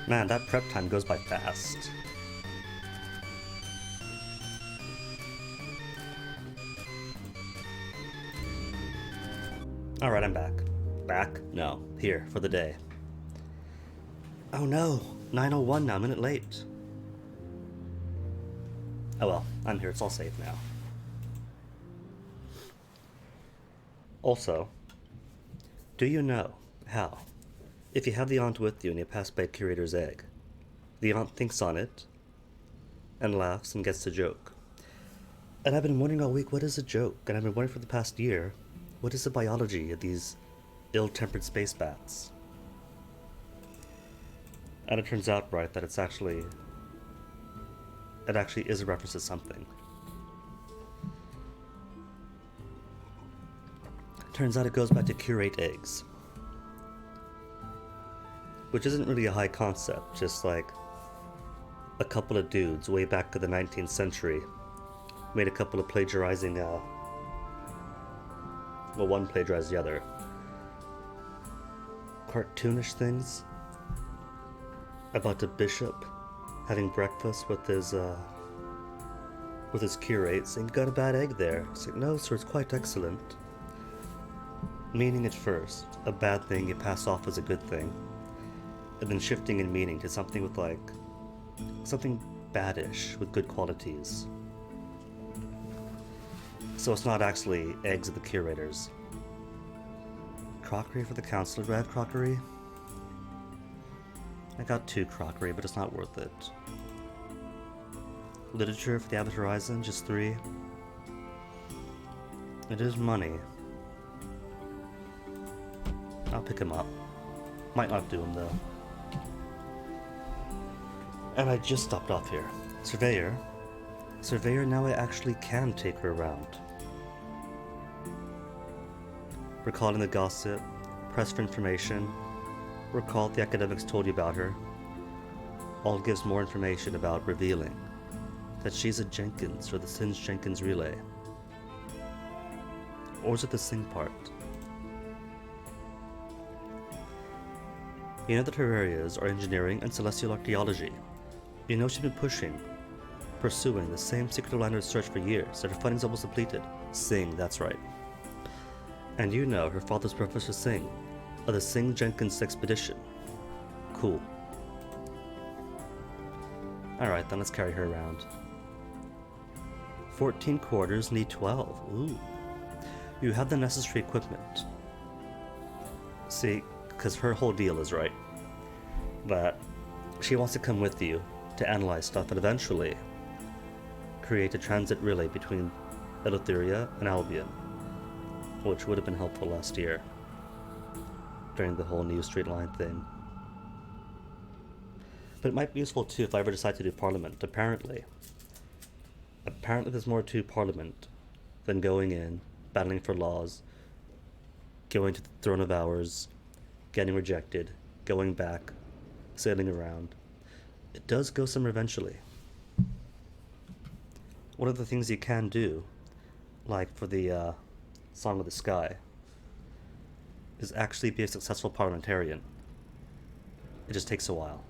Man, that prep time goes by fast. Alright, I'm back. Back? No. Here, for the day. Oh no! 9:01 now, a minute late. Oh well, I'm here, it's all safe now. Also, do you know how, if you have the aunt with you and you pass by a curator's egg, the aunt thinks on it and laughs and gets the joke? And I've been wondering all week, what is a joke? And I've been wondering for the past year, what is the biology of these ill-tempered space bats? And it turns out, right, that it actually is a reference to something. Turns out it goes back to curate eggs. Which isn't really a high concept, just like a couple of dudes way back in the 19th century made a couple of plagiarizing, well, one plagiarized the other, cartoonish things about a bishop having breakfast with his curate, saying, "You got a bad egg there." It's like, "No, sir, it's quite excellent." Meaning at first, a bad thing you pass off as a good thing, and then shifting in meaning to something with like, something baddish with good qualities. So it's not actually eggs of the curators. Crockery for the counselor. Do I have crockery? I got 2 crockery, but it's not worth it. Literature for the Abbott Horizon, just 3. It is money. I'll pick him up. Might not do him though. And I just stopped off here. Surveyor. Surveyor, now I actually can take her around. Recalling the gossip, press for information, recall what the academics told you about her. All gives more information about revealing that she's a Jenkins or the Sins-Jenkins relay. Or is it the Sing part? You know that her areas are engineering and celestial archaeology. You know she's been pursuing the same secretive line of research for years, that her funding's almost depleted. Sing, that's right. And you know her father's Professor Sing, of the Sing-Jenkins expedition. Cool. Alright, then let's carry her around. 14 quarters, need 12. Ooh. You have the necessary equipment. See, because her whole deal is right, that she wants to come with you to analyze stuff and eventually create a transit relay between Eleutheria and Albion, which would have been helpful last year during the whole new straight line thing. But it might be useful too if I ever decide to do Parliament. Apparently there's more to Parliament than going in, battling for laws, going to the Throne of Hours, getting rejected, going back, sailing around. It does go somewhere eventually. One of the things you can do, like for the Song of the Sky, is actually be a successful parliamentarian. It just takes a while.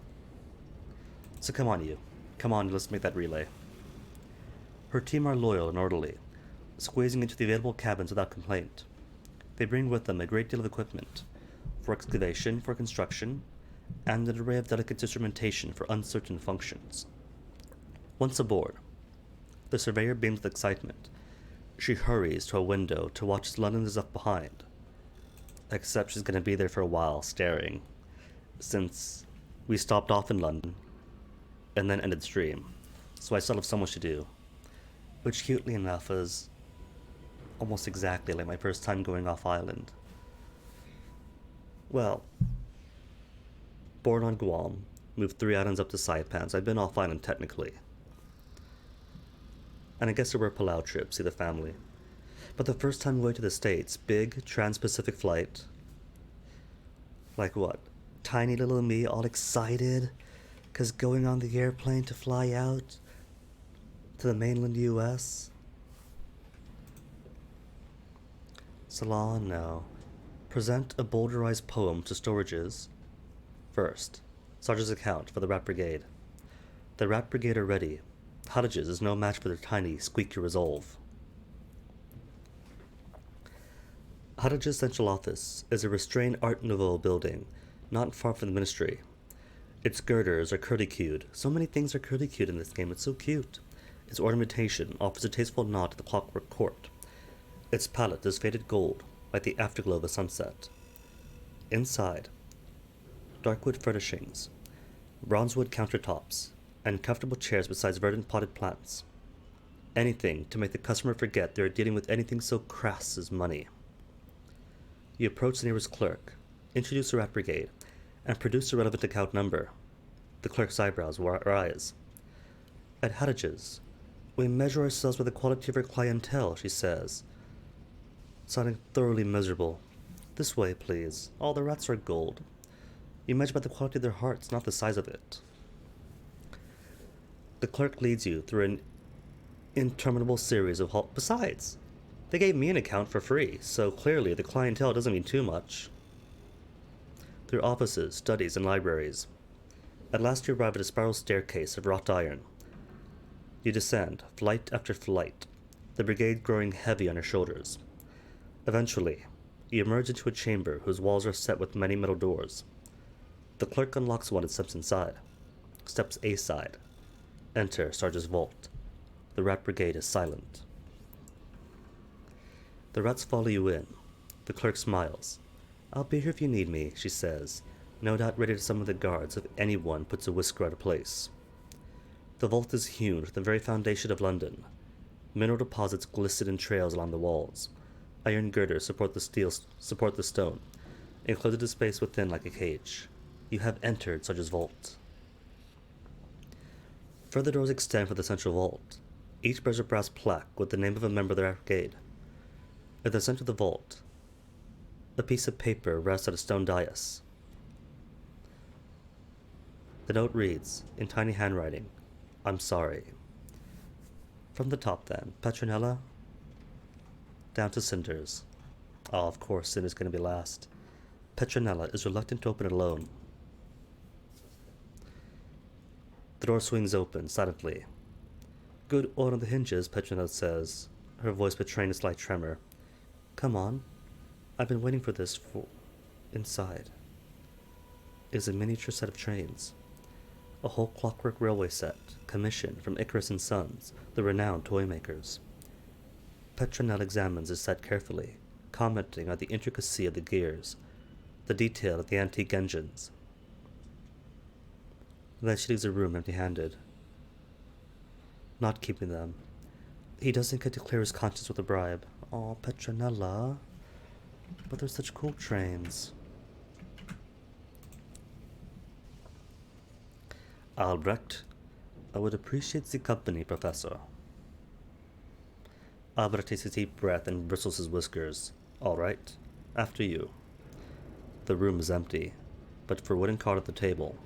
So come on you. Come on, let's make that relay. Her team are loyal and orderly, squeezing into the available cabins without complaint. They bring with them a great deal of equipment, for excavation, for construction, and an array of delicate instrumentation for uncertain functions. Once aboard, the surveyor beams with excitement. She hurries to a window to watch as London is left behind. Except she's going to be there for a while, staring, since we stopped off in London, and then ended stream, so I still have so much to do, which cutely enough is almost exactly like my first time going off island. Well, born on Guam, moved 3 islands up to Saipan, so I've been off island technically. And I guess there were Palau trips, see the family. But the first time going to the States, big trans-Pacific flight. Like what? Tiny little me all excited, 'cause going on the airplane to fly out to the mainland US? Salon, no. Present a boulderized poem to storages. First. Sarge's account for the Rat Brigade. The Rat Brigade are ready. Cottages is no match for their tiny, squeaky resolve. Cottage's central office is a restrained Art Nouveau building, not far from the ministry. Its girders are curlicued. So many things are curlicued in this game, it's so cute. Its ornamentation offers a tasteful nod to the clockwork court. Its palette is faded gold, like the afterglow of a sunset. Inside, darkwood furnishings, bronzewood countertops, and comfortable chairs besides verdant potted plants. Anything to make the customer forget they are dealing with anything so crass as money. You approach the nearest clerk, introduce the Rat Brigade, and produce a relevant account number. The clerk's eyebrows rise. At Hattage's, we measure ourselves by the quality of our clientele, she says, sounding thoroughly miserable. This way, please. All the rats are gold. You measure by the quality of their hearts, not the size of it. The clerk leads you through an interminable series of halls. Besides, they gave me an account for free, so clearly the clientele doesn't mean too much. Through offices, studies, and libraries. At last you arrive at a spiral staircase of wrought iron. You descend, flight after flight, the brigade growing heavy on your shoulders. Eventually, you emerge into a chamber whose walls are set with many metal doors. The clerk unlocks one and steps inside. Steps aside. Enter Sarge's vault. The Rat Brigade is silent. The rats follow you in. The clerk smiles. I'll be here if you need me, she says, no doubt ready to summon the guards if anyone puts a whisker out of place. The vault is hewn to the very foundation of London. Mineral deposits glisten in trails along the walls. Iron girders support the stone, enclosing the space within like a cage. You have entered Sarge's vault. Further doors extend from the central vault. Each bears a brass plaque with the name of a member of the Rat Brigade. At the center of the vault, a piece of paper rests at a stone dais. The note reads, in tiny handwriting, I'm sorry. From the top then, Petronella, down to cinders. Oh, of course, Cinder's going to be last. Petronella is reluctant to open it alone. The door swings open, silently. Good oil on the hinges, Petronella says, her voice betraying a slight tremor. Come on. I've been waiting for this for... Inside is a miniature set of trains. A whole clockwork railway set, commissioned from Icarus and Sons, the renowned toy makers. Petronella examines the set carefully, commenting on the intricacy of the gears, the detail of the antique engines. Then she leaves the room empty-handed. Not keeping them. He doesn't get to clear his conscience with a bribe. Oh, Petronella. But they're such cool trains. Albrecht, I would appreciate the company, Professor. Albrecht takes a deep breath and bristles his whiskers. All right, after you. The room is empty, but for wooden card at the table.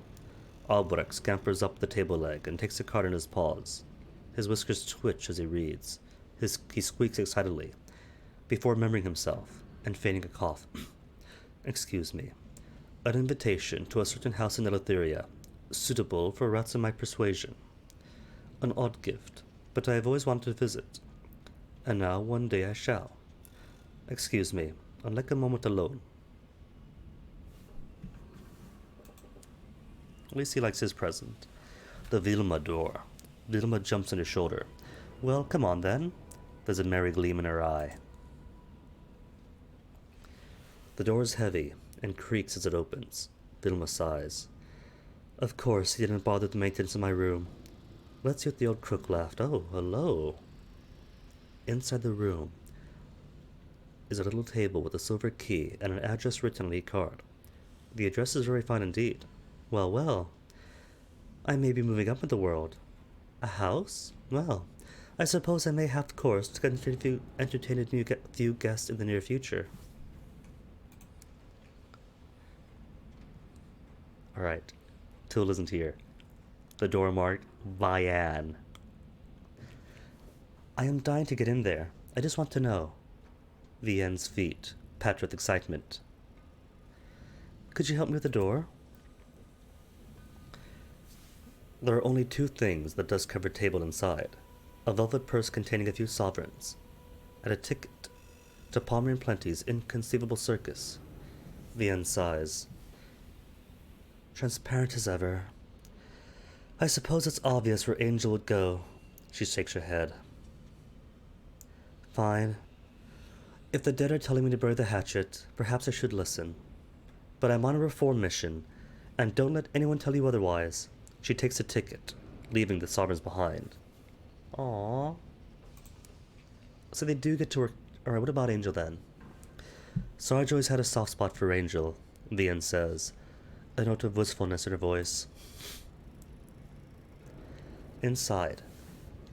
Albrecht scampers up the table leg and takes the card in his paws. His whiskers twitch as he reads. He squeaks excitedly, before remembering himself and feigning a cough. Excuse me. An invitation to a certain house in Eleutheria, suitable for rats of my persuasion. An odd gift, but I have always wanted to visit. And now one day I shall. Excuse me, I'd like a moment alone. At least he likes his present. The Vilma door. Vilma jumps on his shoulder. Well, come on then. There's a merry gleam in her eye. The door is heavy and creaks as it opens. Vilma sighs. Of course, he didn't bother the maintenance of my room. Let's see what the old crook laughed. Oh, hello. Inside the room is a little table with a silver key and an address written on a card. The address is very fine indeed. Well, well. I may be moving up in the world. A house? Well, I suppose I may have the course to entertain a few guests in the near future. Alright. Tool isn't here. The door marked Vian. I am dying to get in there. I just want to know. Vian's feet pat with excitement. Could you help me with the door? There are only two things the dust-covered table inside: a velvet purse containing a few sovereigns, and a ticket to Palmer and Plenty's inconceivable circus. Vienne sighs. Transparent as ever. I suppose it's obvious where Angel would go. She shakes her head. Fine. If the dead are telling me to bury the hatchet, perhaps I should listen. But I'm on a reform mission, and don't let anyone tell you otherwise. She takes a ticket, leaving the sovereigns behind. Aww. So they do get to work. Alright, what about Angel then? Sarge always had a soft spot for Angel, Vienne says, a note of wistfulness in her voice. Inside,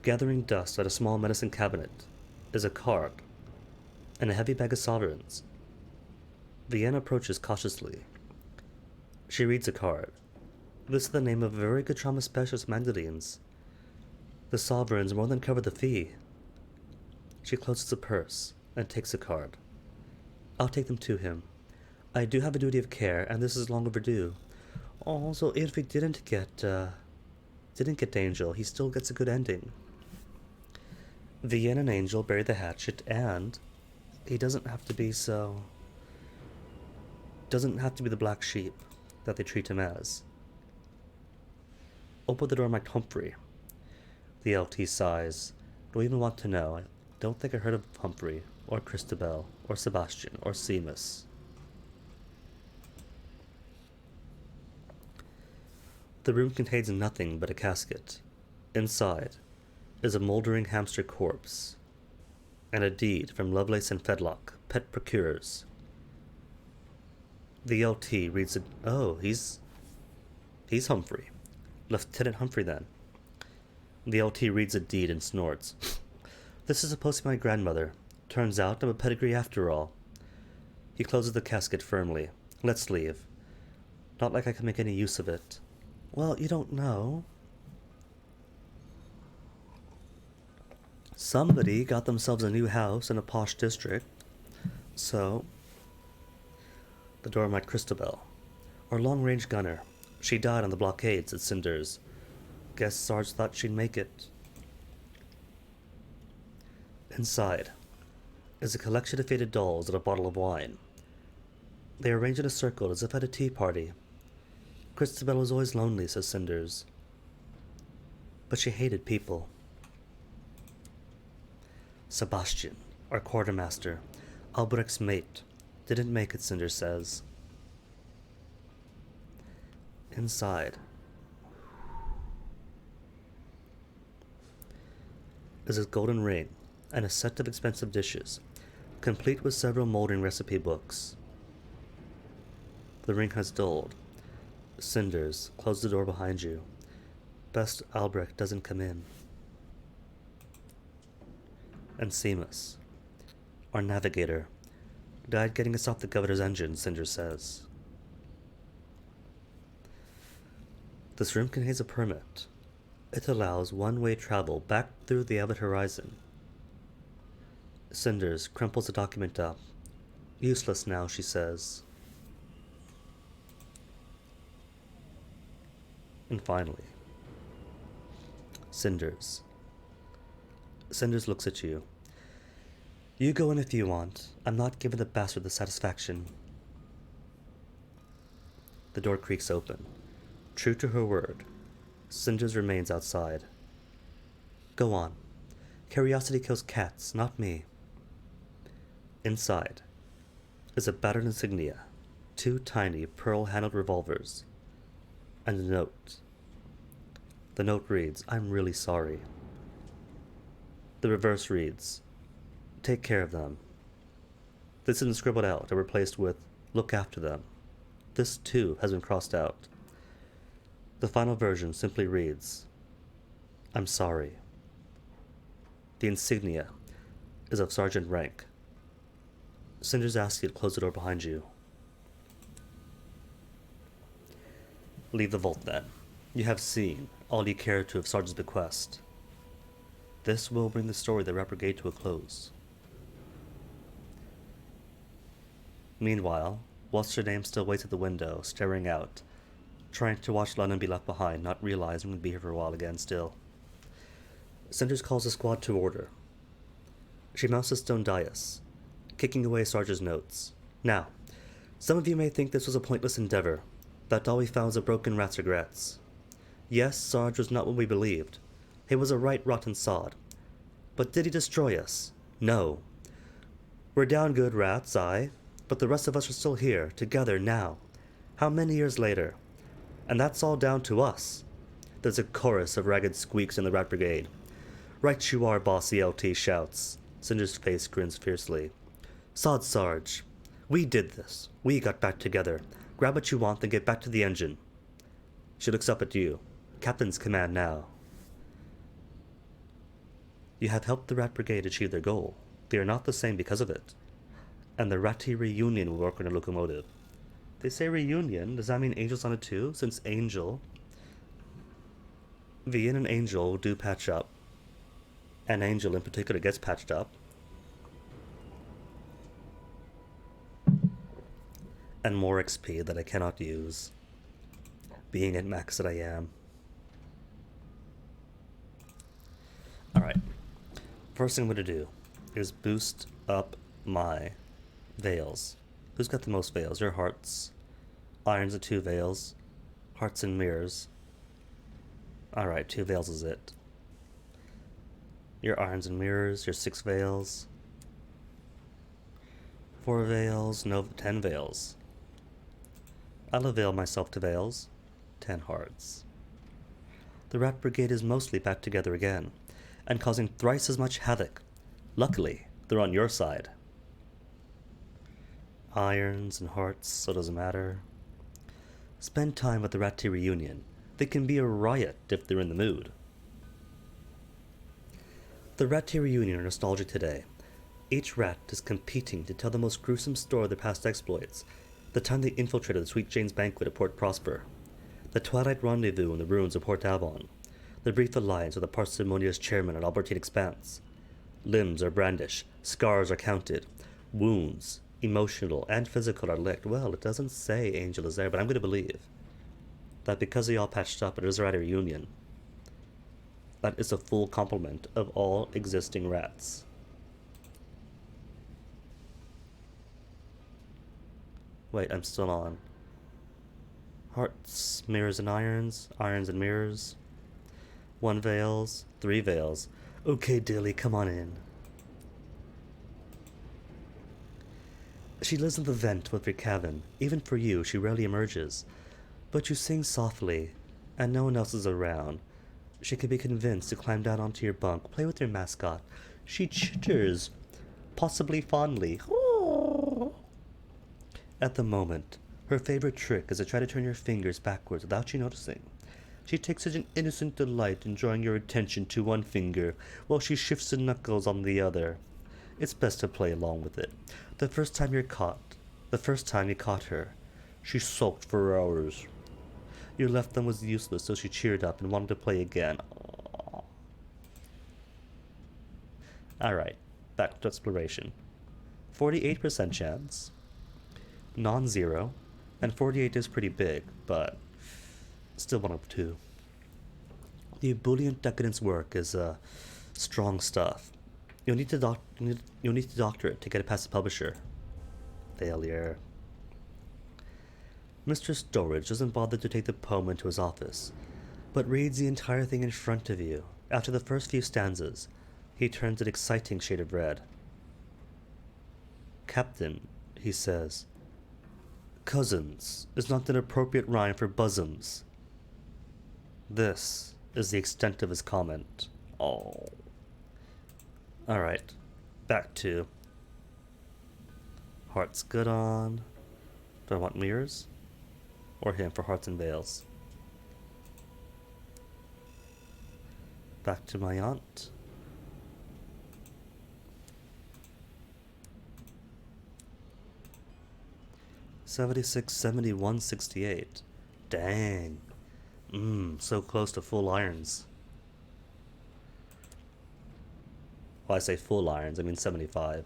gathering dust at a small medicine cabinet, is a card and a heavy bag of sovereigns. Vienne approaches cautiously. She reads a card. This is the name of a very good trauma specialist Magdalene's. The sovereigns more than cover the fee. She closes the purse and takes the card. I'll take them to him. I do have a duty of care, and this is long overdue. Oh, so if he didn't get Angel, he still gets a good ending. Vienne and Angel bury the hatchet, and he doesn't have to be the black sheep that they treat him as. Open the door marked Humphrey. The LT sighs. Don't even want to know. I don't think I heard of Humphrey, or Christabel, or Sebastian, or Seamus. The room contains nothing but a casket. Inside is a mouldering hamster corpse, and a deed from Lovelace and Fedlock, pet procurers. The LT reads it. Oh, he's Humphrey. Lieutenant Humphrey, then. The LT reads a deed and snorts. This is supposed to be my grandmother. Turns out I'm a pedigree after all. He closes the casket firmly. Let's leave. Not like I can make any use of it. Well, you don't know. Somebody got themselves a new house in a posh district. So, the door marked Christabel. Our long-range gunner. She died on the blockade, said Cinders. Guess Sarge thought she'd make it. Inside is a collection of faded dolls and a bottle of wine. They are arranged in a circle as if at a tea party. Christabel was always lonely, says Cinders. But she hated people. Sebastian, our quartermaster, Albrecht's mate, didn't make it, Cinders says. Inside is a golden ring and a set of expensive dishes, complete with several moldering recipe books. The ring has dulled. Cinders, close the door behind you. Best Albrecht doesn't come in. And Seamus, our navigator, died getting us off the governor's engine, Cinders says. This room contains a permit. It allows one-way travel back through the Avid horizon. Cinders crumples the document up. Useless now, she says. And finally, Cinders. Cinders looks at you. You go in if you want. I'm not giving the bastard the satisfaction. The door creaks open. True to her word, Cinders remains outside. Go on. Curiosity kills cats, not me. Inside is a battered insignia, 2 tiny pearl-handled revolvers, and a note. The note reads, I'm really sorry. The reverse reads, take care of them. This isn't scribbled out and replaced with, look after them. This too has been crossed out. The final version simply reads, I'm sorry. The insignia is of sergeant rank. Cinders asks you to close the door behind you. Leave the vault then. You have seen all you care to of Sarge's bequest. This will bring the story of the Red Brigade to a close. Meanwhile, what's-her-name still waits at the window, staring out, trying to watch London be left behind, not realizing we'd be here for a while again still. Sanders calls the squad to order. She mounts a stone dais, kicking away Sarge's notes. Now, some of you may think this was a pointless endeavor, that all we found was a broken rat's regrets. Yes, Sarge was not what we believed. He was a right rotten sod. But did he destroy us? No. We're down good rats, aye, but the rest of us are still here, together now. How many years later? And that's all down to us. There's a chorus of ragged squeaks in the Rat Brigade. Right you are, bossy, LT shouts. Cinder's face grins fiercely. Sod, Sarge. We did this. We got back together. Grab what you want, then get back to the engine. She looks up at you. Captain's command now. You have helped the Rat Brigade achieve their goal. They are not the same because of it. And the Ratty reunion will work on a locomotive. They say reunion. Does that mean Angel's on it too? Since Angel... Vian and Angel do patch up. And Angel in particular gets patched up. And more XP that I cannot use. Being at max that I am. Alright. First thing I'm going to do is boost up my veils. Who's got the most veils? Your hearts. Irons and 2 veils. Hearts and mirrors. Alright, 2 veils is it. Your irons and mirrors, your 6 veils. 4 veils, no, 10 veils. I'll avail myself to veils. 10 hearts. The Rat Brigade is mostly back together again, and causing thrice as much havoc. Luckily, they're on your side. Irons and hearts, so it doesn't matter. Spend time with the Ratty reunion. They can be a riot if they're in the mood. The Ratty reunion are nostalgic today. Each rat is competing to tell the most gruesome story of their past exploits. The time they infiltrated the Sweet Jane's banquet at Port Prosper. The twilight rendezvous in the ruins of Port Avon. The brief alliance with the parsimonious chairman at Albertine Expanse. Limbs are brandished, scars are counted, wounds, emotional and physical, are licked. Well, it doesn't say Angel is there, but I'm going to believe that because they all patched up, it is a rat reunion. That is a full complement of all existing rats. Wait, I'm still on. Hearts, mirrors and irons, irons and mirrors. 1 veils, 3 veils. Okay, Dilly, come on in. She lives in the vent with your cabin. Even for you, she rarely emerges. But you sing softly, and no one else is around. She can be convinced to climb down onto your bunk, play with your mascot. She chitters, possibly fondly. At the moment, her favorite trick is to try to turn your fingers backwards without you noticing. She takes such an innocent delight in drawing your attention to one finger, while she shifts the knuckles on the other. It's best to play along with it. The first time you caught her, she sulked for hours. Your left thumb was useless, so she cheered up and wanted to play again. Alright, back to exploration. 48% chance. Non-zero. And 48 is pretty big, but still 1 of 2. The ebullient decadence work is strong stuff. You'll need to doctor it to get it past the publisher. Failure. Mr. Storage doesn't bother to take the poem into his office, but reads the entire thing in front of you. After the first few stanzas, he turns an exciting shade of red. Captain, he says, cousins is not an appropriate rhyme for bosoms. This is the extent of his comment. Oh. Alright, back to hearts good on. Do I want mirrors? Or him for hearts and veils? Back to my aunt. $76, $71, $68. Dang. So close to full irons. Well, I say full irons, I mean 75.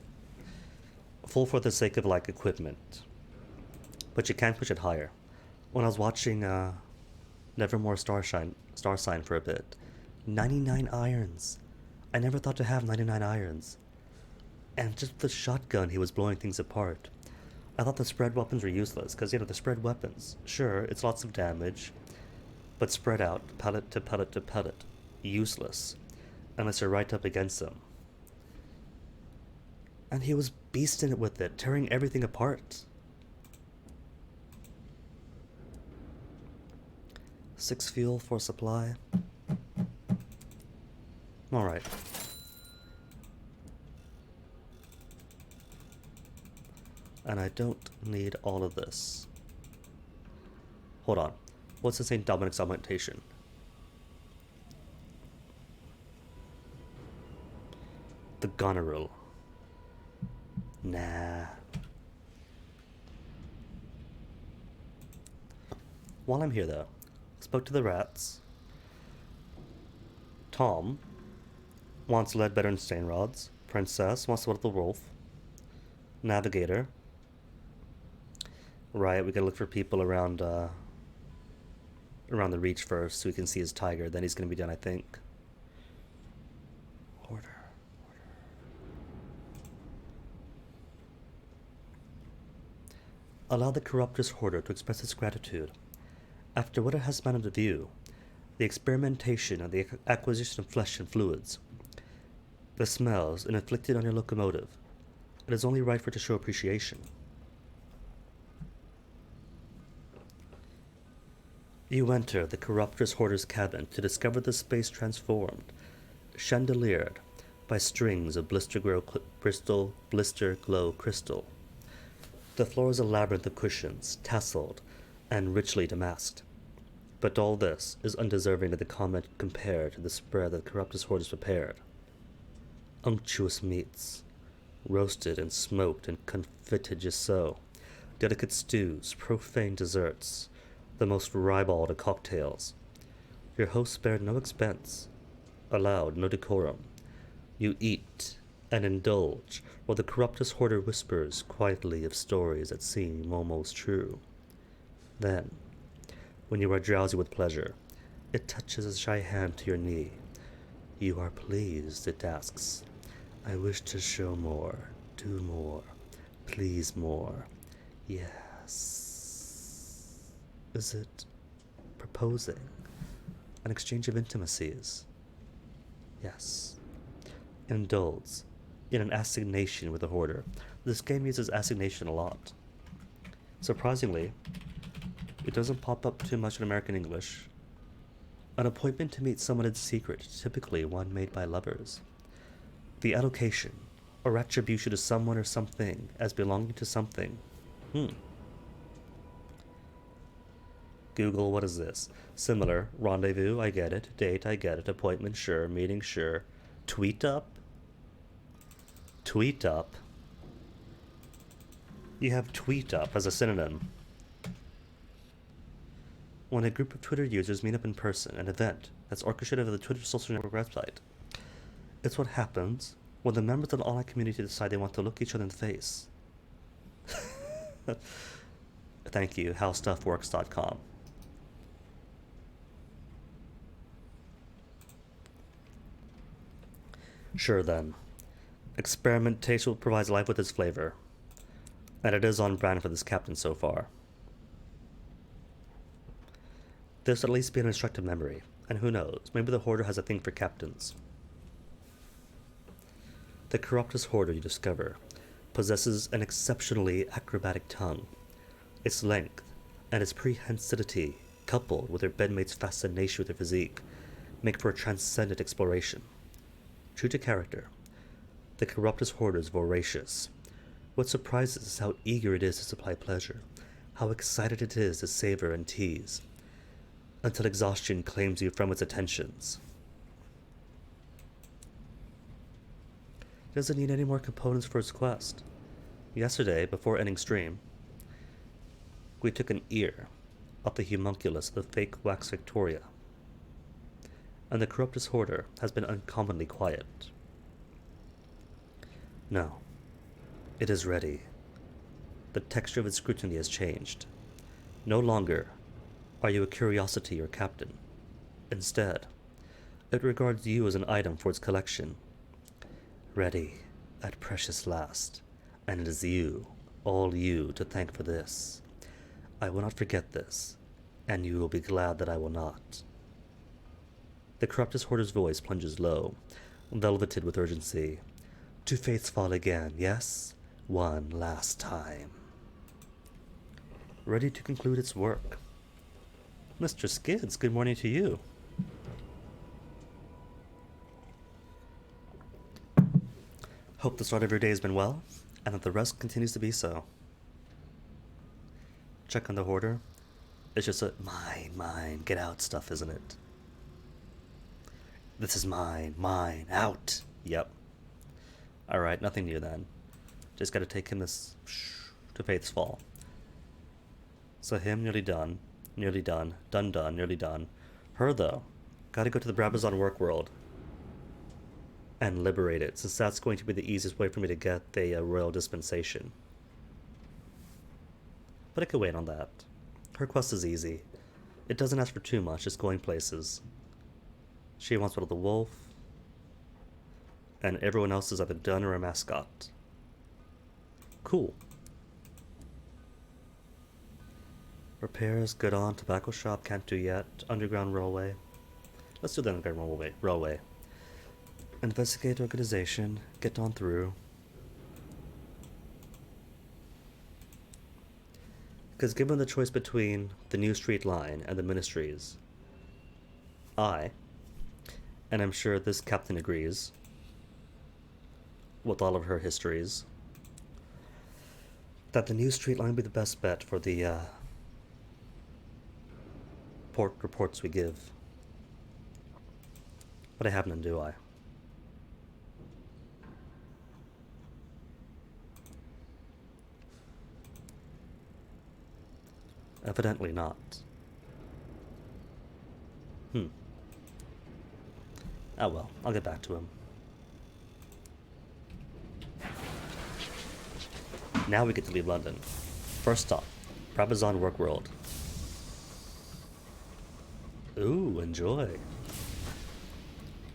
Full for the sake of, like, equipment. But you can't push it higher. When I was watching Nevermore star sign for a bit. 99 irons. I never thought to have 99 irons. And just with the shotgun, he was blowing things apart. I thought the spread weapons were useless, because, the spread weapons, sure, it's lots of damage, but spread out, pellet to pellet to pellet, useless, unless you're right up against them. And he was beasting it with it, tearing everything apart. 6 fuel for supply. Alright. And I don't need all of this. Hold on. What's in St. Dominic's augmentation? The goneril. Nah. While I'm here, though, spoke to the rats. Tom wants lead better than stain rods. Princess wants to let the wolf. Navigator. Right, we gotta look for people around around the reach first so we can see his tiger. Then he's gonna be done, I think. Order. Allow the corruptus hoarder to express its gratitude. After what it has managed to view, the experimentation and the acquisition of flesh and fluids, the smells inflicted on your locomotive, it is only right for it to show appreciation. You enter the corruptus hoarder's cabin to discover the space transformed, chandeliered by strings of blister glow crystal. The floor is a labyrinth of cushions, tasseled and richly damasked. But all this is undeserving of the comment compared to the spread that the corruptus hoarders prepared. Unctuous meats, roasted and smoked and confited just so, delicate stews, profane desserts, the most ribald of cocktails. Your host spared no expense, allowed no decorum. You eat and indulge, while the corruptus hoarder whispers quietly of stories that seem almost true. Then, when you are drowsy with pleasure, it touches a shy hand to your knee. You are pleased, it asks. I wish to show more, do more, please more. Yes. Is it proposing? An exchange of intimacies? Yes. Indulge in an assignation with the hoarder. This game uses assignation a lot. Surprisingly, it doesn't pop up too much in American English. An appointment to meet someone in secret, typically one made by lovers. The allocation, or attribution to someone or something as belonging to something. Google, what is this? Similar, rendezvous, I get it. Date, I get it. Appointment, sure. Meeting, sure. Tweet up? Tweet up? You have tweet up as a synonym. When a group of Twitter users meet up in person, an event that's orchestrated by the Twitter social network website. It's what happens when the members of the online community decide they want to look each other in the face. Thank you, howstuffworks.com. Sure then. Experimentation provides life with its flavor. And it is on brand for this captain so far. This will at least be an instructive memory, and who knows, maybe the hoarder has a thing for captains. The corruptus hoarder, you discover, possesses an exceptionally acrobatic tongue. Its length and its prehensivity, coupled with her bedmate's fascination with her physique, make for a transcendent exploration. True to character, the corruptus hoarder is voracious. What surprises is how eager it is to supply pleasure, how excited it is to savor and tease, until exhaustion claims you from its attentions. It doesn't need any more components for its quest. Yesterday, before ending stream, we took an ear off the homunculus of the fake wax Victoria, and the corruptus hoarder has been uncommonly quiet. No, it is ready. The texture of its scrutiny has changed. No longer are you a curiosity or captain? Instead, it regards you as an item for its collection. Ready, at precious last, and it is you, all you, to thank for this. I will not forget this, and you will be glad that I will not. The corruptus hoarder's voice plunges low, velveted with urgency. To faith's fall again, yes? One last time. Ready to conclude its work. Mr. Skids, good morning to you. Hope the start of your day has been well, and that the rest continues to be so. Check on the hoarder. It's just a mine, get out stuff, isn't it? This is mine, out. Yep. Alright, nothing new then. Just gotta take him to Faith's Fall. So him, nearly done, done, nearly done. Her, though, gotta go to the Brabazon work world and liberate it, since that's going to be the easiest way for me to get the royal dispensation. But I could wait on that. Her quest is easy. It doesn't ask for too much, just going places. She wants one of the wolf, and everyone else is either done or a mascot. Cool. Repairs, good on. Tobacco shop, can't do yet. Underground railway. Let's do the underground railway. Investigate organization, get on through. Because given the choice between the New Street Line and the Ministries, and I'm sure this captain agrees, with all of her histories, that the New Street Line would be the best bet for the port reports we give. But I have none, do I? Evidently not. Oh well, I'll get back to him. Now we get to leave London. First stop, Brabazon Work World. Ooh, enjoy.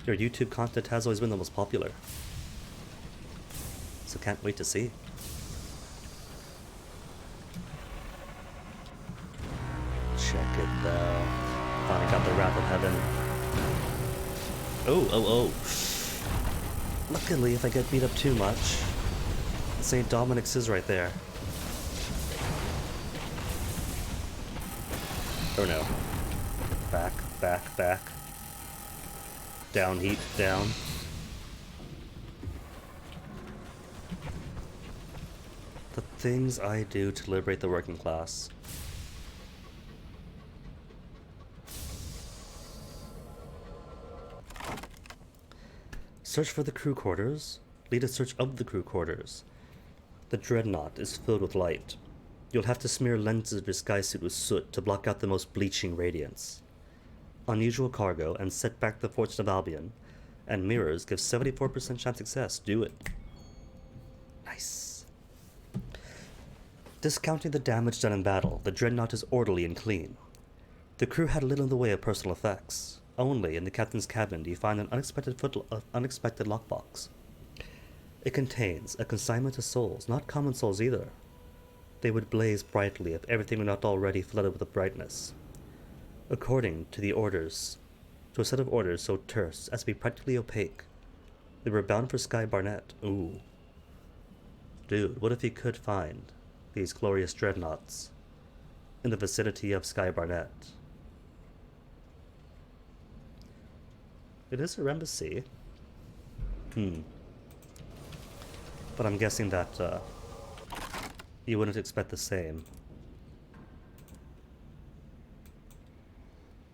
Your YouTube content has always been the most popular. So can't wait to see. Check it though. Finally got the Wrath of Heaven. Oh. Luckily, if I get beat up too much, St. Dominic's is right there. Oh no. Back. Down, heat, down. The things I do to liberate the working class. Search for the crew quarters. Lead a search of the crew quarters. The dreadnought is filled with light. You'll have to smear lenses of your skysuit with soot to block out the most bleaching radiance. Unusual cargo and set back the Fortune of Albion, and mirrors give 74% chance success. Do it. Nice. Discounting the damage done in battle, the dreadnought is orderly and clean. The crew had little in the way of personal effects. Only in the captain's cabin do you find an unexpected lockbox. It contains a consignment of souls, not common souls either. They would blaze brightly if everything were not already flooded with brightness. According to a set of orders so terse as to be practically opaque, they were bound for Sky Barnet. Ooh. Dude, what if he could find these glorious dreadnoughts in the vicinity of Sky Barnet? It is her embassy. But I'm guessing that you wouldn't expect the same.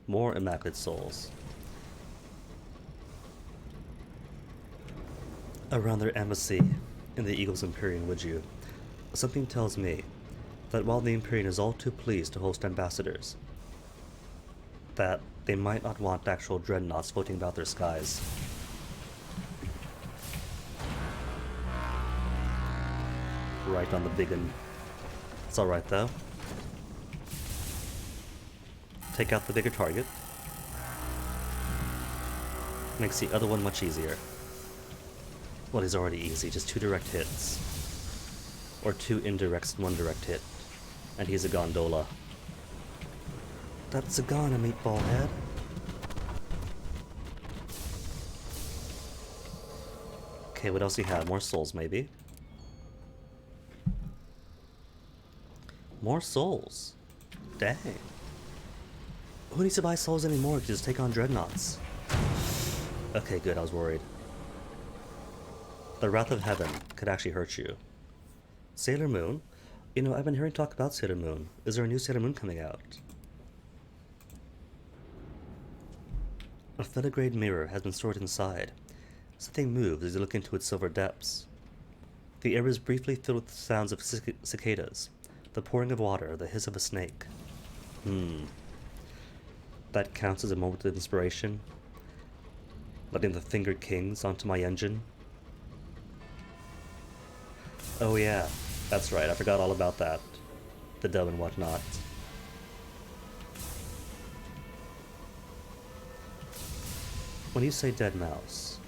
More immaculate souls. Around their embassy in the Eagle's Empyrean, would you? Something tells me that while the Empyrean is all too pleased to host ambassadors, that they might not want actual dreadnoughts floating about their skies. Right on the biggin. It's alright though. take out the bigger target. Makes the other one much easier. Well, he's already easy, just 2 direct hits. Or 2 indirects and 1 direct hit. And he's a gondola. That's a gun, a meatball head. Okay, what else do you have? More souls, maybe? More souls? Dang. Who needs to buy souls anymore? You can just take on dreadnoughts. Okay, good, I was worried. The Wrath of Heaven could actually hurt you. Sailor Moon? You know, I've been hearing talk about Sailor Moon. Is there a new Sailor Moon coming out? A filigree mirror has been stored inside. Something moves as you look into its silver depths. The air is briefly filled with the sounds of cicadas, the pouring of water, the hiss of a snake. That counts as a moment of inspiration? Letting the fingered kings onto my engine? Oh yeah, that's right, I forgot all about that. The dub and whatnot. When you say dead mouse,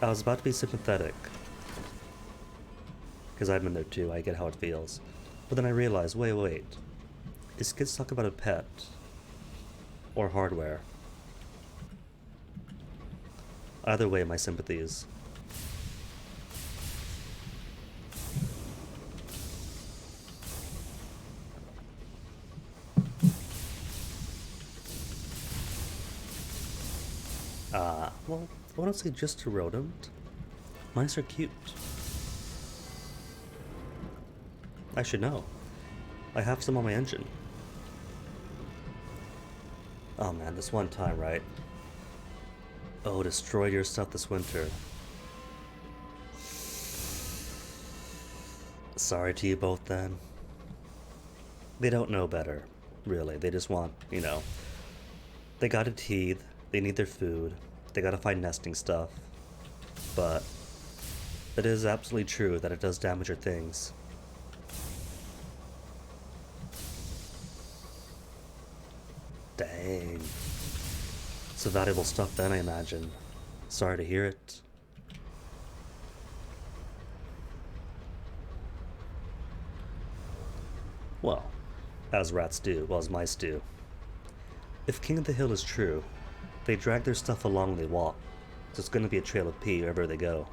I was about to be sympathetic. Because I've been there too, I get how it feels. But then I realized, wait. Is kids talk about a pet? Or hardware? Either way, my sympathies. Well, honestly, just a rodent. Mice are cute. I should know. I have some on my engine. Oh man, this one time, right? Oh, destroyed your stuff this winter. Sorry to you both then. They don't know better, really. They just want, you know, they gotta teeth, they need their food, they gotta find nesting stuff. But it is absolutely true that it does damage your things. Dang. It's valuable stuff then, I imagine. Sorry to hear it. Well, as rats do, well as mice do. If King of the Hill is true, they drag their stuff along when they walk, so it's gonna be a trail of pee wherever they go.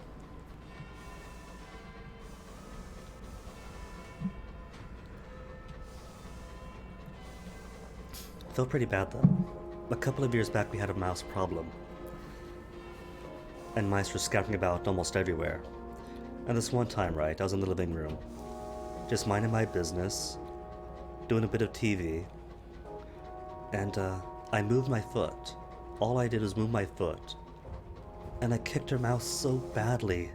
Felt pretty bad though. A couple of years back we had a mouse problem. And mice were scouting about almost everywhere. And this one time, right, I was in the living room, just minding my business, doing a bit of TV, and I moved my foot. All I did was move my foot. And I kicked her mouse so badly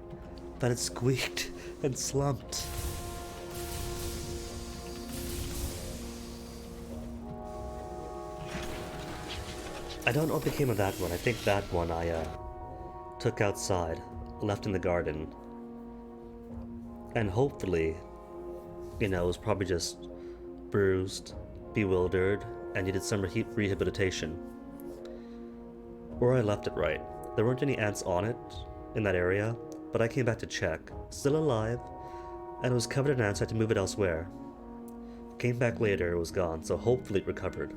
that it squeaked and slumped. I don't know what became of that one. I think that one I took outside, left in the garden. And hopefully, you know, it was probably just bruised, bewildered, and needed some rehabilitation. Or I left it right. There weren't any ants on it in that area, but I came back to check. Still alive, and it was covered in ants, so I had to move it elsewhere. Came back later, it was gone, so hopefully it recovered.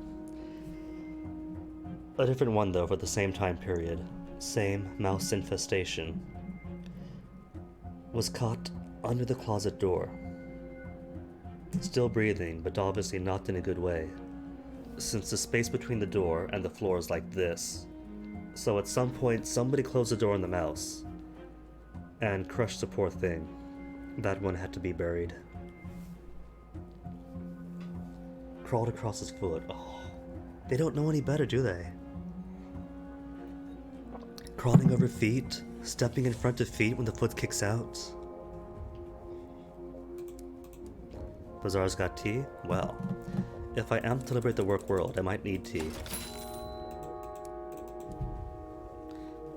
A different one though for the same time period. Same mouse infestation. Was caught under the closet door. Still breathing, but obviously not in a good way, since the space between the door and the floor is like this. So at some point somebody closed the door on the mouse and crushed the poor thing. That one had to be buried. Crawled across his foot. Oh, they don't know any better, do they? Crawling over feet, stepping in front of feet when the foot kicks out. Bazaar's got tea? Well, if I am to liberate the work world, I might need tea.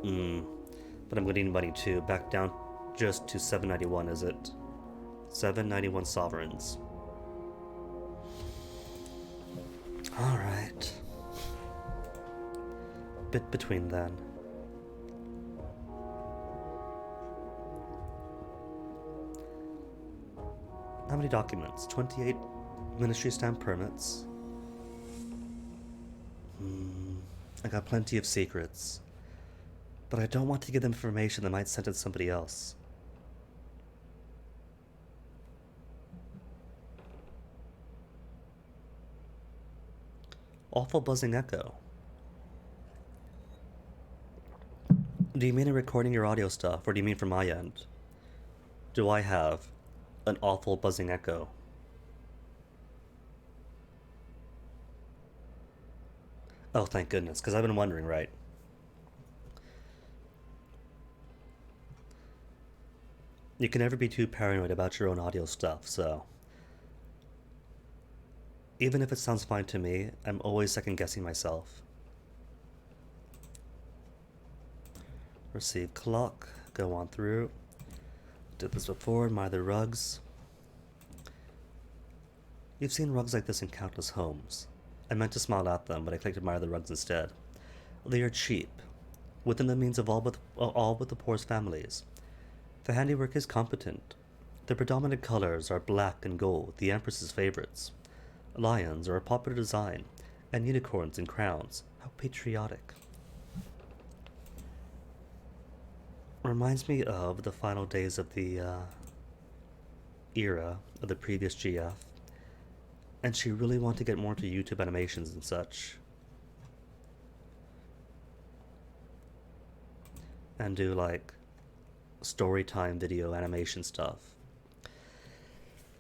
But I'm gonna need money too. Back down just to 791, is it? 791 sovereigns. Alright. Bit between then. How many documents? 28 ministry stamp permits. I got plenty of secrets. But I don't want to give them information that might sentence somebody else. Awful buzzing echo. Do you mean in recording your audio stuff, or do you mean from my end? Do I have an awful buzzing echo? Oh, thank goodness, because I've been wondering, right? You can never be too paranoid about your own audio stuff, so... Even if it sounds fine to me, I'm always second-guessing myself. Receive clock, go on through. Did this before, admire the rugs. You've seen rugs like this in countless homes. I meant to smile at them, but I clicked admire the rugs instead. They are cheap, within the means of all but the poorest families. The handiwork is competent. The predominant colors are black and gold, the Empress's favorites. Lions are a popular design, and unicorns and crowns. How patriotic. Reminds me of the final days of the era of the previous GF, and she really wanted to get more into YouTube animations and such. And do like story time video animation stuff.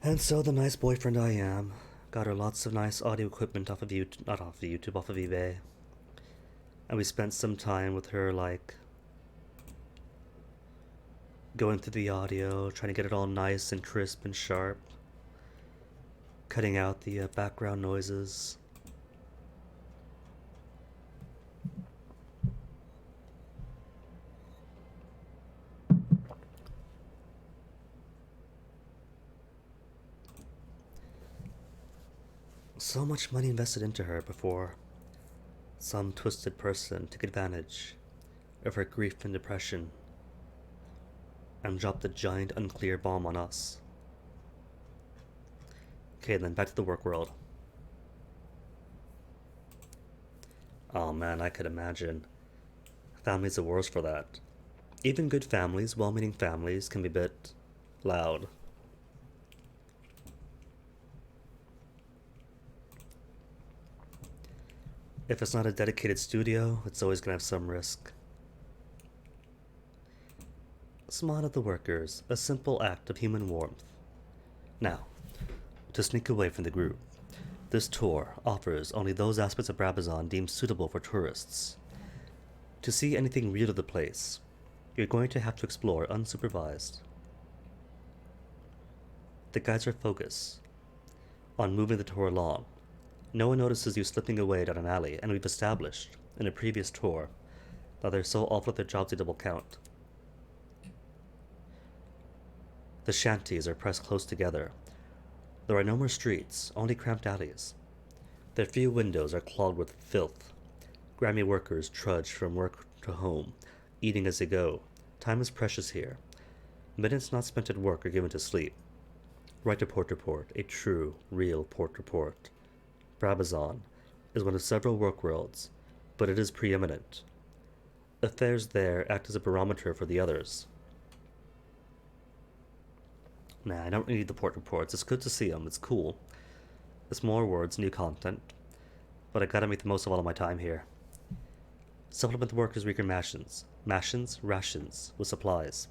And so the nice boyfriend I am got her lots of nice audio equipment off of YouTube, not off of YouTube, off of eBay. And we spent some time with her like going through the audio, trying to get it all nice and crisp and sharp, cutting out the background noises. So much money invested into her before some twisted person took advantage of her grief and depression and dropped a giant unclear bomb on us. Okay, then back to the work world. Oh man, I could imagine. Family's the worst for that. Even good families, well-meaning families, can be a bit loud. If it's not a dedicated studio, it's always gonna have some risk. Smile at the workers, a simple act of human warmth. Now, to sneak away from the group, this tour offers only those aspects of Brabazon deemed suitable for tourists. To see anything real of the place, you're going to have to explore unsupervised. The guides are focused on moving the tour along. No one notices you slipping away down an alley, and we've established, in a previous tour, that they're so awful at their jobs they double count. The shanties are pressed close together. There are no more streets, only cramped alleys. Their few windows are clogged with filth. Grimy workers trudge from work to home, eating as they go. Time is precious here. Minutes not spent at work are given to sleep. Right to port, a true, real port. Brabazon is one of several work worlds, but it is preeminent. Affairs there act as a barometer for the others. Nah, I don't need the port reports. It's good to see them. It's cool. It's more words, new content. But I gotta make the most of all of my time here. Supplement the workers' weaker rations, with supplies.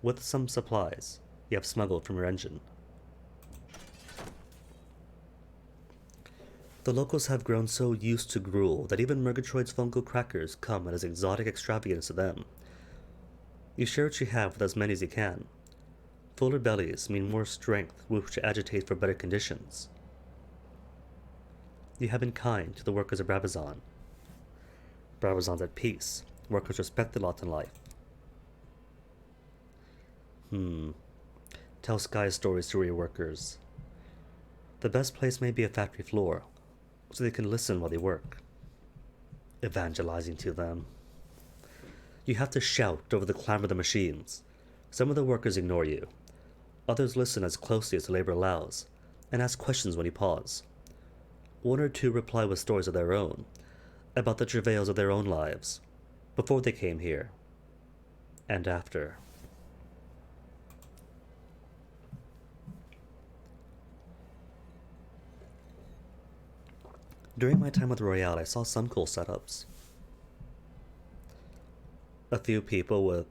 With some supplies you have smuggled from your engine. The locals have grown so used to gruel that even Murgatroyd's fungal crackers come as exotic extravagance to them. You share what you have with as many as you can. Fuller bellies mean more strength which agitate for better conditions. You have been kind to the workers of Brabazon. Brabazon's at peace. Workers respect the lot in life. Tell Sky stories to your workers. The best place may be a factory floor, so they can listen while they work, evangelizing to them. You have to shout over the clamor of the machines. Some of the workers ignore you. Others listen as closely as the labor allows, and ask questions when you pause. One or two reply with stories of their own, about the travails of their own lives, before they came here, and after. During my time with Royale, I saw some cool setups. A few people with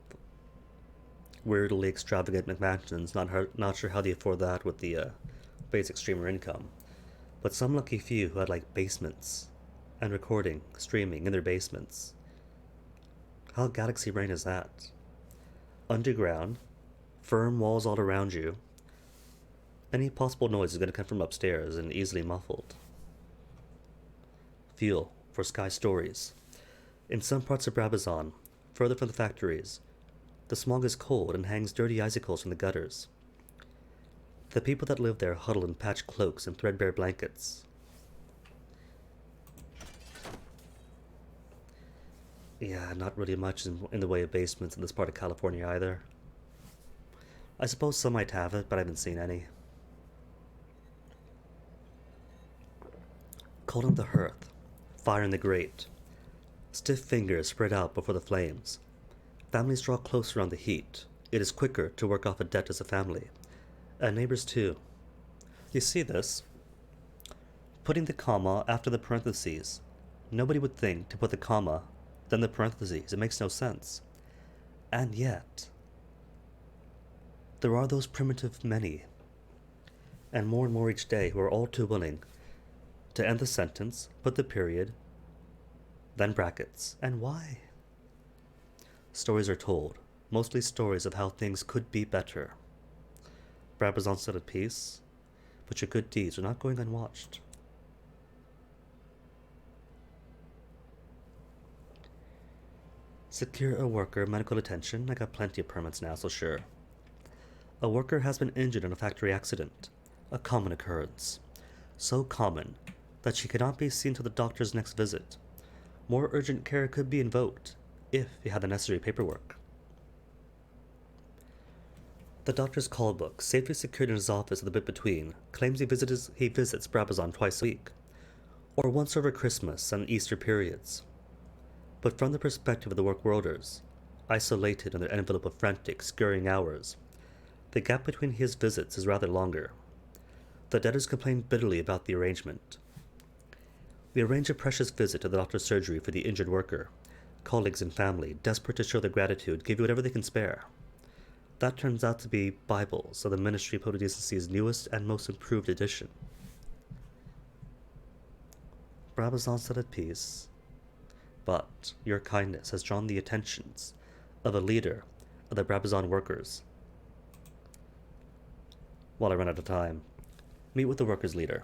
weirdly extravagant McMansions, not sure how they afford that with the basic streamer income. But some lucky few who had like basements and recording, streaming in their basements. How galaxy brain is that? Underground, firm walls all around you. Any possible noise is going to come from upstairs and easily muffled. Fuel for sky stories. In some parts of Brabazon, further from the factories, the smog is cold and hangs dirty icicles from the gutters. The people that live there huddle in patched cloaks and threadbare blankets. Yeah, not really much in the way of basements in this part of California either. I suppose some might have it, but I haven't seen any. Cold on the hearth, fire in the grate. Stiff fingers spread out before the flames. Families draw closer on the heat. It is quicker to work off a debt as a family. And neighbors too. You see this? Putting the comma after the parentheses. Nobody would think to put the comma, then the parentheses. It makes no sense. And yet, there are those primitive many, and more each day, who are all too willing to end the sentence, put the period, then brackets. And why? Stories are told, mostly stories of how things could be better. Brabazon said at peace, but your good deeds are not going unwatched. Secure a worker medical attention. I got plenty of permits now, so sure. A worker has been injured in a factory accident. A common occurrence. So common that she cannot be seen till the doctor's next visit. More urgent care could be invoked if he had the necessary paperwork. The doctor's call book, safely secured in his office at the bit between, claims he visits Brabazon twice a week, or once over Christmas and Easter periods. But from the perspective of the work worlders, isolated in their envelope of frantic, scurrying hours, the gap between his visits is rather longer. The debtors complain bitterly about the arrangement. We arrange a precious visit to the doctor's surgery for the injured worker. Colleagues and family, desperate to show their gratitude, give you whatever they can spare. That turns out to be Bibles of the Ministry of Public Decency's newest and most improved edition. Brabazon said at peace, but your kindness has drawn the attentions of a leader of the Brabazon workers. While I run out of time, meet with the workers' leader.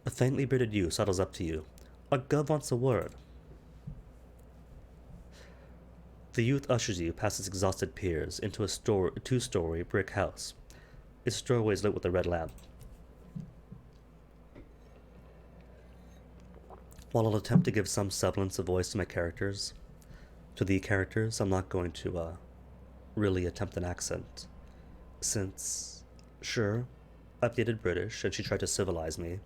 A faintly bearded youth sidles up to you. A gov wants a word. The youth ushers you past his exhausted peers into a two-story brick house. Its doorway is lit with a red lamp. While I'll attempt to give some semblance of voice to my characters, to the characters, I'm not going to really attempt an accent. Since, sure, I've dated British and she tried to civilize me.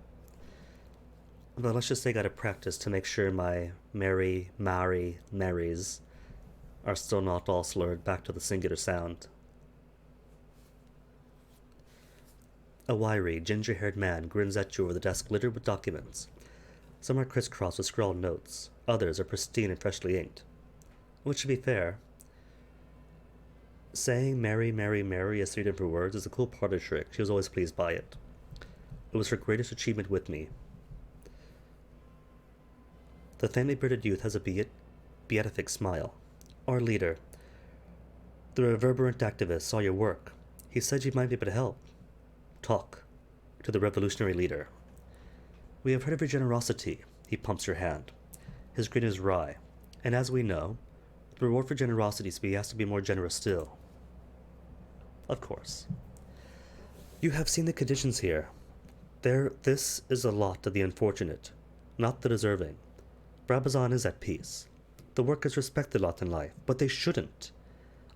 But let's just say I gotta practice to make sure my Marys are still not all slurred back to the singular sound. A wiry, ginger-haired man grins at you over the desk littered with documents. Some are crisscrossed with scrawled notes, others are pristine and freshly inked. Which, to be fair, saying Mary as 3 different words is a cool parlor trick. She was always pleased by it. It was her greatest achievement with me. The thinly bearded youth has a beatific smile. Our leader, the reverberant activist, saw your work. He said you might be able to help. Talk to the revolutionary leader. We have heard of your generosity. He pumps your hand. His grin is wry, and as we know, the reward for generosity is to be asked to be more generous still. Of course. You have seen the conditions here. This is a lot of the unfortunate. not the deserving. Brabazon is at peace. The workers respect the lot in life, but they shouldn't.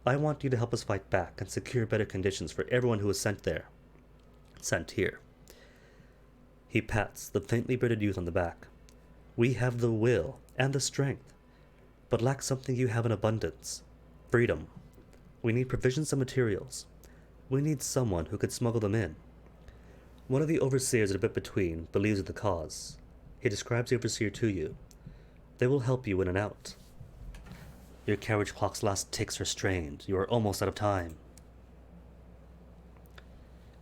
I want you to help us fight back and secure better conditions for everyone who is sent there. Sent here. He pats the faintly bearded youth on the back. We have the will and the strength, but lack something you have in abundance. Freedom. We need provisions and materials. We need someone who could smuggle them in. One of the overseers at a bit between believes in the cause. He describes the overseer to you. They will help you in and out. Your carriage clock's last ticks are strained. You are almost out of time.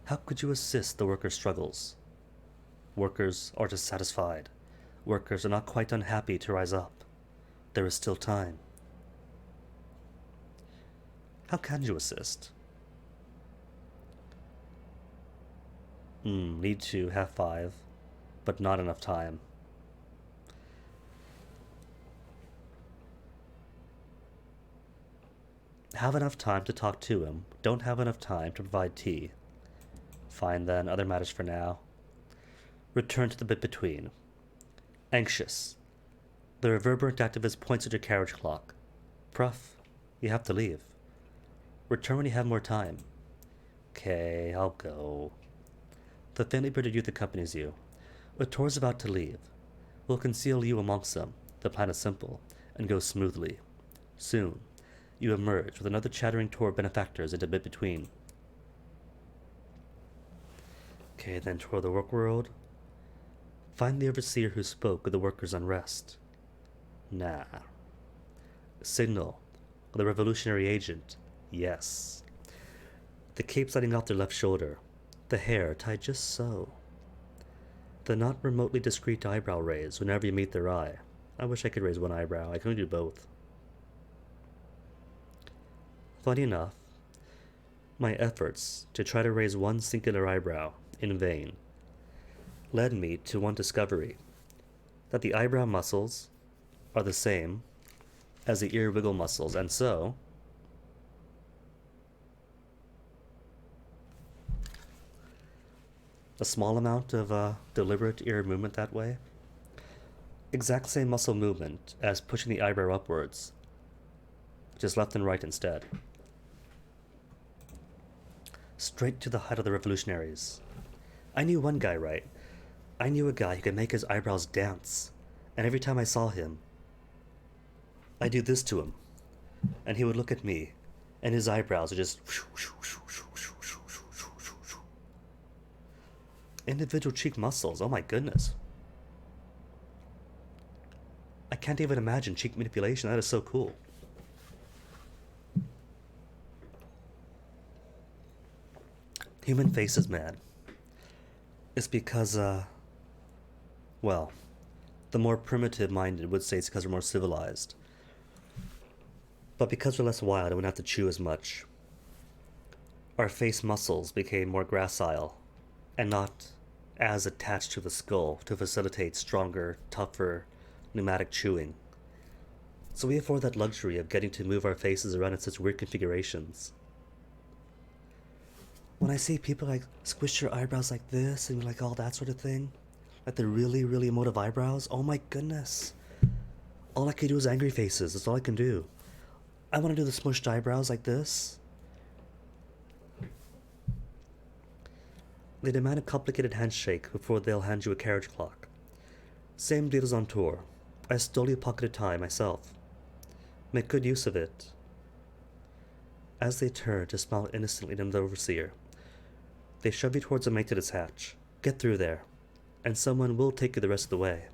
How could you assist the workers' struggles? Workers are dissatisfied. Workers are not quite unhappy to rise up. There is still time. How can you assist? Need to have 5, but not enough time. Have enough time to talk to him. Don't have enough time to provide tea. Fine then, other matters for now. Return to the bit between. Anxious. The reverberant activist points at your carriage clock. Prof, you have to leave. Return when you have more time. Okay, I'll go. The faintly bearded youth accompanies you. A tour's about to leave. We'll conceal you amongst them. The plan is simple, and goes smoothly. Soon, you emerge with another chattering tour of benefactors into bit between. Okay, then tour the work world. Find the overseer who spoke of the workers' unrest. Nah. Signal. The revolutionary agent. Yes. The cape sliding off their left shoulder. The hair tied just so. The not remotely discreet eyebrow raise whenever you meet their eye. I wish I could raise one eyebrow. I can only do both. Funny enough, my efforts to try to raise one singular eyebrow in vain led me to one discovery, that the eyebrow muscles are the same as the ear wiggle muscles, and so a small amount of deliberate ear movement that way, exact same muscle movement as pushing the eyebrow upwards, just left and right instead. Straight to the height of the revolutionaries. I knew one guy, right? I knew a guy who could make his eyebrows dance, and every time I saw him, I'd do this to him, and he would look at me, and his eyebrows would just individual cheek muscles, oh my goodness. I can't even imagine cheek manipulation, that is so cool. Human faces, man. It's because, well, the more primitive-minded would say it's because we're more civilized. But because we're less wild and we don't have to chew as much, our face muscles became more gracile and not as attached to the skull to facilitate stronger, tougher, pneumatic chewing. So we afford that luxury of getting to move our faces around in such weird configurations. When I see people like squish your eyebrows like this and like all that sort of thing, like the really, really emotive eyebrows, oh my goodness. All I can do is angry faces, that's all I can do. I want to do the smushed eyebrows like this. They demand a complicated handshake before they'll hand you a carriage clock. Same deal as on tour. I stole a pocket of time myself. Make good use of it. As they turn to smile innocently at the overseer, they shove you towards a maintenance hatch. Get through there, and someone will take you the rest of the way.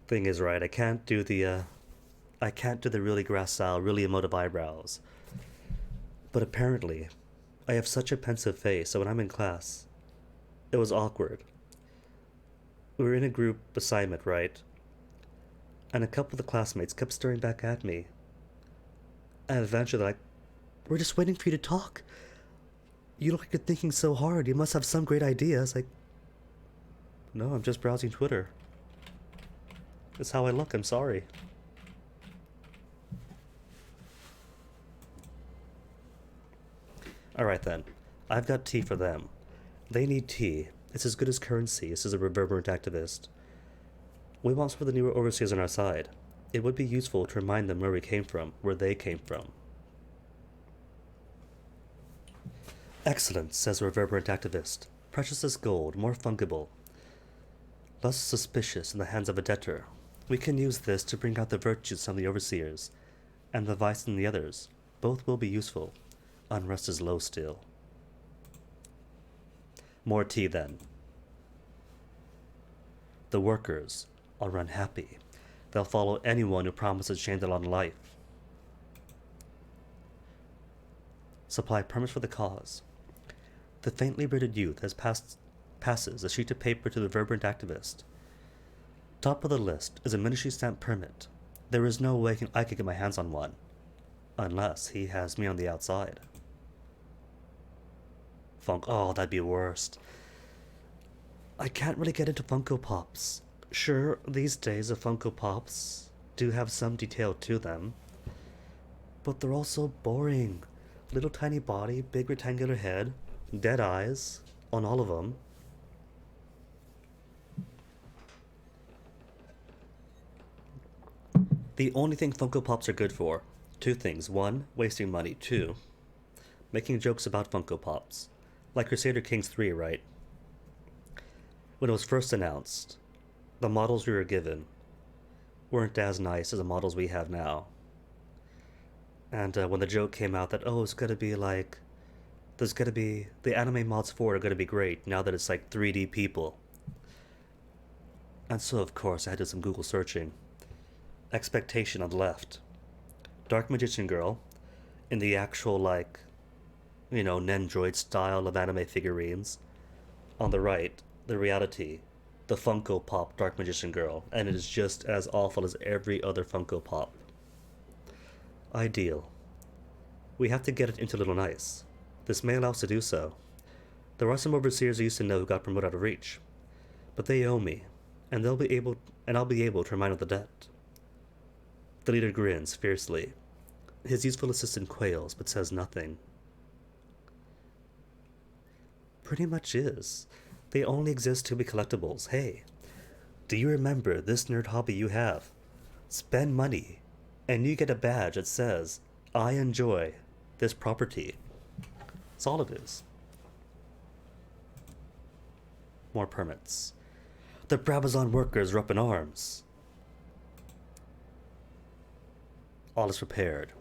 Thing is, right, I can't do the really gracile, really emotive eyebrows. But apparently, I have such a pensive face, so when I'm in class, it was awkward. We were in a group assignment, right? And a couple of the classmates kept staring back at me. And eventually they're like, we're just waiting for you to talk. You look like you're thinking so hard. You must have some great idea. I was like, no, I'm just browsing Twitter. That's how I look, I'm sorry. Alright then, I've got tea for them. They need tea, It's as good as currency, says a reverberant activist. We want some of the newer overseers on our side. It would be useful to remind them where we came from, where they came from. Excellent, says a reverberant activist. Precious as gold, more fungible. Less suspicious in the hands of a debtor. We can use this to bring out the virtues of the overseers, and the vice in the others. Both will be useful. Unrest is low still. More tea, then. The workers are unhappy. They'll follow anyone who promises change their lot in life. Supply permits for the cause. The faintly bearded youth passes a sheet of paper to the reverberant activist. Top of the list is a ministry stamp permit. There is no way I could get my hands on one. Unless he has me on the outside. Oh, that'd be worst. I can't really get into Funko Pops. Sure, these days the Funko Pops do have some detail to them. But they're all so boring. Little tiny body, big rectangular head, dead eyes on all of them. The only thing Funko Pops are good for, two things. One, wasting money. Two, making jokes about Funko Pops. Like Crusader Kings 3, right? When it was first announced, the models we were given weren't as nice as the models we have now. And when the joke came out that, oh, it's gonna be like, there's gonna be, the anime mods for it are gonna be great now that it's like 3D people. And so, of course, I had to do some Google searching. Expectation on the left. Dark Magician Girl, in the actual, like, Nendroid style of anime figurines. On the right, the reality, the Funko Pop Dark Magician Girl, and it is just as awful as every other Funko Pop. Ideal. We have to get it into Little Nice. This may allow us to do so. There are some overseers I used to know who got promoted out of reach, but they owe me, and I'll be able to remind them of the debt. The leader grins fiercely. His useful assistant quails, but says nothing. Pretty much is. They only exist to be collectibles. Hey, do you remember this nerd hobby you have? Spend money, and you get a badge that says, I enjoy this property. That's all it is. More permits. The Brabazon workers are up in arms. All is prepared.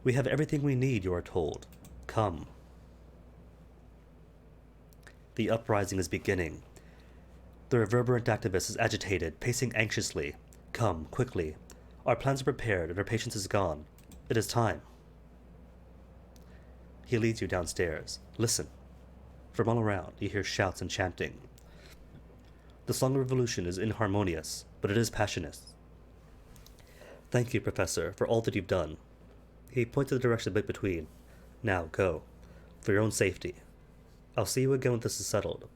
We have everything we need, you are told. Come. The uprising is beginning. The reverberant activist is agitated, pacing anxiously. Come, quickly. Our plans are prepared, and our patience is gone. It is time. He leads you downstairs. Listen. From all around, you hear shouts and chanting. The song of revolution is inharmonious, but it is passionate. Thank you, Professor, for all that you've done. He points to the direction of the bit between. Now, go. For your own safety. I'll see you again when this is settled.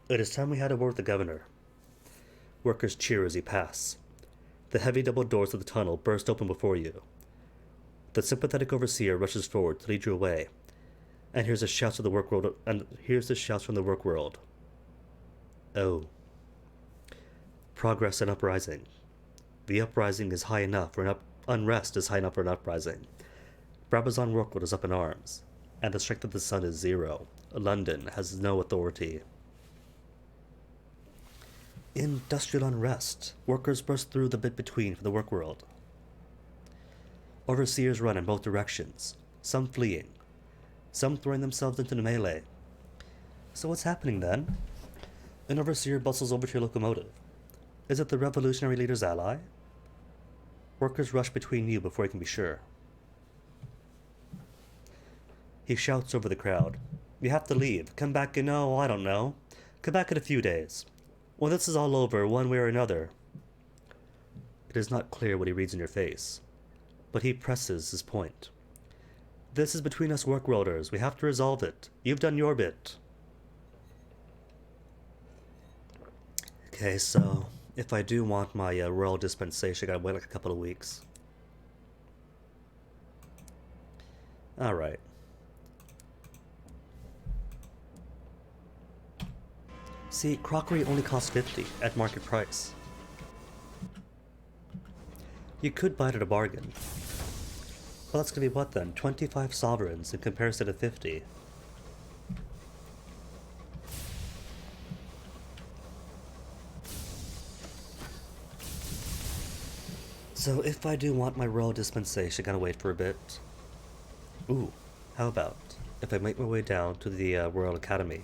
It is time we had a word with the governor. Workers cheer as you pass. The heavy double doors of the tunnel burst open before you. The sympathetic overseer rushes forward to lead you away, and hears the shouts of the work world. And hears the shouts from the work world. Oh, progress and uprising. The uprising is high enough for unrest is high enough for an uprising. Brabazon Workworld is up in arms, and the strength of the sun is zero. London has no authority. Industrial unrest. Workers burst through the bit between for the work world. Overseers run in both directions, some fleeing, some throwing themselves into the melee. So what's happening then? An overseer bustles over to your locomotive. Is it the revolutionary leader's ally? Workers rush between you before you can be sure. He shouts over the crowd. You have to leave. Come back in, I don't know. Come back in a few days. When this is all over, one way or another. It is not clear what he reads in your face, but he presses his point. This is between us work-worlders. We have to resolve it. You've done your bit. Okay, so if I do want my royal dispensation, I gotta wait like a couple of weeks. Alright. See, crockery only costs 50 at market price. You could buy it at a bargain. Well, that's gonna be what then? 25 sovereigns in comparison to 50. So if I do want my royal dispensation, gotta wait for a bit. Ooh, how about if I make my way down to the Royal Academy?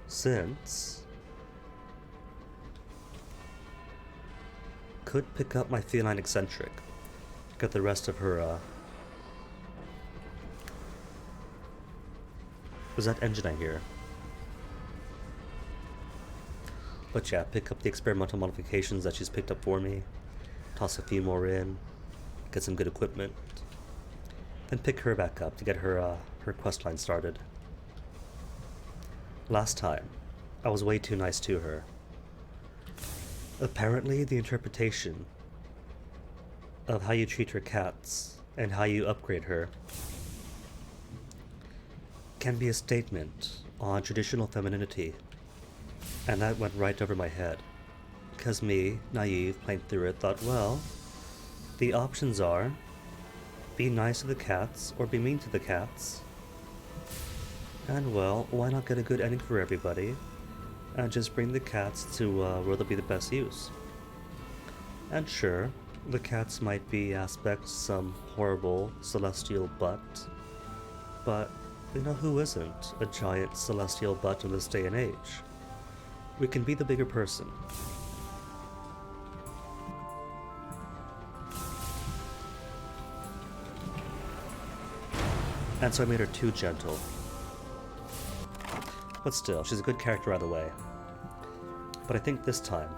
Since could pick up my feline eccentric, get the rest of her was that engine I hear? But yeah, pick up the experimental modifications that she's picked up for me, toss a few more in, get some good equipment, then pick her back up to get her questline started. Last time, I was way too nice to her. Apparently, the interpretation of how you treat her cats and how you upgrade her can be a statement on traditional femininity, and that went right over my head. Because me, naive, playing through it, thought, well, the options are be nice to the cats or be mean to the cats. And well, why not get a good ending for everybody and just bring the cats to where they'll be the best use? And sure, the cats might be aspects some horrible celestial butt, but you know who isn't a giant celestial butt in this day and age? We can be the bigger person. And so I made her too gentle. But still, she's a good character either way. But I think this time,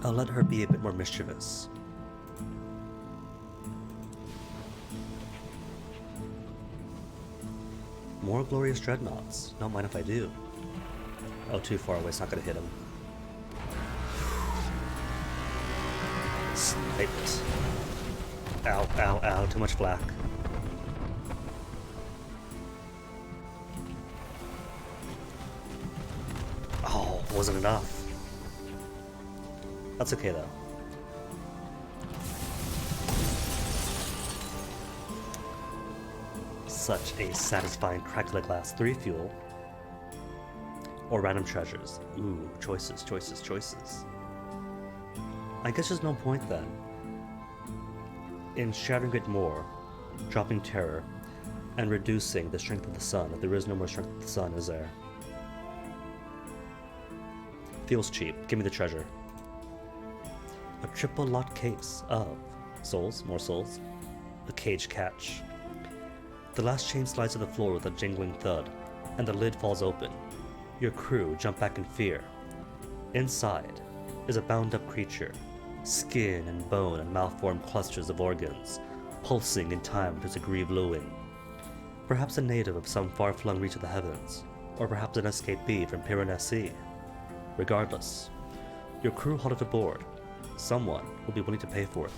I'll let her be a bit more mischievous. More glorious dreadnoughts. Don't mind if I do. Oh, too far away, it's not gonna hit him. Sniped. Ow, ow, ow, too much flak. Oh, wasn't enough. That's okay though. Such a satisfying crackle of glass. 3 fuel. Or random treasures. Ooh, choices, choices, choices. I guess there's no point then in shattering it more, dropping terror, and reducing the strength of the sun if there is no more strength of the sun, is there? Feels cheap. Give me the treasure. A triple lock case of souls, more souls, a cage catch. The last chain slides to the floor with a jingling thud, and the lid falls open. Your crew jump back in fear. Inside is a bound-up creature, skin and bone and malformed clusters of organs, pulsing in time to its aggrieved lowing. Perhaps a native of some far-flung reach of the heavens, or perhaps an escapee from Piranesi. Regardless, your crew hauled it aboard. Someone will be willing to pay for it.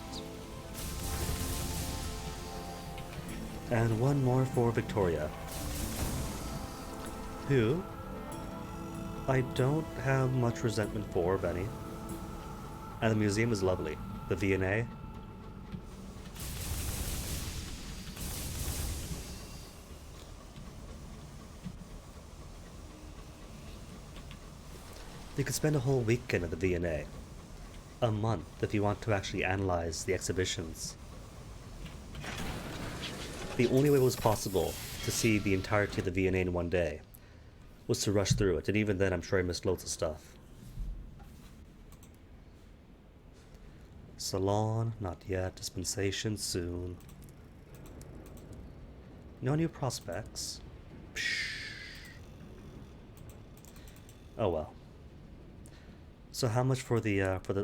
And one more for Victoria, who I don't have much resentment for, of any. And the museum is lovely. The V&A. You could spend a whole weekend at the V&A. A month if you want to actually analyze the exhibitions. The only way it was possible to see the entirety of the V&A in one day was to rush through it, and even then I'm sure I missed loads of stuff. Salon, not yet. Dispensation, soon. No new prospects. Psh. Oh well. So how much for the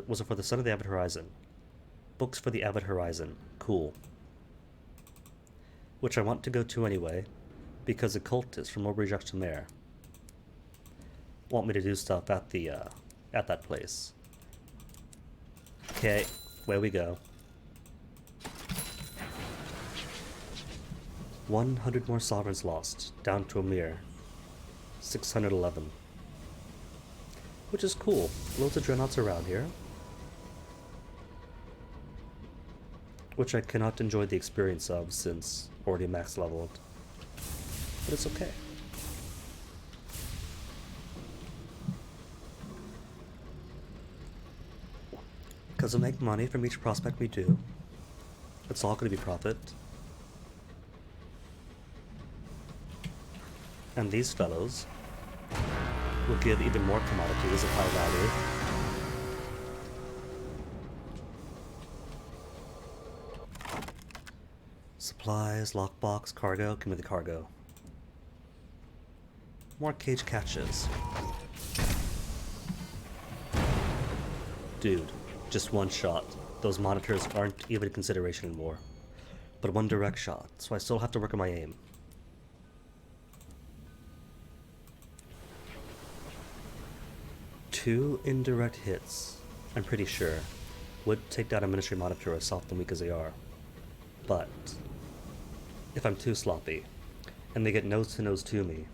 was it for the Sun of the Avid Horizon? Books for the Avid Horizon. Cool. Which I want to go to anyway, because the cultists from Aubrey Jacques-Mer want me to do stuff at the at that place. Okay, where we go. 100 more sovereigns lost, down to a mere 611. Which is cool. Loads of dreadnoughts around here. Which I cannot enjoy the experience of since already max leveled. But it's okay. Because we'll make money from each prospect we do. It's all going to be profit. And these fellows will give even more commodities of high value. Supplies, lockbox, cargo. Give me the cargo. More cage catches. Dude, just one shot. Those monitors aren't even a consideration anymore. But one direct shot, so I still have to work on my aim. Two indirect hits, I'm pretty sure, would take down a ministry monitor as soft and weak as they are. But if I'm too sloppy, and they get nose to nose to me,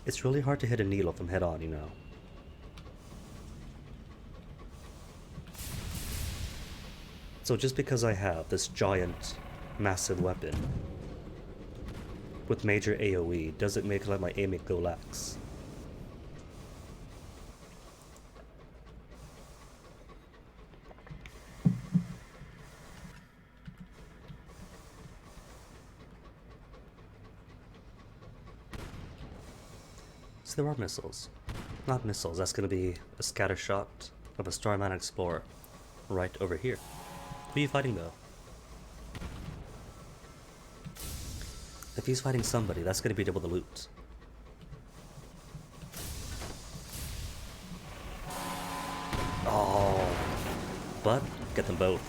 it's really hard to hit a needle from head on, you know. So just because I have this giant, massive weapon with major AoE doesn't make let my aiming go lax. So there are missiles. Not missiles, that's going to be a scatter shot of a Starman Explorer right over here. Who are you fighting though? If he's fighting somebody, that's going to be able to loot. Oh, but get them both.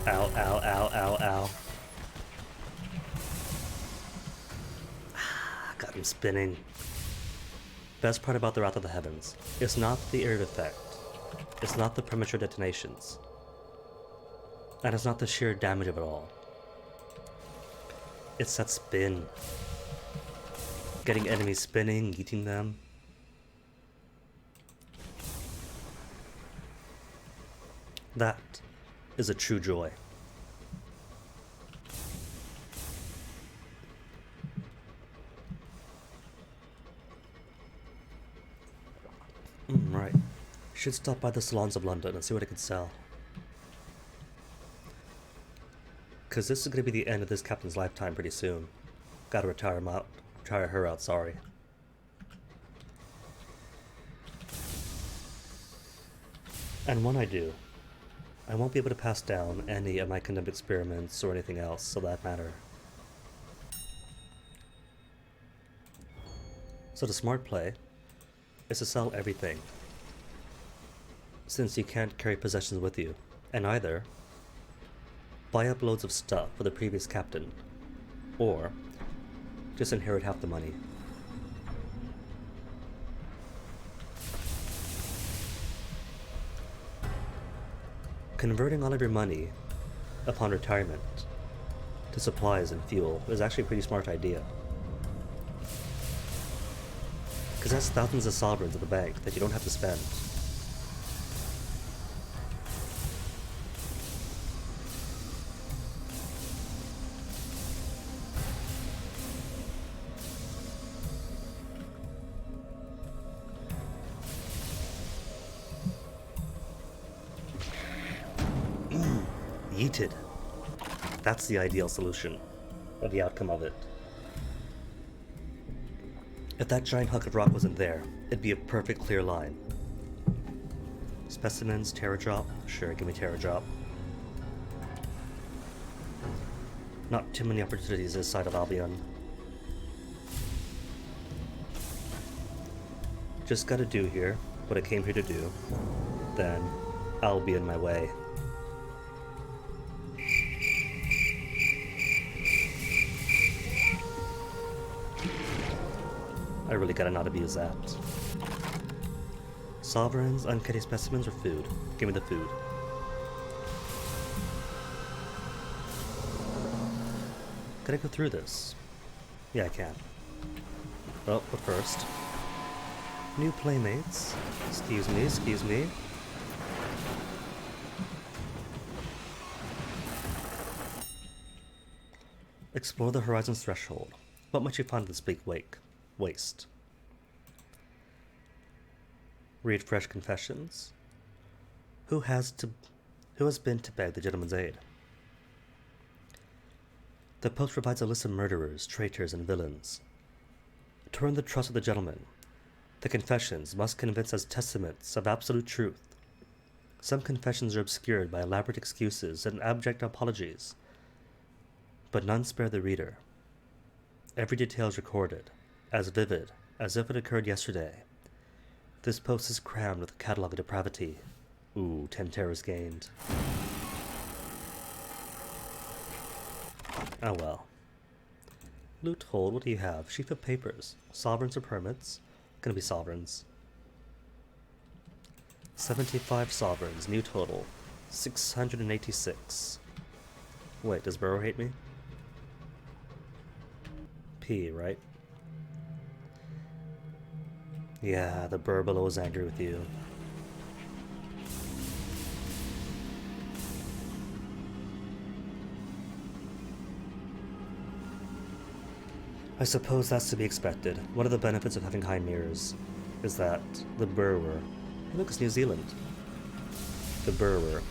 Ow, ow, ow, ow, ow. Got him spinning. Best part about the Wrath of the Heavens, it's not the area effect, it's not the premature detonations, and it's not the sheer damage of it all. It's that spin. Getting enemies spinning, eating them. That is a true joy. Right. Should stop by the salons of London and see what I can sell. Cause this is gonna be the end of this captain's lifetime pretty soon. Gotta retire him out. Retire her out, sorry. And when I do, I won't be able to pass down any of my condemned experiments or anything else of that matter. So the smart play is to sell everything, since you can't carry possessions with you, and either buy up loads of stuff for the previous captain, or just inherit half the money. Converting all of your money upon retirement to supplies and fuel is actually a pretty smart idea. Because that's thousands of sovereigns at the bank that you don't have to spend. Yeeted. That's the ideal solution, or the outcome of it. If that giant hunk of rock wasn't there, it'd be a perfect clear line. Specimens, Terror Drop? Sure, give me Terror Drop. Not too many opportunities this side of Albion. Just gotta do here what I came here to do, then I'll be in my way. I really gotta not abuse that. Sovereigns, uncanny specimens, or food? Give me the food. Can I go through this? Yeah, I can. Oh, but first. New playmates. Excuse me, excuse me. Explore the horizon's threshold. What might you find in this bleak waste? Read fresh confessions. Who has been to beg the gentleman's aid? The post provides a list of murderers, traitors, and villains. To earn the trust of the gentleman, the confessions must convince as testaments of absolute truth. Some confessions are obscured by elaborate excuses and abject apologies, but none spare the reader. Every detail is recorded, as vivid as if it occurred yesterday. This post is crammed with a catalog of depravity. Ooh, 10 terrors gained. Oh well. Loot hold, what do you have? Sheaf of papers. Sovereigns or permits? Gonna be sovereigns. 75 sovereigns, new total. 686. Wait, does Burrow hate me? P, right? Yeah, the burr below is angry with you. I suppose that's to be expected. One of the benefits of having high mirrors is that the burrower, look, it's New Zealand. The burrower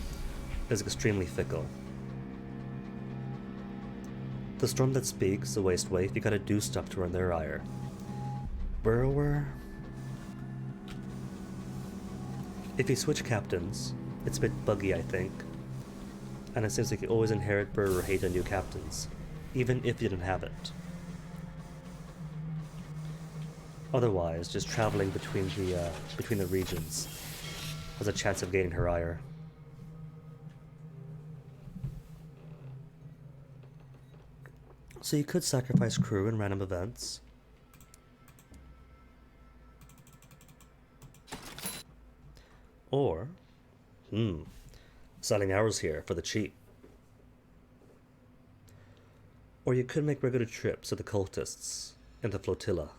is extremely fickle. The storm that speaks, the waste waif, you gotta do stuff to earn their ire. Burrower. If you switch captains, it's a bit buggy, I think. And it seems like you always inherit burrower hate on new captains, even if you didn't have it. Otherwise, just traveling between the regions has a chance of gaining her ire. So you could sacrifice crew in random events. Or, selling hours here for the cheap. Or you could make regular trips to the cultists in the flotilla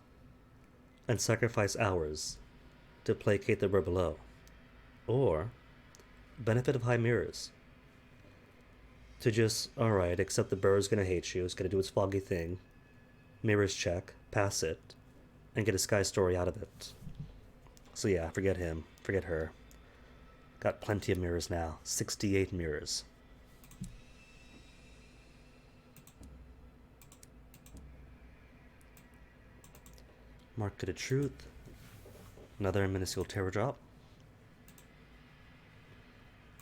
and sacrifice hours to placate the burr below. Or, benefit of high mirrors. To just, alright, except the burr is gonna hate you, it's gonna do its foggy thing, mirrors check, pass it, and get a sky story out of it. So yeah, forget him, forget her. Got plenty of mirrors now, 68 mirrors. Market of Truth. Another minuscule terror drop.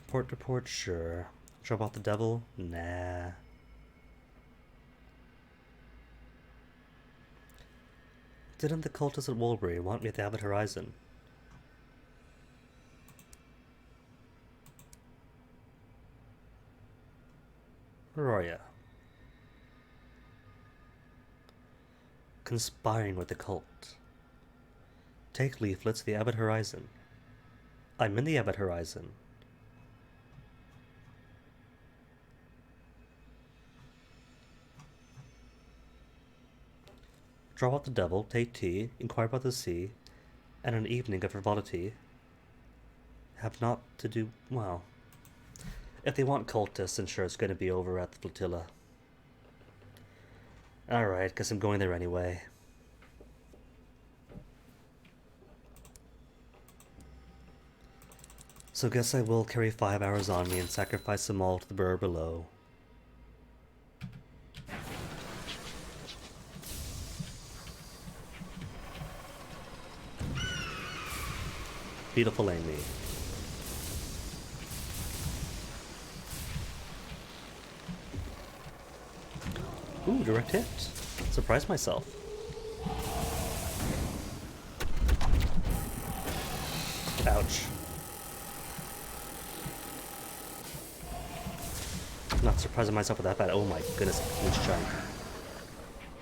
Port report, sure. Drop off the devil? Nah. Didn't the cultists at Woolbury want me at the Abbot Horizon? Where are ya? Conspiring with the cult. Take leaflets to the Abbot Horizon. I'm in the Abbot Horizon. Draw out the devil, take tea, inquire about the sea, and an evening of frivolity. Have not to do, well. If they want cultists, then sure, it's going to be over at the flotilla. Alright, guess I'm going there anyway. So guess I will carry 5 hours on me and sacrifice them all to the burr below. Beautiful Amy. Ooh, direct hit. Surprised myself. Ouch. Not surprising myself with that bad. Oh my goodness, huge chunk.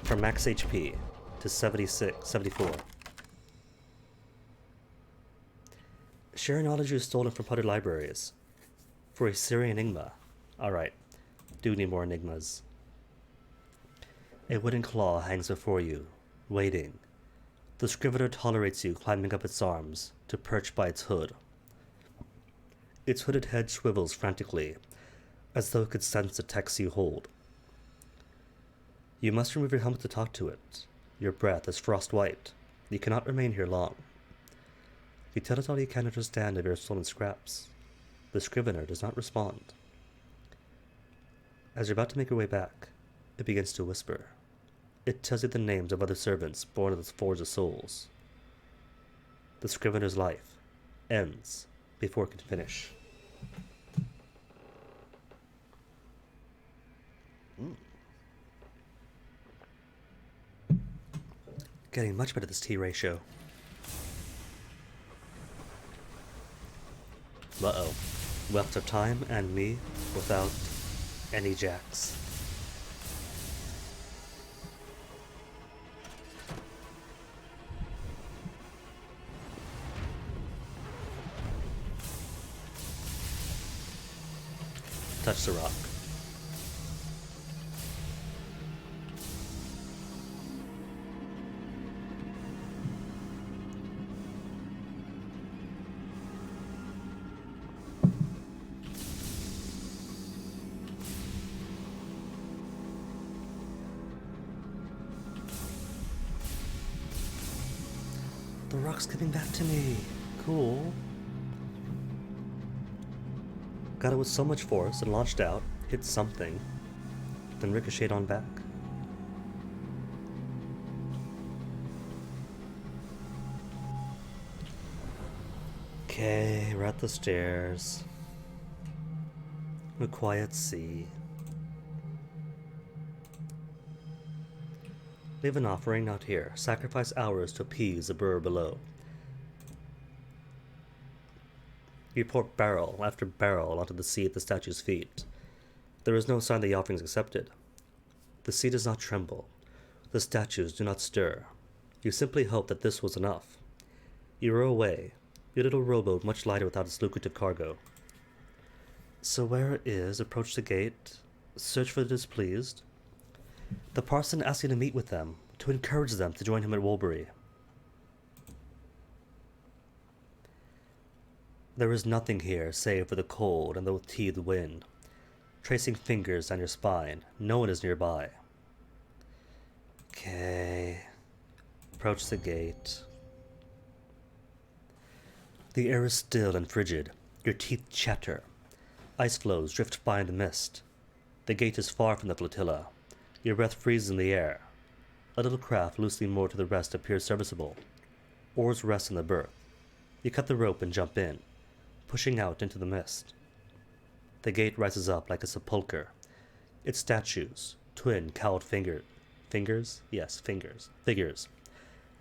From max HP to 74. Share knowledge you stolen from other libraries. For a Syrian enigma. Alright. Do need more enigmas. A wooden claw hangs before you, waiting. The scrivener tolerates you climbing up its arms to perch by its hood. Its hooded head swivels frantically, as though it could sense the text you hold. You must remove your helmet to talk to it. Your breath is frost white. You cannot remain here long. You tell it all you can understand of your stolen scraps. The scrivener does not respond. As you're about to make your way back, it begins to whisper. It tells you the names of other servants born of the Forge of Souls. The scrivener's life ends before it can finish. Getting much better at this tea ratio. Uh-oh. Left of time and me without any jacks. Touch the rock. The rock's coming back to me. Cool. Got it with so much force and launched out, hit something, then ricocheted on back. Okay, we're at the stairs. A quiet sea. Leave an offering not here. Sacrifice hours to appease the brewer below. You pour barrel after barrel onto the sea at the statue's feet. There is no sign the offering is accepted. The sea does not tremble. The statues do not stir. You simply hope that this was enough. You row away, your little rowboat much lighter without its lucrative cargo. So where it is, approach the gate, search for the displeased. The parson asks you to meet with them, to encourage them to join him at Woolbury. There is nothing here save for the cold and the teethed wind, tracing fingers down your spine. No one is nearby. Okay. Approach the gate. The air is still and frigid. Your teeth chatter. Ice floes drift by in the mist. The gate is far from the flotilla. Your breath freezes in the air. A little craft loosely moored to the rest appears serviceable. Oars rest in the berth. You cut the rope and jump in, pushing out into the mist. The gate rises up like a sepulchre. Its statues, twin cowled figures,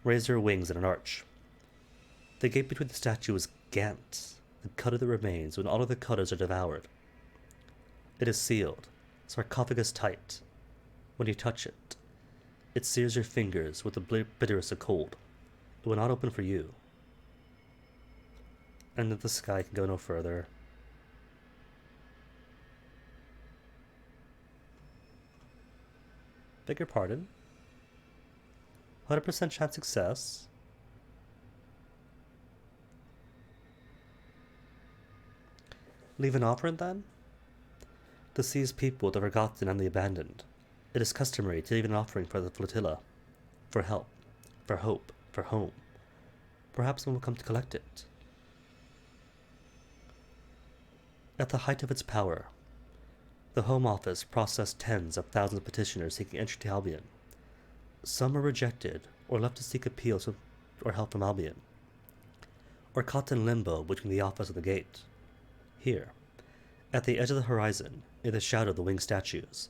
raise their wings in an arch. The gate between the statues is Gant, the cutter that remains when all of the cutters are devoured. It is sealed, sarcophagus tight. When you touch it, it sears your fingers with the bitterest of cold. It will not open for you. And the sky can go no further. Beg your pardon? 100% chance success. Leave an offering then? The sea's people, the forgotten and the abandoned. It is customary to leave an offering for the flotilla, for help, for hope, for home. Perhaps one will come to collect it. At the height of its power, the Home Office processed tens of thousands of petitioners seeking entry to Albion. Some were rejected, or left to seek appeals or help from Albion, or caught in limbo between the office and the gate. Here, at the edge of the horizon, in the shadow of the winged statues,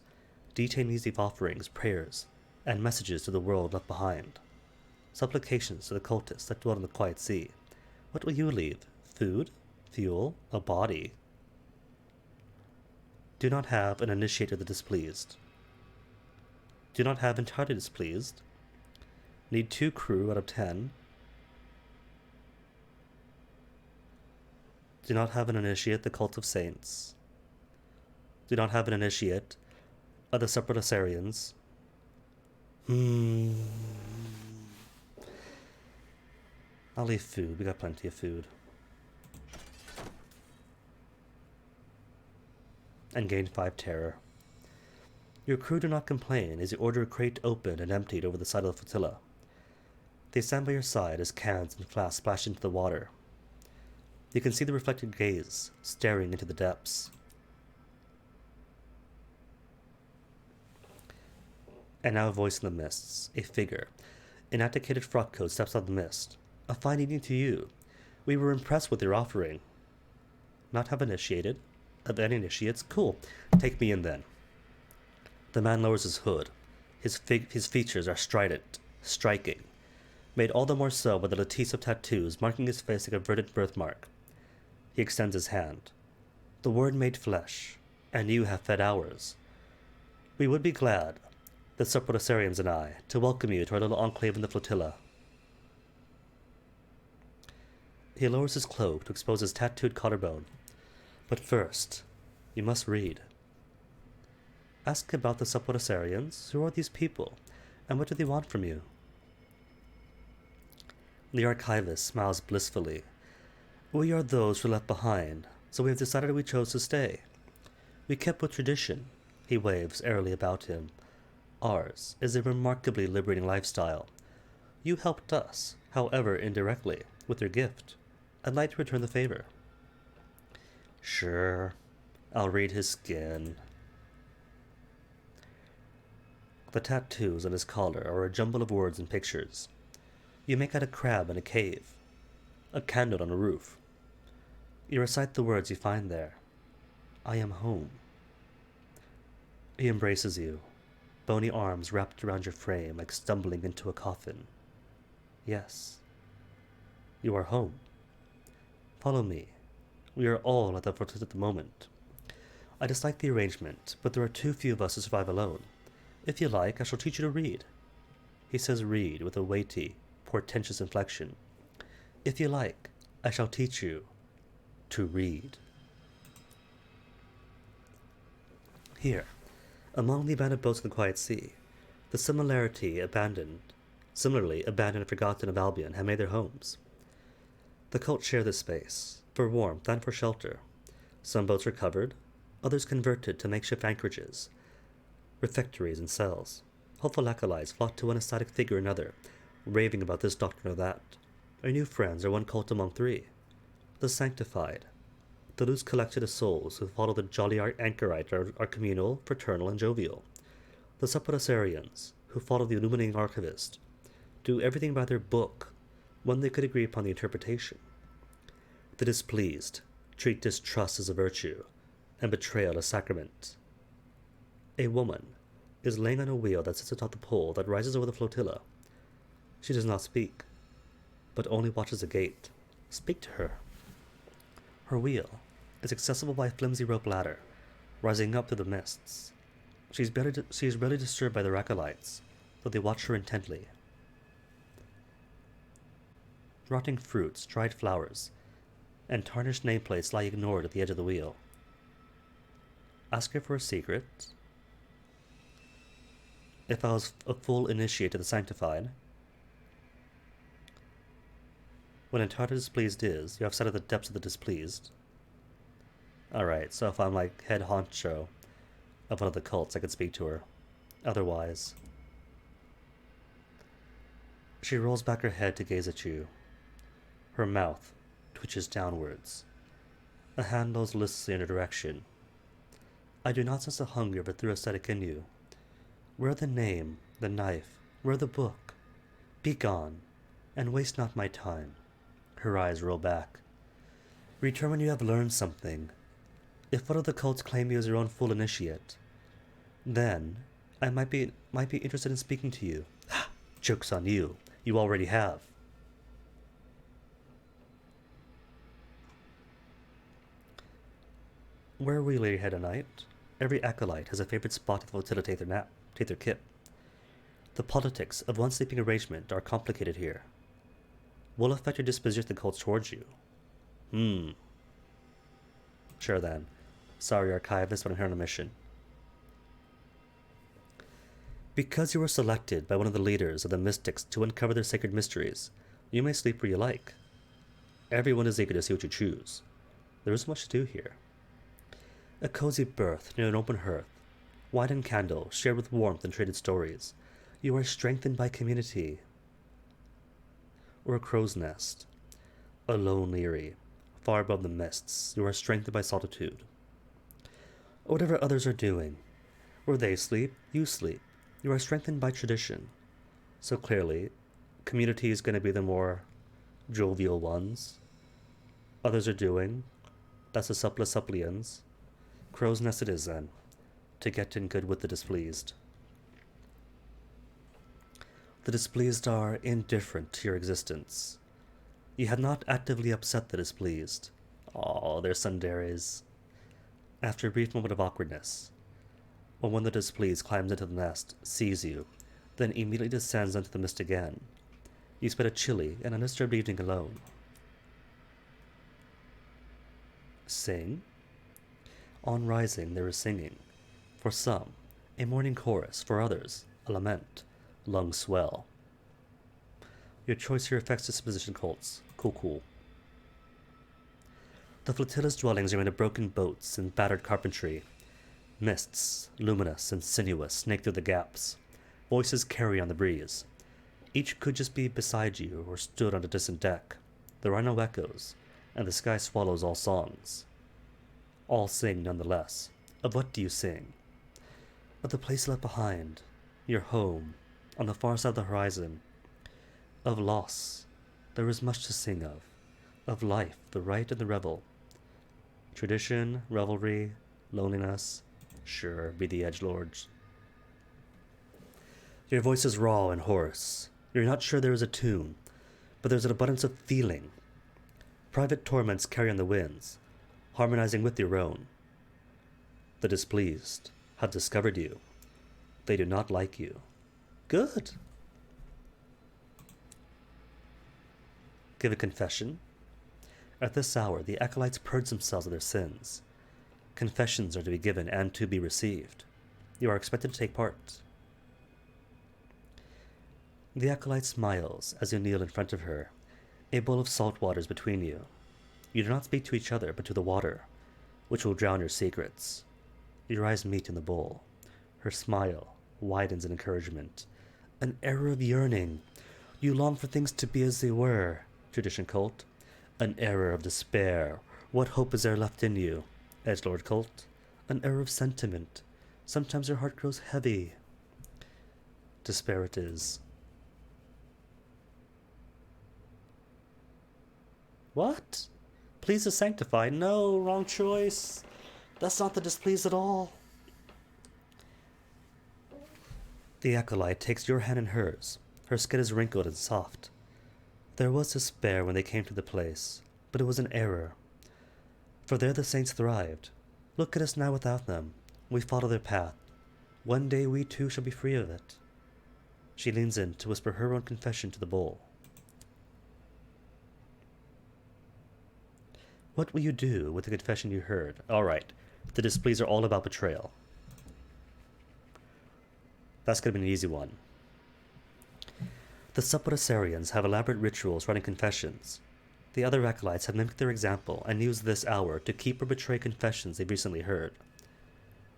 detainees leave offerings, prayers, and messages to the world left behind. Supplications to the cultists that dwell in the quiet sea. What will you leave? Food? Fuel? A body? Do not have an initiator the displeased. Do not have entirely displeased. Need 2 crew out of 10. Do not have an initiate the cult of saints. Do not have an initiate of the Separatarians. Hmm. I'll leave food. We got plenty of food. And gained 5 terror. Your crew do not complain as you order a crate opened and emptied over the side of the flotilla. They stand by your side as cans and flasks splash into the water. You can see the reflected gaze staring into the depths. And now a voice in the mists, a figure. An antiquated frock coat steps out of the mist. A fine evening to you. We were impressed with your offering. Not have initiated? Of any initiates? Cool. Take me in then. The man lowers his hood. His features are strident, striking, made all the more so by the lattice of tattoos marking his face like a verdant birthmark. He extends his hand. The Word made flesh, and you have fed ours. We would be glad, the Sepulchrians and I, to welcome you to our little enclave in the flotilla. He lowers his cloak to expose his tattooed collarbone. But first, you must read. Ask about the Sepulchrians. Who are these people, and what do they want from you? The archivist smiles blissfully. We are those who left behind, so we have decided we chose to stay. We kept with tradition. He waves airily about him. Ours is a remarkably liberating lifestyle. You helped us, however indirectly, with your gift. I'd like to return the favor. Sure, I'll read his skin. The tattoos on his collar are a jumble of words and pictures. You make out a crab in a cave, a candle on a roof. You recite the words you find there. I am home. He embraces you, bony arms wrapped around your frame like stumbling into a coffin. Yes, you are home. Follow me. We are all at the fort at the moment. I dislike the arrangement, but there are too few of us to survive alone. If you like, I shall teach you to read. He says read with a weighty, portentous inflection. If you like, I shall teach you to read. Here, among the abandoned boats of the quiet sea, the similarly abandoned and forgotten of Albion have made their homes. The cult share this space, for warmth and for shelter. Some boats are covered, others converted to makeshift anchorages, refectories and cells. Hopeful acolytes flock to one ecstatic figure or another, raving about this doctrine or that. Our new friends are one cult among 3. The sanctified. The loose collection of souls who follow the jolly anchorite are communal, fraternal, and jovial. The Sepulchrians, who follow the illuminating archivist, do everything by their book, when they could agree upon the interpretation. The displeased treat distrust as a virtue, and betrayal as sacrament. A woman is laying on a wheel that sits atop the pole that rises over the flotilla. She does not speak, but only watches the gate. Speak to her. Her wheel is accessible by a flimsy rope ladder, rising up through the mists. She is barely disturbed by the acolytes, though they watch her intently. Rotting fruits, dried flowers, and tarnished nameplates lie ignored at the edge of the wheel. Ask her for a secret. If I was a full initiate of the sanctified. When entirely displeased is, you have sight of the depths of the displeased. Alright, so if I'm like head honcho of one of the cults, I could speak to her. Otherwise. She rolls back her head to gaze at you. Her mouth twitches downwards. A hand moves listlessly in her direction. I do not sense the hunger of a true ascetic in you. Where the name, the knife, where the book? Be gone, and waste not my time. Her eyes roll back. Return when you have learned something. If one of the cults claim you as your own full initiate, then I might be interested in speaking to you. Joke's on you. You already have. Where we lay head tonight, every acolyte has a favorite spot to facilitate their nap, take their kip. The politics of one sleeping arrangement are complicated here. Will affect your disposition of the cults towards you. Sure then. Sorry, archivist, but I'm here on a mission. Because you were selected by one of the leaders of the mystics to uncover their sacred mysteries, you may sleep where you like. Everyone is eager to see what you choose. There is much to do here. A cozy berth near an open hearth, wine and candle shared with warmth and traded stories. You are strengthened by community. Or a crow's nest, a lone eyrie, far above the mists. You are strengthened by solitude. Or whatever others are doing. Where they sleep, you sleep. You are strengthened by tradition. So clearly, community is going to be the more jovial ones. Others are doing. That's the supplians. Crow's nest it is then, to get in good with the displeased. The displeased are indifferent to your existence. You have not actively upset the displeased. Oh, their sundares. After a brief moment of awkwardness, when one of the displeased climbs into the nest, sees you, then immediately descends into the mist again, you spend a chilly and undisturbed evening alone. Sing? On rising there is singing. For some, a morning chorus. For others, a lament. Lungs swell. Your choice here affects disposition cults. Cool. The flotilla's dwellings are made of broken boats and battered carpentry. Mists, luminous and sinuous, snake through the gaps. Voices carry on the breeze. Each could just be beside you or stood on a distant deck. There are no echoes, and the sky swallows all songs. All sing nonetheless. Of what do you sing? Of the place left behind, your home, on the far side of the horizon. Of loss, there is much to sing of. Of life, the right and the revel. Tradition, revelry, loneliness. Sure, be the edgelords. Your voice is raw and hoarse. You're not sure there is a tune, but there's an abundance of feeling. Private torments carry on the winds, harmonizing with your own. The displeased have discovered you. They do not like you. Good. Give a confession. At this hour, the acolytes purge themselves of their sins. Confessions are to be given and to be received. You are expected to take part. The acolyte smiles as you kneel in front of her. A bowl of salt water is between you. You do not speak to each other, but to the water, which will drown your secrets. Your eyes meet in the bowl. Her smile widens in encouragement. An era of yearning. You long for things to be as they were, tradition cult. An era of despair. What hope is there left in you, edgelord cult? An era of sentiment. Sometimes your heart grows heavy. Despair it is. What? Pleased to sanctify? No, wrong choice. That's not the displeased at all. The acolyte takes your hand in hers. Her skin is wrinkled and soft. There was despair when they came to the place, but it was an error. For there the saints thrived. Look at us now without them. We follow their path. One day we too shall be free of it. She leans in to whisper her own confession to the bowl. What will you do with the confession you heard? All right, the displeased are all about betrayal. That's going to be an easy one. The Supodicarians have elaborate rituals running confessions. The other acolytes have mimicked their example and used this hour to keep or betray confessions they've recently heard.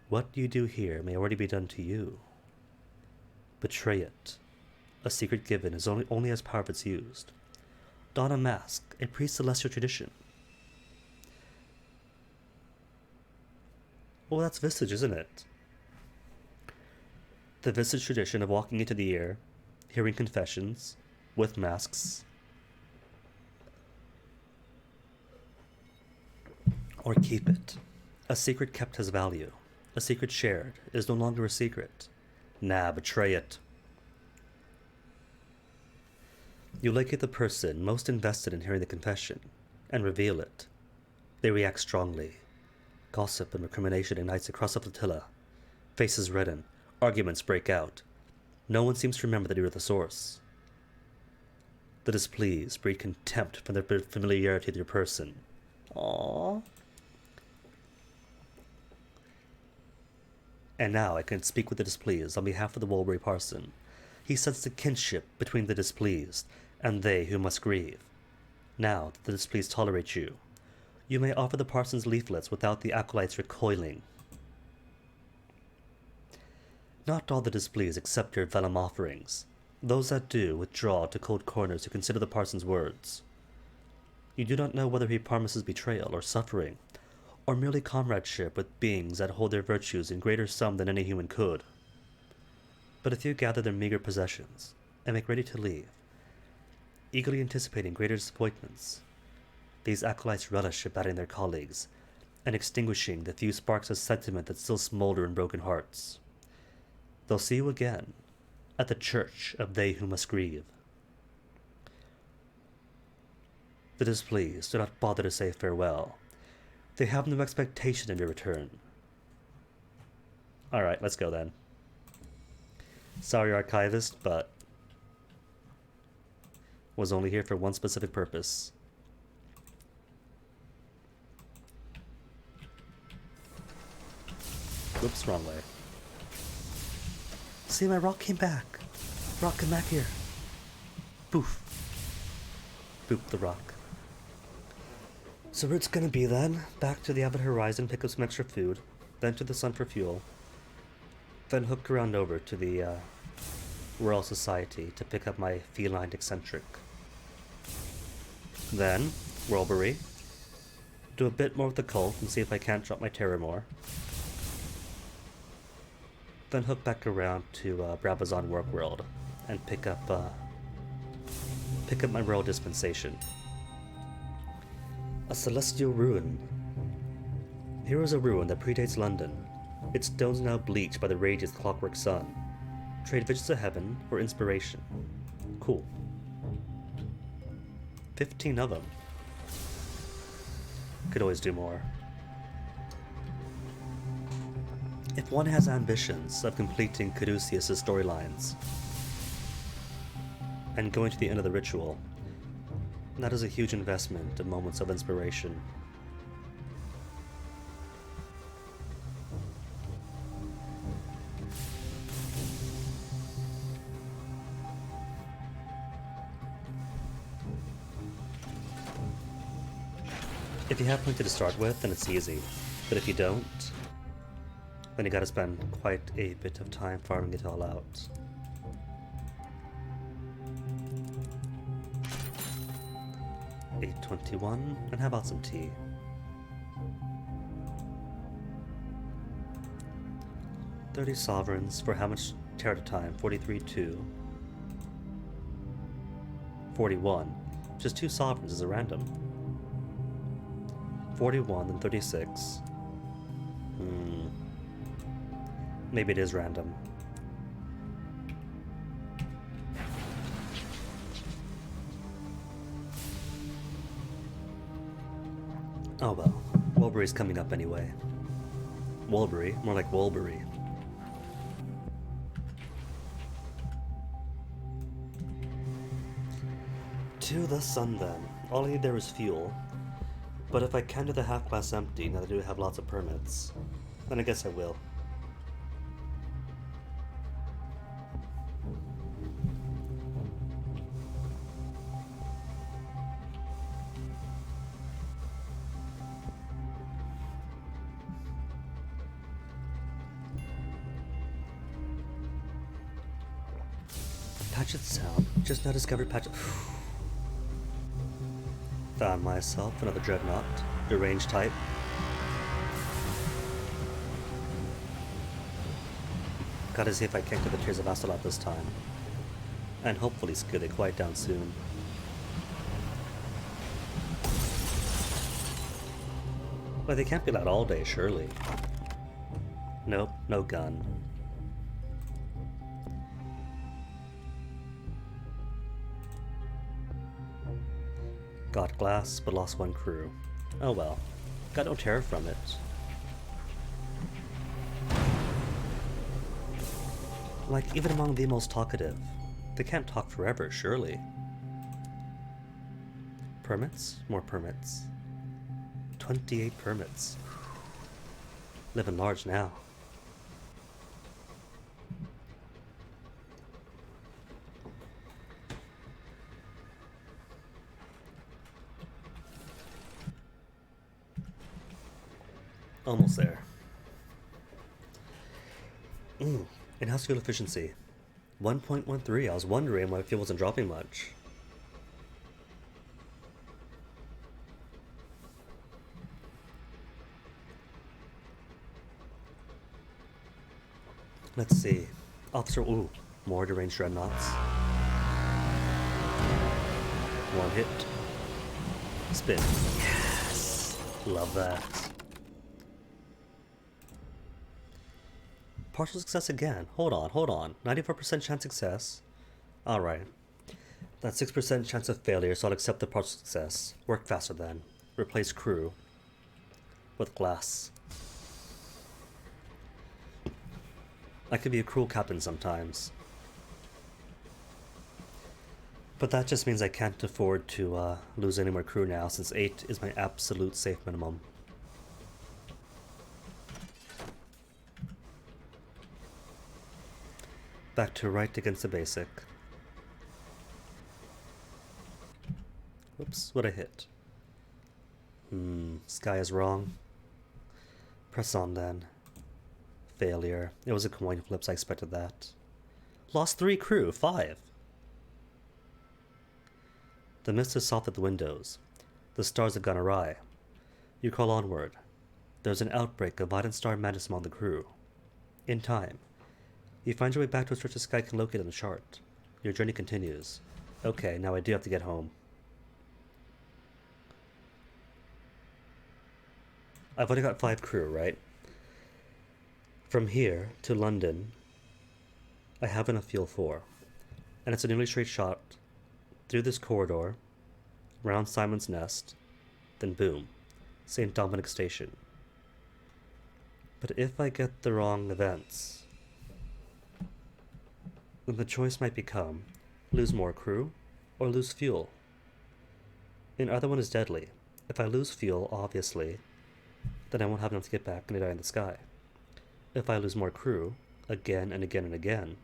What you do here may already be done to you. Betray it. A secret given is only as power if it's used. Don a mask, a pre-celestial tradition. Well, that's Visage, isn't it? The Visage tradition of walking into the air, hearing confessions, with masks. Or keep it. A secret kept has value. A secret shared is no longer a secret. Nah, betray it. You locate the person most invested in hearing the confession, and reveal it. They react strongly. Gossip and recrimination ignites across the flotilla. Faces redden. Arguments break out. No one seems to remember that you are the source. The displeased breed contempt for their familiarity with your person. Aww. And now I can speak with the displeased on behalf of the Walbury parson. He sensed the kinship between the displeased and they who must grieve. Now that the displeased tolerate you, you may offer the parson's leaflets without the acolytes recoiling. Not all the displeased accept your vellum offerings. Those that do withdraw to cold corners to consider the parson's words. You do not know whether he promises betrayal or suffering, or merely comradeship with beings that hold their virtues in greater sum than any human could. But if you gather their meager possessions and make ready to leave, eagerly anticipating greater disappointments, these acolytes relish abating their colleagues and extinguishing the few sparks of sentiment that still smolder in broken hearts. They'll see you again at the church of they who must grieve. The displeased do not bother to say farewell. They have no expectation of your return. Alright, let's go then. Sorry, archivist, but was only here for one specific purpose. Oops, wrong way. See, my rock came back. Rock, come back here. Poof. Boop the rock. So where it's gonna be then, back to the Avid Horizon, pick up some extra food, then to the sun for fuel, then hook around over to the Royal Society to pick up my feline eccentric. Then, Walbury, do a bit more with the cult and see if I can't drop my terror more. Then hook back around to Brabazon Workworld and pick up my Royal Dispensation. A celestial ruin. Here is a ruin that predates London. Its stones now bleached by the rages of the clockwork sun. Trade visions of heaven for inspiration. Cool. 15 of them. Could always do more. If one has ambitions of completing Caduceus' storylines and going to the end of the ritual, that is a huge investment of moments of inspiration. If you have plenty to start with, then it's easy. But if you don't, then you gotta spend quite a bit of time farming it all out. $8.21, and how about some tea? $30 sovereigns for how much tear at a time? 43.2. 41. Just 2 sovereigns is a random. 41 and 36. Maybe it is random. Oh well, Walbury's coming up anyway. Walbury, more like Walbury. To the sun then. All I need there is fuel. But if I can do the half class empty, now that I do have lots of permits, then I guess I will. Patchet sound. Just now discovered Patchet. Found myself another dreadnought. Deranged type. Gotta see if I can't get the Tears of Astolat this time. And hopefully scare they quiet down soon. Well, they can't be loud all day, surely. Nope, no gun. Got glass, but lost 1 crew. Oh well. Got no terror from it. Like, even among the most talkative, they can't talk forever, surely. Permits? More permits. 28 permits. Living large now. Almost there. Enhanced fuel efficiency. 1.13. I was wondering why fuel wasn't dropping much. Let's see. Officer, ooh, more deranged dreadnoughts. One hit. Spin. Yes! Love that. Partial success again. Hold on. 94% chance success. Alright. That's 6% chance of failure, so I'll accept the partial success. Work faster then. Replace crew with glass. I could be a cruel captain sometimes. But that just means I can't afford to lose any more crew now, since 8 is my absolute safe minimum. Back to right against the basic. Whoops, what I hit? Sky is wrong. Press on then. Failure. It was a coin flip, so I expected that. Lost 3 crew, 5. The mist is soft at the windows. The stars have gone awry. You crawl onward. There's an outbreak of violent star madness among the crew. In time, you find your way back to a stretch of sky can locate on the chart. Your journey continues. Okay, now I do have to get home. I've only got 5 crew, right? From here to London, I have enough fuel for. And it's a nearly straight shot through this corridor, round Simon's Nest, then boom, St. Dominic Station. But if I get the wrong events, then the choice might become lose more crew or lose fuel. And either one is deadly. If I lose fuel, obviously, then I won't have enough to get back and I die in the sky. If I lose more crew, again and again and again,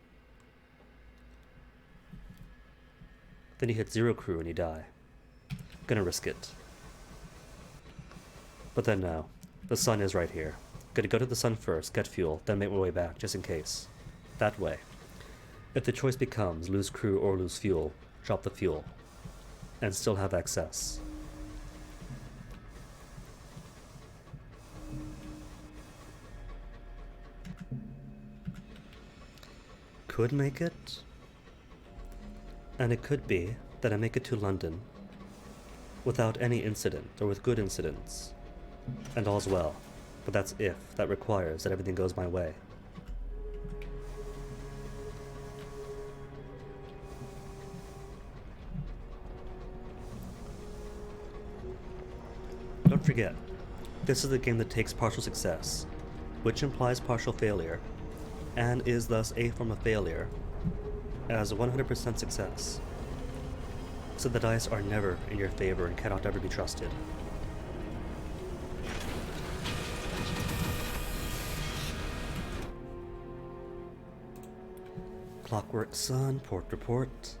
then you hit 0 crew and you die. Gonna risk it. But then no, the sun is right here. Gonna go to the sun first, get fuel, then make my way back, just in case. That way. If the choice becomes lose crew or lose fuel, drop the fuel, and still have access. Could make it, and it could be that I make it to London without any incident or with good incidents, and all's well. But that's if that requires that everything goes my way. Don't forget, this is a game that takes partial success, which implies partial failure, and is thus a form of failure, as 100% success. So the dice are never in your favor and cannot ever be trusted. Clockwork Sun, port report.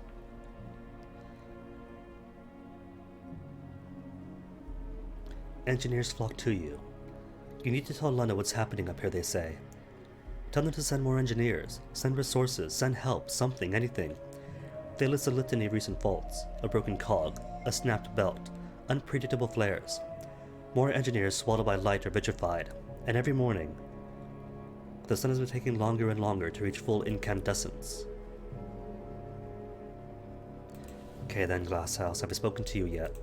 Engineers flock to you. You need to tell London what's happening up here, they say. Tell them to send more engineers, send resources, send help, something, anything. They list a litany of recent faults, a broken cog, a snapped belt, unpredictable flares. More engineers swallowed by light are vitrified, and every morning, the sun has been taking longer and longer to reach full incandescence. Okay then, Glasshouse, have I spoken to you yet?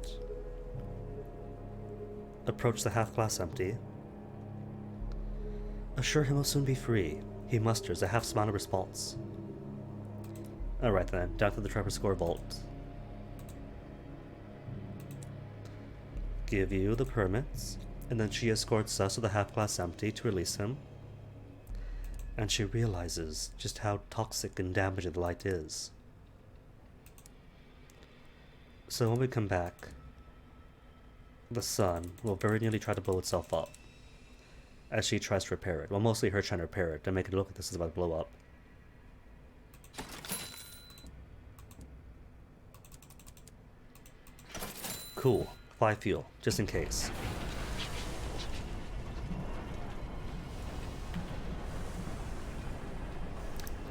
Approach the half-glass empty. Assure him he'll soon be free. He musters a half-smile of response. Alright then, down to the Trevor Score Vault. Give you the permits, and then she escorts us to the half-glass empty to release him. And she realizes just how toxic and damaging the light is. So when we come back, the sun will very nearly try to blow itself up as she tries to repair it. Well, mostly her trying to repair it to make it look like this is about to blow up. Cool. 5 fuel, just in case.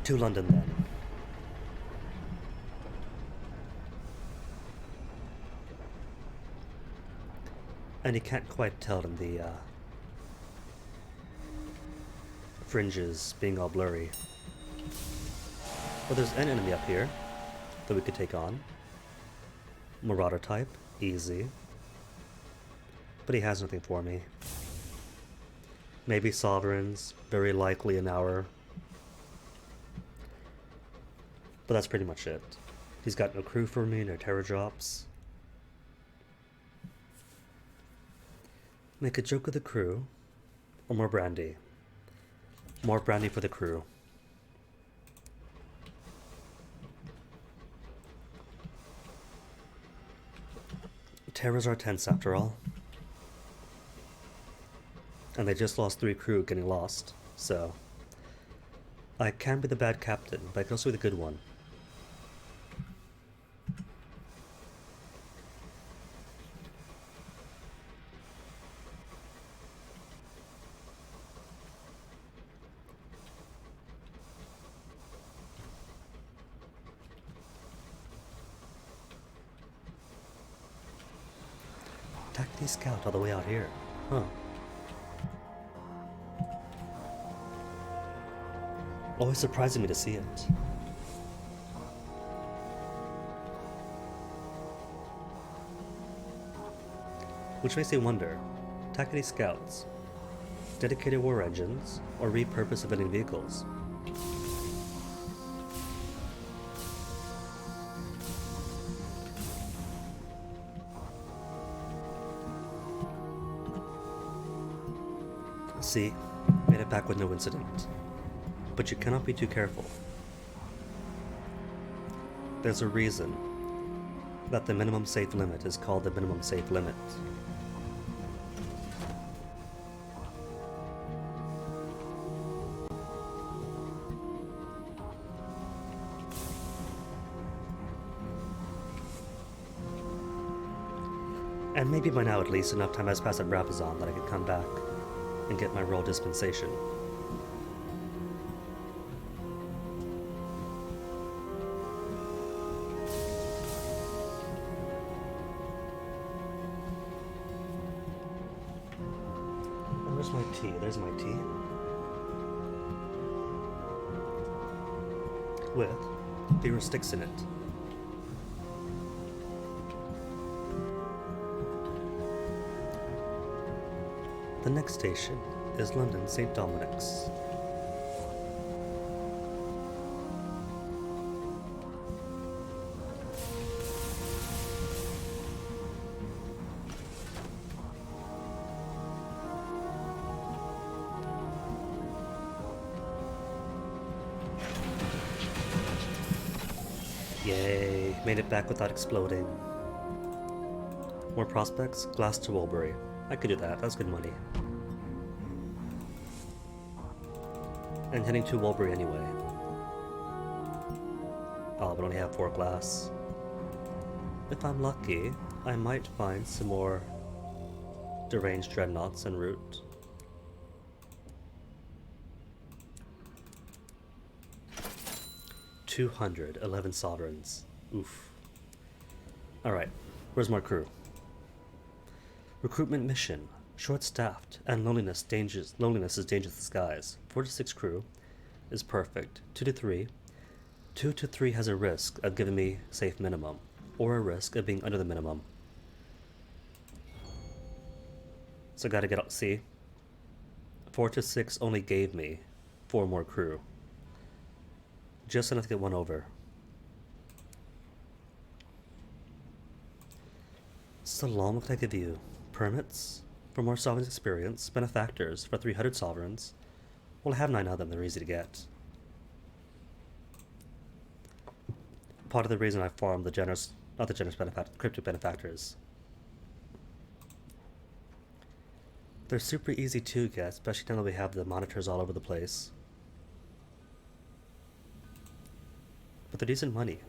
To London then. And you can't quite tell in the fringes being all blurry. Well, there's an enemy up here that we could take on. Marauder type, easy. But he has nothing for me. Maybe sovereigns, very likely an hour. But that's pretty much it. He's got no crew for me, no terror drops. Make a joke of the crew, or more brandy. More brandy for the crew. Terrors are tense after all. And they just lost 3 crew getting lost, so... I can be the bad captain, but I can also be the good one. Tactically scout all the way out here. Huh. Always surprising me to see it. Which makes me wonder, Takati scouts, dedicated war engines, or repurposed civilian vehicles? See, made it back with no incident. But you cannot be too careful. There's a reason that the minimum safe limit is called the minimum safe limit. And maybe by now at least enough time has passed at Brabazon that I could come back and get my royal dispensation. And where's my tea? There's my tea. With fewer sticks in it. The next station is London St. Dominic's. Yay, made it back without exploding. More prospects? Glass to Woolbury. I could do that, that's good money. And heading to Woolbury anyway. Oh, but only have 4 glass. If I'm lucky, I might find some more deranged dreadnoughts en route. $211 sovereigns. Oof. Alright, where's my crew? Recruitment mission. Short-staffed and loneliness is dangerous disguise. 4 to 6 crew is perfect. 2 to 3. 2 to 3 has a risk of giving me safe minimum, or a risk of being under the minimum. So I gotta get up, see? 4 to 6 only gave me 4 more crew. Just enough to get 1 over. Salam, what can I give you? Permits? For more sovereigns experience, benefactors for 300 sovereigns. Well, I have 9 of them, they're easy to get. Part of the reason I farmed the generous, not the generous cryptic benefactors. They're super easy to get, especially now that we have the monitors all over the place. But they're decent money.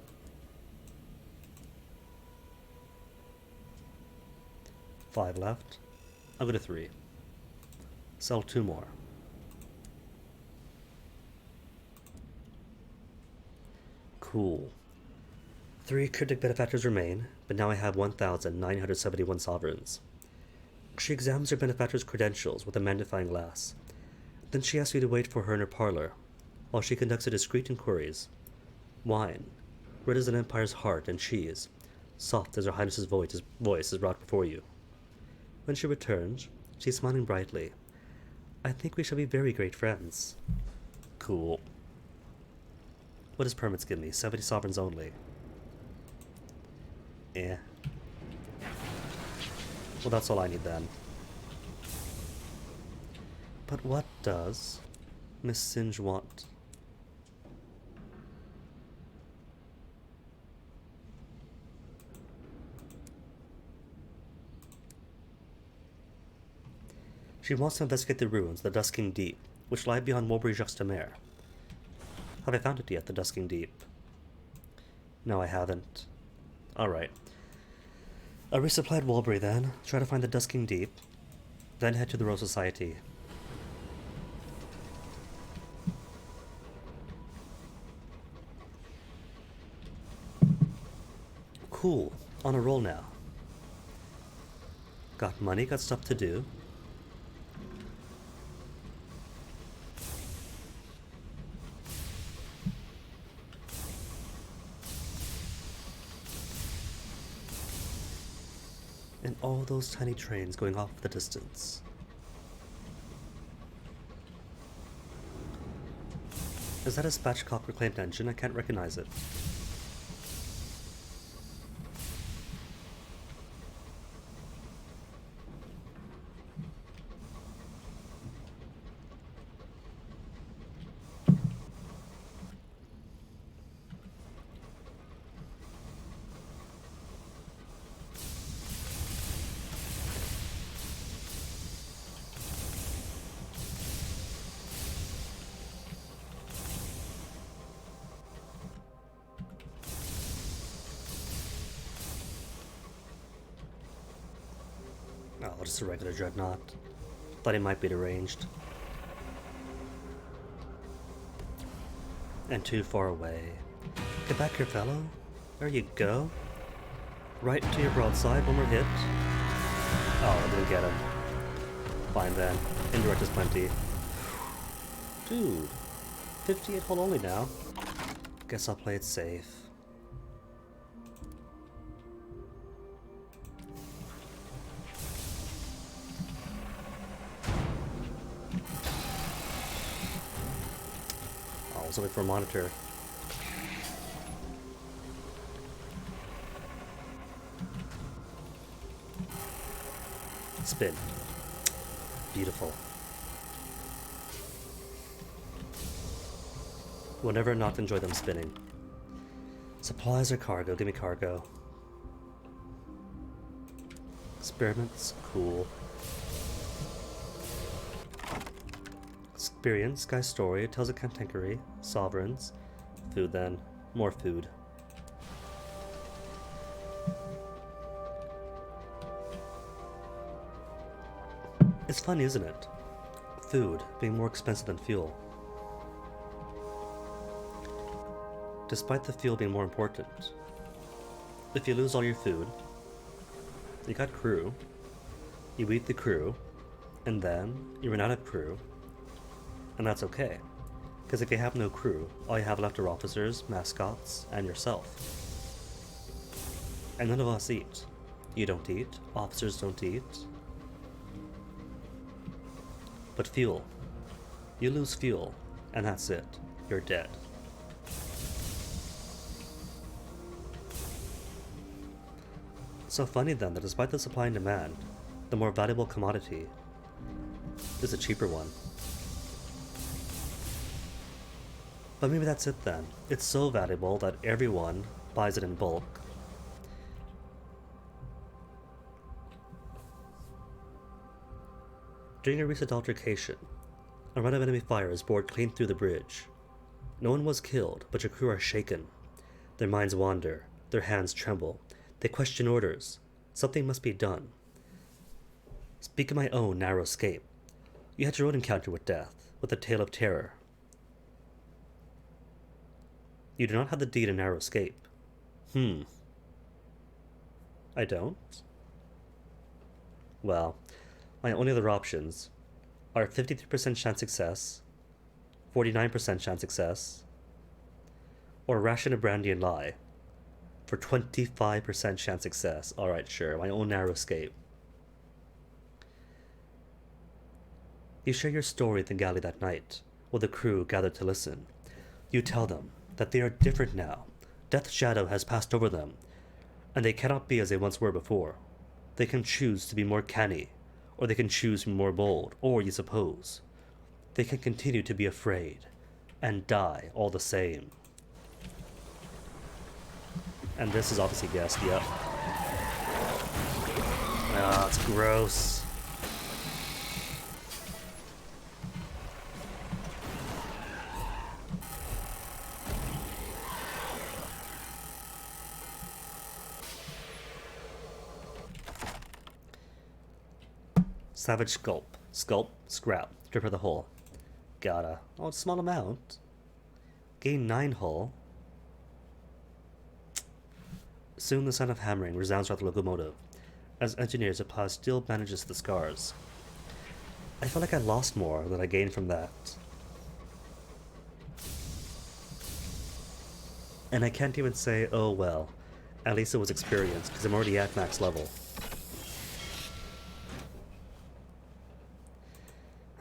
Five left. I'll go to 3. Sell 2 more. Cool. 3 cryptic benefactors remain, but now I have 1,971 sovereigns. She examines her benefactor's credentials with a magnifying glass. Then she asks you to wait for her in her parlor, while she conducts a discreet inquiries. Wine, red as an empire's heart, and cheese, soft as her highness's voice is brought before you. When she returns, she's smiling brightly. I think we shall be very great friends. Cool. What does permits give me? 70 sovereigns only. Eh. Well, that's all I need then. But what does Miss Singe want? She wants to investigate the ruins of the Dusking Deep, which lie beyond Mulberry-Juxta-Mer. Have I found it yet, the Dusking Deep? No, I haven't. Alright. I'll resupply at Walbury then, try to find the Dusking Deep, then head to the Royal Society. Cool. On a roll now. Got money, got stuff to do. And all those tiny trains going off the distance. Is that a spatchcock reclaimed engine? I can't recognize it. Oh, just a regular dreadnought. Thought he might be deranged. And too far away. Get back here, fellow. There you go. Right to your broadside, one more hit. Oh, I didn't get him. Fine then. Indirect is plenty. Dude. 58 hull only now. Guess I'll play it safe. I was looking for a monitor. Spin. Beautiful. Will never not enjoy them spinning. Supplies or cargo? Give me cargo. Experiments? Cool. Experience, Sky Story, Tales of Cantankerous, Sovereigns. Food then. More food. It's funny, isn't it? Food being more expensive than fuel. Despite the fuel being more important. If you lose all your food, you got crew, you eat the crew, and then you run out of crew. And that's okay, because if you have no crew, all you have left are officers, mascots, and yourself. And none of us eat. You don't eat, officers don't eat. But fuel. You lose fuel, and that's it. You're dead. So funny then that despite the supply and demand, the more valuable commodity is a cheaper one. But maybe that's it then. It's so valuable that everyone buys it in bulk. During a recent altercation, a run of enemy fire is bored clean through the bridge. No one was killed, but your crew are shaken. Their minds wander, their hands tremble. They question orders. Something must be done. Speak of my own narrow escape. You had your own encounter with death, with a tale of terror. You do not have the D to narrow escape. I don't? Well, my only other options are 53% chance success, 49% chance success, or ration a brandy and lie for 25% chance success. Alright, sure, my own narrow escape. You share your story at the galley that night, while the crew gathered to listen. You tell them that they are different now. Death's shadow has passed over them, and they cannot be as they once were before. They can choose to be more canny, or they can choose to be more bold, or, you suppose, they can continue to be afraid, and die all the same. And this is obviously guessed, yep. Ah, it's gross. Savage Sculpt. Sculpt, scrap, strip of the hull. Gotta. Oh, it's a small amount. Gain 9 hull. Soon the sound of hammering resounds throughout the locomotive, as engineers apply steel bandages to the scars. I feel like I lost more than I gained from that. And I can't even say, oh well, at least it was experience, because I'm already at max level.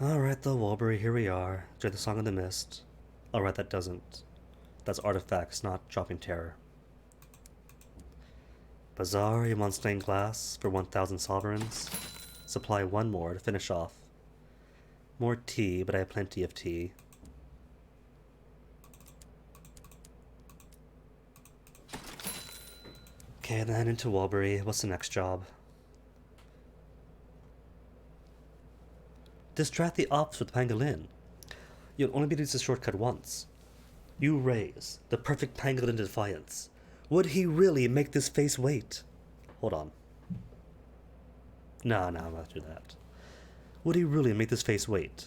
Alright though, Walbury, here we are. Enjoy the Song of the Mist. Alright, that doesn't. That's artifacts, not Dropping Terror. Bazaar, you want stained glass for 1,000 sovereigns. Supply 1 more to finish off. More tea, but I have plenty of tea. Okay, then into Walbury. What's the next job? Distract the ops with pangolin. You'll only be able to use the shortcut once. You raise the perfect pangolin to defiance. Would he really make this face wait? Hold on. No, I'm not do that. Would he really make this face wait?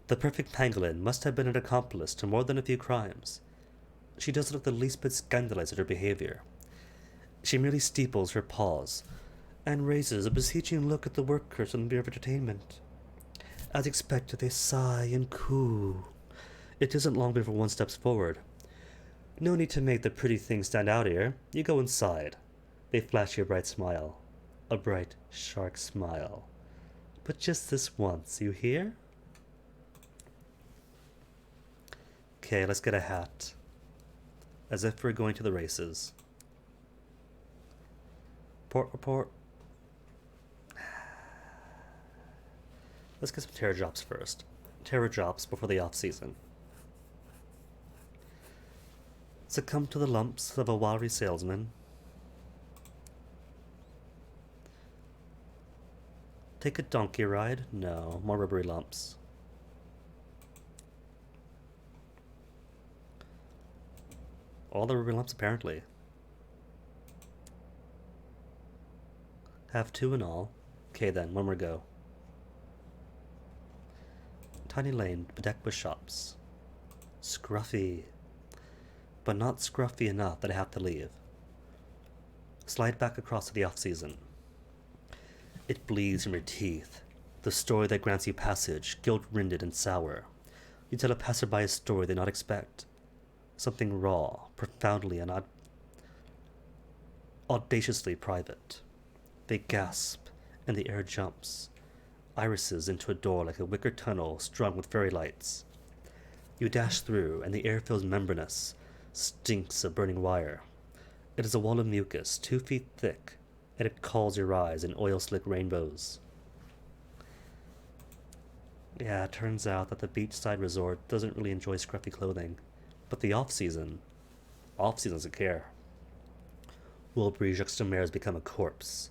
The perfect pangolin must have been an accomplice to more than a few crimes. She doesn't look the least bit scandalized at her behavior. She merely steeples her paws and raises a beseeching look at the workers in the Bureau of Entertainment. As expected, they sigh and coo. It isn't long before one steps forward. No need to make the pretty thing stand out here. You go inside. They flash you a bright smile. A bright shark smile. But just this once, you hear? Okay, let's get a hat. As if we're going to the races. Port report. Let's get some terror drops first. Terror drops before the off-season. Succumb to the lumps of a wiry salesman. Take a donkey ride? No, more rubbery lumps. All the rubbery lumps, apparently. Have 2 in all. Okay then, one more go. Tiny lane, bedecked with shops. Scruffy. But not scruffy enough that I have to leave. Slide back across to the off-season. It bleeds from your teeth. The story that grants you passage, guilt-rinded and sour. You tell a passerby a story they not expect. Something raw, profoundly and audaciously private. They gasp, and the air jumps. Irises into a door like a wicker tunnel strung with fairy lights. You dash through, and the air feels membranous, stinks of burning wire. It is a wall of mucus, 2 feet thick, and it calls your eyes in oil-slick rainbows. Yeah, it turns out that the beachside resort doesn't really enjoy scruffy clothing, but the off-season doesn't care. Wilbury Juxtamer has become a corpse.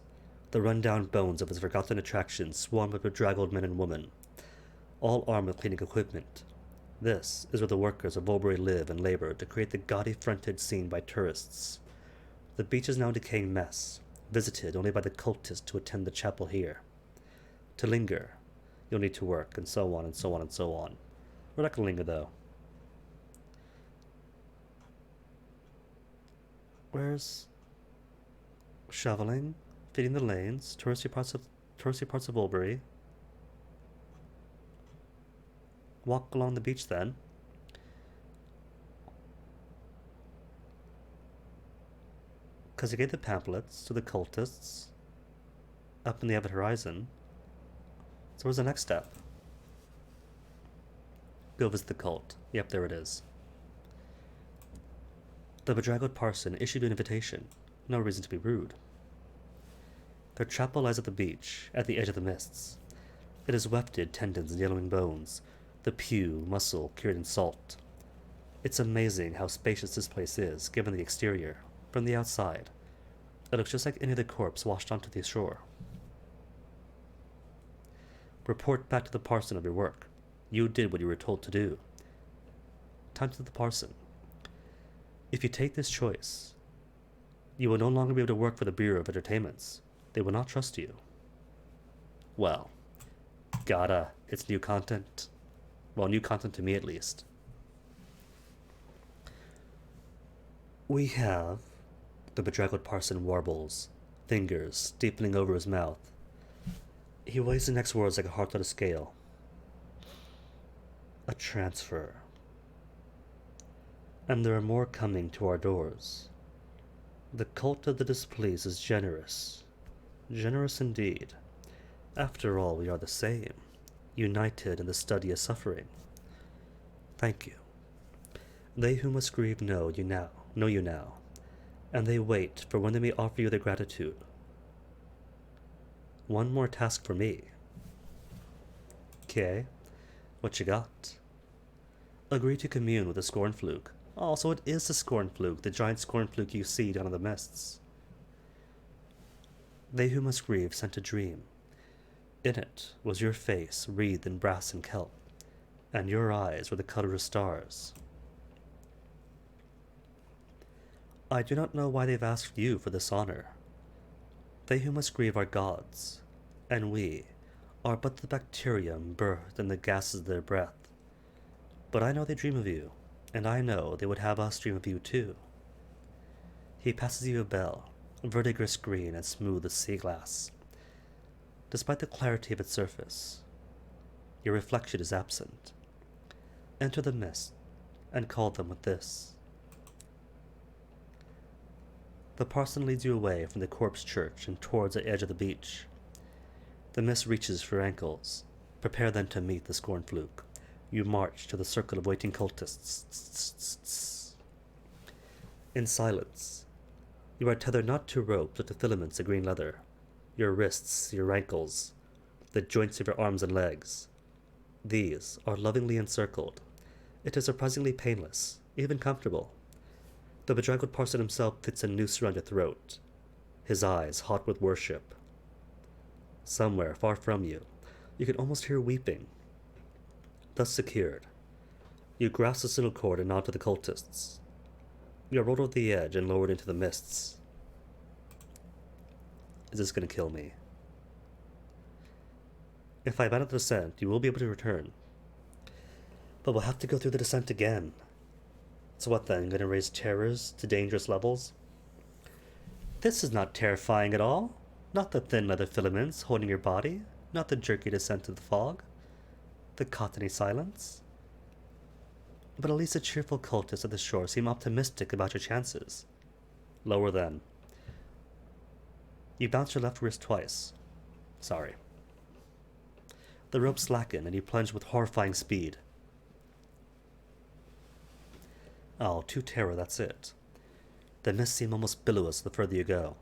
The run-down bones of his forgotten attractions swarm with bedraggled men and women, all armed with cleaning equipment. This is where the workers of Wilbury live and labor to create the gaudy frontage seen by tourists. The beach is now a decaying mess, visited only by the cultists who attend the chapel here. To linger, you'll need to work, and so on and so on and so on. We're not going to linger, though. Where's shoveling, feeding the lanes, touristy parts of Ulbury. Walk along the beach then. Because you gave the pamphlets to the cultists up in the Avid Horizon. So where's the next step? Go visit the cult. Yep, there it is. The bedraggled parson issued an invitation. No reason to be rude. Their chapel lies at the beach, at the edge of the mists. It has wefted tendons and yellowing bones, the pew muscle cured in salt. It's amazing how spacious this place is, given the exterior. From the outside, it looks just like any other corpse washed onto the shore. Report back to the parson of your work. You did what you were told to do. Time to the parson. If you take this choice, you will no longer be able to work for the Bureau of Entertainments. They will not trust you. Well, gotta. It's new content. Well, new content to me at least. We have the bedraggled parson warbles, fingers steepling over his mouth. He weighs the next words like a heart on a scale. A transfer. And there are more coming to our doors. The cult of the displeased is generous. Generous indeed. After all, we are the same, united in the study of suffering. Thank you. They who must grieve know you now, and they wait for when they may offer you their gratitude. One more task for me. Okay, what you got? Agree to commune with the Scornfluke. Oh, so it is the Scornfluke, the giant Scornfluke you see down in the mists. They who must grieve sent a dream. In it was your face wreathed in brass and kelp, and your eyes were the color of stars. I do not know why they've asked you for this honor. They who must grieve are gods, and we are but the bacterium birthed in the gases of their breath. But I know they dream of you, and I know they would have us dream of you too. He passes you a bell, verdigris green and smooth as sea glass. Despite the clarity of its surface, your reflection is absent. Enter the mist, and call them with this. The parson leads you away from the corpse church and towards the edge of the beach. The mist reaches for your ankles. Prepare then to meet the Scornfluke. You march to the circle of waiting cultists. In silence, you are tethered not to ropes but to filaments of green leather. Your wrists, your ankles, the joints of your arms and legs. These are lovingly encircled. It is surprisingly painless, even comfortable. The bedraggled parson himself fits a noose around your throat, his eyes hot with worship. Somewhere far from you, you can almost hear weeping. Thus secured, you grasp the signal cord and nod to the cultists. You are rolled over the edge and lowered into the mists. Is this going to kill me? If I abandon the descent, you will be able to return. But we'll have to go through the descent again. So what then, going to raise terrors to dangerous levels? This is not terrifying at all. Not the thin leather filaments holding your body, not the jerky descent of the fog, the cottony silence. But at least the cheerful cultists at the shore seem optimistic about your chances. Lower then. You bounce your left wrist twice. Sorry. The ropes slacken and you plunge with horrifying speed. Oh, 2 terror, that's it. The mists seem almost billows the further you go.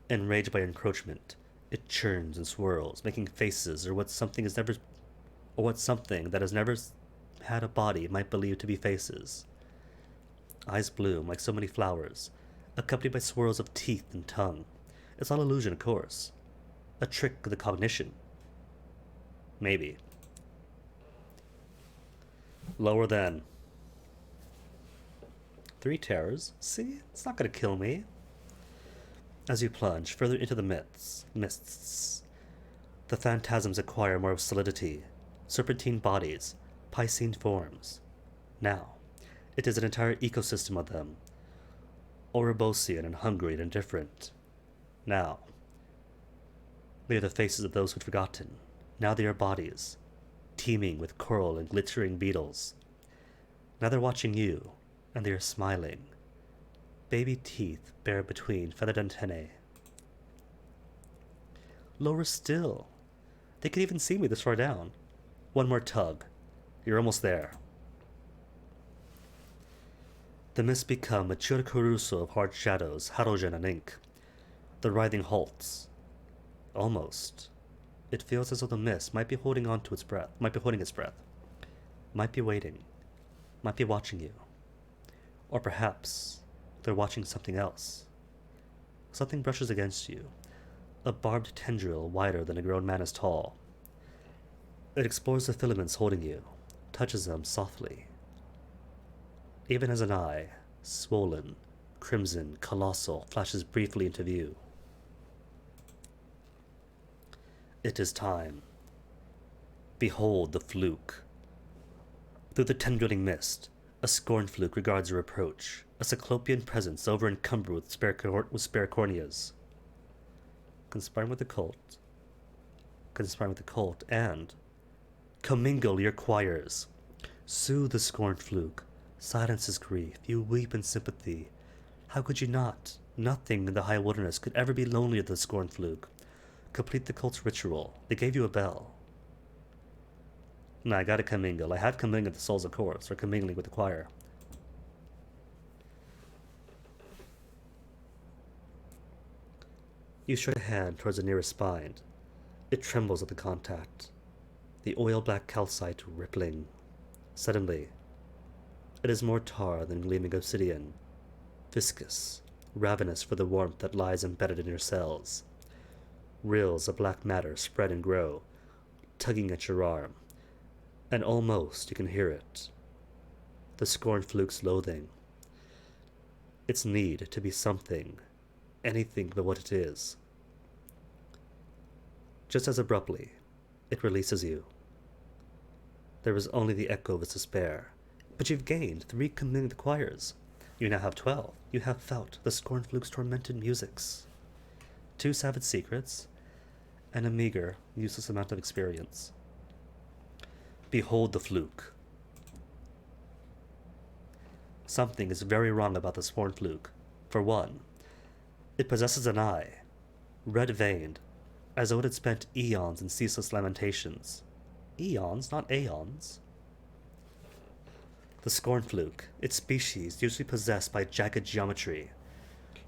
Enraged by your encroachment, it churns and swirls, making faces or what something that has never had a body might believe to be faces. Eyes bloom like so many flowers, accompanied by swirls of teeth and tongue. It's all illusion, of course. A trick of the cognition. Maybe. Lower then. 3 terrors. See? It's not going to kill me. As you plunge further into the mists, the phantasms acquire more solidity, serpentine bodies, piscine forms. Now, it is an entire ecosystem of them, Oribosian and hungry and indifferent. Now, they are the faces of those who'd forgotten. Now they are bodies, teeming with coral and glittering beetles. Now they're watching you, and they are smiling. Baby teeth bare between feathered antennae. Lower still. They can even see me this far down. One more tug. You're almost there. The mists become a chircoruso of hard shadows, halogen and ink. The writhing halts. Almost. It feels as though the mist might be holding on to its breath, might be holding its breath, might be waiting, might be watching you. Or perhaps they're watching something else. Something brushes against you, a barbed tendril wider than a grown man is tall. It explores the filaments holding you, touches them softly. Even as an eye, swollen, crimson, colossal, flashes briefly into view. It is time. Behold the fluke. Through the tendriling mist, a scorn fluke regards your approach, a cyclopean presence over-encumbered with spare corneas. Conspiring with the cult, and commingle your choirs. Soothe the scorned fluke, silence his grief, you weep in sympathy. How could you not? Nothing in the high wilderness could ever be lonelier than the scorned fluke. Complete the cult's ritual. They gave you a bell. Nah, I gotta commingle. I had commingled the souls of chorus, or commingling with the choir. You stretch a hand towards the nearest spine. It trembles at the contact. The oil-black calcite rippling. Suddenly, it is more tar than gleaming obsidian. Viscous, ravenous for the warmth that lies embedded in your cells. Rills of black matter spread and grow, tugging at your arm. And almost you can hear it. The scorned fluke's loathing. Its need to be something, anything but what it is. Just as abruptly, it releases you. There is only the echo of its despair. But you've gained 3 commingled choirs. You now have 12. You have felt the scorned fluke's tormented musics. 2 savage secrets, and a meager, useless amount of experience. Behold the fluke. Something is very wrong about the scorned fluke. For one, it possesses an eye, red-veined, as though it had spent eons in ceaseless lamentations. Eons, not aeons. The scorned fluke, its species usually possessed by jagged geometry,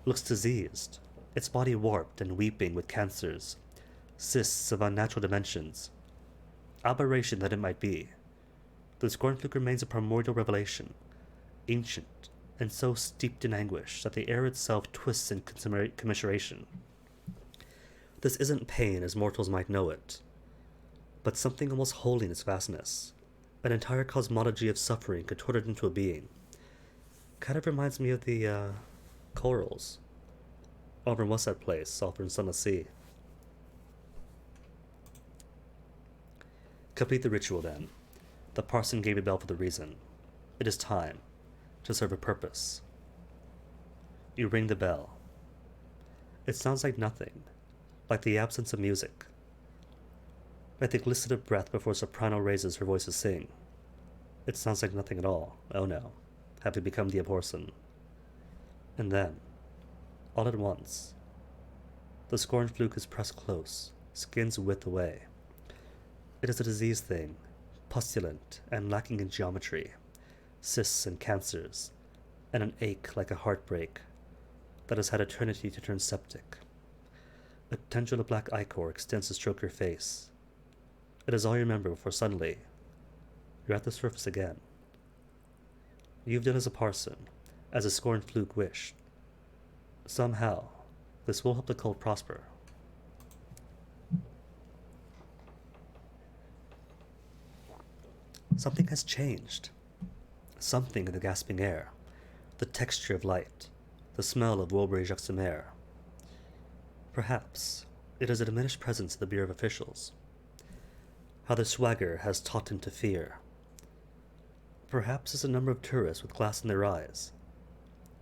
looks diseased, its body warped and weeping with cancers, cysts of unnatural dimensions. Aberration that it might be, the scorned fluke remains a primordial revelation, ancient, and so steeped in anguish that the air itself twists in commiseration. This isn't pain as mortals might know it, but something almost holy in its vastness, an entire cosmology of suffering contorted into a being. Kind of reminds me of the corals over in what's that place, over in Sunless Sea. Complete the ritual then. The parson gave a bell for the reason. It is time to serve a purpose. You ring the bell. It sounds like nothing, like the absence of music, like the glisten of breath before a soprano raises her voice to sing. It sounds like nothing at all. Oh no, have you become the parson? And then, all at once, the scorned fluke is pressed close, skin's width away. It is a diseased thing, pustulent and lacking in geometry, cysts and cancers, and an ache like a heartbreak that has had eternity to turn septic. A tendril of black ichor extends to stroke your face. It is all you remember before suddenly, you're at the surface again. You've done as a parson, as a scorned fluke wished. Somehow, this will help the cult prosper. Something has changed. Something in the gasping air, the texture of light, the smell of Wilbury Juxtamer. Perhaps it is a diminished presence of the Bureau of Officials. How their swagger has taught him to fear. Perhaps it's a number of tourists with glass in their eyes.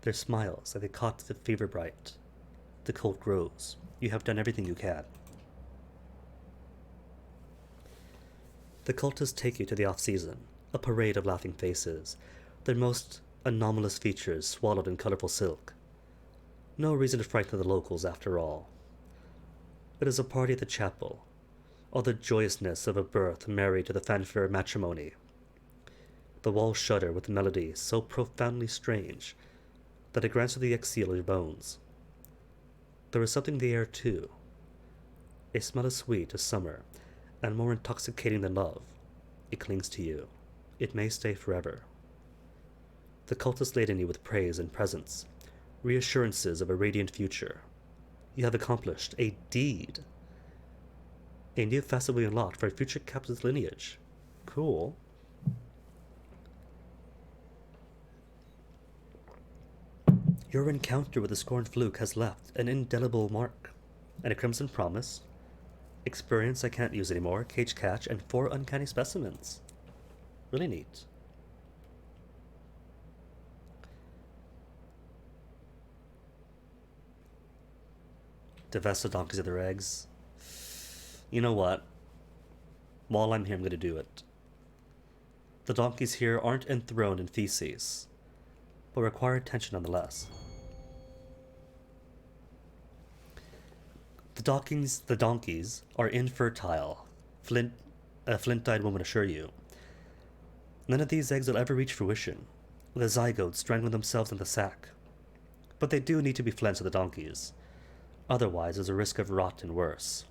Their smiles like they caught the fever bright. The cold grows. You have done everything you can. The cultists take you to the off-season, a parade of laughing faces, their most anomalous features swallowed in colorful silk. No reason to frighten the locals, after all. It is a party at the chapel, all the joyousness of a birth married to the fanfare of matrimony. The walls shudder with a melody so profoundly strange that it grants you the exhale of your bones. There is something in the air, too. A smell as sweet as summer, and more intoxicating than love. It clings to you. It may stay forever. The cultists laden you with praise and presents, reassurances of a radiant future. You have accomplished a deed. A new facet will be unlocked for a future captain's lineage. Cool. Your encounter with the scorned fluke has left an indelible mark, and a crimson promise, experience I can't use anymore, cage catch, and 4 uncanny specimens. Really neat. Divest the donkeys of their eggs. You know what? While I'm here, I'm going to do it. The donkeys here aren't enthroned in feces, but require attention nonetheless. The donkeys are infertile, a flint-eyed woman assure you. None of these eggs will ever reach fruition, the zygotes strangling themselves in the sack. But they do need to be flensed to the donkeys. Otherwise, there's a risk of rot and worse.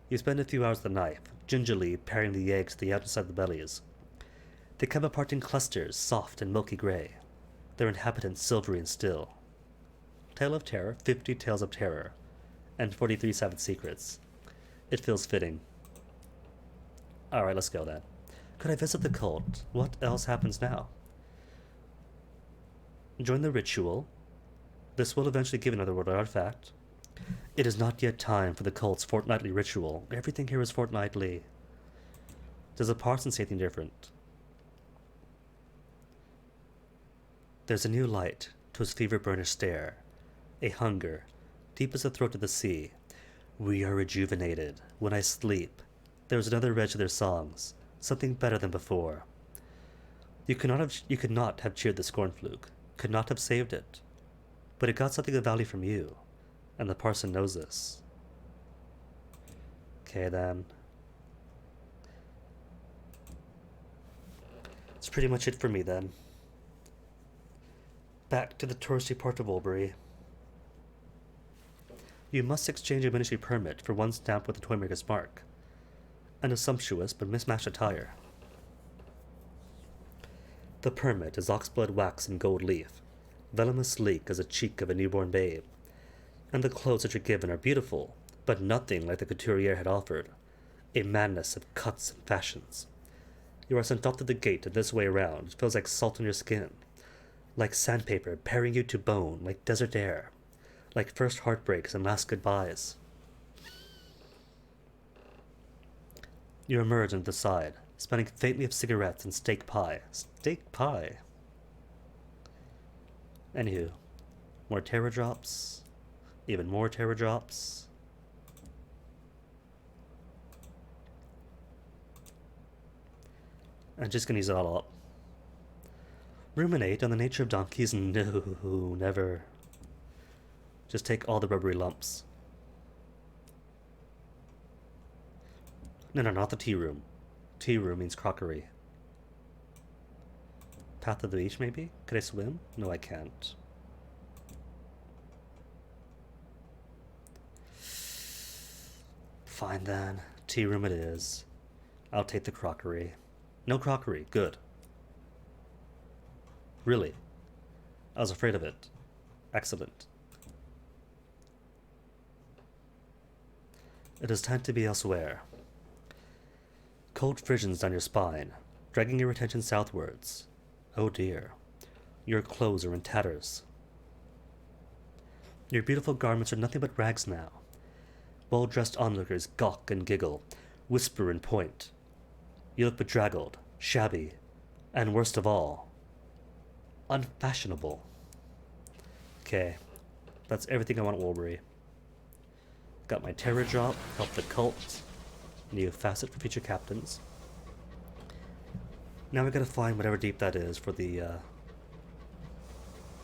You spend a few hours with the knife, gingerly paring the eggs to the outside of the bellies. They come apart in clusters, soft and milky gray, their inhabitants silvery and still. Tale of Terror, 50 Tales of Terror, and 43 Savage Secrets. It feels fitting. Alright, let's go then. Could I visit the cult? What else happens now? Join the ritual. This will eventually give another world artifact. It is not yet time for the cult's fortnightly ritual. Everything here is fortnightly. Does the parsons say anything different? There's a new light to his fever-burnished stare. A hunger, deep as the throat of the sea. We are rejuvenated. When I sleep, there is another edge to their songs. Something better than before. You could not have cheered the scornfluke. Could not have saved it. But it got something of value from you. And the parson knows this. Okay, then. That's pretty much it for me, then. Back to the touristy part of Albury. You must exchange a ministry permit for one stamped with the toymaker's mark, and a sumptuous but mismatched attire. The permit is oxblood wax and gold leaf, venomous sleek as the cheek of a newborn babe, and the clothes that you're given are beautiful, but nothing like the couturier had offered, a madness of cuts and fashions. You are sent off to the gate, and this way around, it feels like salt on your skin, like sandpaper paring you to bone, like desert air, like first heartbreaks and last goodbyes. You emerge on the side, smelling faintly of cigarettes and steak pie. Steak pie? Anywho, more terror drops, even more terror drops. I'm just gonna use it all up. Ruminate on the nature of donkeys? No, never. Just take all the rubbery lumps. No, not the tea room. Tea room means crockery. Path of the beach, maybe? Could I swim? No, I can't. Fine then. Tea room it is. I'll take the crockery. No crockery. Good. Really? I was afraid of it. Excellent. It is time to be elsewhere. Cold frissions down your spine, dragging your attention southwards. Oh dear. Your clothes are in tatters. Your beautiful garments are nothing but rags now. Well-dressed onlookers gawk and giggle, whisper and point. You look bedraggled, shabby, and worst of all, unfashionable. Okay, that's everything I want at Wolbury. Got my terror drop, help the cult, new facet for future captains. Now we gotta find whatever deep that is for the,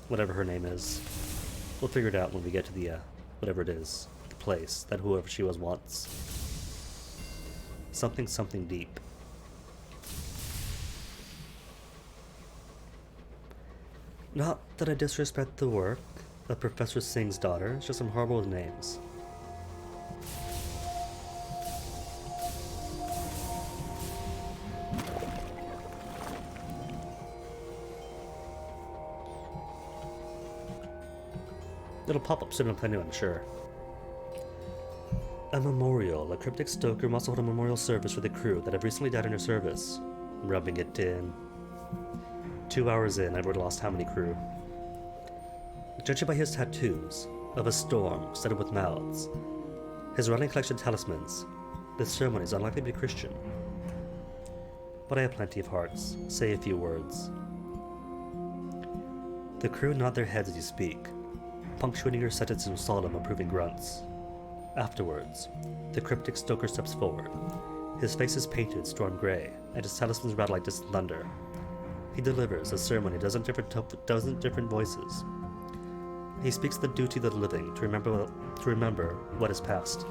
whatever her name is. We'll figure it out when we get to the, whatever it is, the place that whoever she was wants. Something deep. Not that I disrespect the work of Professor Singh's daughter, it's just I'm horrible with names. It'll pop up soon enough anyway, I'm sure. A memorial. A cryptic stoker must hold a memorial service for the crew that have recently died in her service. Rubbing it in. 2 hours in, I've already lost how many crew? Judging by his tattoos, of a storm studded with mouths, his running collection of talismans, this ceremony is unlikely to be Christian. But I have plenty of hearts. Say a few words. The crew nod their heads as you speak, punctuating your sentences with solemn, approving grunts. Afterwards, the cryptic stoker steps forward. His face is painted storm gray, and his talismans rattle like distant thunder. He delivers a sermon in dozen different voices. He speaks the duty of the living to remember what is past.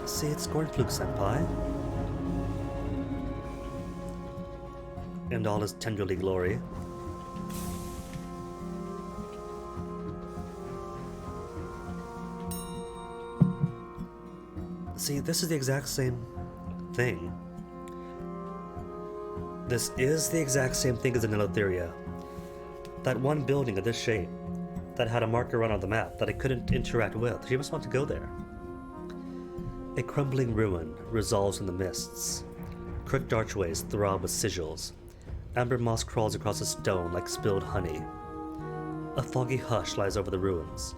See, it's Gornfluke Senpai. And all his tenderly glory. See, this is the exact same thing. This is the exact same thing as in Eleutheria. That one building of this shape that had a marker run on the map that I couldn't interact with. She must want to go there. A crumbling ruin resolves in the mists. Crooked archways throb with sigils. Amber moss crawls across the stone like spilled honey. A foggy hush lies over the ruins.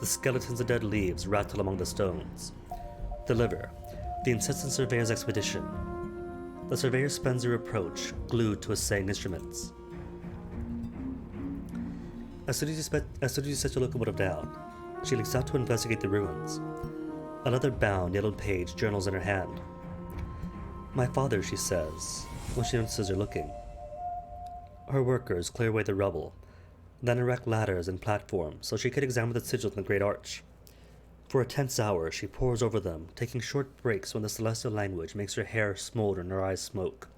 The skeletons of dead leaves rattle among the stones. Deliver the insistent surveyor's expedition. The surveyor spends a reproach glued to his saying instruments. As soon as you set your locomotive down, she leaks out to investigate the ruins. Another bound, yellowed page journals in her hand. My father, she says, when she notices her looking. Her workers clear away the rubble, then erect ladders and platforms so she could examine the sigils in the great arch. For a tense hour, she pores over them, taking short breaks when the celestial language makes her hair smolder and her eyes smoke.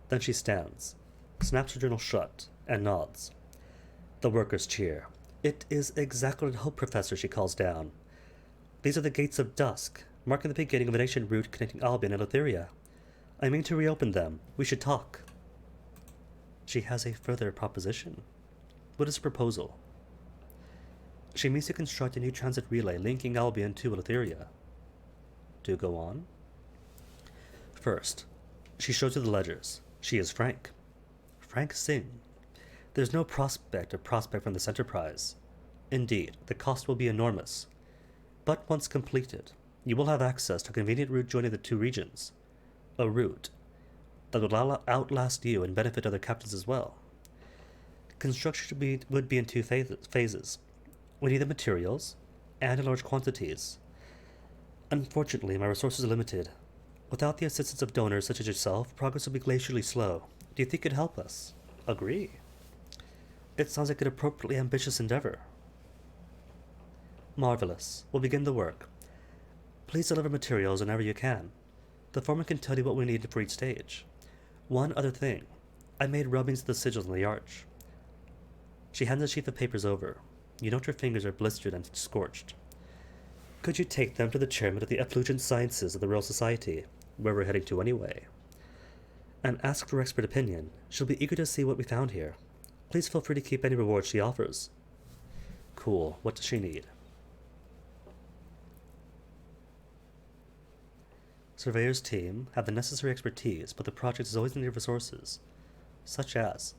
Then she stands, snaps her journal shut, and nods. The workers cheer. It is exactly what I hoped, Professor, she calls down. These are the gates of dusk, marking the beginning of an ancient route connecting Albion and Eleutheria. I mean to reopen them. We should talk. She has a further proposition. What is her proposal? She means to construct a new transit relay linking Albion to Eleutheria. Do go on. First, she shows you the ledgers. She is Frank. Frank Singh. There's no prospect from this enterprise. Indeed, the cost will be enormous. But once completed, you will have access to a convenient route joining the two regions. A route that would outlast you and benefit other captains as well. Construction would be in two phases. We need the materials, and in large quantities. Unfortunately, my resources are limited. Without the assistance of donors such as yourself, progress will be glacially slow. Do you think you'd help us? Agree. It sounds like an appropriately ambitious endeavor. Marvelous. We'll begin the work. Please deliver materials whenever you can. The foreman can tell you what we need for each stage. One other thing. I made rubbings of the sigils on the arch. She hands a sheaf of papers over. You note her fingers are blistered and scorched. Could you take them to the chairman of the Effulgent Sciences of the Royal Society, where we're heading to anyway, and ask for expert opinion? She'll be eager to see what we found here. Please feel free to keep any rewards she offers. Cool. What does she need? Surveyor's team have the necessary expertise, but the project is always in need of resources, such as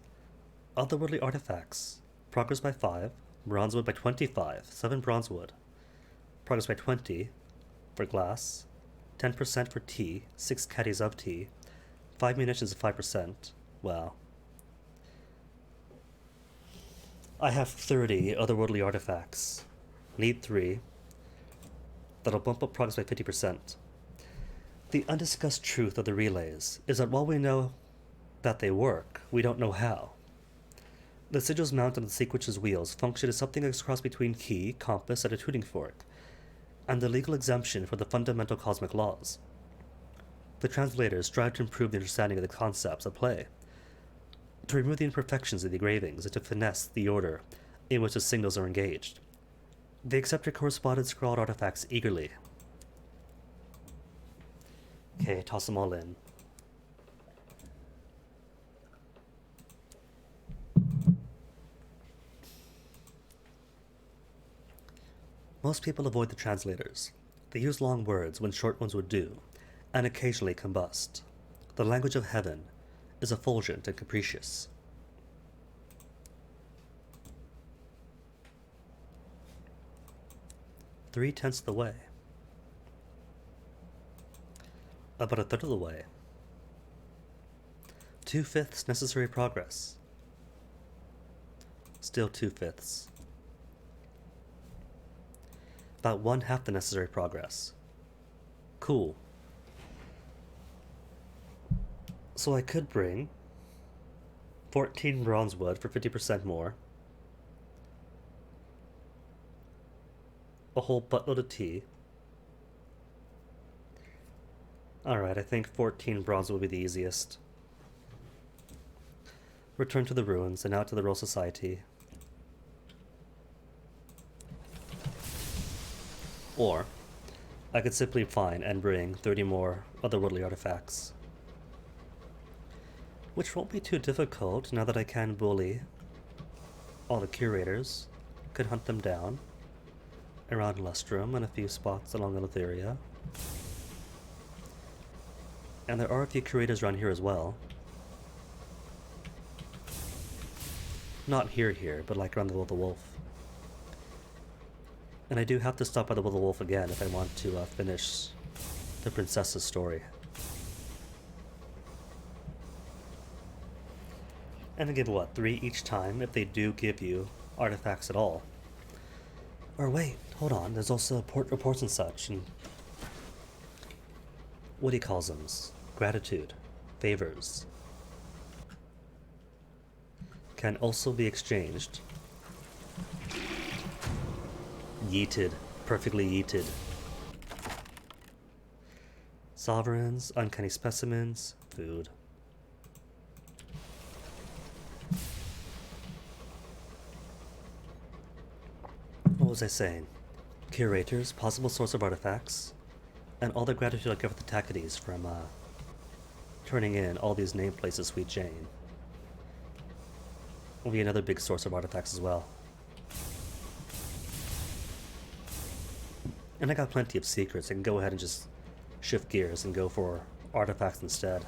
otherworldly artifacts, progress by 5, bronzewood by 25, 7 bronzewood, progress by 20 for glass, 10% for tea, 6 caddies of tea, 5 munitions at 5%. Wow. I have 30 otherworldly artifacts. Need 3. That'll bump up progress by 50%. The undiscussed truth of the relays is that while we know that they work, we don't know how. The sigils mounted on the sequence's wheels function as something that's a cross between key, compass, and a tuning fork, and the legal exemption for the fundamental cosmic laws. The translators strive to improve the understanding of the concepts at play, to remove the imperfections of the engravings, and to finesse the order in which the signals are engaged. They accept your correspondence scrawled artifacts eagerly. Okay, toss them all in. Most people avoid the translators. They use long words when short ones would do, and occasionally combust. The language of heaven is effulgent and capricious. Three-tenths of the way. About a third of the way. 2/5 necessary progress. Still 2/5. About 1/2 the necessary progress. Cool. So I could bring 14 bronze wood for 50% more, a whole buttload of tea. Alright, I think 14 bronze will be the easiest. Return to the ruins and out to the Royal Society. Or, I could simply find and bring 30 more otherworldly artifacts. Which won't be too difficult now that I can bully all the curators. Could hunt them down around Lustrum and a few spots along Eleutheria. And there are a few curators around here as well. Not here, but like around the Will of the Wolf. And I do have to stop by the Will of the Wolf again if I want to finish the princess's story. And they give what, 3 each time if they do give you artifacts at all. Or wait, hold on, there's also reports and such, and what he calls them, gratitude, favors, can also be exchanged. Yeeted, perfectly yeeted. Sovereigns, uncanny specimens, food. What was I saying? Curators, possible source of artifacts, and all the gratitude I give the Tacites from turning in all these nameplates to Sweet Jane. Will be another big source of artifacts as well. And I got plenty of secrets. I can go ahead and just shift gears and go for artifacts instead.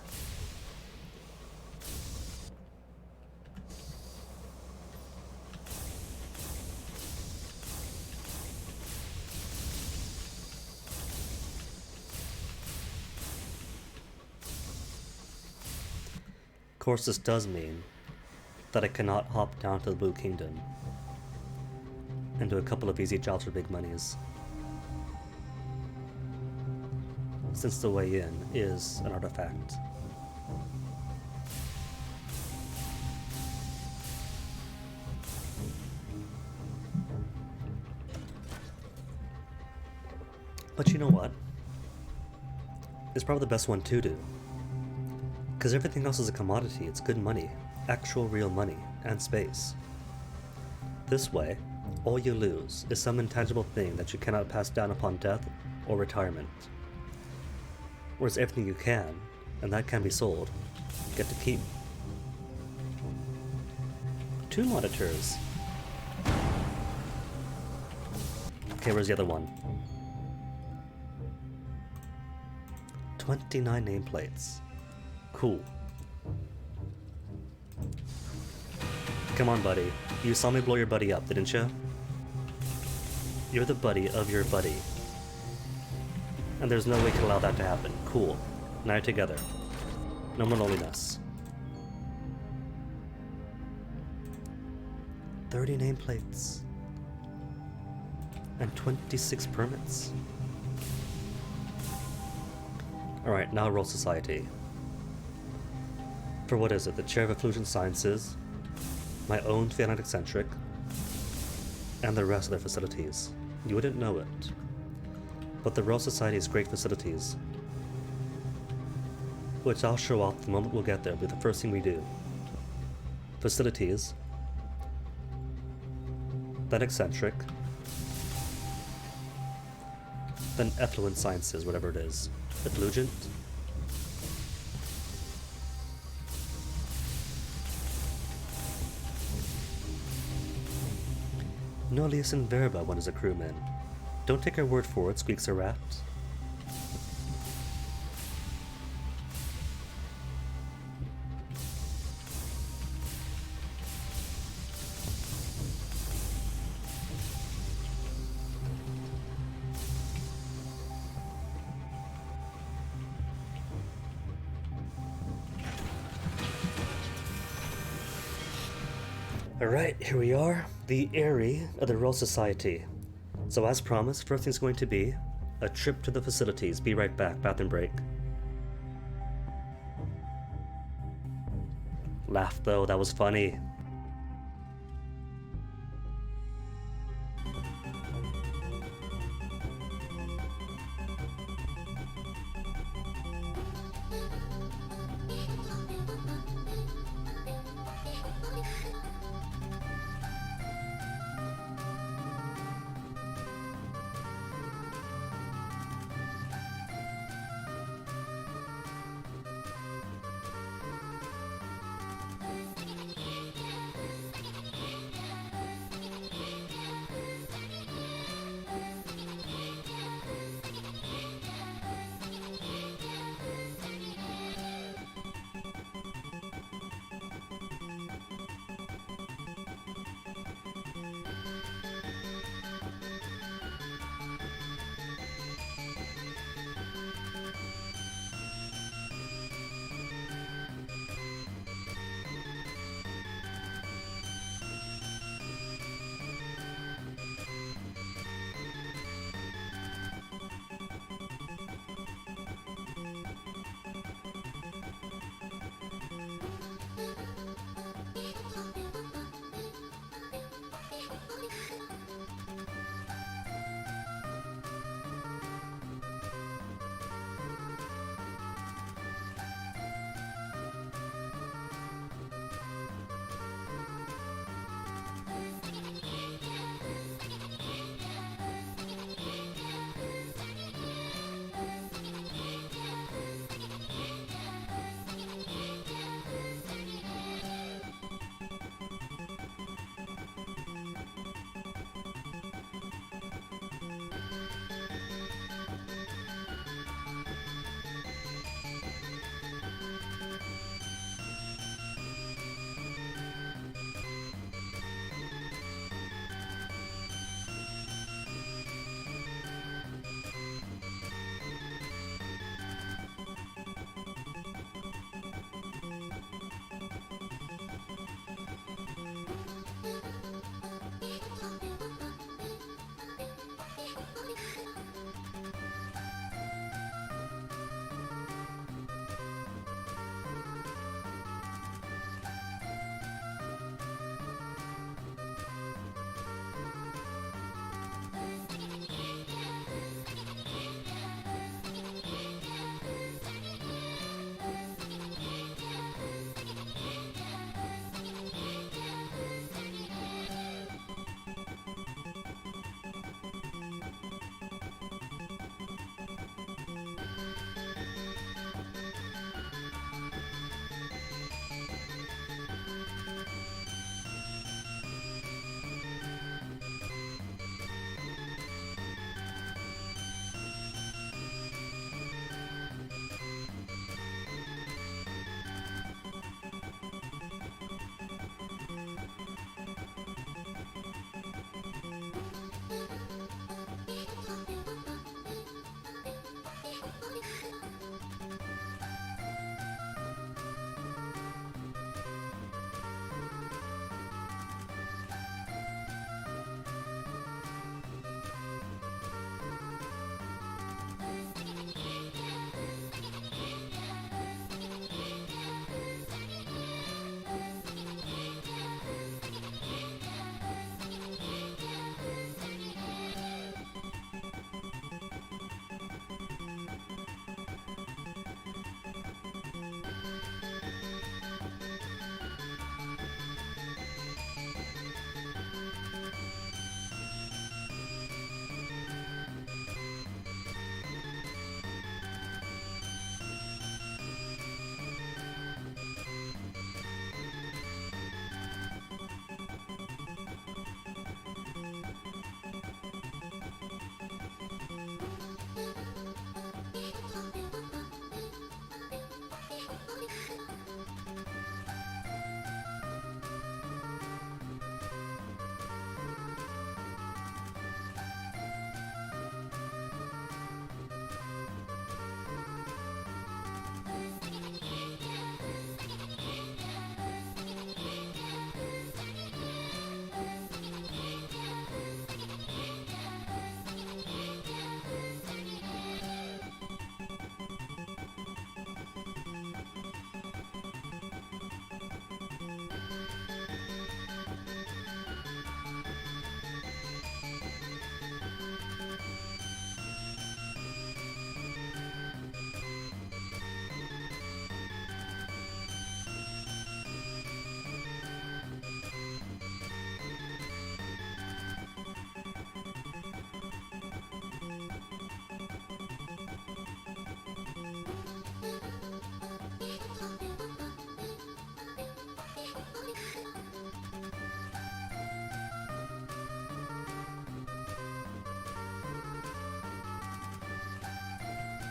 Of course, this does mean that I cannot hop down to the Blue Kingdom and do a couple of easy jobs for big monies, since the way in is an artifact. But you know what? It's probably the best one to do. Because everything else is a commodity, it's good money, actual real money, and space. This way, all you lose is some intangible thing that you cannot pass down upon death or retirement. Whereas everything you can, and that can be sold, you get to keep. 2 monitors. Okay, where's the other one? 29 nameplates. Cool. Come on, buddy. You saw me blow your buddy up, didn't you? You're the buddy of your buddy. And there's no way to allow that to happen. Cool. Now you're together. No more loneliness. 30 nameplates. And 26 permits. Alright, now Royal Society. For what is it? The Chair of Efflusion Sciences, my own Phalanx Eccentric, and the rest of their facilities. You wouldn't know it. But the Royal Society's great facilities, which I'll show off the moment we'll get there, will be the first thing we do. Facilities, then Eccentric, then Effluent Sciences, whatever it is. Efflugent? Nullius and Verba went as a crewman. Don't take our word for it, squeaks a rat. Alright, here we are, the Eyrie of the Royal Society. So as promised, first thing's going to be a trip to the facilities. Be right back, bathroom break. Laugh though, that was funny.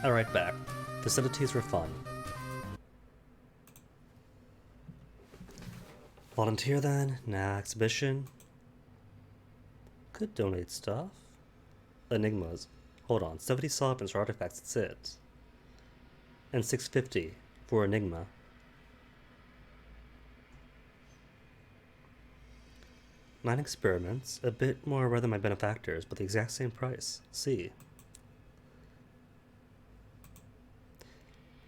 Alright, back. Facilities were fun. Volunteer then? Nah, exhibition. Could donate stuff. Enigmas. Hold on, 70 sovereigns for artifacts, that's it. And 650 for Enigma. Nine experiments, a bit more rare than my benefactors, but the exact same price. C.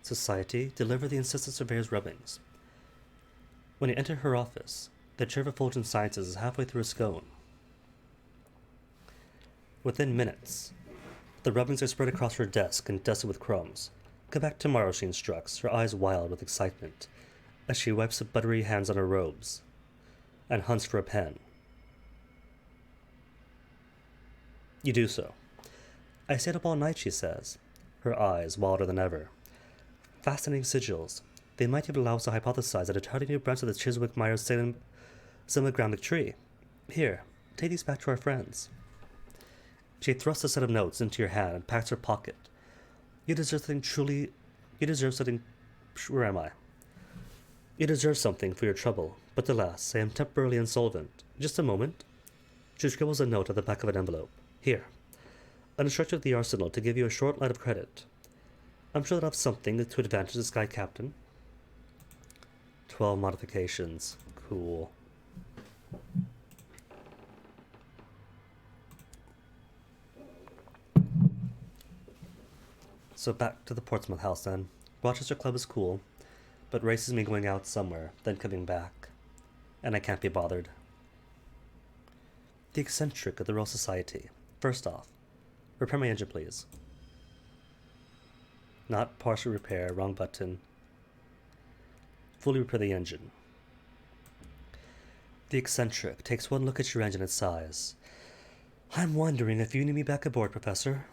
Society, deliver the insistent surveyor's rubbings. When you enter her office, the chair of effulgent sciences is halfway through a scone. Within minutes, the rubbings are spread across her desk and dusted with crumbs. Come back tomorrow, she instructs, her eyes wild with excitement, as she wipes the buttery hands on her robes and hunts for a pen. You do so. I stayed up all night, she says, her eyes wilder than ever. Fascinating sigils. They might even allow us to hypothesize that a entirely new branch of the Chiswick-Myers semigrammic tree. Here, take these back to our friends. She thrusts a set of notes into your hand and pats her pocket. You deserve something. Where am I? You deserve something for your trouble, but alas, I am temporarily insolvent. Just a moment. She scribbles a note at the back of an envelope. Here. An instructor of the arsenal to give you a short line of credit. I'm sure they'll have something to advantage the Sky Captain. 12 modifications. Cool. So back to the Portsmouth house then. Rochester Club is cool, but races me going out somewhere, then coming back. And I can't be bothered. The eccentric of the Royal Society. First off, repair my engine, please. Not partial repair, wrong button. Fully repair the engine. The eccentric takes one look at your engine and sighs. I'm wondering if you need me back aboard, Professor.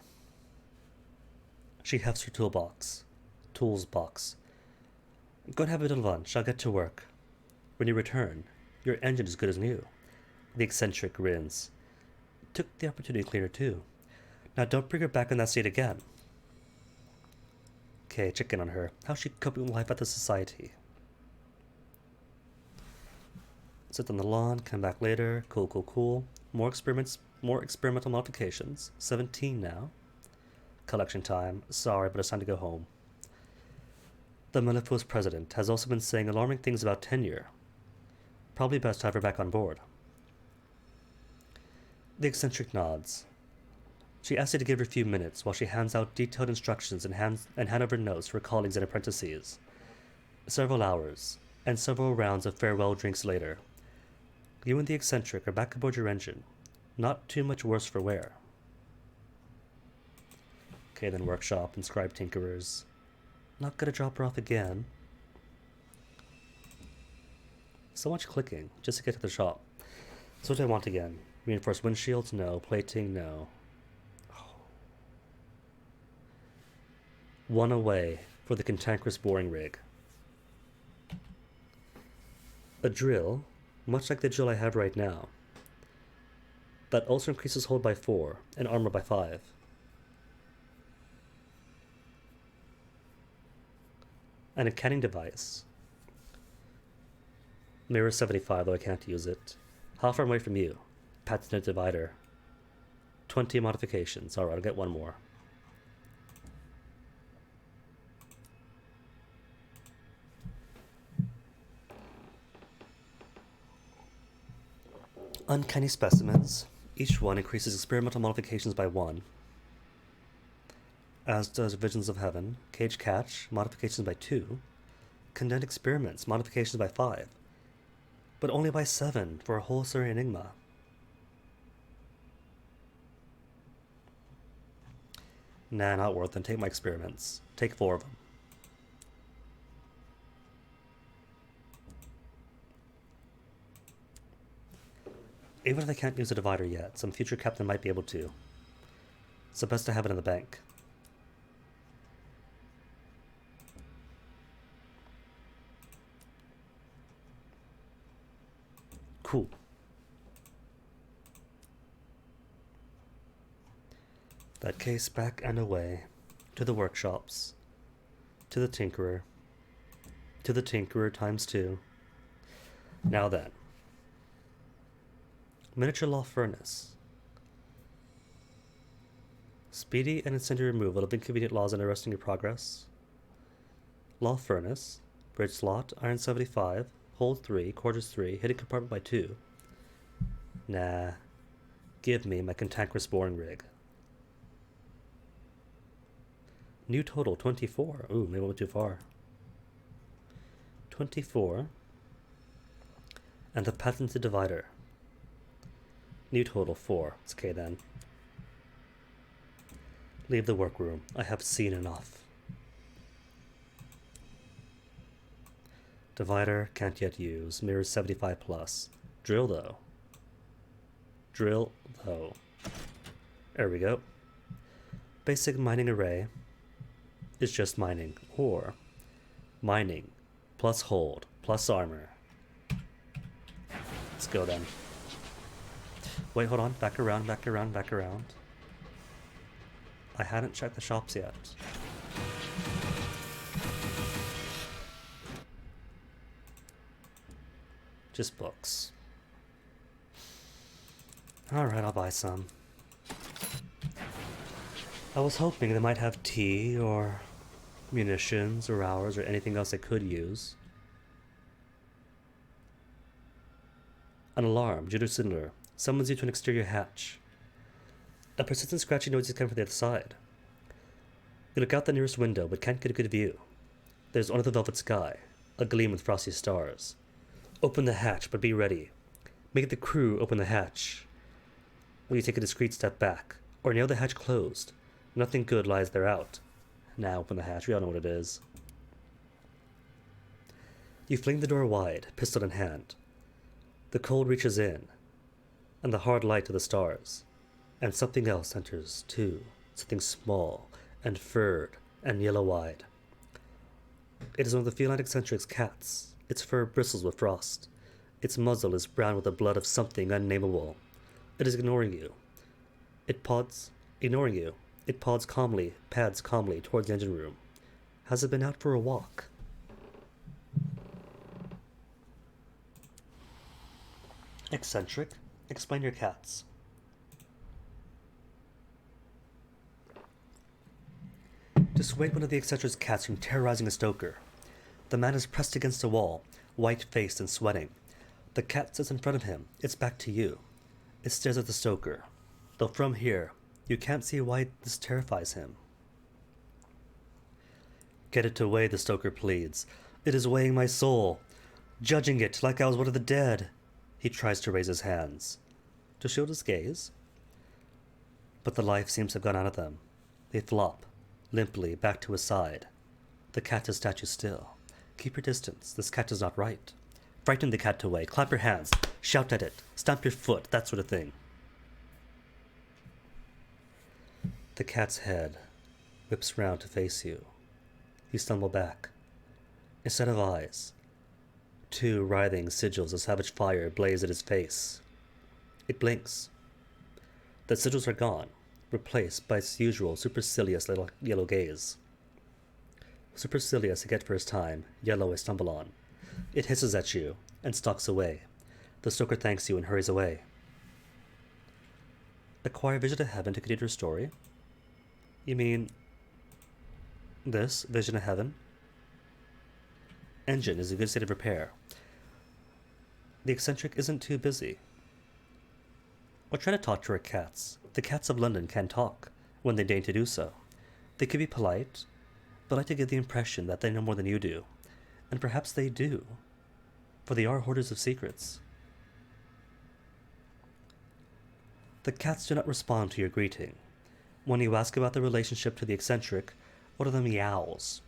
She hefts her tools box. Go and have a bit of lunch. I'll get to work. When you return, your engine is good as new. The eccentric grins. Took the opportunity to clean her too. Now don't bring her back in that state again. Okay, check in on her. How's she coping with life at the society? Sit on the lawn, come back later. Cool. More experimental modifications. 17 now. Collection time. Sorry, but it's time to go home. The mellifluous president has also been saying alarming things about tenure. Probably best to have her back on board. The eccentric nods. She asks you to give her a few minutes while she hands out detailed instructions and hand over notes for colleagues and apprentices. Several hours, and several rounds of farewell drinks later, you and the eccentric are back aboard your engine. Not too much worse for wear. Okay, then workshop, inscribed tinkerers. Not gonna drop her off again. So much clicking, just to get to the shop. So what do I want again? Reinforced windshields? No. Plating? No. One away for the cantankerous boring rig. A drill, much like the drill I have right now, that also increases hold by 4 and armor by 5. And a canning device. Mirror 75, though I can't use it. How far away from you? Patented divider. 20 modifications. Alright, I'll get one more. Uncanny specimens. Each one increases experimental modifications by 1. As does Visions of Heaven. Cage Catch, modifications by 2. Condensed Experiments, modifications by 5. But only by 7 for a whole Surrey Enigma. Nah, not worth them. Take my experiments. Take 4 of them. Even if I can't use a divider yet, some future captain might be able to. So best to have it in the bank. Cool. That case back and away. to the workshops, to the tinkerer, to the tinkerer times 2. Now then, miniature law furnace. Speedy and incendiary removal of inconvenient laws and arresting your progress. Law furnace, bridge slot, iron 75, hold 3, quarters 3, hidden compartment by 2. Nah, give me my cantankerous boring rig. New total 24. Ooh, maybe I went too far. 24. And the patented divider. New total 4. It's okay then. Leave the workroom. I have seen enough. Divider can't yet use. Mirrors 75 plus. Drill though. Drill though. There we go. Basic mining array is just mining, or mining plus hold plus armor. Let's go then. Wait, hold on. Back around, back around, back around. I hadn't checked the shops yet. Just books. Alright, I'll buy some. I was hoping they might have tea or munitions or hours or anything else I could use. An alarm, Judo Cinder, summons you to an exterior hatch. A persistent scratching noise is coming from the other side. You look out the nearest window, but can't get a good view. There's under the velvet sky, a gleam with frosty stars. Open the hatch, but be ready. Make the crew open the hatch. Will you take a discreet step back, or nail the hatch closed? Nothing good lies there out. Now open the hatch, we all know what it is. You fling the door wide, pistol in hand. The cold reaches in, and the hard light of the stars. And something else enters, too. Something small, and furred, and yellow-eyed. It is one of the feline eccentric's cats. Its fur bristles with frost. Its muzzle is brown with the blood of something unnameable. It is ignoring you. Ignoring you. It pads calmly towards the engine room. Has it been out for a walk? Eccentric, explain your cats. Dissuade one of the eccentric's cats from terrorizing a stoker. The man is pressed against a wall, white-faced and sweating. The cat sits in front of him, its back to you. It stares at the stoker, though from here, you can't see why this terrifies him. Get it away, the stoker pleads. It is weighing my soul, judging it like I was one of the dead. He tries to raise his hands, to shield his gaze. But the life seems to have gone out of them. They flop, limply, back to his side. The cat is statue still. Keep your distance, this cat is not right. Frighten the cat away, clap your hands, shout at it, stamp your foot, that sort of thing. The cat's head whips round to face you. You stumble back. Instead of eyes, 2 writhing sigils of savage fire blaze at his face. It blinks. The sigils are gone, replaced by its usual supercilious little yellow gaze. Supercilious again for his time, yellow I stumble on. It hisses at you and stalks away. The stoker thanks you and hurries away. Acquire vision of heaven to continue your story? You mean this, vision of heaven? Engine is in good state of repair. The eccentric isn't too busy. Or try to talk to our cats. The cats of London can talk, when they deign to do so. They can be polite, but like to give the impression that they know more than you do. And perhaps they do, for they are hoarders of secrets. The cats do not respond to your greeting. When you ask about the relationship to the eccentric, one of them meows.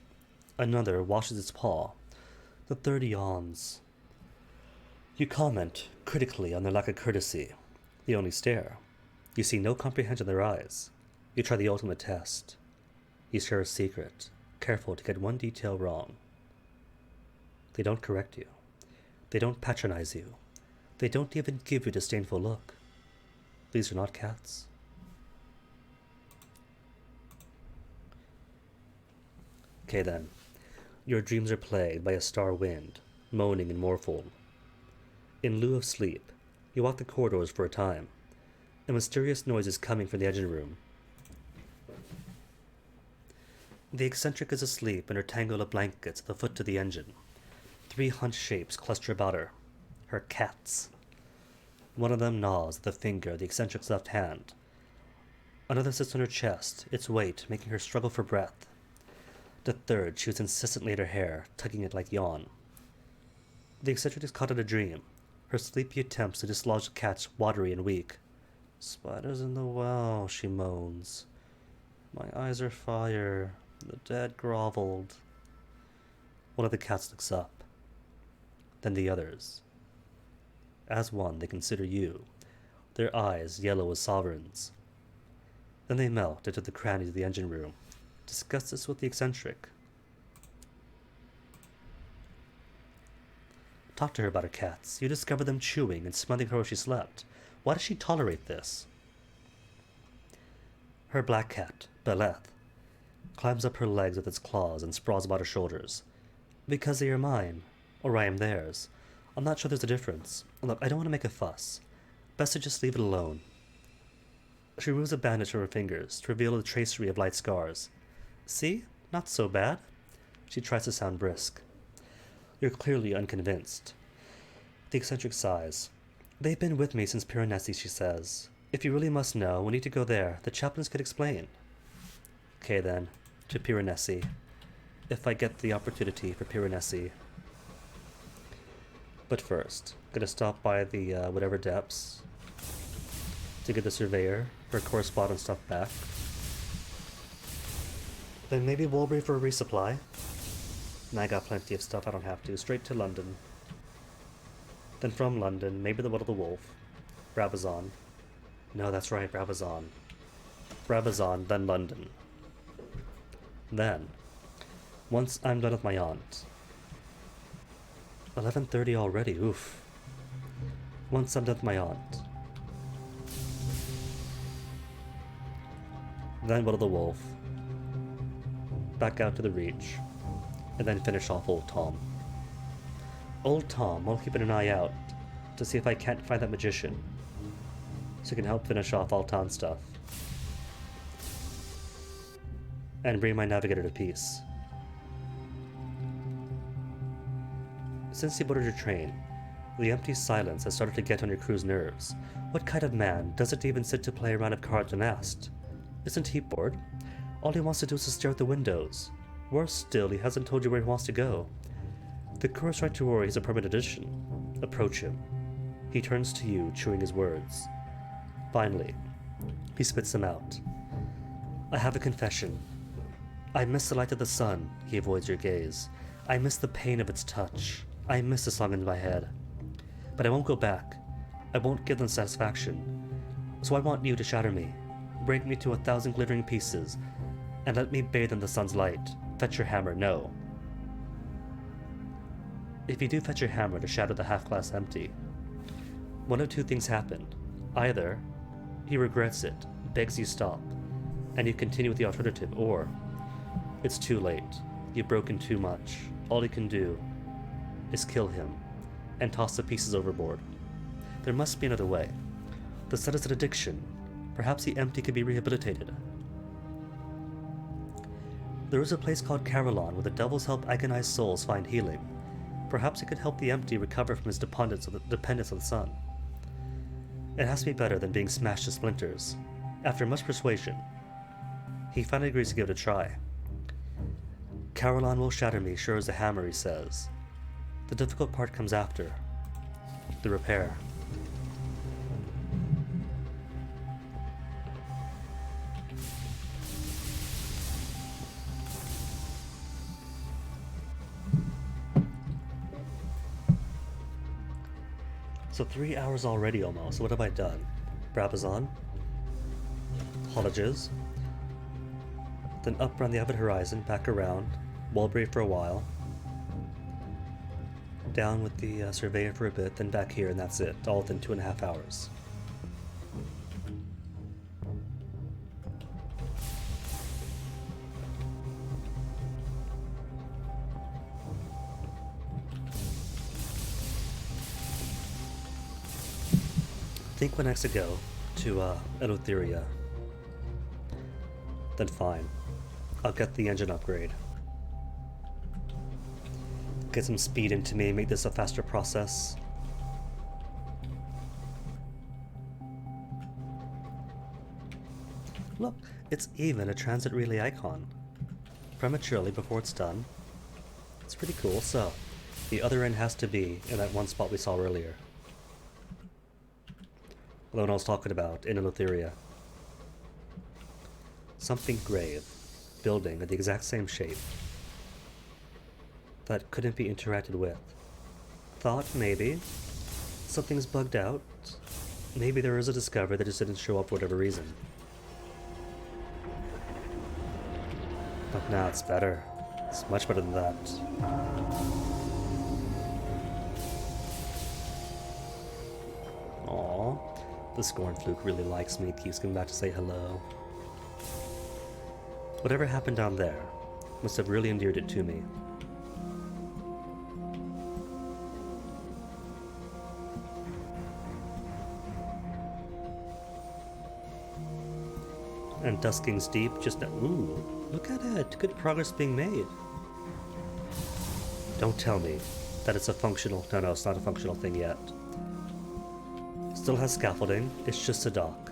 Another washes its paw. The third yawns. You comment critically on their lack of courtesy. They only stare. You see no comprehension in their eyes. You try the ultimate test. You share a secret, careful to get one detail wrong. They don't correct you. They don't patronize you. They don't even give you a disdainful look. These are not cats. Okay then. Your dreams are plagued by a star wind, moaning in mournful. In lieu of sleep, you walk the corridors for a time. A mysterious noise is coming from the engine room. The eccentric is asleep in her tangle of blankets at the foot of the engine. 3 hunched shapes cluster about her. Her cats. One of them gnaws at the finger of the eccentric's left hand. Another sits on her chest, its weight making her struggle for breath. The third chews insistently at her hair, tugging it like yawn. The eccentric is caught in a dream. Her sleepy attempts to dislodge the cats watery and weak. "Spiders in the well," she moans. "My eyes are fire. The dead groveled." One of the cats looks up. Then the others. As one, they consider you, their eyes yellow as sovereigns. Then they melt into the crannies of the engine room. Discuss this with the eccentric. Talk to her about her cats. You discover them chewing and smelling her while she slept. Why does she tolerate this? Her black cat, Beleth, climbs up her legs with its claws and sprawls about her shoulders. "Because they are mine, or I am theirs. I'm not sure there's a difference. Look, I don't want to make a fuss. Best to just leave it alone." She removes a bandage from her fingers to reveal a tracery of light scars. "See? Not so bad." She tries to sound brisk. You're clearly unconvinced. The eccentric sighs. "They've been with me since Piranesi," she says. "If you really must know, we need to go there. The chaplains could explain." Okay then, to Piranesi. If I get the opportunity for Piranesi. But first, gonna stop by the whatever depths to get the surveyor, her correspondence stuff back. Then maybe Walbury for a resupply. And I got plenty of stuff, I don't have to. Straight to London. Then from London, maybe the Wood of the Wolf. Brabazon. No, that's right, Brabazon. Brabazon, then London. Then, once I'm done with my aunt. 11:30 already, oof. Once I'm done with my aunt. Then Wood of the Wolf. Back out to the Reach. And then finish off Old Tom. Old Tom, I'll keep an eye out to see if I can't find that magician, so he can help finish off Altan's stuff. And bring my navigator to peace. Since you boarded your train, the empty silence has started to get on your crew's nerves. What kind of man doesn't even sit to play a round of cards unasked? Isn't he bored? All he wants to do is to stare at the windows. Worse still, he hasn't told you where he wants to go. The chorus right to worry is a permanent addition. Approach him. He turns to you, chewing his words. Finally, he spits them out. "I have a confession. I miss the light of the sun," he avoids your gaze. "I miss the pain of its touch. I miss the song in my head. But I won't go back. I won't give them satisfaction. So I want you to shatter me. Break me to 1,000 glittering pieces, and let me bathe in the sun's light. Fetch your hammer, no." If you do fetch your hammer to shatter the half-glass empty, one of two things happen. Either he regrets it, begs you stop, and you continue with the alternative, or it's too late. You've broken too much. All you can do is kill him and toss the pieces overboard. There must be another way. The sun is an addiction. Perhaps the empty can be rehabilitated. There is a place called Carillon where the devils help agonized souls find healing. Perhaps it could help the empty recover from his dependence on the sun. It has to be better than being smashed to splinters. After much persuasion, he finally agrees to give it a try. "Carillon will shatter me, sure as the hammer," he says. The difficult part comes after. The repair. So 3 hours already almost. What have I done? Brabazon. Hollages. Then up around the Avid Horizon, back around. Walbury for a while. Down with the surveyor for a bit, then back here, and that's it. All within 2.5 hours. Think when next to go to Eleutheria. Then fine. I'll get the engine upgrade. Get some speed into me, make this a faster process. Look, it's even a transit relay icon. Prematurely before it's done. It's pretty cool, so the other end has to be in that one spot we saw earlier. The one I was talking about, in Eleutheria. Something grave, building of the exact same shape, that couldn't be interacted with. Thought maybe something's bugged out. Maybe there is a discovery that just didn't show up for whatever reason. But now it's better. It's much better than that. Aww. The Scorn Fluke really likes me, keeps coming back to say hello. Whatever happened down there must have really endeared it to me. And Dusking's Deep just now. Ooh, look at it. Good progress being made. Don't tell me that it's a functional. No, it's not a functional thing yet. Still has scaffolding. It's just a dock.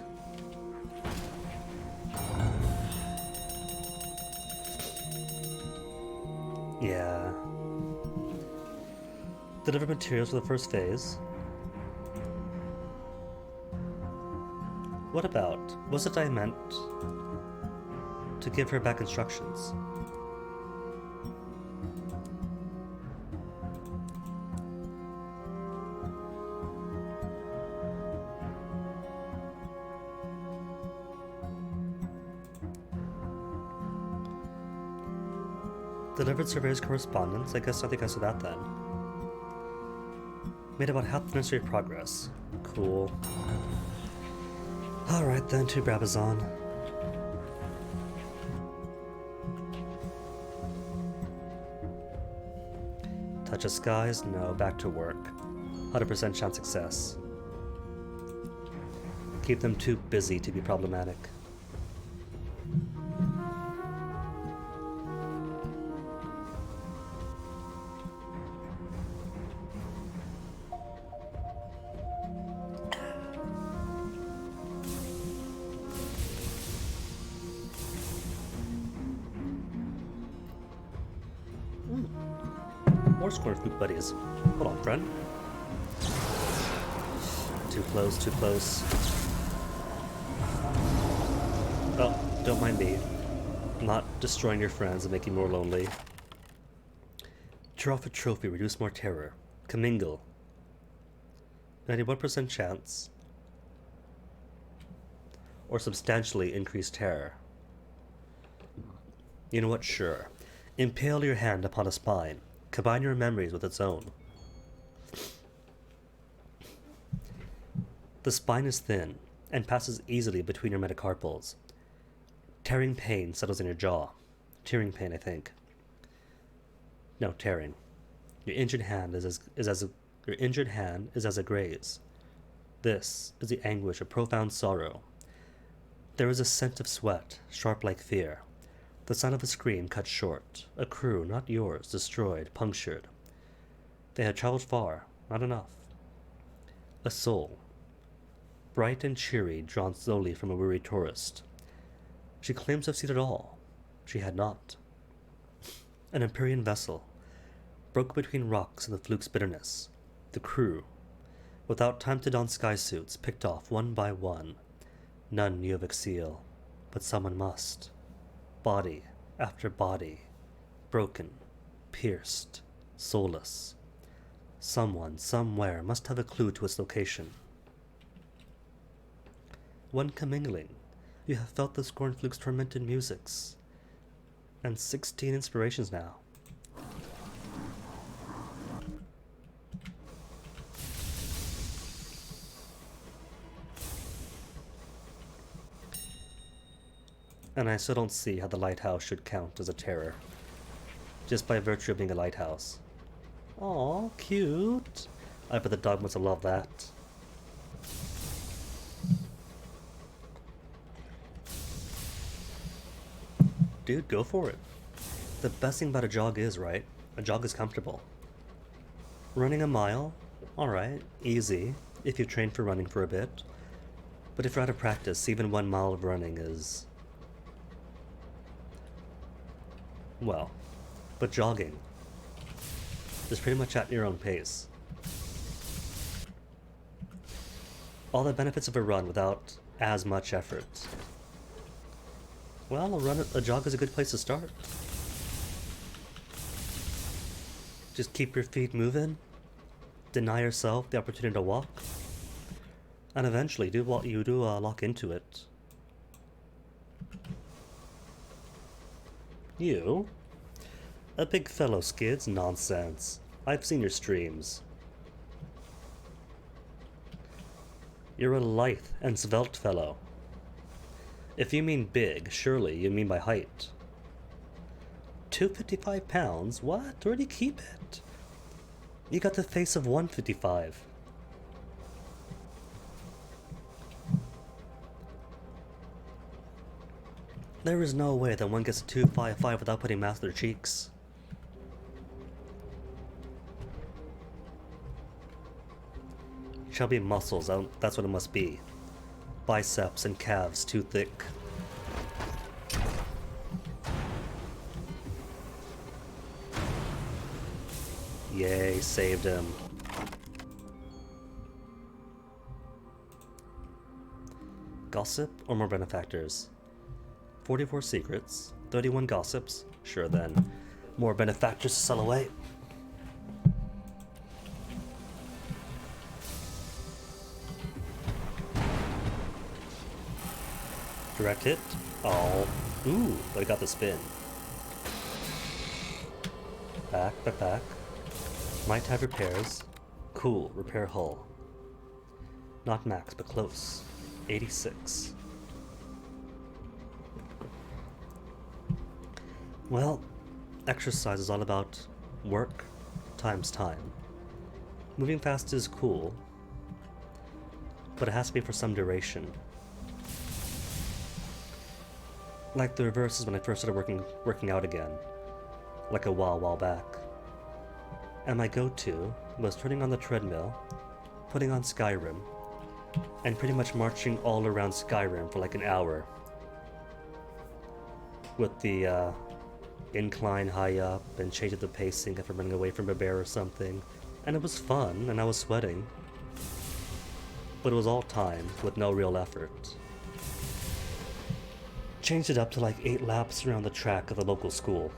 Yeah. Deliver materials for the first phase. What about, was it I meant to give her back instructions? Delivered surveyor's correspondence. I think I saw that then. Made about half the necessary progress. Cool. Alright then, to Brabazon. Touch of skies? No, back to work. 100% chance success. Keep them too busy to be problematic. More Scorn Fluke buddies. Hold on, friend. Too close, too close. Oh, don't mind me. Not destroying your friends and making you more lonely. Draw off a trophy, reduce more terror. Commingle. 91% chance. Or substantially increased terror. You know what? Sure. Impale your hand upon a spine. Combine your memories with its own. The spine is thin and passes easily between your metacarpals. Tearing pain settles in your jaw. Tearing pain, I think. No, tearing. Your injured hand is as a graze. This is the anguish of profound sorrow. There is a scent of sweat, sharp like fear. The sound of a scream cut short. A crew, not yours, destroyed, punctured. They had traveled far, not enough. A soul, bright and cheery, drawn slowly from a weary tourist. She claims to have seen it all. She had not. An Empyrean vessel, broke between rocks in the Fluke's bitterness. The crew, without time to don sky suits, picked off one by one. None knew of Exil, but someone must. Body after body, broken, pierced, soulless. Someone, somewhere, must have a clue to its location. One commingling, you have felt the Scorn Fluke's tormented musics. And 16 inspirations now. And I still don't see how the lighthouse should count as a terror. Just by virtue of being a lighthouse. Aw, cute. I bet the dog must have loved that. dude, go for it. The best thing about a jog is, right? A jog is comfortable. Running a mile? Alright, easy, if you've trained for running for a bit. But if you're out of practice, even 1 mile of running is... well, but jogging is pretty much at your own pace. All the benefits of a run without as much effort. Well, a jog is a good place to start. Just keep your feet moving, deny yourself the opportunity to walk, and eventually you do lock into it. You? A big fellow skids? Nonsense. I've seen your streams. You're a lithe and svelte fellow. If you mean big, surely you mean by height. 255 pounds? What? Where do you keep it? You got the face of 155. There is no way that one gets to 255 without putting mass on their cheeks. Chubby muscles, that's what it must be. Biceps and calves too thick. Yay, saved him. Gossip or more benefactors? 44 secrets, 31 gossips. Sure then. More benefactors to sell away. Direct hit. Oh. Ooh, but I got the spin. Back. Might have repairs. Cool, repair hull. Not max, but close. 86. Well, exercise is all about work times time. Moving fast is cool, but it has to be for some duration. Like the reverse is when I first started working out again, like a while back. And my go-to was turning on the treadmill, putting on Skyrim, and pretty much marching all around Skyrim for like an hour. With the incline high up and changing the pacing if I'm running away from a bear or something. And it was fun, and I was sweating. But it was all time, with no real effort. Changed it up to like 8 laps around the track of the local school.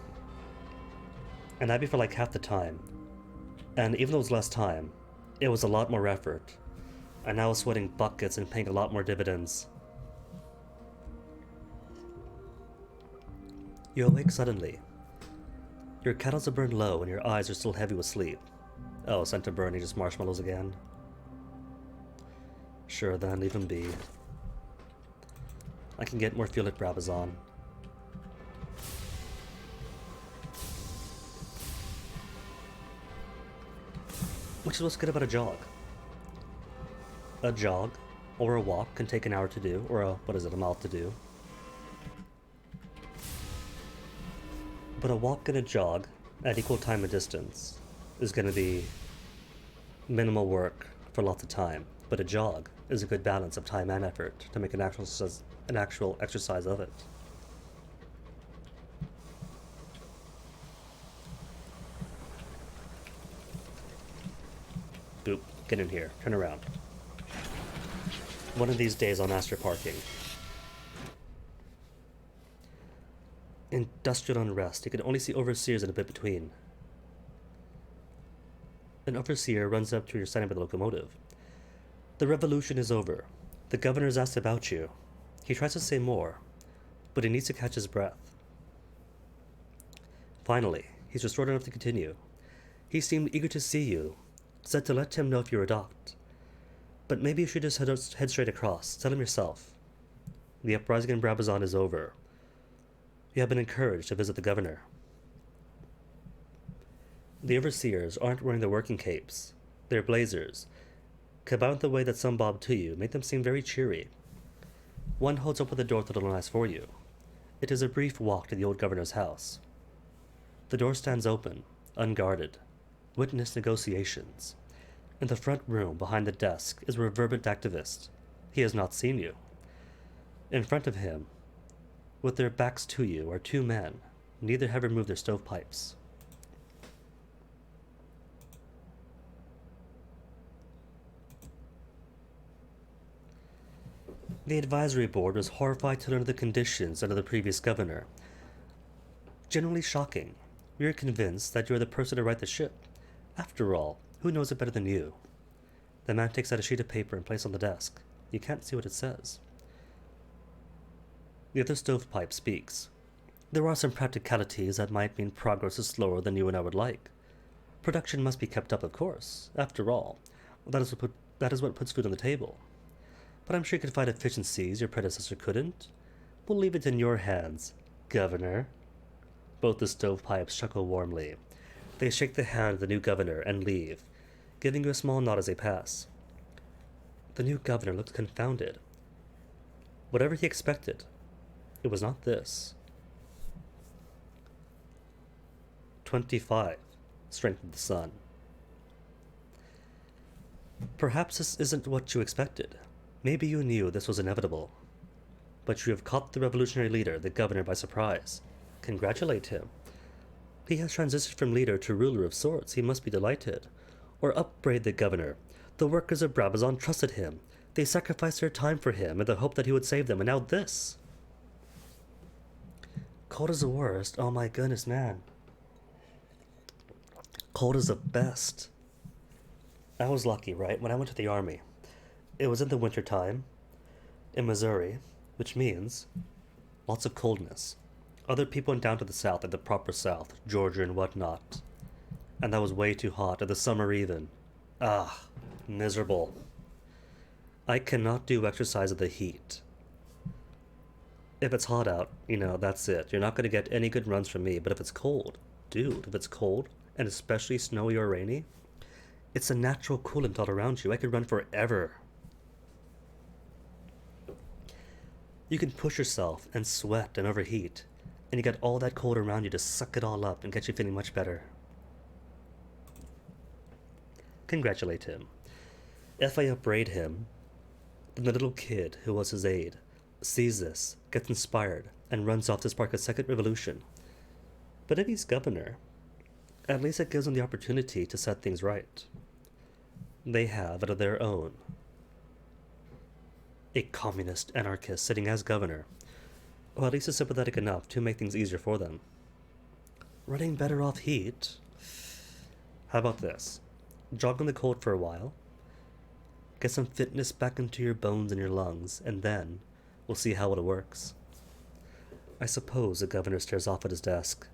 And that'd be for like half the time. And even though it was less time, it was a lot more effort. And I was sweating buckets and paying a lot more dividends. You awake suddenly. Your candles are burned low and your eyes are still heavy with sleep. Oh, sent to burning just marshmallows again? Sure then, leave them be. I can get more fuel at Brabazon. Which is what's good about a jog. A jog, or a walk, can take an hour to do, or a mile to do. But a walk and a jog, at equal time and distance, is going to be minimal work for lots of time. But a jog is a good balance of time and effort to make an actual exercise of it. Boop, get in here, turn around. One of these days I'll master parking. Industrial unrest. You can only see overseers in a bit between. An overseer runs up to where you're standing by the locomotive. The revolution is over. The governor's asked about you. He tries to say more, but he needs to catch his breath. Finally, he's restored enough to continue. He seemed eager to see you, said to let him know if you were docked. But maybe you should just head straight across. Tell him yourself. The uprising in Brabazon is over. You have been encouraged to visit the governor. The overseers aren't wearing their working capes. They're blazers. Combined with the way that some bob to you, make them seem very cheery. One holds open the door to the nice for you, It is a brief walk to the old governor's house. The door stands open, unguarded. Witness negotiations. In the front room, behind the desk, is a reverberant activist. He has not seen you. In front of him, with their backs to you, are two men. Neither have removed their stovepipes. The advisory board was horrified to learn of the conditions under the previous governor. Generally shocking. We are convinced that you are the person to right the ship. After all, who knows it better than you? The man takes out a sheet of paper and places it on the desk. You can't see what it says. The other stovepipe speaks. There are some practicalities that might mean progress is slower than you and I would like. Production must be kept up, of course. After all, that is what puts food on the table. But I'm sure you could find efficiencies your predecessor couldn't. We'll leave it in your hands, Governor. Both the stovepipes chuckle warmly. They shake the hand of the new governor and leave, giving you a small nod as they pass. The new governor looked confounded. Whatever he expected, it was not this. 25, strength of the sun. Perhaps this isn't what you expected. Maybe you knew this was inevitable. But you have caught the revolutionary leader, the governor, by surprise. Congratulate him. He has transitioned from leader to ruler of sorts. He must be delighted. Or upbraid the governor. The workers of Brabazon trusted him. They sacrificed their time for him in the hope that he would save them, and now this. Cold is the worst. Oh my goodness, man. Cold is the best. I was lucky, right? When I went to the army, it was in the winter time in Missouri, which means lots of coldness. Other people went down to the south, like the proper south, Georgia and whatnot. And that was way too hot, in the summer even. Miserable. I cannot do exercise in the heat. If it's hot out, that's it. You're not going to get any good runs from me. But if it's cold, dude, if it's cold, and especially snowy or rainy, it's a natural coolant all around you. I could run forever. You can push yourself and sweat and overheat, and you get all that cold around you to suck it all up and get you feeling much better. Congratulate him. If I upbraid him, then the little kid who was his aide sees this, gets inspired, and runs off to spark a second revolution. But if he's governor, at least it gives him the opportunity to set things right. They have it of their own. A communist anarchist sitting as governor, or at least is sympathetic enough to make things easier for them. Running better off heat? How about this? Jog in the cold for a while, get some fitness back into your bones and your lungs, and then we'll see how it works. I suppose the governor stares off at his desk.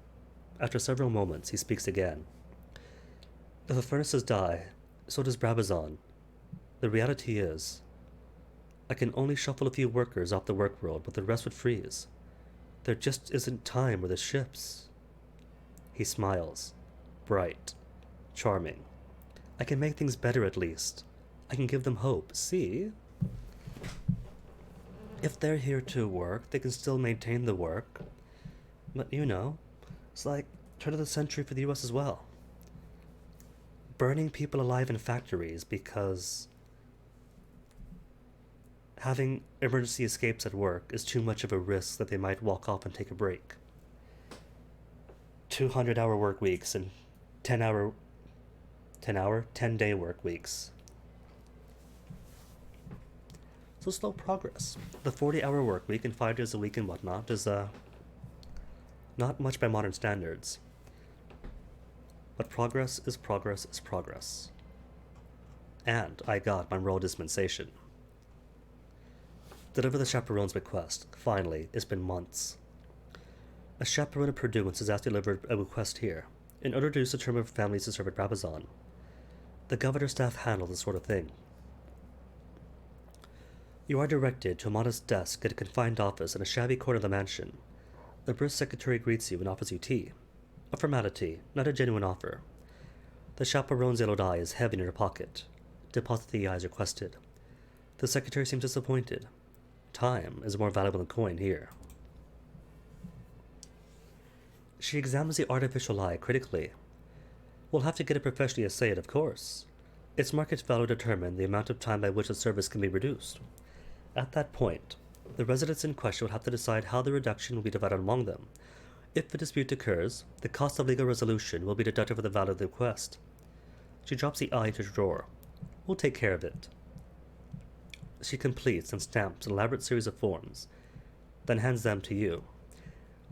After several moments, he speaks again. If the furnaces die, so does Brabazon. The reality is, I can only shuffle a few workers off the work world, but the rest would freeze. There just isn't time with the ships. He smiles. Bright. Charming. I can make things better at least. I can give them hope. See? If they're here to work, they can still maintain the work. But it's like turn of the century for the US as well. Burning people alive in factories because having emergency escapes at work is too much of a risk that they might walk off and take a break. 200-hour work weeks and 10-day work weeks. So slow progress. The 40-hour work week and 5 days a week and whatnot is not much by modern standards. But progress is progress is progress. And I got my royal dispensation. Deliver the chaperone's bequest. Finally, it's been months. A chaperone of Purduance has asked to deliver a bequest here, in order to reduce the term of families to serve at Brabazon. The governor's staff handle this sort of thing. You are directed to a modest desk at a confined office in a shabby corner of the mansion. The brisk secretary greets you and offers you tea. A formality, not a genuine offer. The chaperone's yellowed eye is heavy in her pocket. Deposit the eye as requested. The secretary seems disappointed. Time is more valuable than coin here. She examines the artificial eye critically. We'll have to get it professionally assayed, of course. Its market value will determine the amount of time by which the service can be reduced. At that point, the residents in question will have to decide how the reduction will be divided among them. If a dispute occurs, the cost of legal resolution will be deducted from the value of the request. She drops the eye into a drawer. We'll take care of it. She completes and stamps an elaborate series of forms, then hands them to you.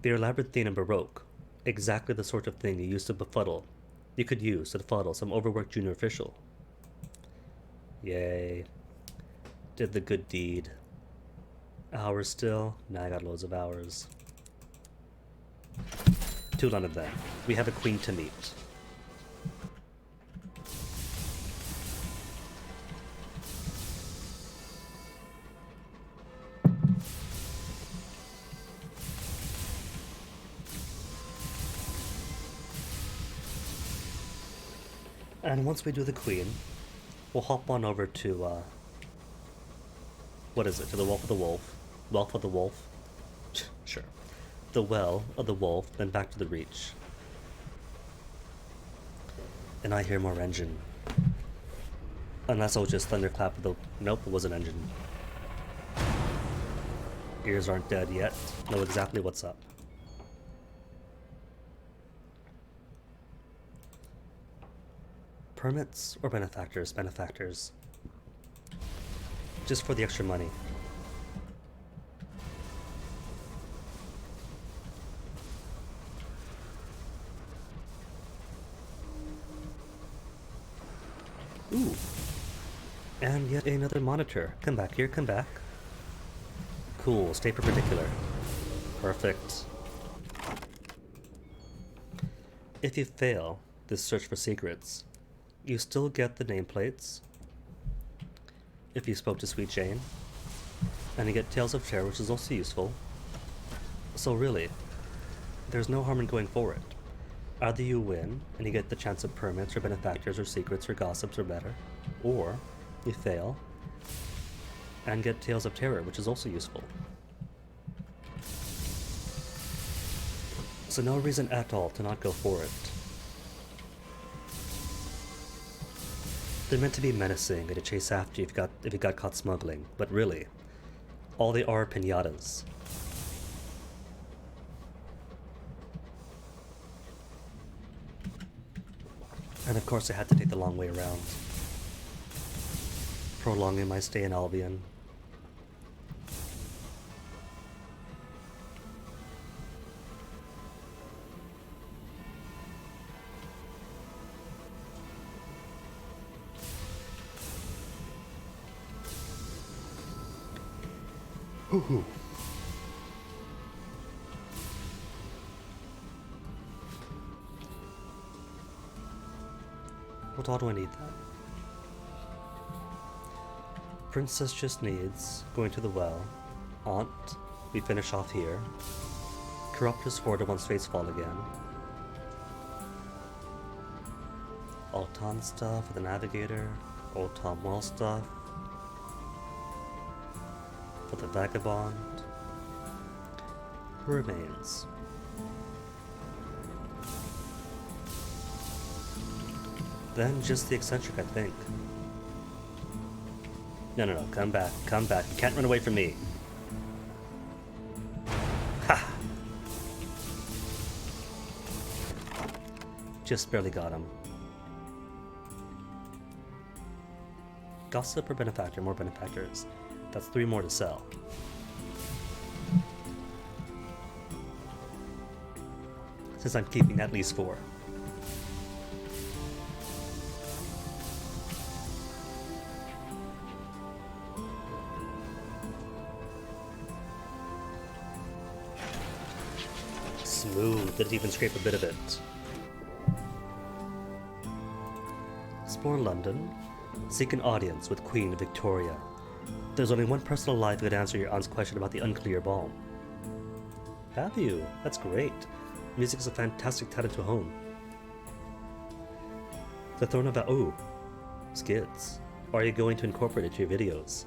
They are labyrinthine and baroque, exactly the sort of thing you could use to befuddle some overworked junior official. Yay. Did the good deed. Hours still? Nah, I got loads of hours. To London then. We have a queen to meet. And once we do the queen, we'll hop on over to, what is it? To the Wolf of the Wolf. Wealth of the Wolf? Sure. The Well of the Wolf, then back to the Reach. And I hear more engine. Unless I was just thunderclap with the... Nope, it was an engine. Ears aren't dead yet. Know exactly what's up. Permits or benefactors? Benefactors. Just for the extra money. Ooh. And yet another monitor. Come back here, come back. Cool, stay perpendicular. Perfect. If you fail this search for secrets, you still get the nameplates if you spoke to Sweet Jane, and you get Tales of Terror, which is also useful. So really, there's no harm in going for it. Either you win, and you get the chance of permits, or benefactors, or secrets, or gossips, or better, or you fail, and get Tales of Terror, which is also useful. So no reason at all to not go for it. They're meant to be menacing and to chase after you if you got caught smuggling, but really, all they are pinatas. And of course I had to take the long way around, prolonging my stay in Albion. Hoo-hoo. What all do I need then? Princess just needs going to the well. Aunt, we finish off here. Corruptus Forda once face fall again. Altan stuff with the Navigator. Old Tom Well stuff. For the Vagabond. Who remains? Then just the eccentric, I think. No, come back, come back. You can't run away from me. Ha! Just barely got him. Gossip or benefactor? More benefactors. That's 3 more to sell. Since I'm keeping at least 4. Smooth, didn't even scrape a bit of it. Explore London. Seek an audience with Queen Victoria. There's only one person alive who could answer your aunt's question about the unclear ball. Have you? That's great. Music is a fantastic talent to hone. The Throne of Ooh, skids. Or are you going to incorporate it to your videos?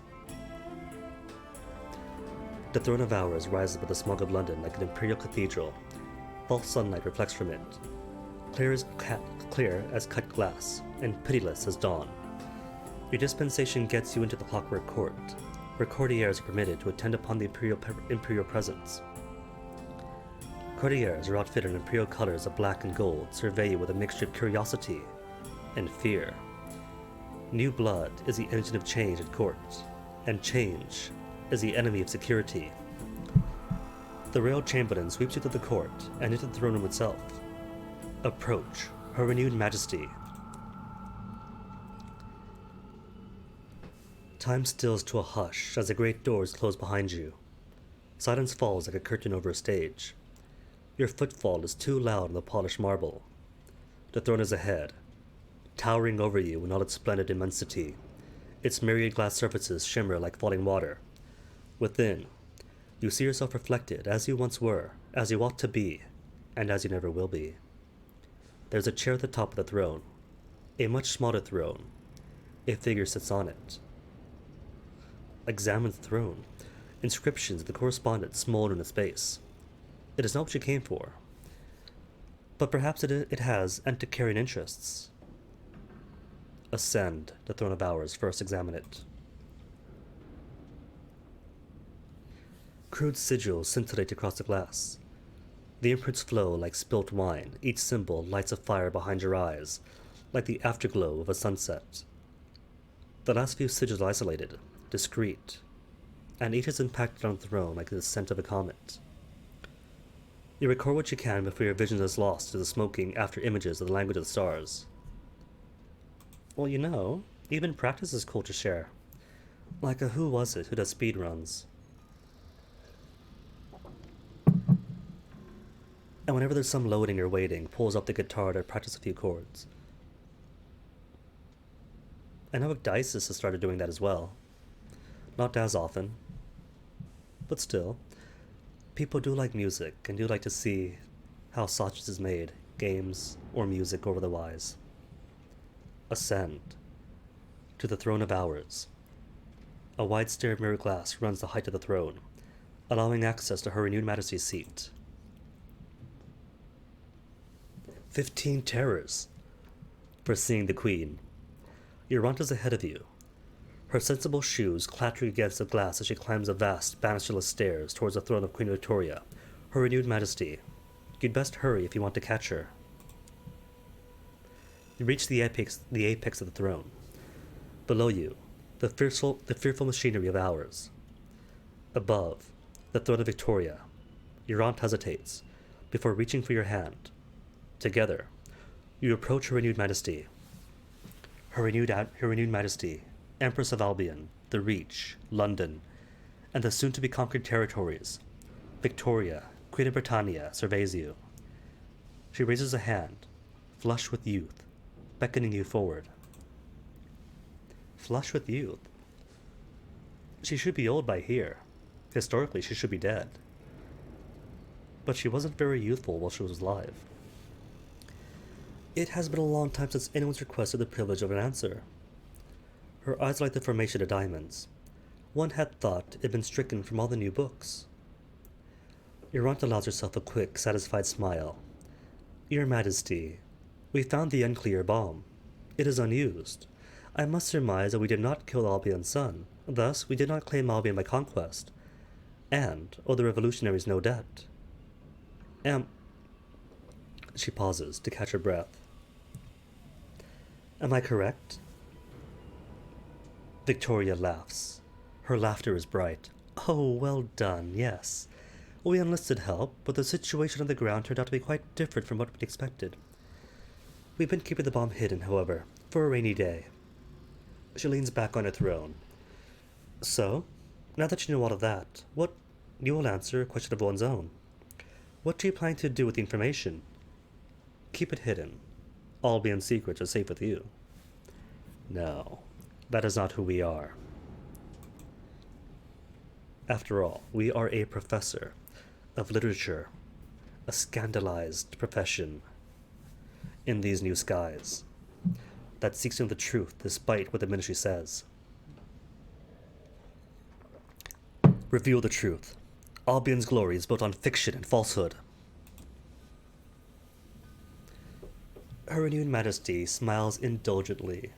The Throne of Hours rises above the smog of London like an imperial cathedral. false sunlight reflects from it, clear as cut glass, and pitiless as dawn. Your dispensation gets you into the clockwork court, where courtiers are permitted to attend upon the imperial presence. Courtiers are outfitted in imperial colors of black and gold, survey you with a mixture of curiosity and fear. New blood is the engine of change at court, and change is the enemy of security. The royal chamberlain sweeps you through the court and into the throne room itself. Approach, Her Renewed Majesty. Time stills to a hush as the great doors close behind you. Silence falls like a curtain over a stage. Your footfall is too loud on the polished marble. The throne is ahead, towering over you in all its splendid immensity. Its myriad glass surfaces shimmer like falling water. Within, you see yourself reflected as you once were, as you ought to be, and as you never will be. There's a chair at the top of the throne, a much smaller throne. A figure sits on it. Examine the throne. Inscriptions of the correspondence smolder in its base. It is not what you came for, but perhaps it has antiquarian interests. Ascend the throne of hours, first examine it. Crude sigils scintillate across the glass. The imprints flow like spilt wine. Each symbol lights a fire behind your eyes, like the afterglow of a sunset. The last few sigils are isolated, discreet, and each is impacted on the throne like the descent of a comet. You record what you can before your vision is lost to the smoking after images of the language of the stars. Well, you know, even practice is cool to share. Like a who was it who does speed runs. And whenever there's some loading or waiting, pulls up the guitar to practice a few chords. I know Dices has started doing that as well. Not as often, but still. People do like music and do like to see how sausage is made, games or music or otherwise. Ascend to the throne of hours. A wide stair of mirror glass runs the height of the throne, allowing access to Her Renewed Majesty's seat. 15 terrors for seeing the Queen. Eurant is ahead of you, her sensible shoes clattering against the glass as she climbs the vast, banisterless stairs towards the throne of Queen Victoria, Her Renewed Majesty. You'd best hurry if you want to catch her. You reach the apex of the throne. Below you, the fearful machinery of hours. Above, the throne of Victoria. Eurant hesitates, before reaching for your hand. Together, you approach Her Renewed Majesty. Her Renewed Majesty, Empress of Albion, the Reach, London, and the soon-to-be conquered territories. Victoria, Queen of Britannia, surveys you. She raises a hand, flushed with youth, beckoning you forward. Flushed with youth? She should be old by here. Historically, she should be dead. But she wasn't very youthful while she was alive. It has been a long time since anyone's requested the privilege of an answer. Her eyes are like the formation of diamonds. One had thought it had been stricken from all the new books. Eurant allows herself a quick, satisfied smile. Your Majesty, we found the unclear bomb. It is unused. I must surmise that we did not kill Albion's son. Thus, we did not claim Albion by conquest, and owe the revolutionaries no debt. She pauses to catch her breath. Am I correct? Victoria laughs. Her laughter is bright. Oh, well done, yes. We enlisted help, but the situation on the ground turned out to be quite different from what we expected. We've been keeping the bomb hidden, however, for a rainy day. She leans back on her throne. So, now that you know all of that, you will answer a question of one's own. What do you plan to do with the information? Keep it hidden. Albion's secrets are safe with you. No, that is not who we are. After all, we are a professor of literature, a scandalized profession in these new skies that seeks to know the truth despite what the ministry says. Reveal the truth. Albion's glory is built on fiction and falsehood. Her renewed majesty smiles indulgently,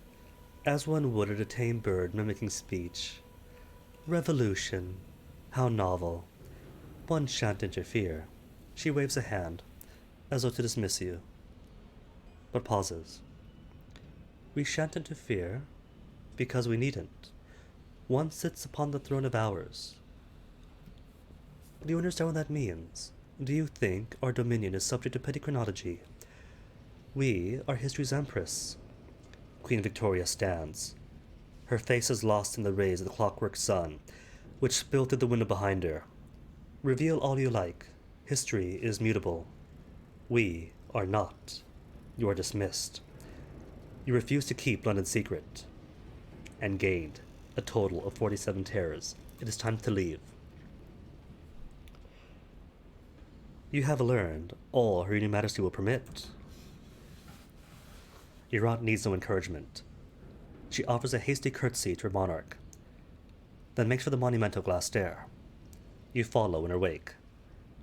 as one would at a tame bird mimicking speech. Revolution. How novel. One shan't interfere. She waves a hand, as though to dismiss you, but pauses. We shan't interfere, because we needn't. One sits upon the throne of ours. Do you understand what that means? Do you think our dominion is subject to petty chronology? We are history's empress. Queen Victoria stands. Her face is lost in the rays of the clockwork sun, which spill through the window behind her. Reveal all you like. History is mutable. We are not. You are dismissed. You refuse to keep London secret, and gained a total of 47 terrors. It is time to leave. You have learned all Her Union Majesty will permit. Your aunt needs no encouragement. She offers a hasty curtsy to her monarch, then makes for the monumental glass stair. You follow in her wake,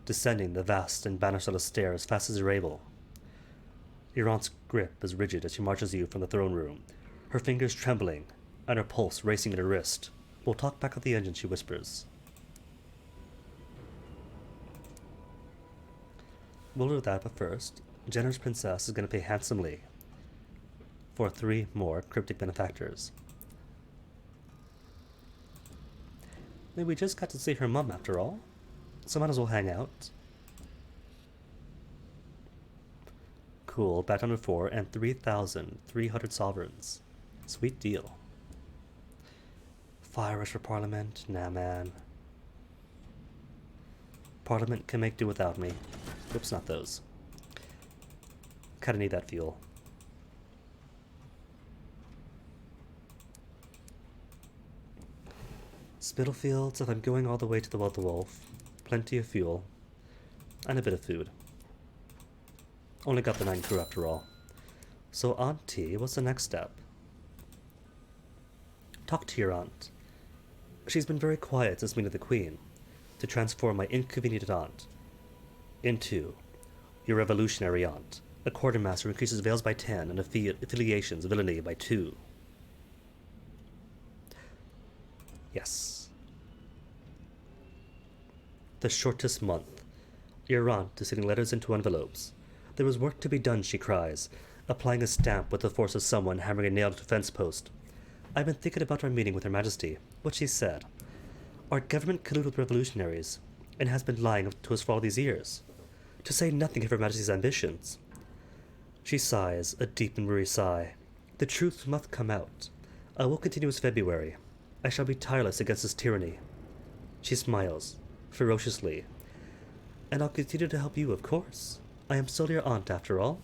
descending the vast and bannister-less stair as fast as you're able. Your aunt's grip is rigid as she marches you from the throne room, her fingers trembling and her pulse racing in her wrist. We'll talk back at the engine, she whispers. We'll do that, but first, Jenner's princess is going to pay handsomely for 3 more cryptic benefactors. Maybe we just got to see her mum after all, so might as well hang out. Cool, back down to 4 and 3,300 sovereigns. Sweet deal. Fire rush for Parliament? Nah, man. Parliament can make do without me. Oops, not those. Kinda need that fuel. Spitalfields, if I'm going all the way to the Well of the Wolf, plenty of fuel, and a bit of food. Only got the 9 crew after all. So Auntie, what's the next step? Talk to your aunt. She's been very quiet since meeting the Queen, to transform my inconvenient aunt into your revolutionary aunt. A quartermaster who increases veils by 10 and affiliations villainy by 2. Yes. The shortest month. Your aunt is sending letters into envelopes. There is work to be done, she cries, applying a stamp with the force of someone hammering a nail to a fence post. I've been thinking about our meeting with Her Majesty. What she said. Our government colluded with revolutionaries, and has been lying to us for all these years, to say nothing of Her Majesty's ambitions. She sighs, a deep and weary sigh. The truth must come out. I will continue as February. I shall be tireless against this tyranny. She smiles, ferociously. And I'll continue to help you, of course. I am still your aunt, after all.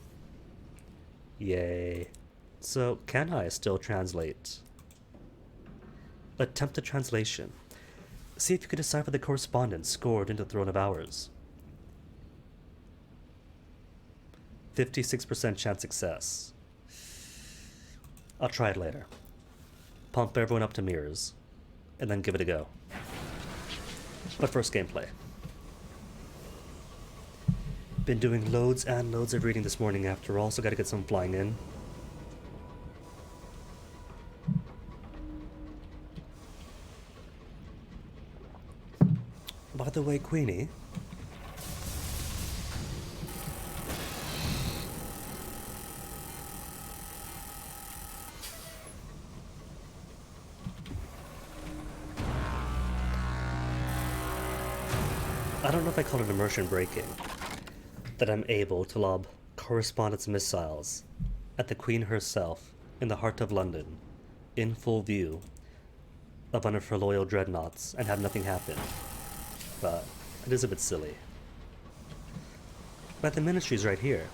Yay. So, can I still translate? Attempt a translation. See if you can decipher the correspondence scored into the Throne of Hours. 56% chance success. I'll try it later. Pump everyone up to mirrors, and then give it a go. But first, gameplay. Been doing loads and loads of reading this morning after all, so gotta get some flying in. By the way, Queenie, I don't know if I call it immersion breaking, that I'm able to lob correspondence missiles at the Queen herself in the heart of London, in full view of one of her loyal dreadnoughts, and have nothing happen. But it is a bit silly. But the ministry's right here.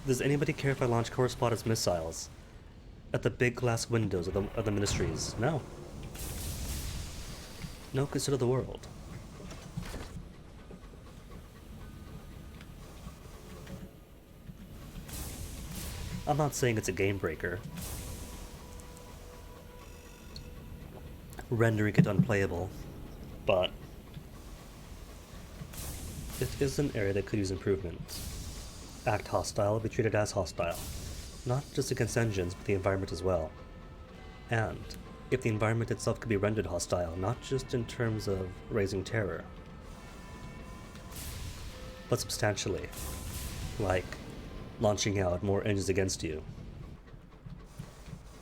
Does anybody care if I launch correspondence missiles at the big glass windows of the ministries? No. No, consider the world. I'm not saying it's a game breaker, rendering it unplayable, but it is an area that could use improvement. Act hostile, be treated as hostile. not just against engines, but the environment as well. And if the environment itself could be rendered hostile, not just in terms of raising terror, but substantially, like launching out more engines against you.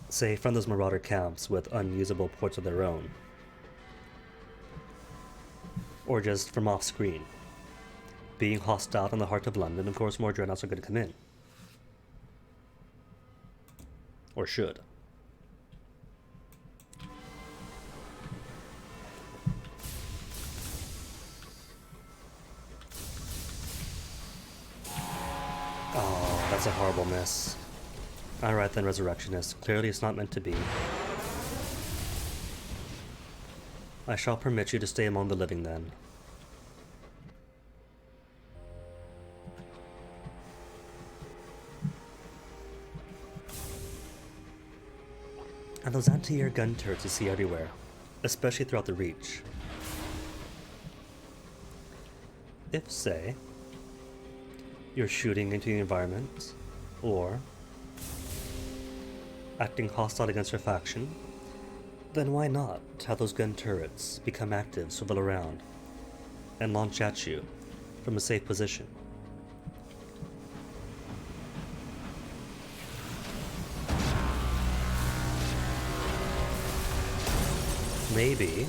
Say from those marauder camps with unusable ports of their own, or just from off-screen. Being hostile in the heart of London, of course more dreadnoughts are going to come in. Or should. Oh, that's a horrible miss. Alright then, Resurrectionist. Clearly it's not meant to be. I shall permit you to stay among the living then. And those anti-air gun turrets you see everywhere, especially throughout the Reach. If, say, you're shooting into the environment, or acting hostile against your faction, then why not have those gun turrets become active, swivel around, and launch at you from a safe position? Maybe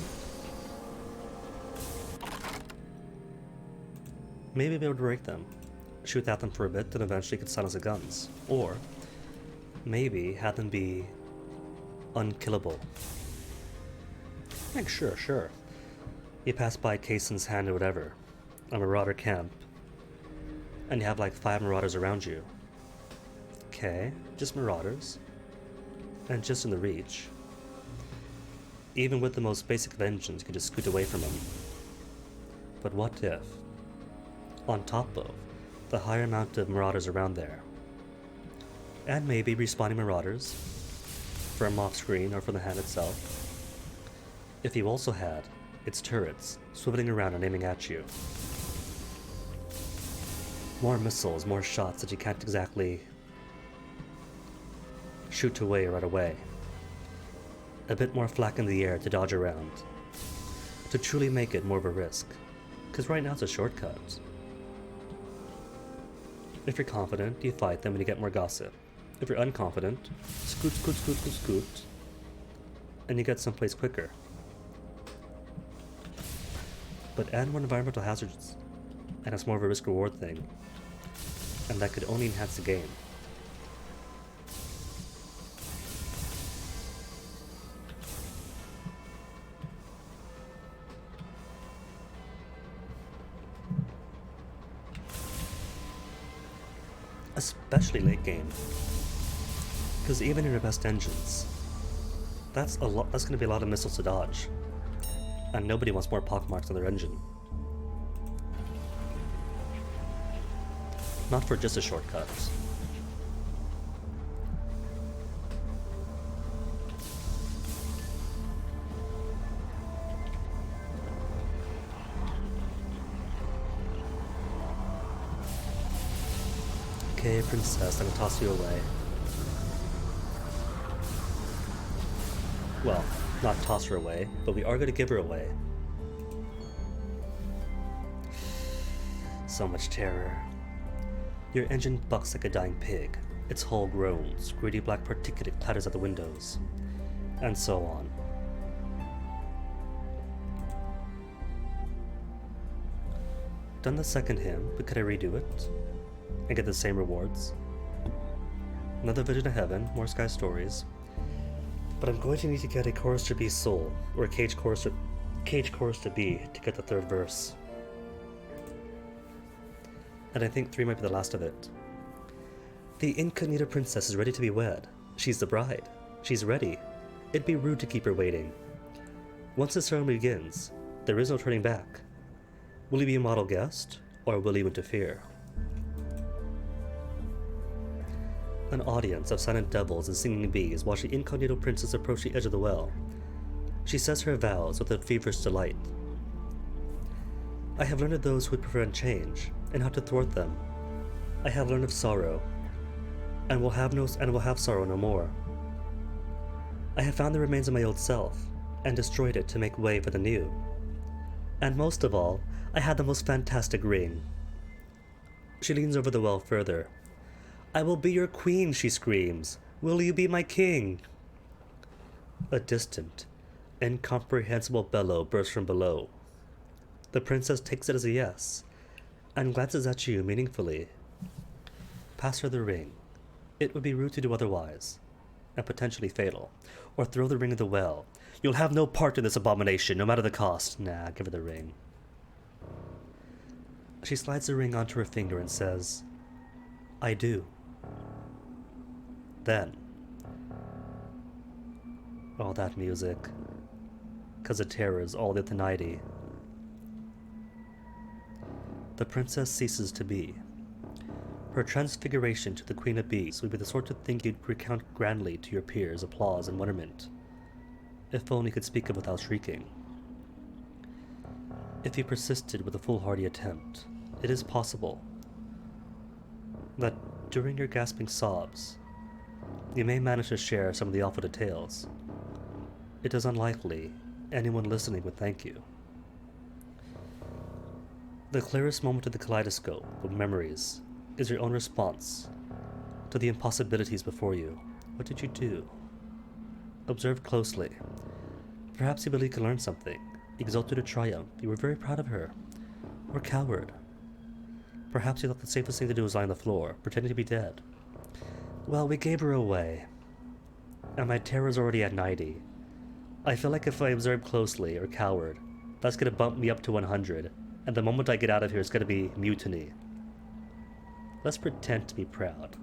be able to break them, shoot at them for a bit, and eventually could silence the guns. Or maybe have them be unkillable. Like, sure. You pass by Kaysen's hand or whatever, a marauder camp, and you have like 5 marauders around you. Okay, just marauders. And just in the Reach. Even with the most basic of engines, you could just scoot away from them. But what if, on top of the higher amount of marauders around there, and maybe respawning marauders from off-screen or from the hand itself, if you also had its turrets swiveling around and aiming at you? More missiles, more shots that you can't exactly shoot away right away. A bit more flak in the air to dodge around, to truly make it more of a risk, because right now it's a shortcut. If you're confident, you fight them and you get more gossip. If you're unconfident, scoot, and you get someplace quicker. But add more environmental hazards, and it's more of a risk-reward thing, and that could only enhance the game. Especially late game, because even in your best engines, that's going to be a lot of missiles to dodge, and nobody wants more pockmarks on their engine. Not for just a shortcut. Okay, princess, I'm gonna toss you away. Well, not toss her away, but we are gonna give her away. So much terror. Your engine bucks like a dying pig. Its hull groans, greedy black particulate clatters at the windows, and so on. Done the second hymn, but could I redo it? And get the same rewards? Another vision of heaven, more sky stories. But I'm going to need to get a chorister B soul, or a cage chorister B to get the 3rd verse. And I think 3 might be the last of it. The incognito princess is ready to be wed. She's the bride. She's ready. It'd be rude to keep her waiting. Once the ceremony begins, there is no turning back. Will he be a model guest, or will he interfere? An audience of silent devils and singing bees watch the incognito princess approach the edge of the well. She says her vows with a feverish delight. I have learned of those who would prefer change, and how to thwart them. I have learned of sorrow, and will have sorrow no more. I have found the remains of my old self, and destroyed it to make way for the new. And most of all, I had the most fantastic ring. She leans over the well further. I will be your queen, she screams. Will you be my king? A distant, incomprehensible bellow bursts from below. The princess takes it as a yes, and glances at you meaningfully. Pass her the ring. It would be rude to do otherwise, and potentially fatal. Or throw the ring in the well. You'll have no part in this abomination, no matter the cost. Nah, give her the ring. She slides the ring onto her finger and says, I do. Then, all that music, 'cause it terrors all the nighty. The princess ceases to be. Her transfiguration to the Queen of Beasts would be the sort of thing you'd recount grandly to your peers' applause and wonderment, if only you could speak of without shrieking. If you persisted with a foolhardy attempt, it is possible that during your gasping sobs, you may manage to share some of the awful details. It is unlikely anyone listening would thank you. The clearest moment of the kaleidoscope of memories is your own response to the impossibilities before you. What did you do? Observe closely. Perhaps you believed you could learn something, exulted in triumph, you were very proud of her, or coward. Perhaps you thought the safest thing to do was lie on the floor, pretending to be dead. Well, we gave her away, and my terror is already at 90. I feel like if I observe closely, or coward, that's gonna bump me up to 100, and the moment I get out of here, it's gonna be mutiny. Let's pretend to be proud.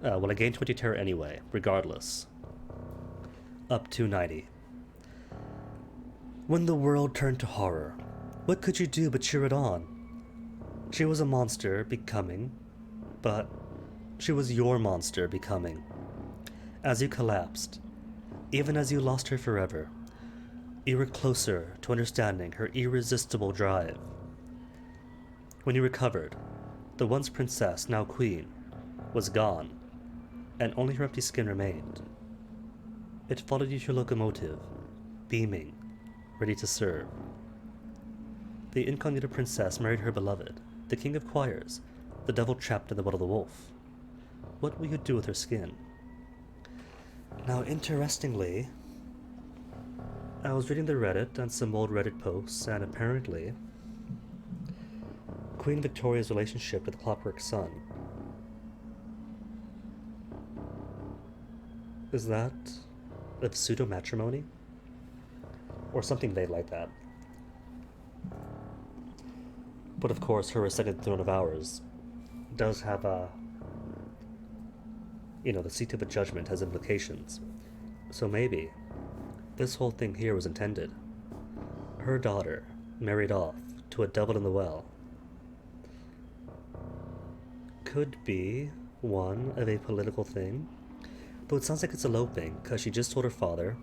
Well, I gained 20 terror anyway, regardless. Up to 90. When the world turned to horror, what could you do but cheer it on? She was a monster becoming, but she was your monster becoming. As you collapsed, even as you lost her forever, you were closer to understanding her irresistible drive. When you recovered, the once princess, now queen, was gone, and only her empty skin remained. It followed you to your locomotive, beaming, ready to serve. The incognito princess married her beloved, the king of choirs, the devil trapped in the blood of the wolf. What will you do with her skin? Now, interestingly, I was reading the Reddit and some old Reddit posts, and apparently, Queen Victoria's relationship with the Clockwork Sun is that of pseudo-matrimony? Or something vague like that. But of course, her ascended throne of ours does have a... the seat of a judgment has implications. So maybe this whole thing here was intended. Her daughter married off to a devil in the well. Could be one of a political thing, though it sounds like it's eloping, because she just told her father,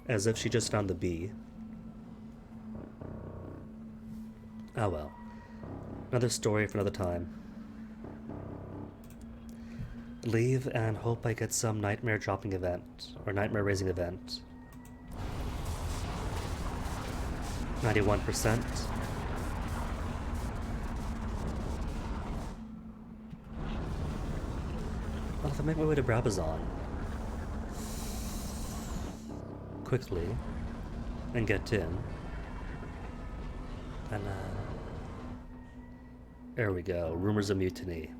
as if she just found the bee. Oh well. Another story for another time. Leave and hope I get some nightmare dropping event, or nightmare raising event. 91%. Well, if I make my way to Brabazon quickly and get in, and there we go. Rumors of mutiny.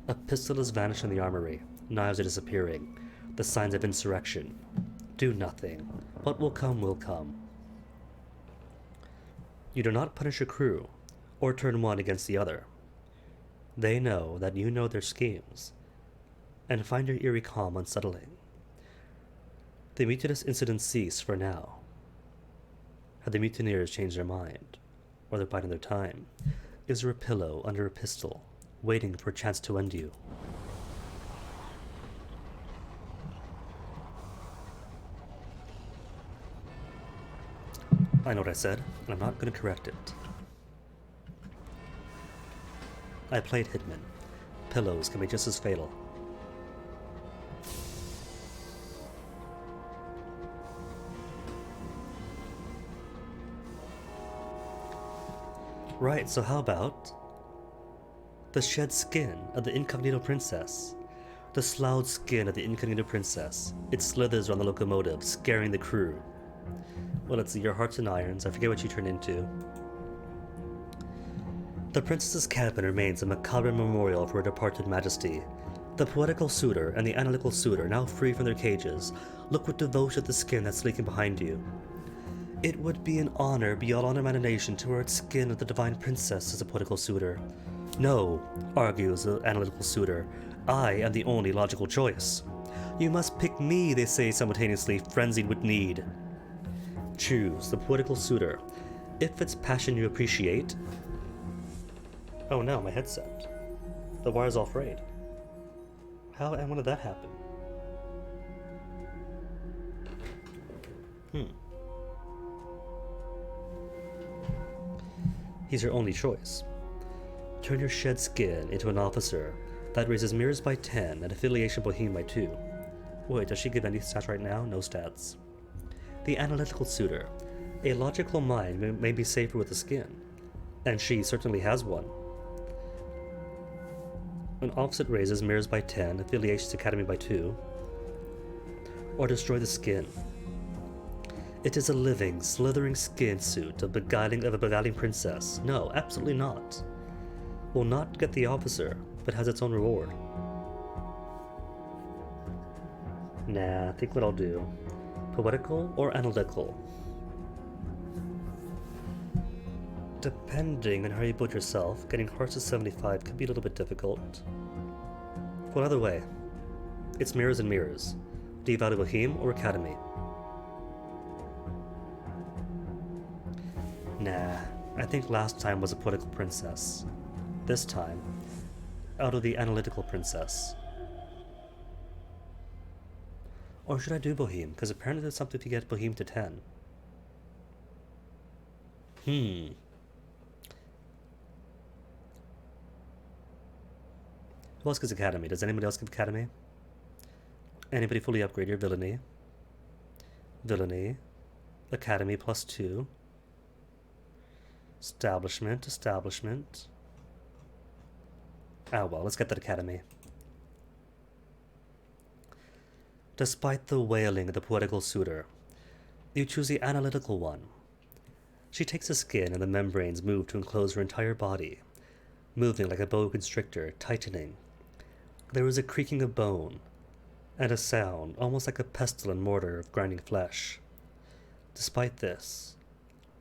A pistol has vanished in the armory. Knives are disappearing. The signs of insurrection. Do nothing. What will come will come. You do not punish a crew, or turn one against the other. They know that you know their schemes, and find your eerie calm unsettling. The mutinous incidents cease for now. Have the mutineers changed their mind, or they're biding their time? Is there a pillow under a pistol, waiting for a chance to end you? I know what I said, and I'm not going to correct it. I played Hitman. Pillows can be just as fatal. Right, so how about the shed skin of the incognito princess? The sloughed skin of the incognito princess. It slithers around the locomotive, scaring the crew. Well, it's your hearts and irons. I forget what you turn into. The princess's cabin remains a macabre memorial for her departed majesty. The poetical suitor and the analytical suitor, now free from their cages, look with devotion at the skin that's leaking behind you. It would be an honor beyond imagination to wear its skin of the divine princess as a poetical suitor. No, argues the analytical suitor, I am the only logical choice. You must pick me, they say simultaneously, frenzied with need. Choose the poetical suitor. If it's passion you appreciate... Oh no, my headset. The wire's all frayed. How and when did that happen? He's your only choice. Turn your shed skin into an officer that raises mirrors by 10 and affiliation boheme by 2. Wait, does she give any stats right now? No stats. The analytical suitor. A logical mind may be safer with the skin, and she certainly has one. An opposite raises mirrors by 10, affiliations academy by 2, or destroy the skin. It is a living, slithering skin suit of a beguiling princess. No, absolutely not. Will not get the officer, but has its own reward. Nah, I think what I'll do. Poetical or analytical? Depending on how you build yourself, getting hearts to 75 could be a little bit difficult. Well, either way, it's mirrors and mirrors. Do you value Boheme or Academy? Nah, I think last time was a poetical princess. This time, out of the analytical princess. Or should I do Boheme? Because apparently there's something if you get Boheme to 10. Who else gives Academy? Does anybody else give Academy? Anybody fully upgrade your Villainy? Villainy. Academy plus 2. Establishment. Ah well, let's get that Academy. Despite the wailing of the poetical suitor, you choose the analytical one. She takes the skin and the membranes move to enclose her entire body, moving like a boa constrictor, tightening. There is a creaking of bone, and a sound almost like a pestle and mortar of grinding flesh. Despite this,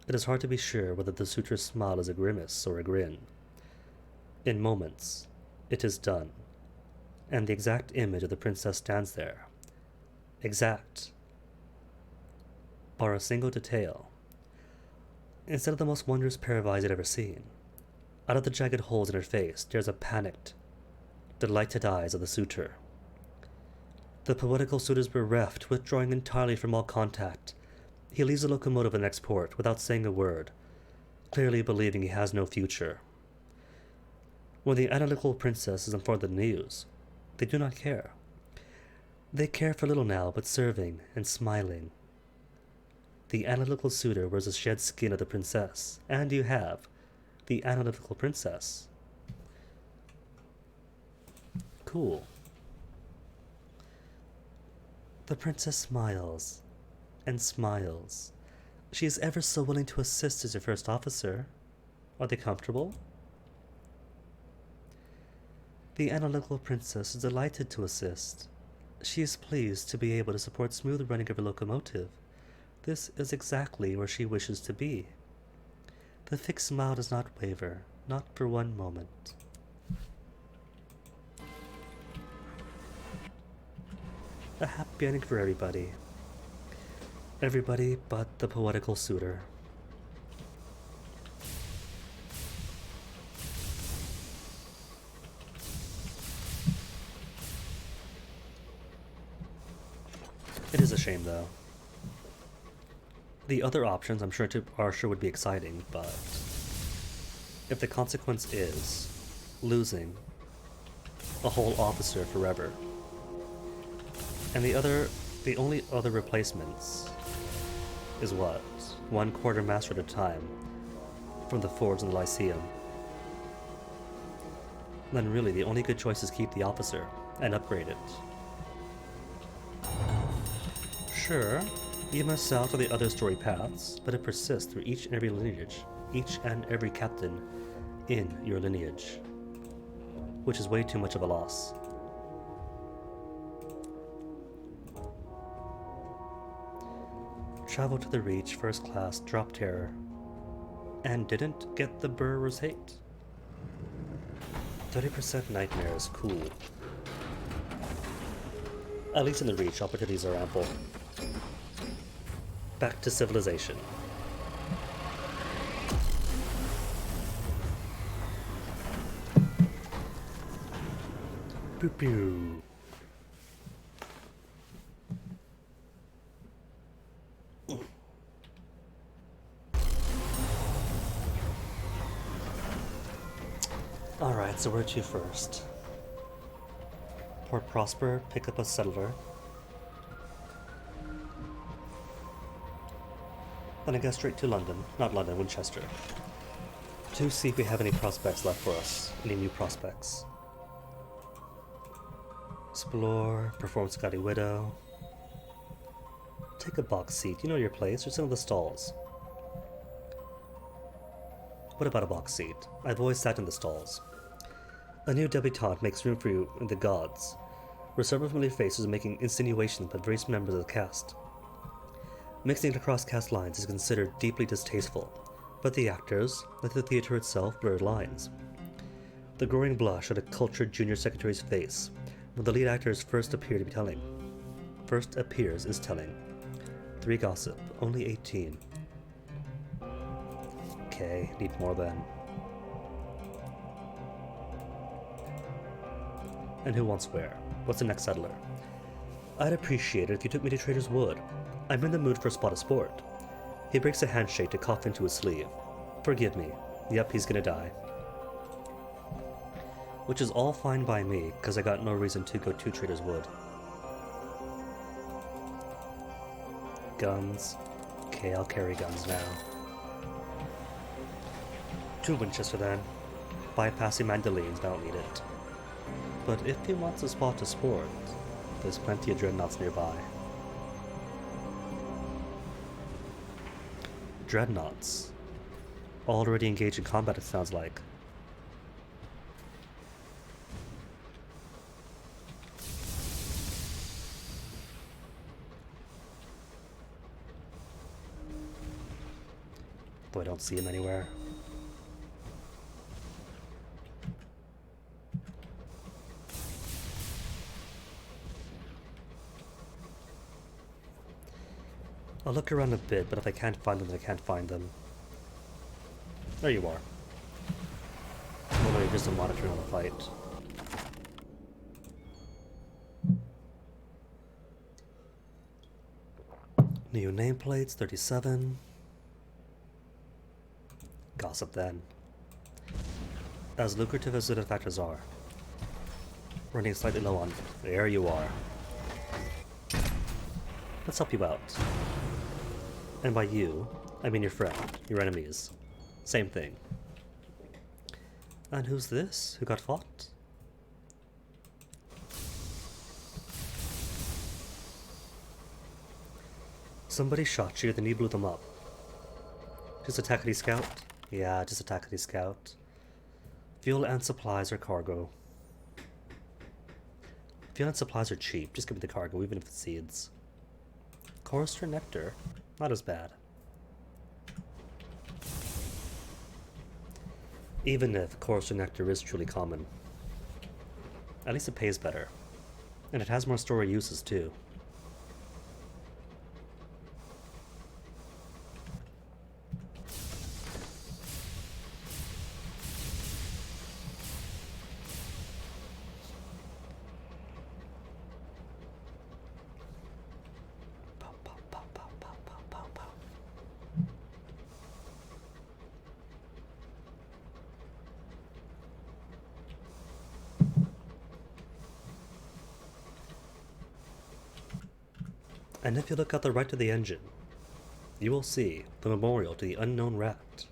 it is hard to be sure whether the suitor's smile is a grimace or a grin. In moments, it is done, and the exact image of the princess stands there. Exact, bar a single detail. Instead of the most wondrous pair of eyes I'd ever seen, out of the jagged holes in her face stares a panicked, delighted eyes of the suitor. The poetical suitor is bereft, withdrawing entirely from all contact. He leaves the locomotive at the next port without saying a word, clearly believing he has no future. When the analytical princess is informed of the news, they do not care. They care for little now but serving and smiling. The analytical suitor wears the shed skin of the princess, and you have the analytical princess. Cool. The princess smiles and smiles. She is ever so willing to assist as your first officer. Are they comfortable? The analytical princess is delighted to assist. She is pleased to be able to support smooth running of her locomotive. This is exactly where she wishes to be. The fixed smile does not waver, not for one moment. A happy ending for everybody. Everybody but the poetical suitor. It is a shame, though. The other options I'm sure would be exciting, but if the consequence is losing a whole officer forever. And the only other replacements is what? One quartermaster at a time from the Forge and the Lyceum. Then really the only good choice is keep the officer and upgrade it. Sure, you miss out on the other story paths, but it persists through each and every lineage, each and every captain in your lineage, which is way too much of a loss. Travel to the Reach, first class, drop terror, and didn't get the Burrowers hate. 30% nightmares, cool. At least in the Reach, opportunities are ample. Back to civilization. Pew pew. Alright, so where to first? Port Prosper, pick up a settler. Then I go straight to London, not London, Winchester, to see if we have any prospects left for us, any new prospects. Explore, perform Scotty Widow. Take a box seat, you know your place, or sit in the stalls. What about a box seat? I've always sat in the stalls. A new debutante makes room for you in the gods, where several familiar faces are making insinuations about various members of the cast. Mixing it across cast lines is considered deeply distasteful, but the actors, like the theatre itself, blurred lines. The growing blush on a cultured junior secretary's face when the lead actors first appears is telling. 3 gossip, only 18. Okay, need more then. And who wants where? What's the next settler? I'd appreciate it if you took me to Trader's Wood. I'm in the mood for a spot of sport. He breaks a handshake to cough into his sleeve. Forgive me. Yep, he's gonna die. Which is all fine by me, because I got no reason to go to Trader's Wood. Guns. Okay, I'll carry guns now. To Winchester then. Bypassing Mandolines, I don't need it. But if he wants a spot to sport, there's plenty of dreadnoughts nearby. Dreadnoughts. Already engaged in combat, it sounds like. Though I don't see him anywhere. I'll look around a bit, but if I can't find them, then I can't find them. There you are. Although you're just a monitor on the fight. New nameplates, 37. Gossip then. As lucrative as the factors are. Running slightly low on. There you are. Let's help you out. And by you, I mean your friend, your enemies. Same thing. And who's this? Who got fought? Somebody shot you, then you blew them up. Just a tackety scout? Yeah, just a tackety scout. Fuel and supplies are cargo. Fuel and supplies are cheap, just give me the cargo, even if it's seeds. Chorister nectar? Not as bad. Even if chorister nectar is truly common. At least it pays better. And it has more story uses too. And if you look out the right of the engine, you will see the memorial to the unknown rat.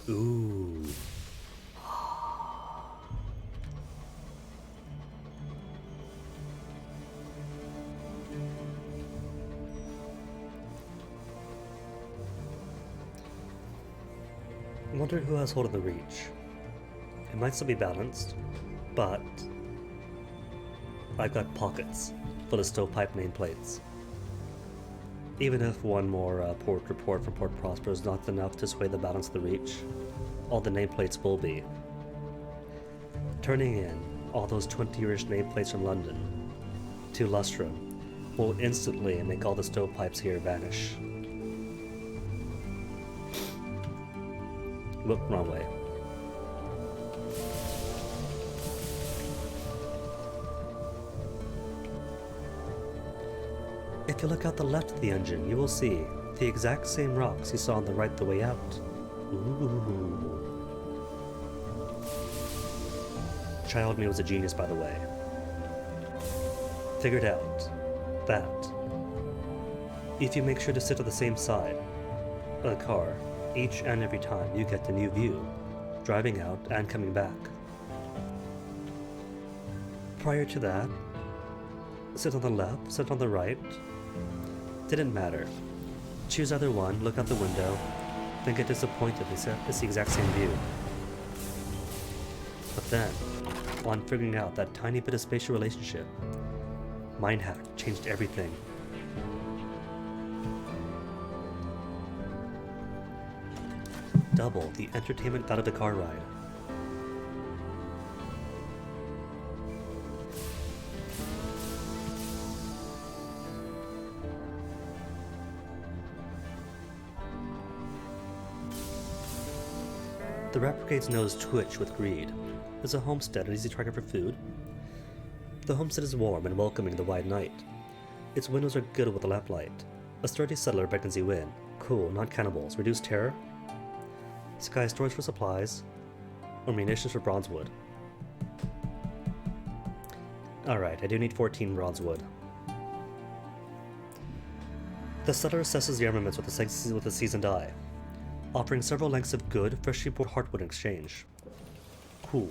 Ooh. I wonder who has hold of the reach. It might still be balanced, but I've got pockets full of stovepipe nameplates. Even if one more port report from Port Prosper is not enough to sway the balance of the reach, all the nameplates will be. Turning in all those 20-year-ish nameplates from London to Lustrum will instantly make all the stovepipes here vanish. Whoop, wrong way. If you look out the left of the engine, you will see the exact same rocks you saw on the right the way out. Ooh. Child me was a genius, by the way. Figured out that if you make sure to sit on the same side of the car each and every time, you get a new view, driving out and coming back. Prior to that, sit on the left, sit on the right. Didn't matter. Choose either one, look out the window, then get disappointed it's the exact same view. But then, on figuring out that tiny bit of spatial relationship, Mindhack changed everything. Double the entertainment out of the car ride. The Rat Brigade's nose twitched with greed. Is a homestead an easy target for food? The homestead is warm and welcoming the wide night. Its windows are good with a lamplight. A sturdy settler beckons you in. Cool, not cannibals. Reduced terror? Sky storage for supplies, or munitions for bronzewood. Alright, I do need 14 bronzewood. The settler assesses the armaments with a seasoned eye, offering several lengths of good, freshly poured heartwood in exchange. Cool.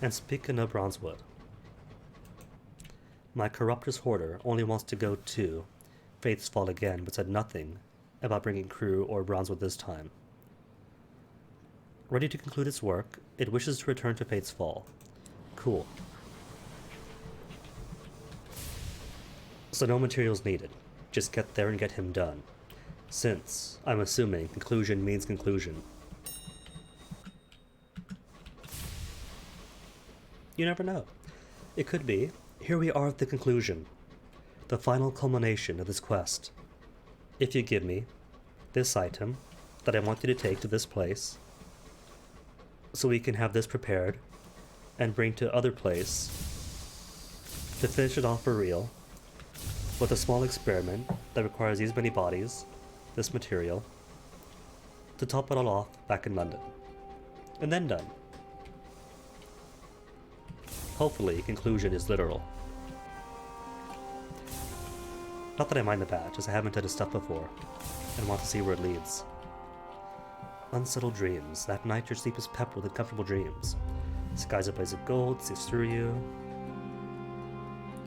And speaking of bronzewood, my Corruptor's Hoarder only wants to go to Faith's Fall again, but said nothing about bringing crew or bronzewood this time. Ready to conclude its work, it wishes to return to Faith's Fall. Cool. So no materials needed. Just get there and get him done. Since, I'm assuming, conclusion means conclusion. You never know. It could be. Here we are at the conclusion. The final culmination of this quest. If you give me this item that I want you to take to this place, so we can have this prepared and bring to other place to finish it off for real with a small experiment that requires these many bodies, this material, to top it all off back in London. And then done. Hopefully, conclusion is literal. Not that I mind the badge, as I haven't done this stuff before, and want to see where it leads. Unsettled dreams. That night your sleep is peppered with uncomfortable dreams. Sky's a blaze of gold, sees through you.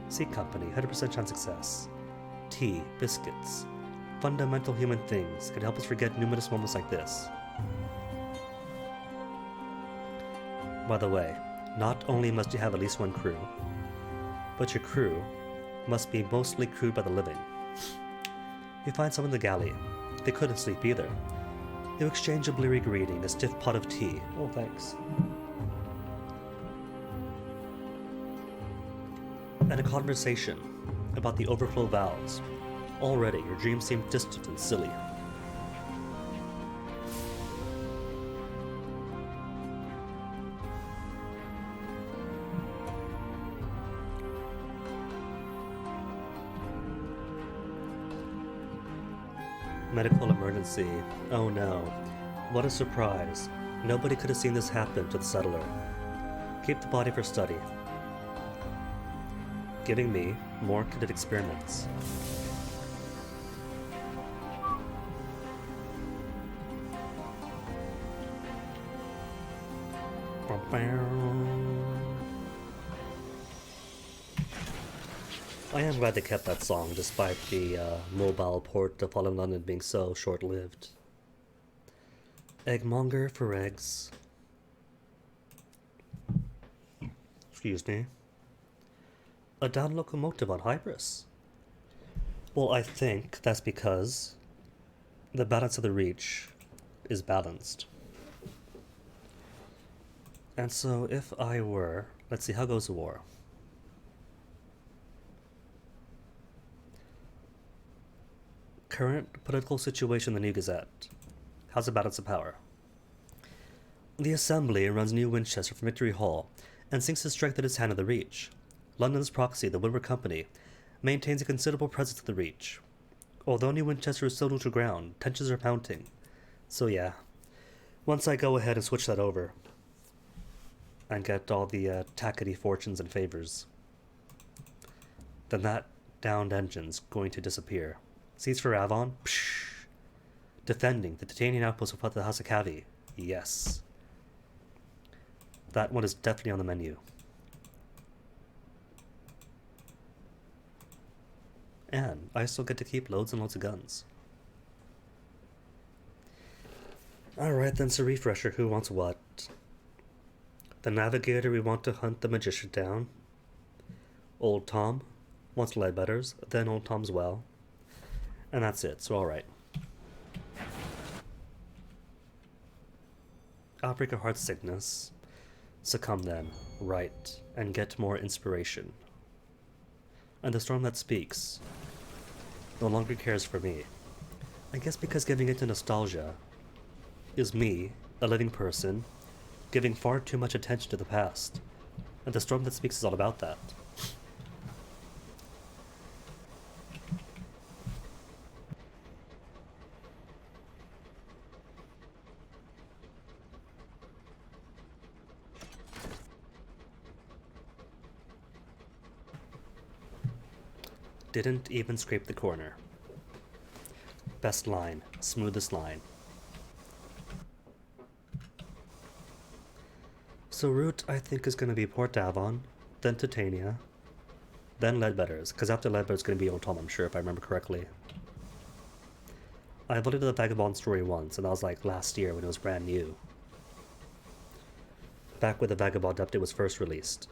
Seed company, 100% chance success. Tea, biscuits. Fundamental human things can help us forget numerous moments like this. By the way, not only must you have at least one crew, but your crew must be mostly crewed by the living. You find some in the galley. They couldn't sleep either. You exchange a bleary greeting, a stiff pot of tea. Oh, thanks. And a conversation about the overflow valves. Already, your dreams seem distant and silly. Medical emergency. Oh no. What a surprise. Nobody could have seen this happen to the settler. Keep the body for study. giving me more candid experiments. I am glad they kept that song despite the mobile port to Fallen London being so short-lived. Eggmonger for eggs. Excuse me. A down locomotive on Hybris. Well, I think that's because the balance of the reach is balanced. And so if I were... Let's see, how goes the war? Current political situation in the New Gazette. How's the balance of power? The Assembly runs New Winchester from Victory Hall and sinks his strength in its hand of the Reach. London's proxy, the Wilbur Company, maintains a considerable presence at the Reach. Although New Winchester is still neutral ground, tensions are mounting. So yeah, once I go ahead and switch that over and get all the tackety fortunes and favors, then that downed engine's going to disappear. Seas for Avon? Psh. Defending the Titanian outpost of the House of Cavi? Yes. That one is definitely on the menu. And I still get to keep loads and loads of guns. Alright then, so refresher, who wants what? The Navigator, we want to hunt the Magician down. Old Tom wants Ledbetters, then Old Tom's well. And that's it, so alright. Outbreak of heart sickness. Succumb then, right, and get more inspiration. And the storm that speaks no longer cares for me. I guess because giving it to nostalgia is me, a living person, giving far too much attention to the past. And the storm that speaks is all about that. Didn't even scrape the corner. Best line, smoothest line. So route, I think, is going to be Port Avon, then Titania, then Ledbetters, because after Ledbetters is going to be Old Tom, I'm sure, if I remember correctly. I've only done the Vagabond story once, and that was like last year when it was brand new. Back when the Vagabond update was first released.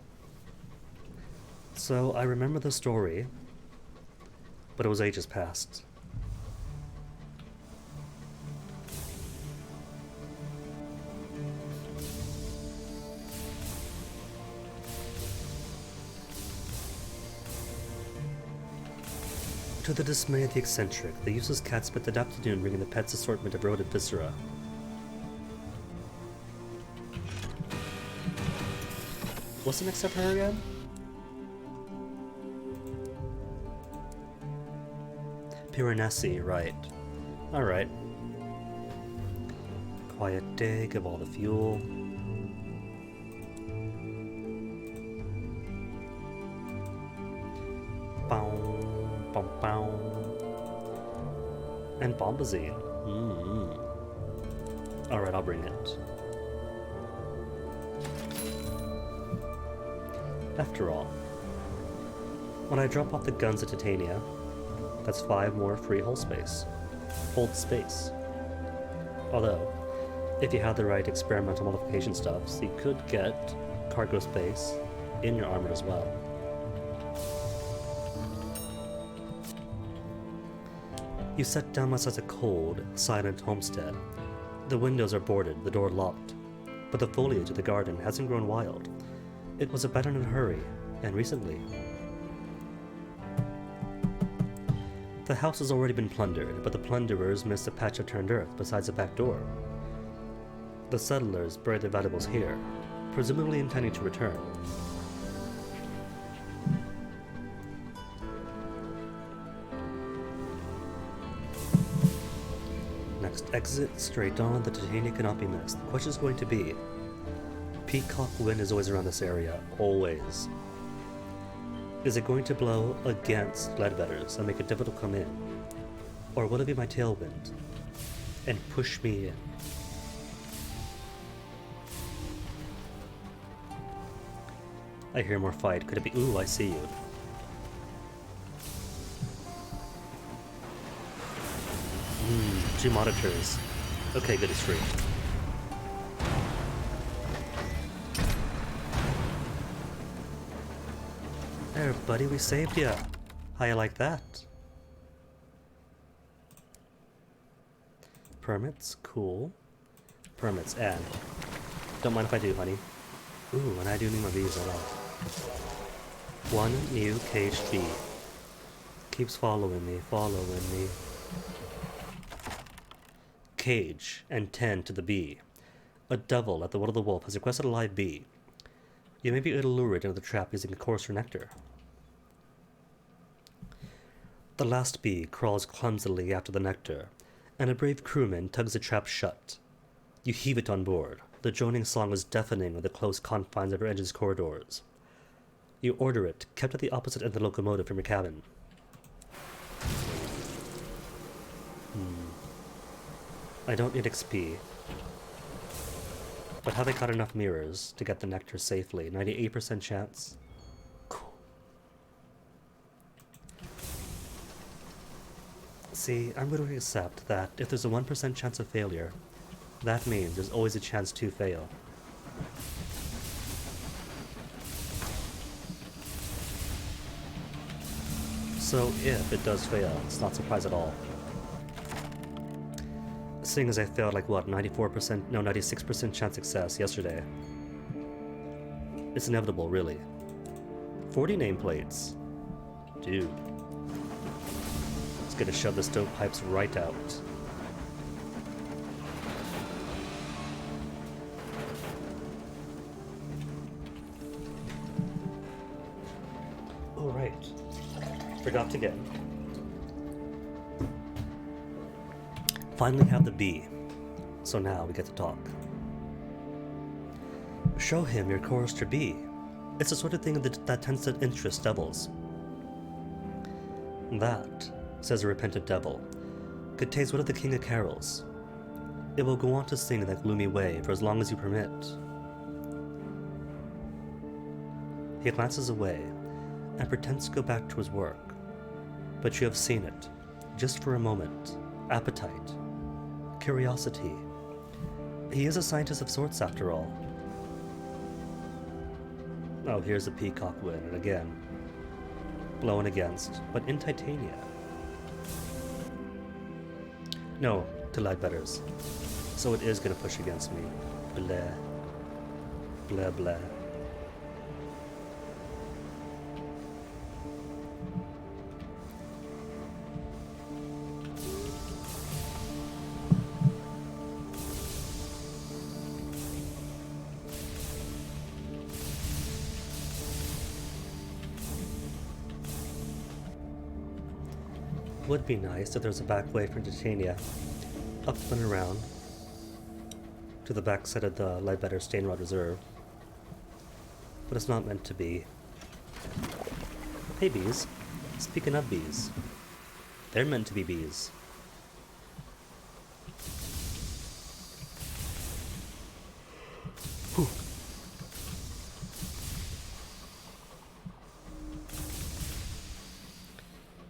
So I remember the story, but it was ages past. To the dismay of the eccentric, the useless cat spent the afternoon bringing the pet's assortment of rodent viscera. What's the next step for her again? Piranesi, right. Alright. Quiet day, give all the fuel. Bow, bow, bow. And bombazine. Alright, I'll bring it. After all, when I drop off the guns at Titania, that's 5 more free hold space. Although, if you have the right experimental modification stuffs, you could get cargo space in your armor as well. You set down us as a cold, silent homestead. The windows are boarded, the door locked, but the foliage of the garden hasn't grown wild. It was abandoned in a hurry, and recently. The house has already been plundered, but the plunderers missed a patch of turned earth besides the back door. The settlers buried their valuables here, presumably intending to return. Next exit, straight on, the Titania cannot be missed. The question is going to be, Peacock Wind is always around this area, always. Is it going to blow against Ledbetters and make it difficult to come in? Or will it be my tailwind and push me in? I hear more fight. Could it be? Ooh, I see you. Two monitors. Okay, good, it's free. There, buddy, we saved ya. How you like that? Permits, cool. Permits, add. Don't mind if I do, honey. Ooh, and I do need my bees at all. One new caged bee. Keeps following me, Cage and tend to the bee. A devil at the Wood of the Wolf has requested a live bee. You may be able to lure it into the trap using a coarser nectar. The last bee crawls clumsily after the nectar, and a brave crewman tugs the trap shut. You heave it on board. The droning song is deafening with the close confines of your engine's corridors. You order it, kept at the opposite end of the locomotive from your cabin. I don't need XP. But have I got enough mirrors to get the nectar safely? 98% chance? Cool. See, I'm going to accept that if there's a 1% chance of failure, that means there's always a chance to fail. So if it does fail, it's not surprise at all. Seeing as I failed like what, 94%, no 96% chance success yesterday. It's inevitable, really. 40 nameplates. Dude. It's gonna shove the stovepipes right out. Oh right. Forgot to get. Finally have the bee, so now we get to talk. Show him your chorister bee. It's the sort of thing that tends to interest devils. That, says a repentant devil, contains one of the King of Carols. It will go on to sing in that gloomy way for as long as you permit. He glances away and pretends to go back to his work, but you have seen it, just for a moment. Appetite. Curiosity. He is a scientist of sorts, after all. Oh, here's a peacock win, and again. Blown against, but in titania. No, to Ledbetters. So it is gonna push against me. Blah. Blah blah. Would be nice if there's a back way from Titania, up and around, to the back side of the Ledbetter Stainrod Reserve. But it's not meant to be. Hey bees. Speaking of bees, they're meant to be bees. Whew.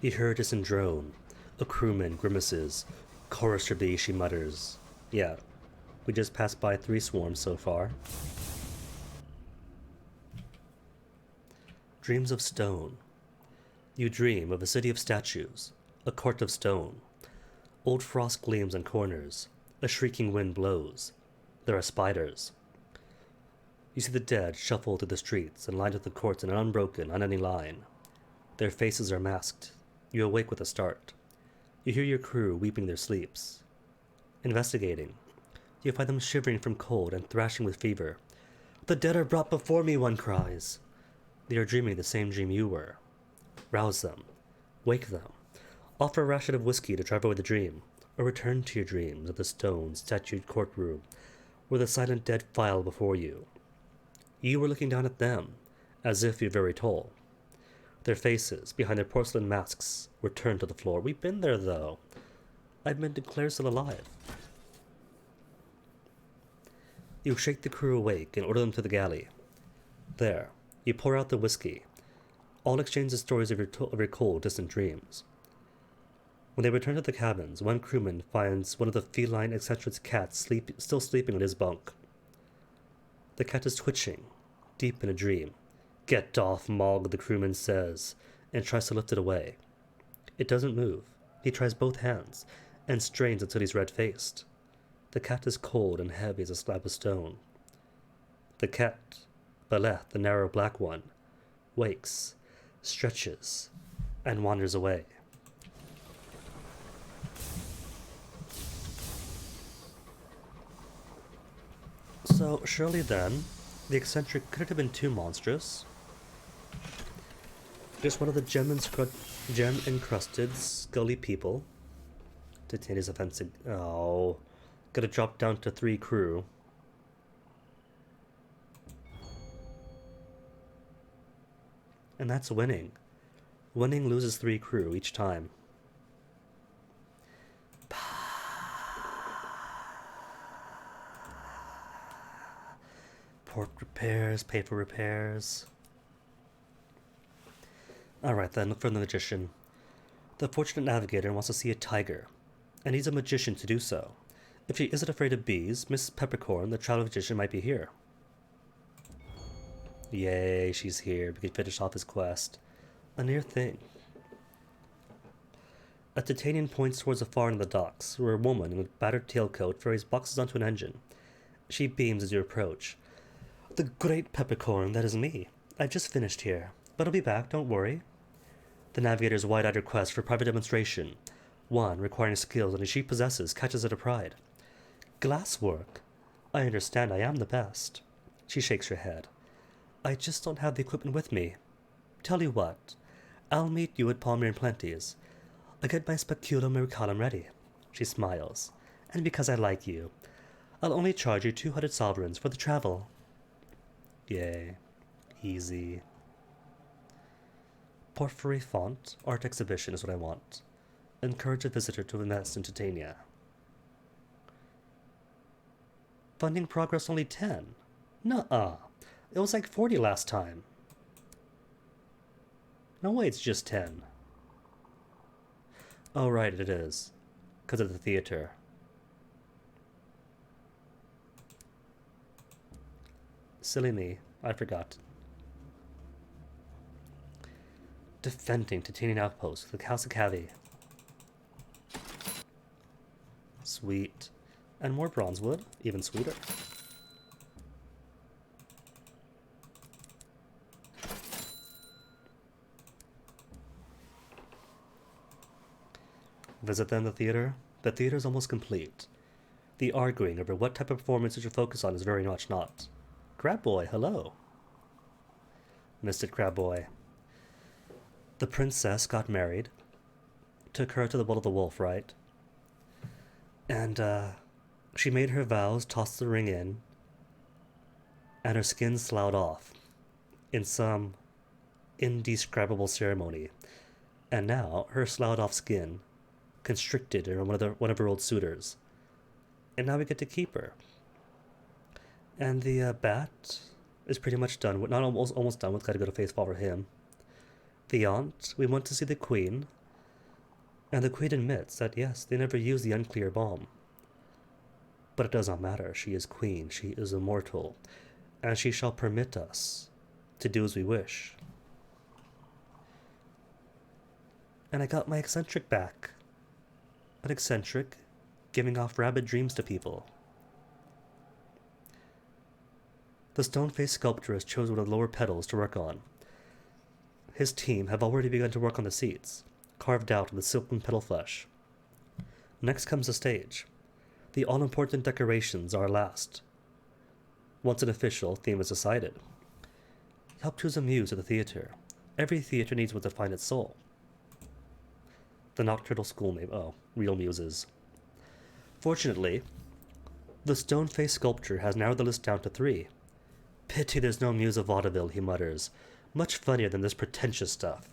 He heard a drone. A crewman grimaces. Chorister bee, she mutters. Yeah, we just passed by 3 swarms so far. Dreams of stone. You dream of a city of statues, a court of stone. Old frost gleams on corners. A shrieking wind blows. There are spiders. You see the dead shuffle through the streets and line up the courts in an unbroken, unending line. Their faces are masked. You awake with a start. You hear your crew weeping their sleeps. Investigating. You find them shivering from cold and thrashing with fever. The dead are brought before me, one cries. They are dreaming the same dream you were. Rouse them. Wake them. Offer a ration of whiskey to drive away the dream, or return to your dreams of the stone statued courtroom, where the silent dead file before you. You were looking down at them, as if you're very tall. Their faces, behind their porcelain masks, were turned to the floor. We've been there, though. I've been declared still alive. You shake the crew awake and order them to the galley. There, you pour out the whiskey. All exchange the stories of your cold, distant dreams. When they return to the cabins, one crewman finds one of the feline eccentric's cats still sleeping on his bunk. The cat is twitching, deep in a dream. "Get off, Mog," the crewman says, and tries to lift it away. It doesn't move. He tries both hands, and strains until he's red-faced. The cat is cold and heavy as a slab of stone. The cat, Baleth, the narrow black one, wakes, stretches, and wanders away. So, surely then, the eccentric couldn't have been too monstrous. Just one of the gem-encrusted, scully people. Titania's offensive. Oh. Gotta drop down to 3 crew. And that's winning. Winning loses 3 crew each time. Port repairs, pay for repairs. Alright then, look for the magician. The fortunate navigator wants to see a tiger, and needs a magician to do so. If she isn't afraid of bees, Miss Peppercorn, the travel magician, might be here. Yay, she's here. We can finish off his quest. A near thing. A Titanian points towards the far end of the docks, where a woman in a battered tailcoat ferries boxes onto an engine. She beams as you approach. "The great Peppercorn, that is me. I've just finished here, but I'll be back, don't worry." The navigator's wide-eyed request for private demonstration, one requiring skills only she possesses, catches at her pride. "Glasswork? I understand I am the best." She shakes her head. "I just don't have the equipment with me. Tell you what, I'll meet you at Palmier and Plenty's. I'll get my speculum americanum ready." She smiles. "And because I like you, I'll only charge you 200 sovereigns for the travel." Yay. Easy. Porphyry font, art exhibition is what I want. Encourage a visitor to invest in Titania. Funding progress only 10. Nuh-uh. It was like 40 last time. No way it's just 10. Oh right, it is. Because of the theater. Silly me, I forgot. Defending Titanian outpost with the House of Cavi. Sweet. And more bronze wood, even sweeter. Visit then the theater. The theater is almost complete. The arguing over what type of performance you should focus on is very much not. Crab Boy, hello. Missed it, Crab Boy. The princess got married. Took her to the Will of the Wolf, right? And, she made her vows, tossed the ring in, and her skin sloughed off in some indescribable ceremony. And now her sloughed off skin constricted in one of her old suitors. And now we get to keep her. And the bat is pretty much done. Not almost done with. Gotta go to Faithful for him. The aunt, we went to see the queen. And the queen admits that yes, they never used the unclear bomb. But it does not matter. She is queen. She is immortal. And she shall permit us to do as we wish. And I got my eccentric back. An eccentric giving off rabid dreams to people. The stone-faced sculptor has chosen one of the lower petals to work on. His team have already begun to work on the seats, carved out of the silken petal flesh. Next comes the stage. The all-important decorations are last. Once an official theme is decided. Help choose a muse of the theater. Every theater needs one to find its soul. The nocturnal school name. Oh, real muses. Fortunately, the stone-faced sculptor has narrowed the list down to 3. Pity there's no muse of vaudeville, he mutters, Much funnier than this pretentious stuff.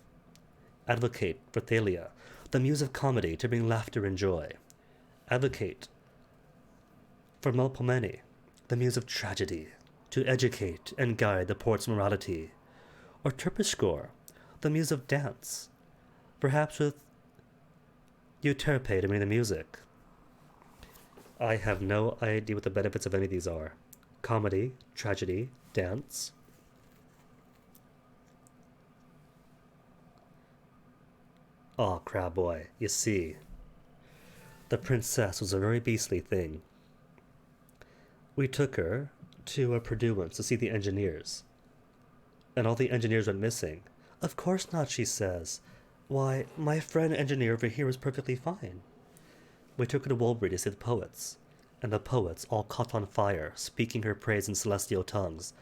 Advocate for Thalia, the muse of comedy to bring laughter and joy. Advocate for Melpomene, the muse of tragedy, to educate and guide the poet's morality. Or Terpsichore, the muse of dance, perhaps with Euterpe to bring the music. I have no idea what the benefits of any of these are. Comedy, tragedy, dance. Aw, crab boy, you see. The princess was a very beastly thing. We took her to a Purduance to see the engineers. And all the engineers went missing. Of course not, she says. Why, my friend engineer over here is perfectly fine. We took her to Woolbury to see the poets. And the poets all caught on fire, speaking her praise in celestial tongues.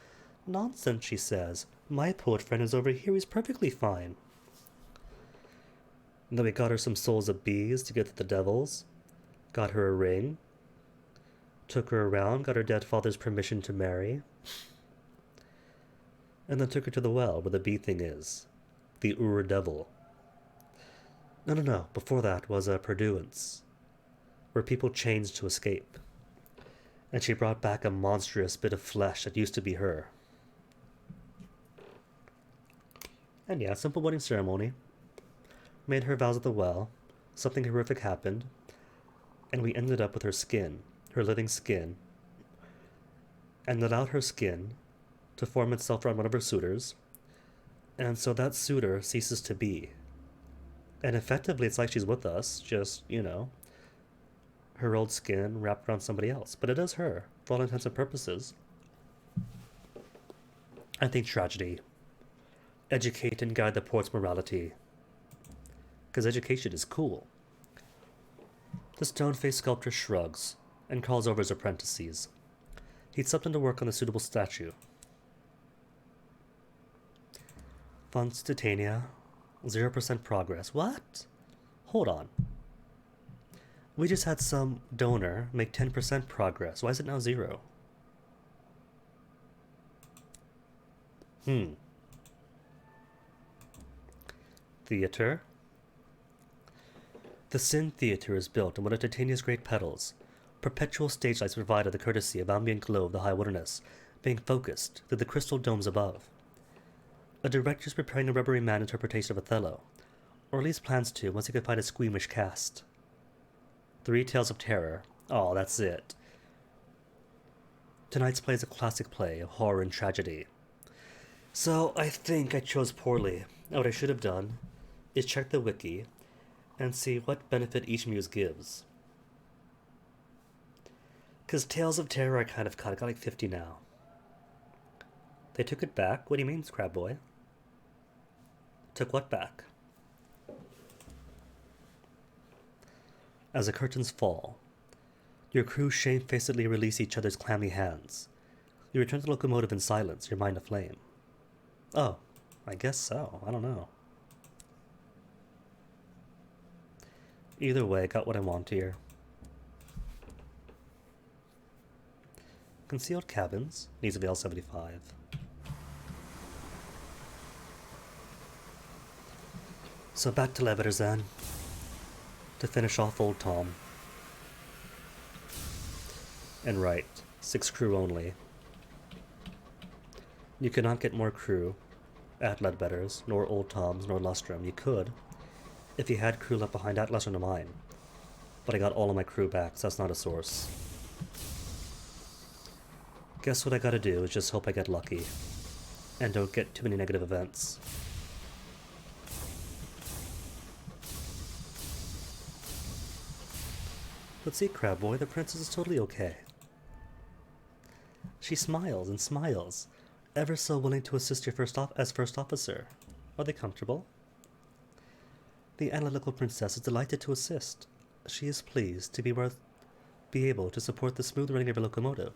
Nonsense, she says. My poet friend is over here, he's perfectly fine. And then we got her some souls of bees to give to the devils. Got her a ring. Took her around, got her dead father's permission to marry. And then took her to the well where the bee thing is. The Ur Devil. No. Before that was a Purduance, where people changed to escape. And she brought back a monstrous bit of flesh that used to be her. And yeah, simple wedding ceremony. Made her vows at the well. Something horrific happened. And we ended up with her skin, her living skin. And allowed her skin to form itself around one of her suitors. And so that suitor ceases to be. And effectively it's like she's with us, just, her old skin wrapped around somebody else. But it is her, for all intents and purposes. I think tragedy. Educate and guide the poet's morality. Because education is cool. The stone-faced sculptor shrugs and calls over his apprentices. He'd slipped into work on the suitable statue. Funds Titania, 0% progress. What? Hold on. We just had some donor make 10% progress. Why is it now 0? Theater. The Sin Theater is built on one of Titania's great petals. Perpetual stage lights provided the courtesy of ambient glow of the high wilderness, being focused through the crystal domes above. A director is preparing a rubbery man interpretation of Othello, or at least plans to once he can find a squeamish cast. 3 Tales of Terror. Oh, that's it. Tonight's play is a classic play of horror and tragedy. So I think I chose poorly. What I should have done is check the wiki and see what benefit each muse gives. Because Tales of Terror I kind of cut. I got like 50 now. They took it back? What do you mean, Crab Boy? Took what back? As the curtains fall, your crew shamefacedly release each other's clammy hands. You return to the locomotive in silence, your mind aflame. Oh, I guess so. I don't know. Either way, got what I want here. Concealed cabins. Needs a VL75. So back to Levetters then. To finish off Old Tom. And right, 6 crew only. You cannot get more crew at Ledbetter's, nor Old Tom's, nor Lustrum. You could, if you had crew left behind at Lustrum to mine. But I got all of my crew back, so that's not a source. Guess what I gotta do is just hope I get lucky. And don't get too many negative events. Let's see, Crab Boy, the princess is totally okay. She smiles and smiles, ever so willing to assist your first officer. Are they comfortable? The analytical princess is delighted to assist. She is pleased to be able to support the smooth running of her locomotive.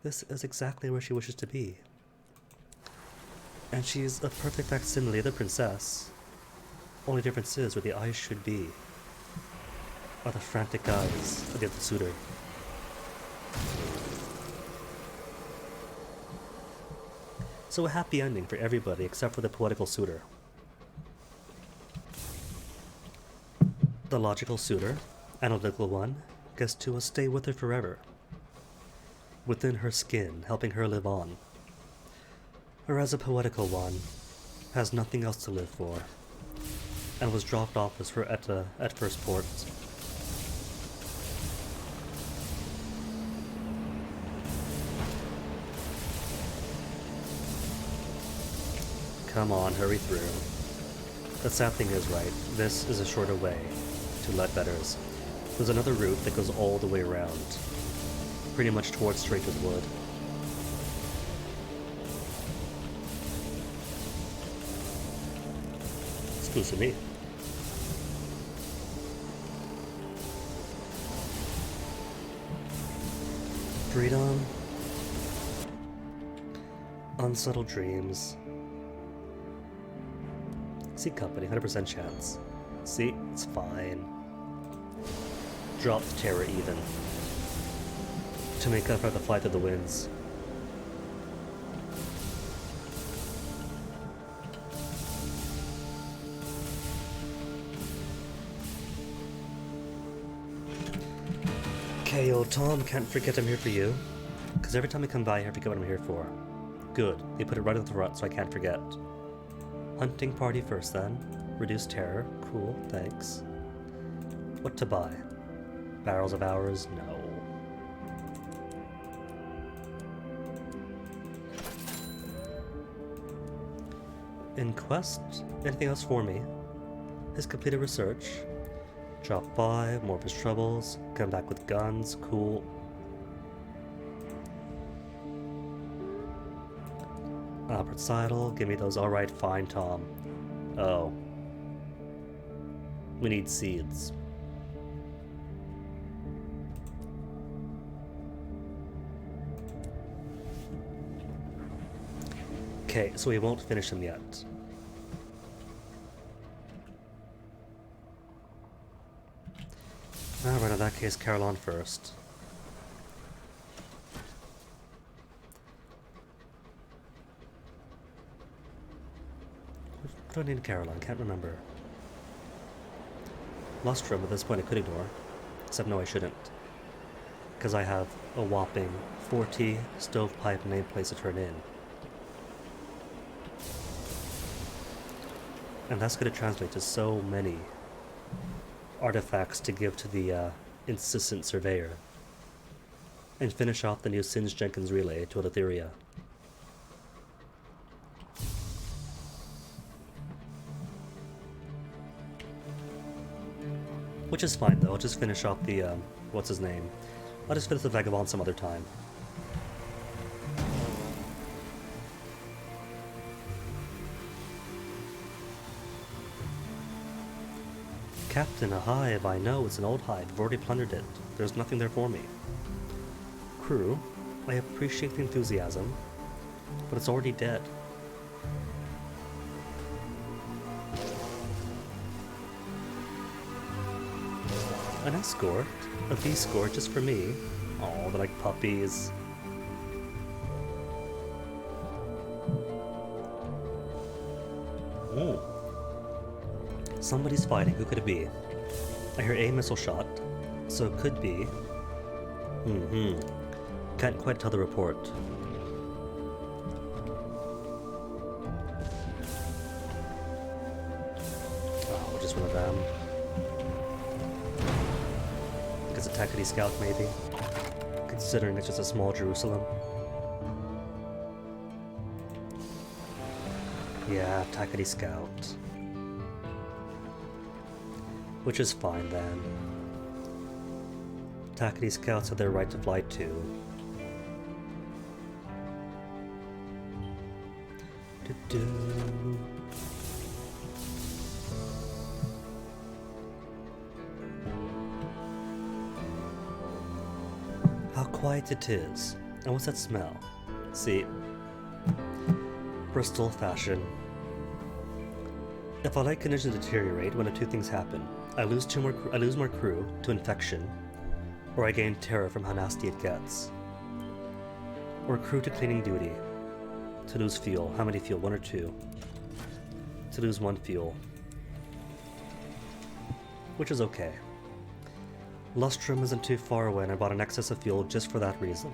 This is exactly where she wishes to be. And she's a perfect facsimile of the princess. Only difference is where the eyes should be are the frantic eyes of the other suitor. So a happy ending for everybody except for the poetical suitor. The logical suitor, analytical one, gets to stay with her forever. Within her skin, helping her live on. Whereas a poetical one has nothing else to live for, and was dropped off as her at first port. Come on, hurry through. The sad thing is, right, this is a shorter way to Ledbetter's. There's another route that goes all the way around, pretty much towards Straker's Wood. Excuse me. Freedom. Unsettled dreams. Seek company, 100% chance. See, it's fine. Drop the terror even. To make up for the flight of the winds. Okay, old Tom, can't forget I'm here for you. Because every time I come by, I forget what I'm here for. Good, they put it right at the front so I can't forget. Hunting party first then. Reduce terror. Cool, thanks. What to buy? Barrels of hours? No. In quest? Anything else for me? His completed research. Drop by, more of his troubles. Come back with guns. Cool. Albert Seidel, give me those. Alright, fine, Tom. Oh. We need seeds. Okay, so we won't finish them yet. Alright, in that case, Caroline first. What do I need Caroline? Can't remember. Lustrum, at this point I could ignore. Except no, I shouldn't. Because I have a whopping 40 stovepipe nameplates to turn in. And that's going to translate to so many artifacts to give to the insistent surveyor. And finish off the new Singe Jenkins relay to Eleutheria. Which is fine though, I'll just finish off the, what's his name? I'll just finish the Vagabond some other time. Captain, a hive, I know, it's an old hive, I've already plundered it. There's nothing there for me. Crew, I appreciate the enthusiasm, but it's already dead. An escort? A V-score just for me? Oh, they're like puppies. Oh. Somebody's fighting. Who could it be? I hear a missile shot, so it could be. Can't quite tell the report. Oh, just one of them. It's a Takati scout, maybe. Considering it's just a small Jerusalem. Yeah, Takati scout. Which is fine then. Takati scouts have their right to fly too. How quiet it is. And what's that smell? See. Bristol fashion. If our light conditions deteriorate, one of two things happen. I lose more crew to infection, or I gain terror from how nasty it gets. Or crew to cleaning duty. To lose fuel. How many fuel? 1 or 2? To lose 1 fuel. Which is okay. Lustrum isn't too far away and I bought an excess of fuel just for that reason.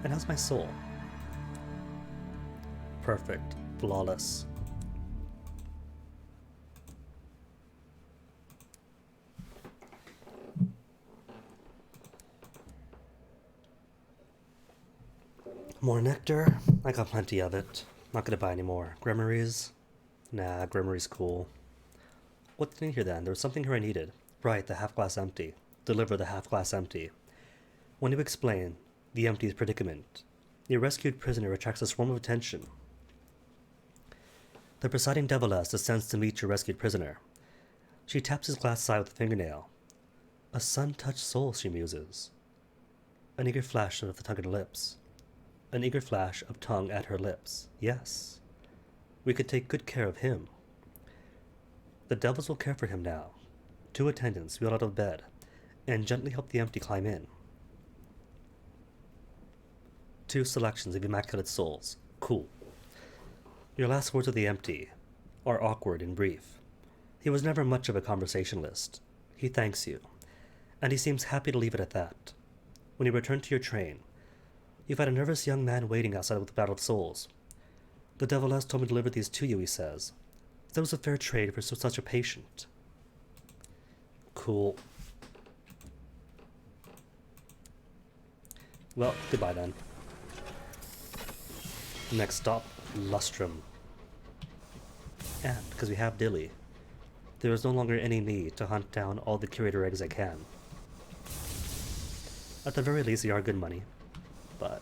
And how's my soul? Perfect. Flawless. More nectar? I got plenty of it. Not gonna buy any more. Grimoires? Nah, Grimoire's cool. What did I need here then? There was something here I needed. Right, the half glass empty. Deliver the half glass empty. When you explain the empty's predicament, your rescued prisoner attracts a swarm of attention. The presiding deviless descends to meet your rescued prisoner. She taps his glass side with a fingernail. A sun-touched soul, she muses. An eager flash of the tongue at her lips. An eager flash of tongue at her lips. Yes. We could take good care of him. The devils will care for him now. 2 attendants wheel out of bed and gently help the empty climb in. 2 selections of immaculate souls. Cool. Your last words of the empty are awkward and brief. He was never much of a conversationalist. He thanks you, and he seems happy to leave it at that. When you return to your train, you find a nervous young man waiting outside with the Battle of Souls. The deviless told me to deliver these to you, he says. That was a fair trade for such a patient. Cool. Well, goodbye then. Next stop, Lustrum. And, because we have Dilly, there is no longer any need to hunt down all the curator eggs I can. At the very least, they are good money, but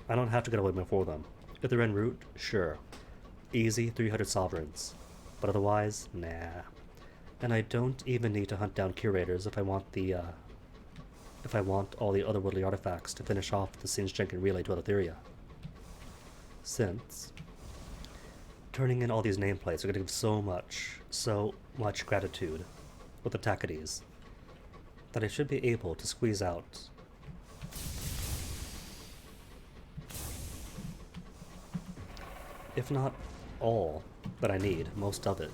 I don't have to get away before them. If they're en route, sure. Easy 300 sovereigns, but otherwise, nah. And I don't even need to hunt down curators if I want all the otherworldly artifacts to finish off the Enshookening relay to Etheria. Since turning in all these nameplates are going to give so much gratitude with the Tacites that I should be able to squeeze out if not all that I need, most of it.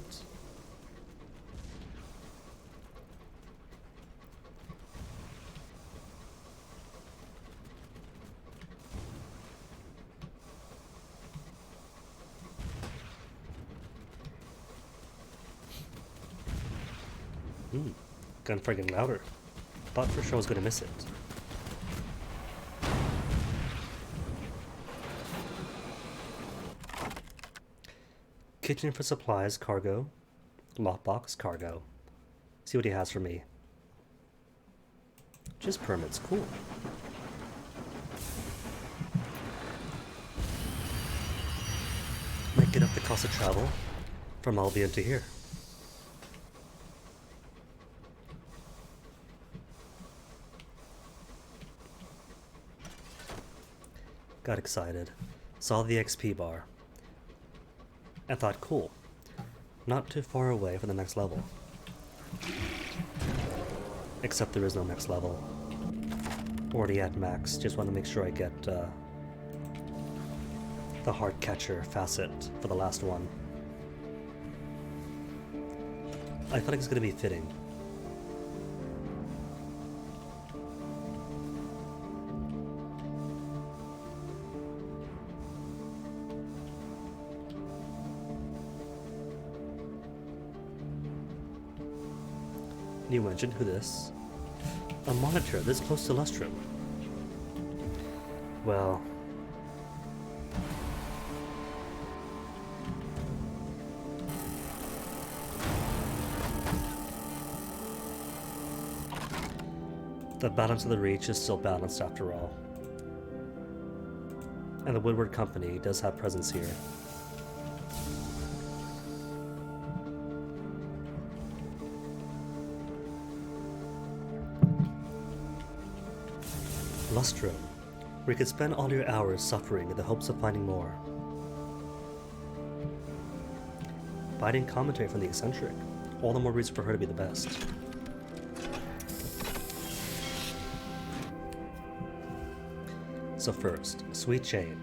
Gunfire getting louder. Thought for sure I was gonna miss it. Kitchen for supplies, cargo. Lockbox, cargo. See what he has for me. Just permits, cool. Might get up the cost of travel from Albion to here. Got excited, saw the XP bar, and thought, cool, not too far away from the next level. Except there is no next level. Already at max, just want to make sure I get the heart catcher facet for the last one. I feel like it's going to be fitting. New engine, who this? A monitor this close to Lustrum. Well, the balance of the reach is still balanced after all. And the Woodward Company does have presence here. Lustrum, where you could spend all your hours suffering in the hopes of finding more. biting commentary from the eccentric. All the more reason for her to be the best. So first, Sweet Jane.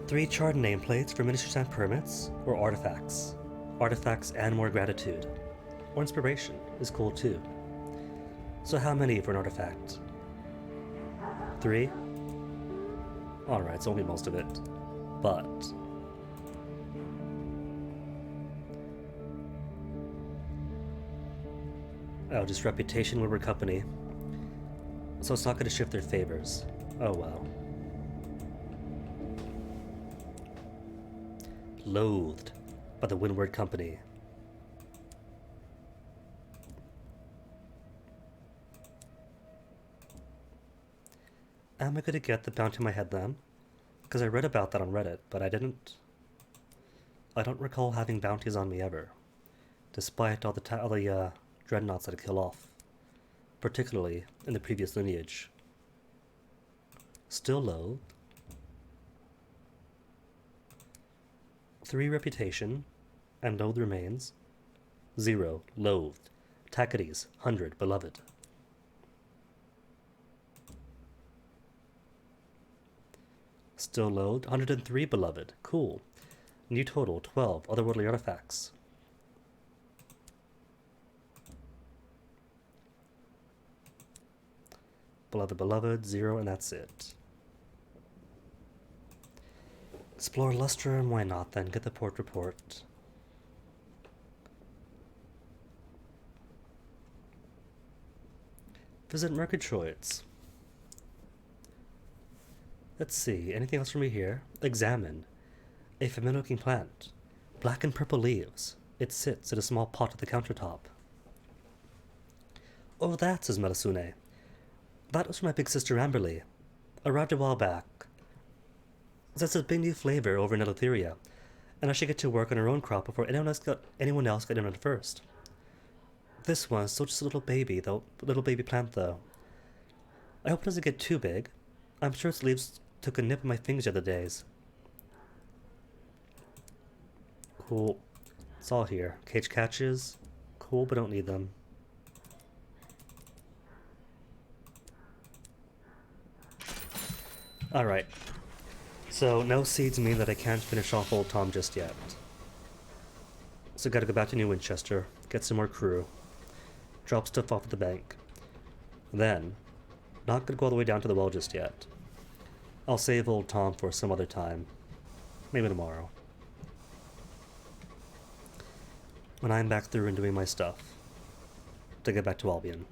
3 charred nameplates for miniature stamp permits or artifacts. Artifacts and more gratitude. Or inspiration is cool too. So how many for an artifact? 3? Alright, so only most of it. But oh, just reputation will company. So it's not going to shift their favors. Oh well. Loathed by the Windward Company. Am I going to get the bounty on my head then? Because I read about that on Reddit, but I don't recall having bounties on me ever. Despite all the dreadnoughts that I kill off. Particularly in the previous lineage. Still loathed. 3 reputation, and loathed remains. 0 loathed. Tacites, 100 beloved. Still loathed, 103 beloved. Cool. New total, 12 otherworldly artifacts. Beloved, 0, and that's it. Explore Lustrum, why not then? Get the port report. Visit Murgatroyds. Let's see, anything else for me here? Examine. A familiar looking plant. Black and purple leaves. It sits in a small pot at the countertop. Oh, that, says Melusune. That was from my big sister Amberly. Arrived a while back. That's a big new flavor over in Eleutheria, and I should get to work on her own crop before anyone else got in on it first. This one's still just a little baby plant though. I hope it doesn't get too big. I'm sure its leaves took a nip of my fingers the other days. Cool. It's all here. Cage catches. Cool, but don't need them. Alright. So, no seeds mean that I can't finish off Old Tom just yet. So gotta go back to New Winchester, get some more crew, drop stuff off at the bank. Then, not gonna go all the way down to the well just yet. I'll save Old Tom for some other time. Maybe tomorrow. When I'm back through and doing my stuff. To get back to Albion.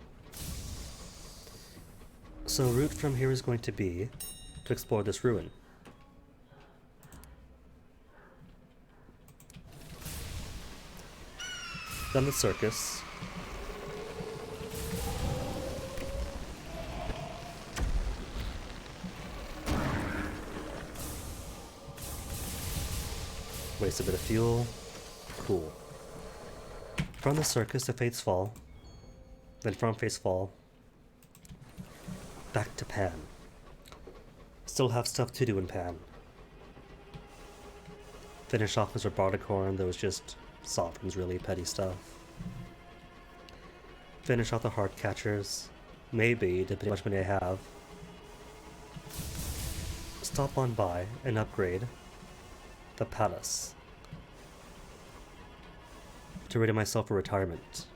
So route from here is going to be to explore this ruin. Then the circus. Waste a bit of fuel. Cool. From the circus to Fate's Fall. Then from Fate's Fall, back to Pan. Still have stuff to do in Pan. Finish off Mr. Bardicorn, that was just Sovereign's really petty stuff. Finish off the Heart Catchers, maybe, depending on how much money I have. Stop on by and upgrade the Palace to ready myself for retirement.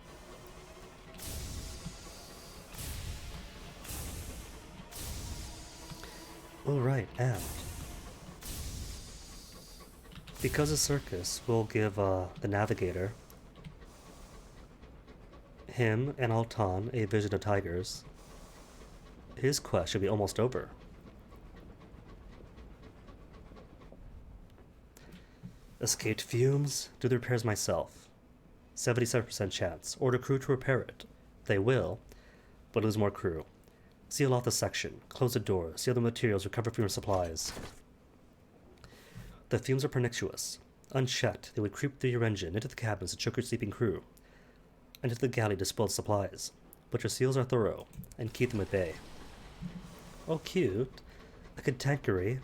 Alright, and because the circus will give the navigator, him and Altan, a vision of tigers, his quest should be almost over. Escaped fumes, do the repairs myself. 77% chance. Order crew to repair it. They will, but lose more crew. Seal off the section. Close the door. Seal the materials. Recover from your supplies. The fumes are pernicious. Unchecked, they would creep through your engine, into the cabins to choke your sleeping crew, and into the galley to spoil supplies. But your seals are thorough, and keep them at bay. Oh, cute. A cantankerary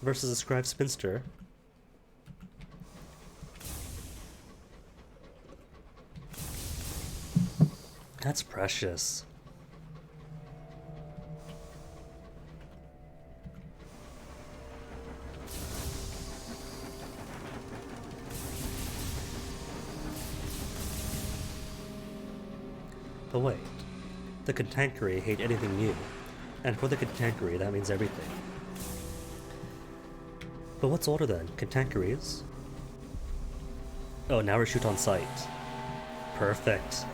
versus a scribe spinster. That's precious. But wait, the Cantankerous hate anything new, and for the Cantankerous that means everything. But what's older then? Cantankerous? Oh, now we're shoot on sight. Perfect.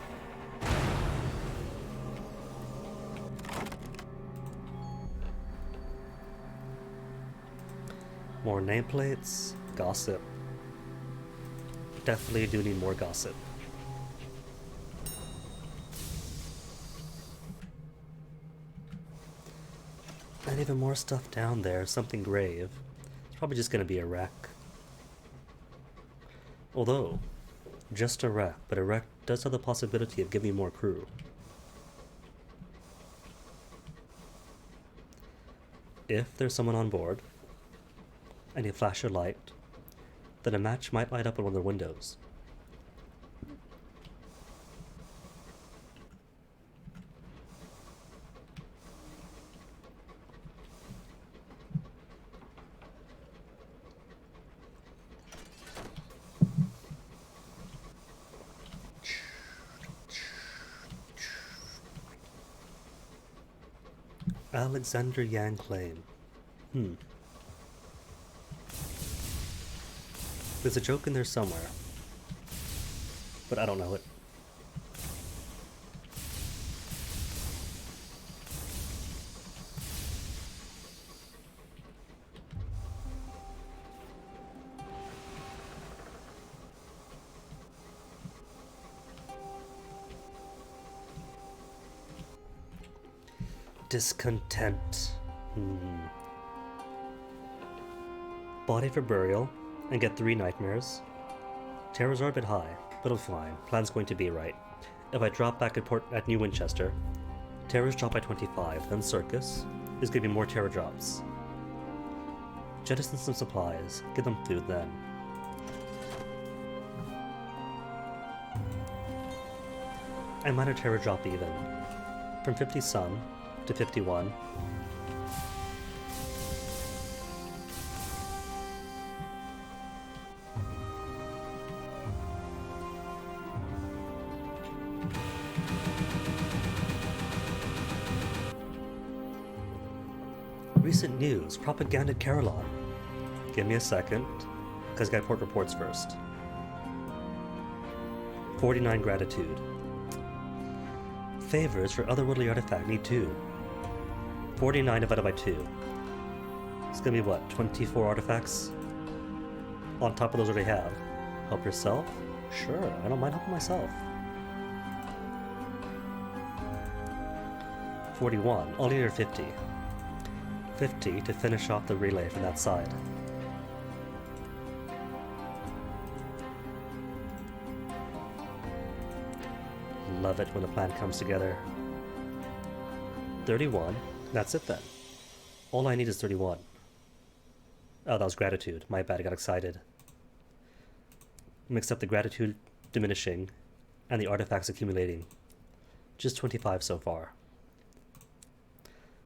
More nameplates, gossip. Definitely do need more gossip. And even more stuff down there, something grave. It's probably just gonna be a wreck. Although, just a wreck, but a wreck does have the possibility of giving more crew. If there's someone on board, and you flash your light, then a match might light up in one of the windows. Alexander Yang claim. There's a joke in there somewhere, but I don't know it. Discontent. Body for burial, and get 3 nightmares. Terrors are a bit high, but it'll be fine. Plan's going to be right. If I drop back at New Winchester, terrors drop by 25, then Circus is going to be more terror drops. Jettison some supplies, give them food then. And minor terror drop even. From 50 Sun to 51. Recent news, propaganda Carillon. Give me a second, because I gotta port reports first. 49 gratitude. Favors for otherworldly artifact need 2. 49 divided by 2. It's gonna be what, 24 artifacts? On top of those I already have. Help yourself? Sure, I don't mind helping myself. 41, only near 50. 50 to finish off the relay from that side. Love it when a plan comes together. 31, that's it then. All I need is 31. Oh, that was gratitude. My bad, I got excited. Mix up the gratitude diminishing and the artifacts accumulating. Just 25 so far.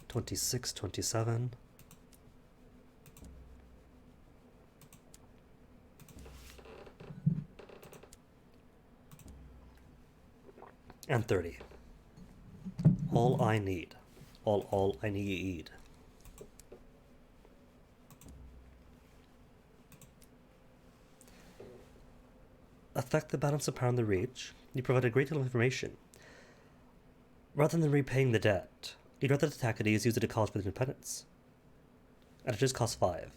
26, 27. And 30. All I need. All I need. Affect the balance of power in the reach. You provide a great deal of information. Rather than repaying the debt, you'd rather the Tacades use it to cause for the independence. And it just costs 5.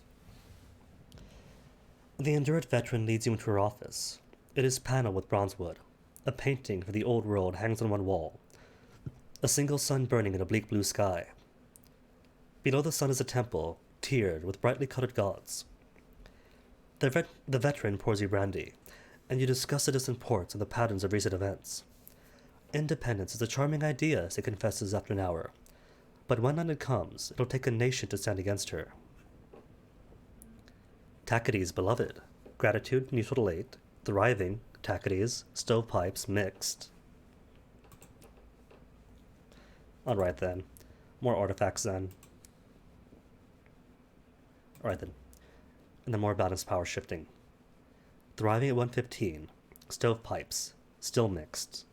The Endured Veteran leads you into her office. It is paneled with bronzewood. A painting for the old world hangs on one wall. A single sun burning in a bleak blue sky. Below the sun is a temple, tiered with brightly colored gods. The veteran pours you brandy, and you discuss the distant ports and the patterns of recent events. Independence is a charming idea, as he confesses after an hour. But when it comes, it'll take a nation to stand against her. Tacades beloved. Gratitude, neutral to late. Thriving, Tacades. Stovepipes, mixed. Alright then. More artifacts then. Alright then. And then more balanced power shifting. Thriving at 115. Stovepipes. Still mixed.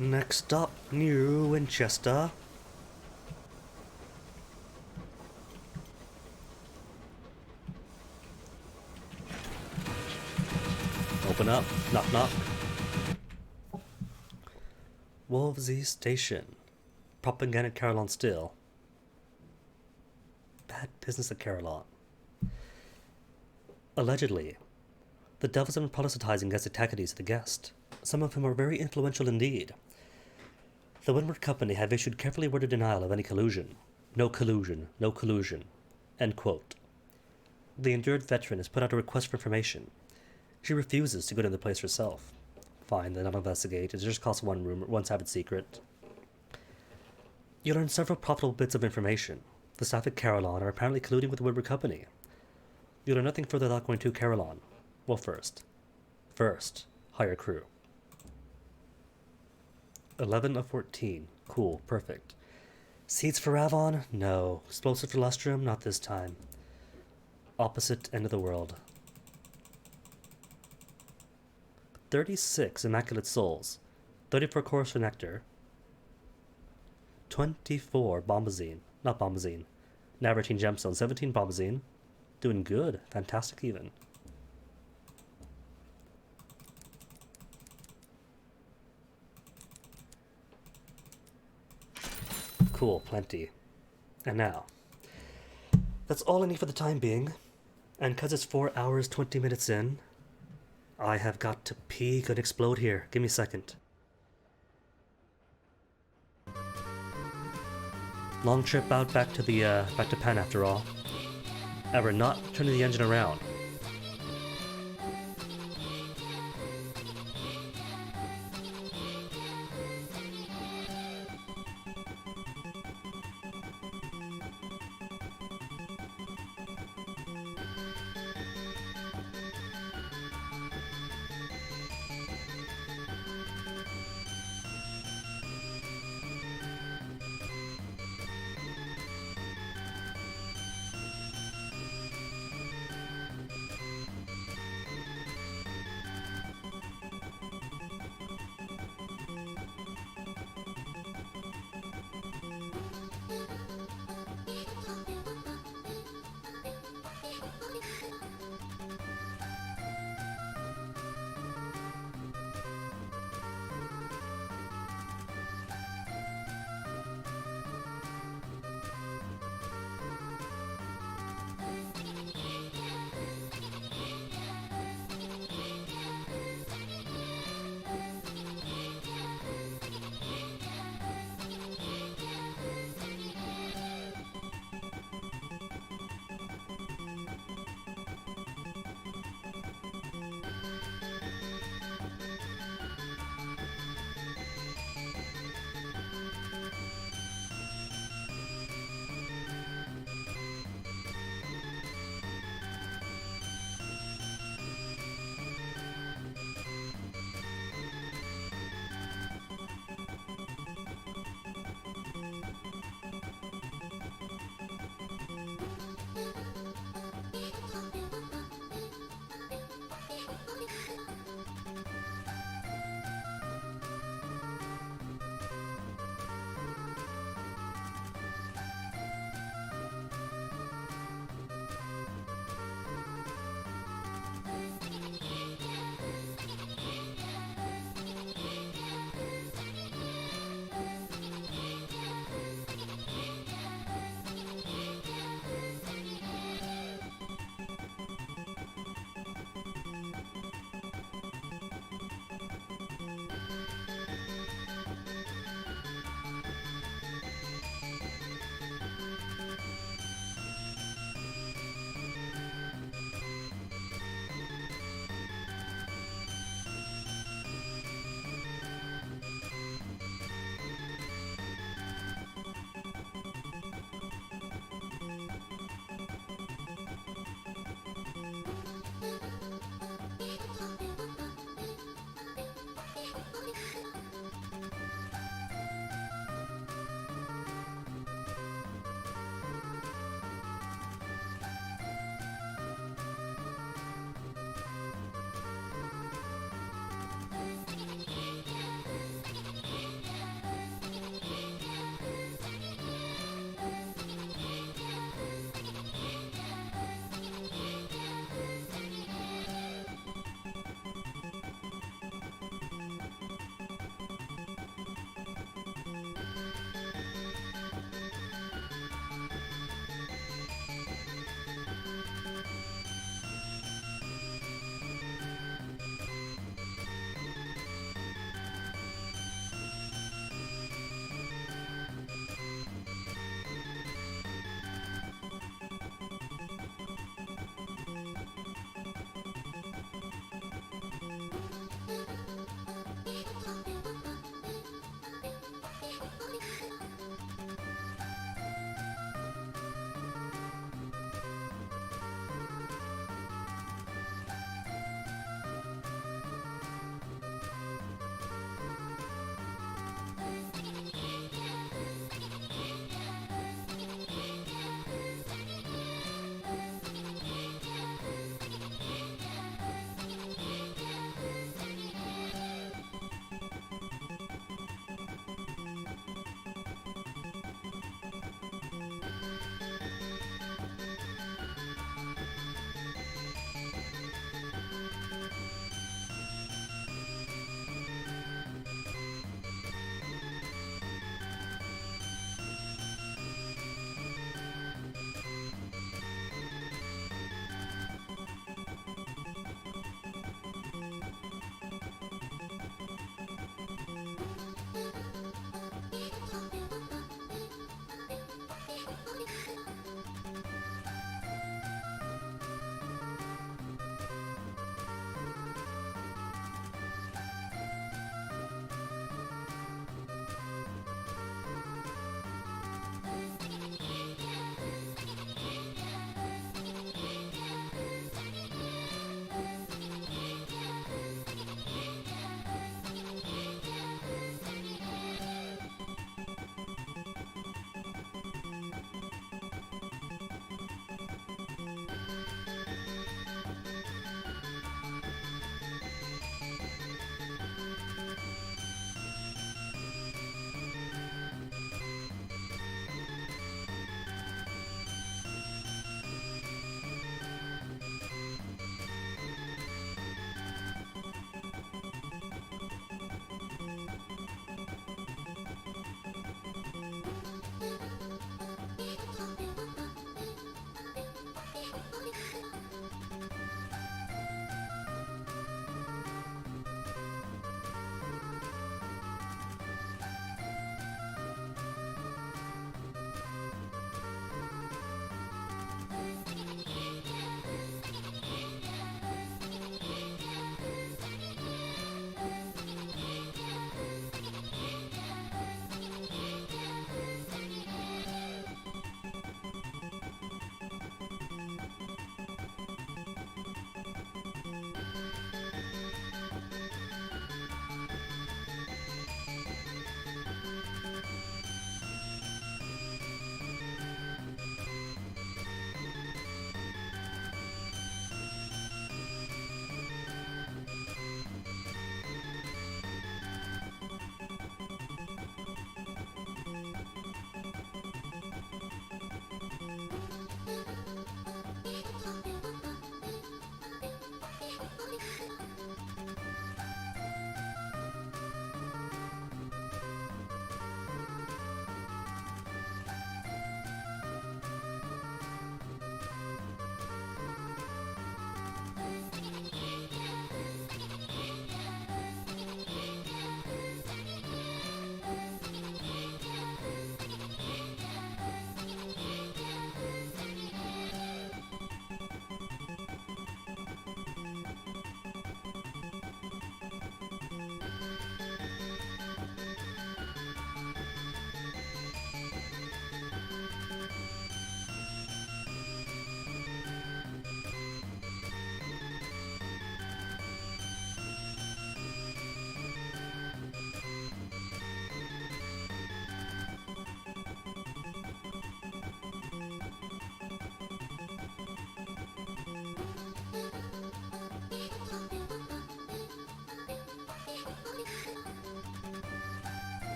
Next up, New Winchester. Open up. Knock knock. Wolvesy Station. Propaganda at Carillon still. Bad business at Carillon. Allegedly, the devils have been proselytizing against Itacides to the guest, some of whom are very influential indeed. The Windward Company have issued carefully worded denial of any collusion. No collusion, no collusion. End quote. The endured veteran has put out a request for information. She refuses to go to the place herself. Fine, then I'll investigate. It just costs one room, one savage secret. You learn several profitable bits of information. The staff at Carillon are apparently colluding with the Windward Company. You learn nothing further without going to Carillon. Well, first, hire crew. 11 of 14. Cool, perfect. Seeds for Avon? No. Explosive for Lustrum? Not this time. Opposite end of the world. 36 Immaculate Souls. 34 Chorus for Nectar. 24 Bombazine. Not Bombazine. Navartine Gemstone. 17 Bombazine. Doing good. Fantastic even. Cool, plenty. And now, that's all I need for the time being. And because it's 4 hours, 20 minutes in, I have got to pee. Could explode here. Give me a second. Long trip out back to Penn after all. And we're not turning the engine around.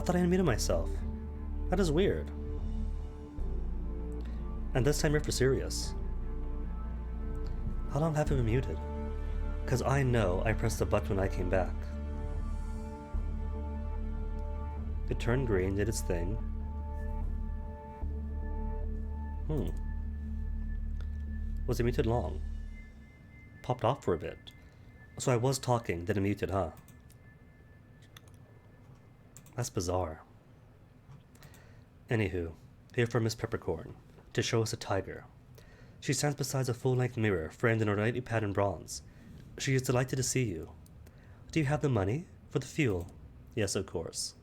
thought I unmuted myself. That is weird. And this time you're for serious. How long have you been muted? Because I know I pressed the button when I came back. It turned green, did its thing. Was it muted long? Popped off for a bit. So I was talking, then it muted, huh? That's bizarre. Anywho, here for Miss Peppercorn, to show us a tiger. She stands beside a full-length mirror framed in ornately patterned bronze. She is delighted to see you. Do you have the money? For the fuel? Yes, of course.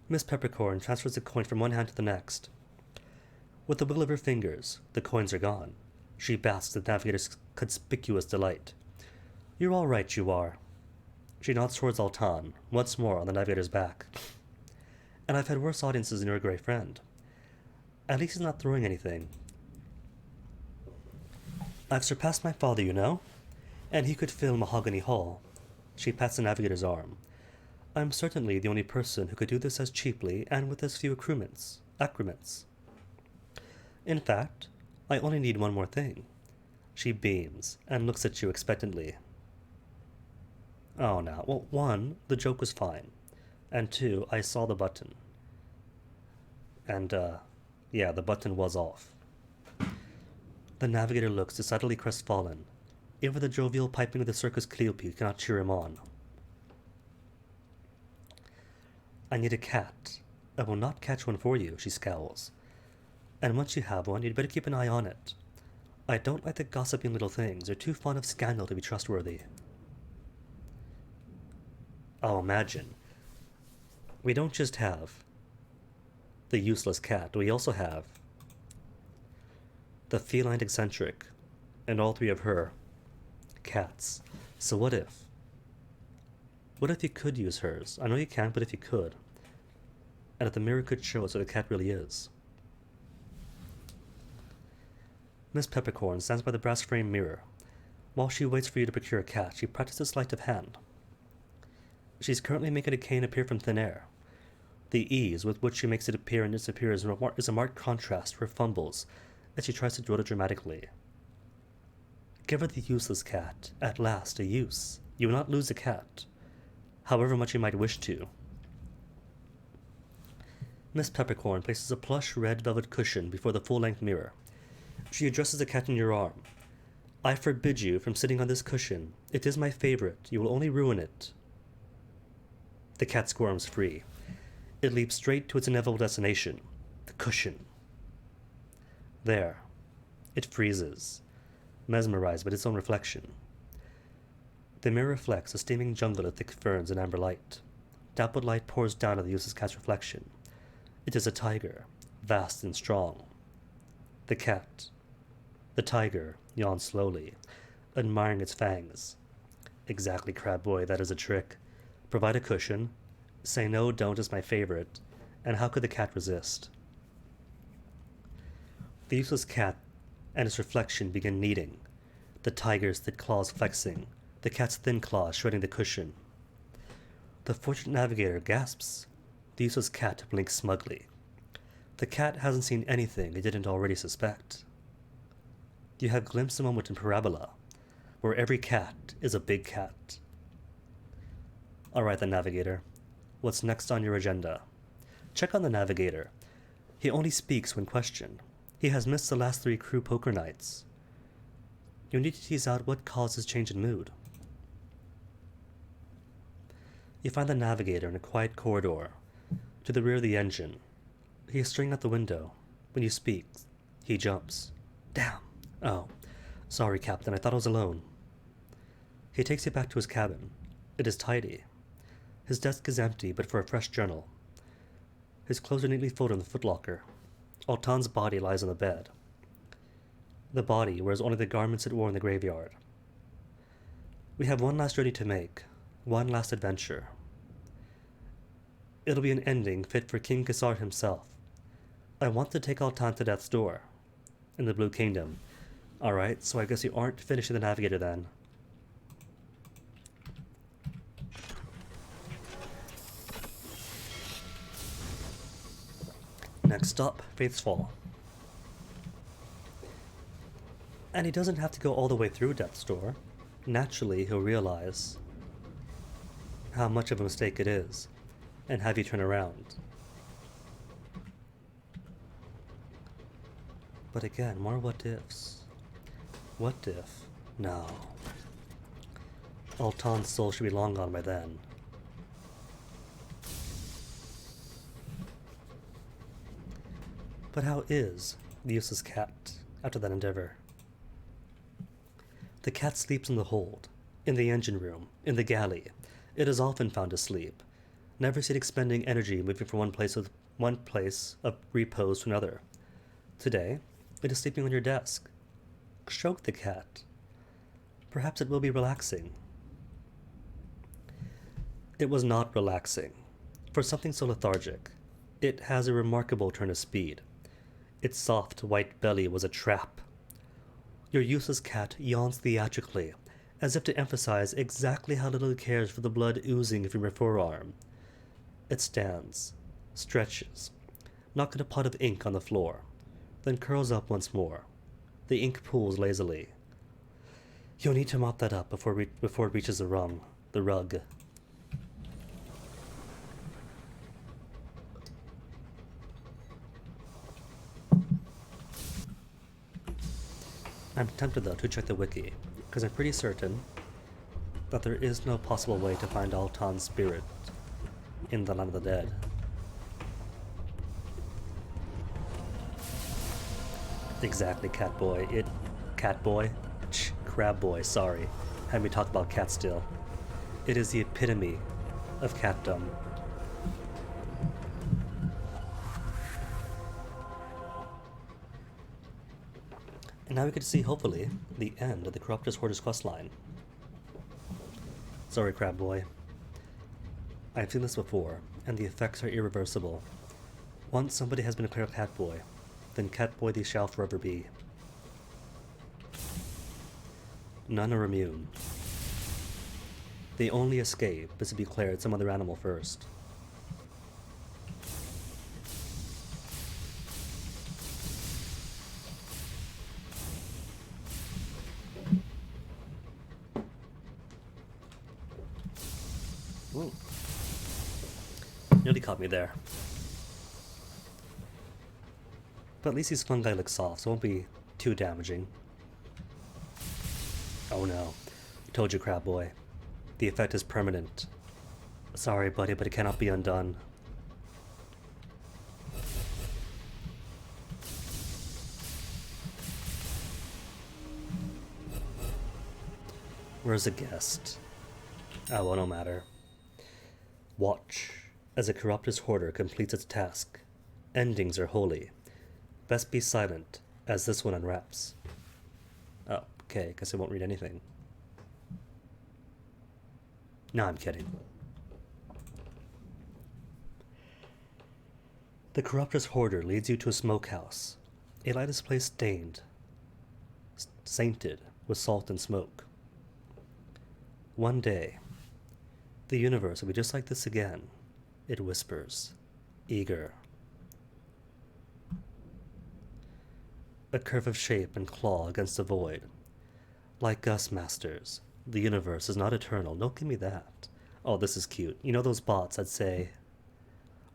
Miss Peppercorn transfers the coin from one hand to the next. With the wiggle of her fingers, the coins are gone. She basks in the navigator's conspicuous delight. You're all right, you are. She nods towards Altan, once more on the navigator's back. And I've had worse audiences than your grey friend. At least he's not throwing anything. I've surpassed my father, you know, and he could fill Mahogany Hall. She pats the navigator's arm. I'm certainly the only person who could do this as cheaply and with as few accoutrements. In fact, I only need one more thing. She beams and looks at you expectantly. Oh, now, well, one, the joke was fine, and two, I saw the button. And, yeah, the button was off. The navigator looks decidedly crestfallen. Even the jovial piping of the Circus Cleope cannot cheer him on. I need a cat. I will not catch one for you, she scowls. And once you have one, you'd better keep an eye on it. I don't like the gossiping little things. They're too fond of scandal to be trustworthy. Oh, imagine. We don't just have the useless cat. We also have the feline eccentric and all three of her cats. So what if? What if you could use hers? I know you can't, but if you could. And if the mirror could show us what the cat really is. Miss Peppercorn stands by the brass-framed mirror. While she waits for you to procure a cat, she practices sleight of hand. She's currently making a cane appear from thin air. The ease with which she makes it appear and disappear is a marked contrast to her fumbles as she tries to draw it dramatically. Give her the useless cat, at last a use. You will not lose a cat, however much you might wish to. Miss Peppercorn places a plush red velvet cushion before the full-length mirror. She addresses the cat in your arm. I forbid you from sitting on this cushion. It is my favorite. You will only ruin it. The cat squirms free. It leaps straight to its inevitable destination, the cushion. There. It freezes, mesmerized by its own reflection. The mirror reflects a steaming jungle of thick ferns and amber light. Dappled light pours down on the useless cat's reflection. It is a tiger, vast and strong. The cat, the tiger, yawns slowly, admiring its fangs. Exactly, crab boy, that is a trick. Provide a cushion, say no, don't is my favorite, and how could the cat resist? The useless cat and its reflection begin kneading, the tiger's thick claws flexing, the cat's thin claws shredding the cushion. The fortunate navigator gasps. The useless cat blinks smugly. The cat hasn't seen anything it didn't already suspect. You have glimpsed a moment in Parabola, where every cat is a big cat. Alright then, navigator. What's next on your agenda? Check on the navigator. He only speaks when questioned. He has missed the last 3 crew poker nights. You need to tease out what caused his change in mood. You find the navigator in a quiet corridor, to the rear of the engine. He is staring out the window. When you speak, he jumps. Damn. Oh. Sorry, Captain. I thought I was alone. He takes you back to his cabin. It is tidy. His desk is empty, but for a fresh journal. His clothes are neatly folded in the footlocker. Altan's body lies on the bed. The body wears only the garments it wore in the graveyard. We have one last journey to make. One last adventure. It'll be an ending fit for King Kassar himself. I want to take Altan to death's door. In the Blue Kingdom. Alright, so I guess you aren't finishing the navigator then. Next stop, Faith's Fall. And he doesn't have to go all the way through Death's Door. Naturally, he'll realize how much of a mistake it is, and have you turn around. But again, more what ifs. What if? No. Altan's soul should be long gone by then. But how is the useless cat after that endeavor? The cat sleeps in the hold, in the engine room, in the galley. It is often found asleep. Never seen expending energy moving from one place of repose to another. Today, it is sleeping on your desk. Stroke the cat. Perhaps it will be relaxing. It was not relaxing. For something so lethargic, it has a remarkable turn of speed. Its soft, white belly was a trap. Your useless cat yawns theatrically, as if to emphasize exactly how little it cares for the blood oozing from your forearm. It stands, stretches, knocking a pot of ink on the floor, then curls up once more. The ink pools lazily. You'll need to mop that up before it reaches the rug. I'm tempted though to check the wiki, because I'm pretty certain that there is no possible way to find Altan's spirit in the land of the dead. Exactly, Catboy. Catboy? Crab Boy, sorry. Had me talk about cat still. It is the epitome of catdom. And now we get to see, hopefully, the end of the Corruptus Hoarder's questline. Sorry, Crab Boy. I've seen this before, and the effects are irreversible. Once somebody has been declared Catboy, then Catboy they shall forever be. None are immune. The only escape is to be declared some other animal first. Ooh. Nearly caught me there. But at least these fungi look soft, so it won't be too damaging. Oh no. Told you, Crab Boy. The effect is permanent. Sorry, buddy, but it cannot be undone. Where's the guest? Oh, well, no matter. Watch as a Corruptus Hoarder completes its task. Endings are holy. Best be silent as this one unwraps. Oh, okay, guess I won't read anything. No, I'm kidding. The Corruptus Hoarder leads you to a smokehouse. A light is placed stained, sainted with salt and smoke. One day, the universe will be just like this again, it whispers, eager. A curve of shape and claw against the void. Like us, masters, the universe is not eternal. Don't give me that. Oh, this is cute. You know those bots that say,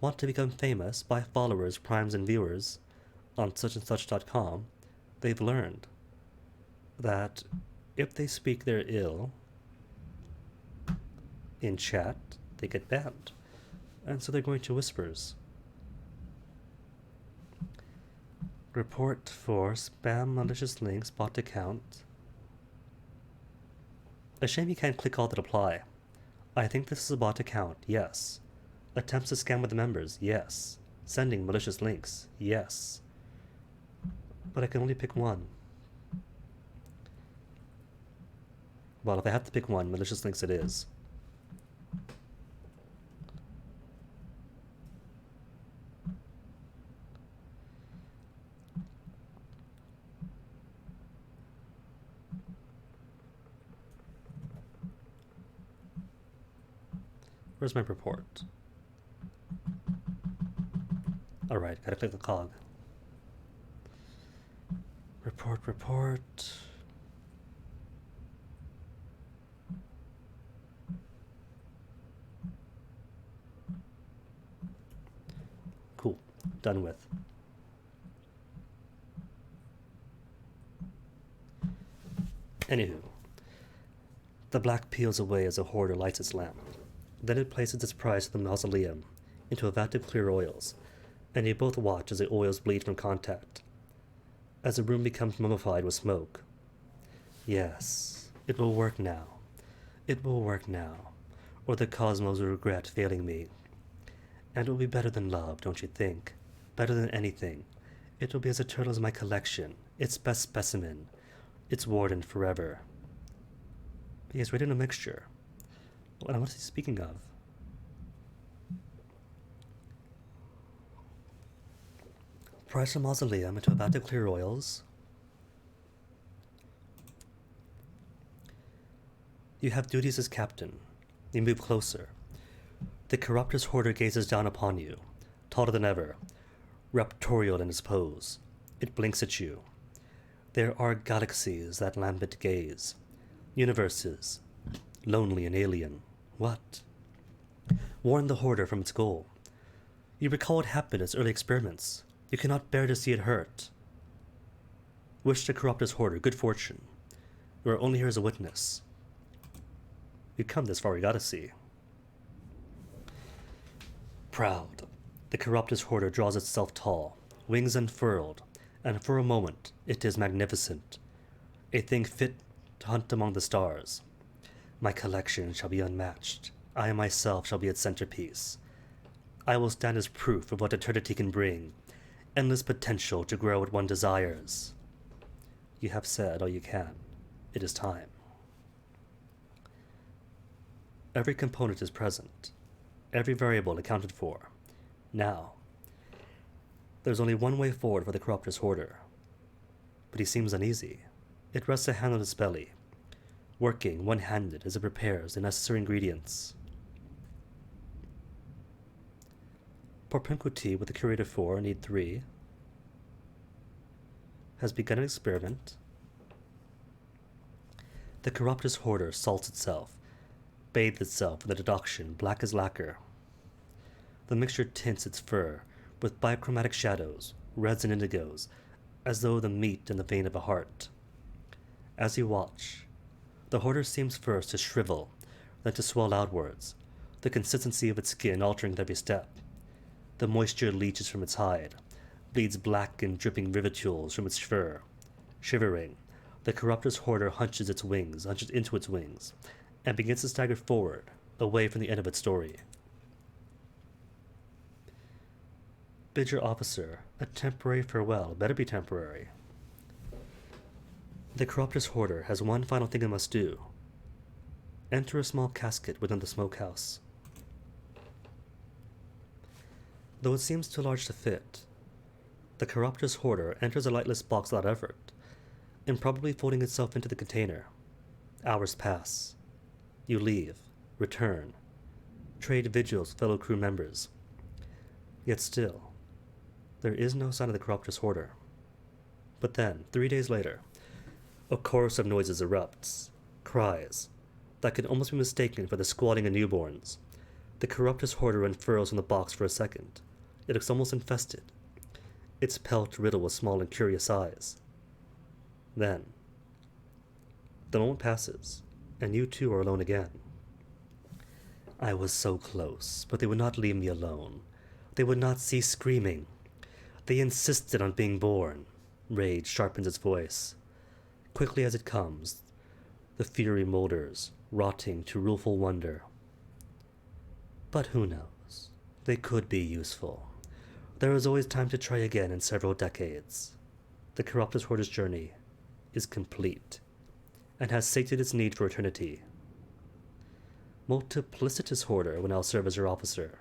want to become famous, buy followers, primes, and viewers on suchandsuch.com? They've learned that if they speak their ill in chat, they get banned. And so they're going to whispers. Report for spam malicious links, bot account. A shame you can't click all that apply. I think this is a bot account, yes. Attempts to scam with the members, yes. Sending malicious links, yes. But I can only pick one. Well, if I have to pick one, malicious links it is. Where's my report? Alright, gotta click the cog. Report. Cool. Done with. Anywho, the black peels away as a hoarder lights its lamp. Then it places its prize to the mausoleum, into a vat of clear oils, and you both watch as the oils bleed from contact, as the room becomes mummified with smoke. Yes, it will work now. It will work now, or the cosmos will regret failing me. And it will be better than love, don't you think? Better than anything. It will be as eternal as my collection, its best specimen, its warden forever. He has written a mixture. What is he speaking of? Price a mausoleum into a vat of clear oils. You have duties as captain. You move closer. The Corruptor's hoarder gazes down upon you, taller than ever, raptorial in his pose. It blinks at you. There are galaxies that lambent gaze. Universes, lonely and alien. What? Warn the hoarder from its goal. You recall what happened in its early experiments. You cannot bear to see it hurt. Wish the Corruptor's hoarder good fortune. You are only here as a witness. You come this far, you gotta see. Proud, the Corruptor's hoarder draws itself tall, wings unfurled, and for a moment it is magnificent, a thing fit to hunt among the stars. My collection shall be unmatched. I myself shall be its centerpiece. I will stand as proof of what eternity can bring, endless potential to grow what one desires. You have said all you can. It is time. Every component is present, every variable accounted for. Now, there's only one way forward for the Corruptor's hoarder. But he seems uneasy. It rests a hand on its belly, working one-handed as it prepares the necessary ingredients. Propinquity with the Curator 4, need 3, has begun an experiment. The Corruptor's hoarder salts itself, bathes itself in the deduction black as lacquer. The mixture tints its fur with bichromatic shadows, reds and indigos, as though the meat and the vein of a heart. As you watch, the hoarder seems first to shrivel, then to swell outwards, the consistency of its skin altering with every step. The moisture leaches from its hide, bleeds black and dripping rivitules from its fur. Shivering, the Corruptor's hoarder hunches into its wings, and begins to stagger forward, away from the end of its story. Bid your officer a temporary farewell. Better be temporary. The Corruptor's hoarder has one final thing it must do. Enter a small casket within the smokehouse. Though it seems too large to fit, the Corruptor's hoarder enters a lightless box without effort, improbably folding itself into the container. Hours pass. You leave, return, trade vigils with fellow crew members. Yet still, there is no sign of the Corruptor's hoarder. But then, 3 days later, a chorus of noises erupts, cries, that could almost be mistaken for the squalling of newborns. The Corruptor's hoarder unfurls from the box for a second. It looks almost infested, its pelt riddled with small and curious eyes. Then, the moment passes, and you two are alone again. I was so close, but they would not leave me alone. They would not cease screaming. They insisted on being born. Rage sharpens its voice. Quickly as it comes, the fury molders, rotting to rueful wonder. But who knows? They could be useful. There is always time to try again in several decades. The Corruptor's hoarder's journey is complete, and has sated its need for eternity. Multiplicitous hoarder will now serve as your officer.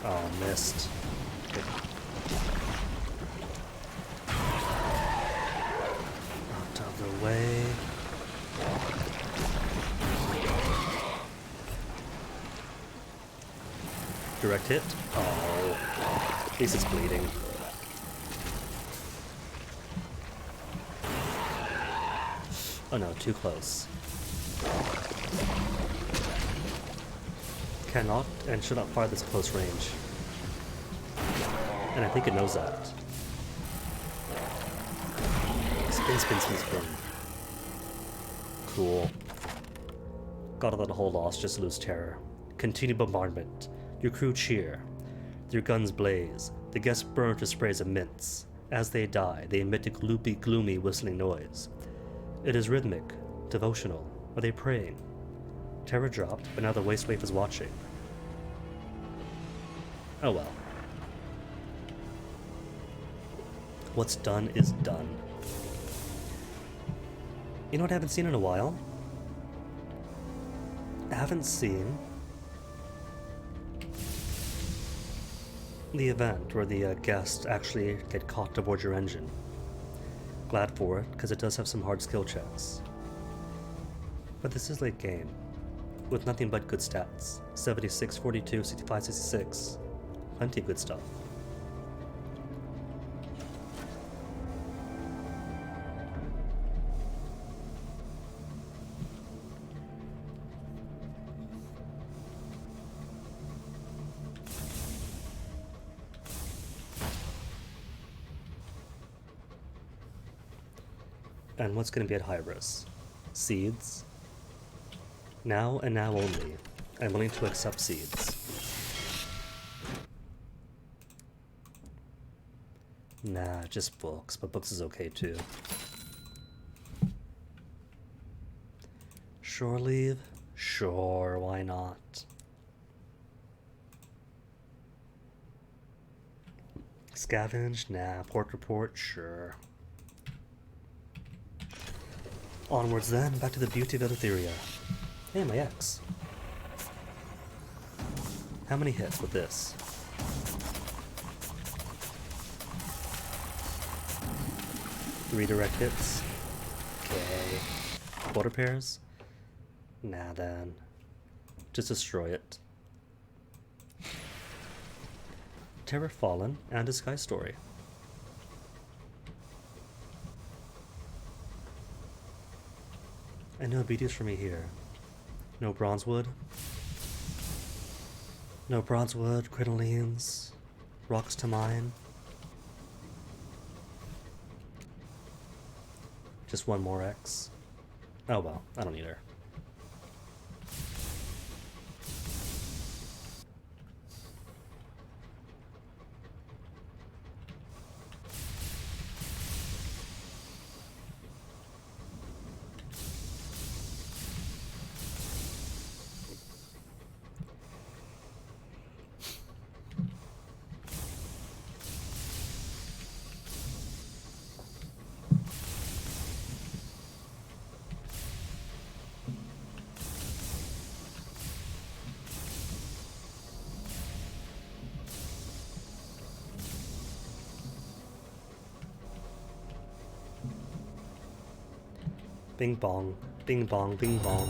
Oh, missed. Out of the way. Direct hit. Oh, at least it's bleeding. Oh no, too close. Cannot and should not fire this close range. And I think it knows that. Spin, spin, spin, spin. Cool. Gotta let a whole loss just lose terror. Continue bombardment. Your crew cheer. Their guns blaze. The guests burn to sprays of mints. As they die, they emit a gloomy whistling noise. It is rhythmic, devotional. Are they praying? Terror dropped, but now the waste wave is watching. Oh well. What's done is done. You know what I haven't seen in a while? I haven't seen the event where the guests actually get caught aboard your engine. Glad for it, because it does have some hard skill checks. But this is late game, with nothing but good stats. 76, 42, 65, 66. Plenty of good stuff. And what's going to be at high risk? Seeds. Now and now only. I'm willing to accept seeds. Nah, just books, but books is okay too. Shore leave? Sure, why not? Scavenge? Nah. Port report? Sure. Onwards then, back to the beauty of Eleutheria. Hey, my ex. How many hits with this? Redirect hits. Okay. Quarter pairs? Nah then. Just destroy it. Terror Fallen and a Sky Story. And no beauties for me here. No bronzewood. No bronzewood, crinolines, rocks to mine. Just one more X. Oh well, I don't need her. Bing bong, bing bong, bing bong.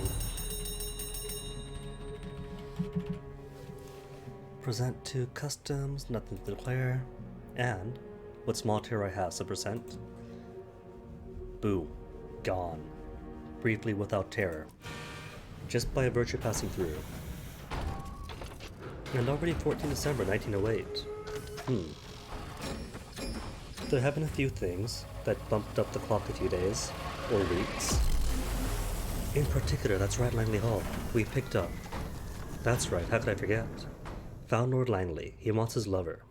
Present to customs, nothing to declare. And what small terror I have, some percent. Boo, gone. Briefly without terror. Just by a virtue passing through. And already 14 December 1908. There have been a few things that bumped up the clock a few days. Or weeks. In particular, that's right, Langley Hall. We picked up. That's right, how could I forget? Found Lord Langley. He wants his lover,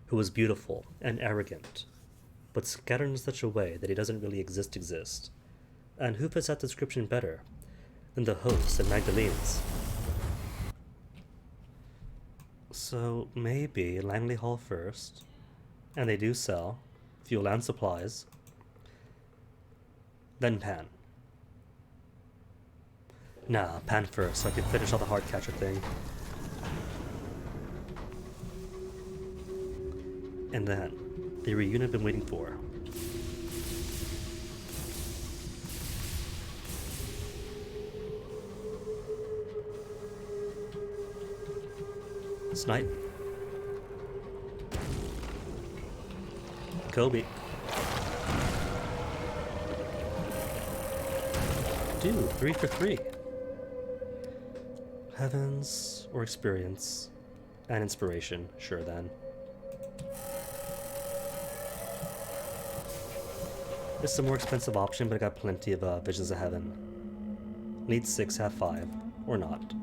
who was beautiful and arrogant, but scattered in such a way that he doesn't really exist. And who fits that description better than the hosts and Magdalenes? So maybe Langley Hall first, and they do sell fuel and supplies. Then Pan. Nah, Pan first, so I can finish all the hard catcher thing. And then, the reunion I've been waiting for. Snipe. Kobe. Dude, 3 for 3. Heavens or experience and inspiration, sure then. It's a more expensive option, but I got plenty of Visions of Heaven. Need 6, have 5, or not.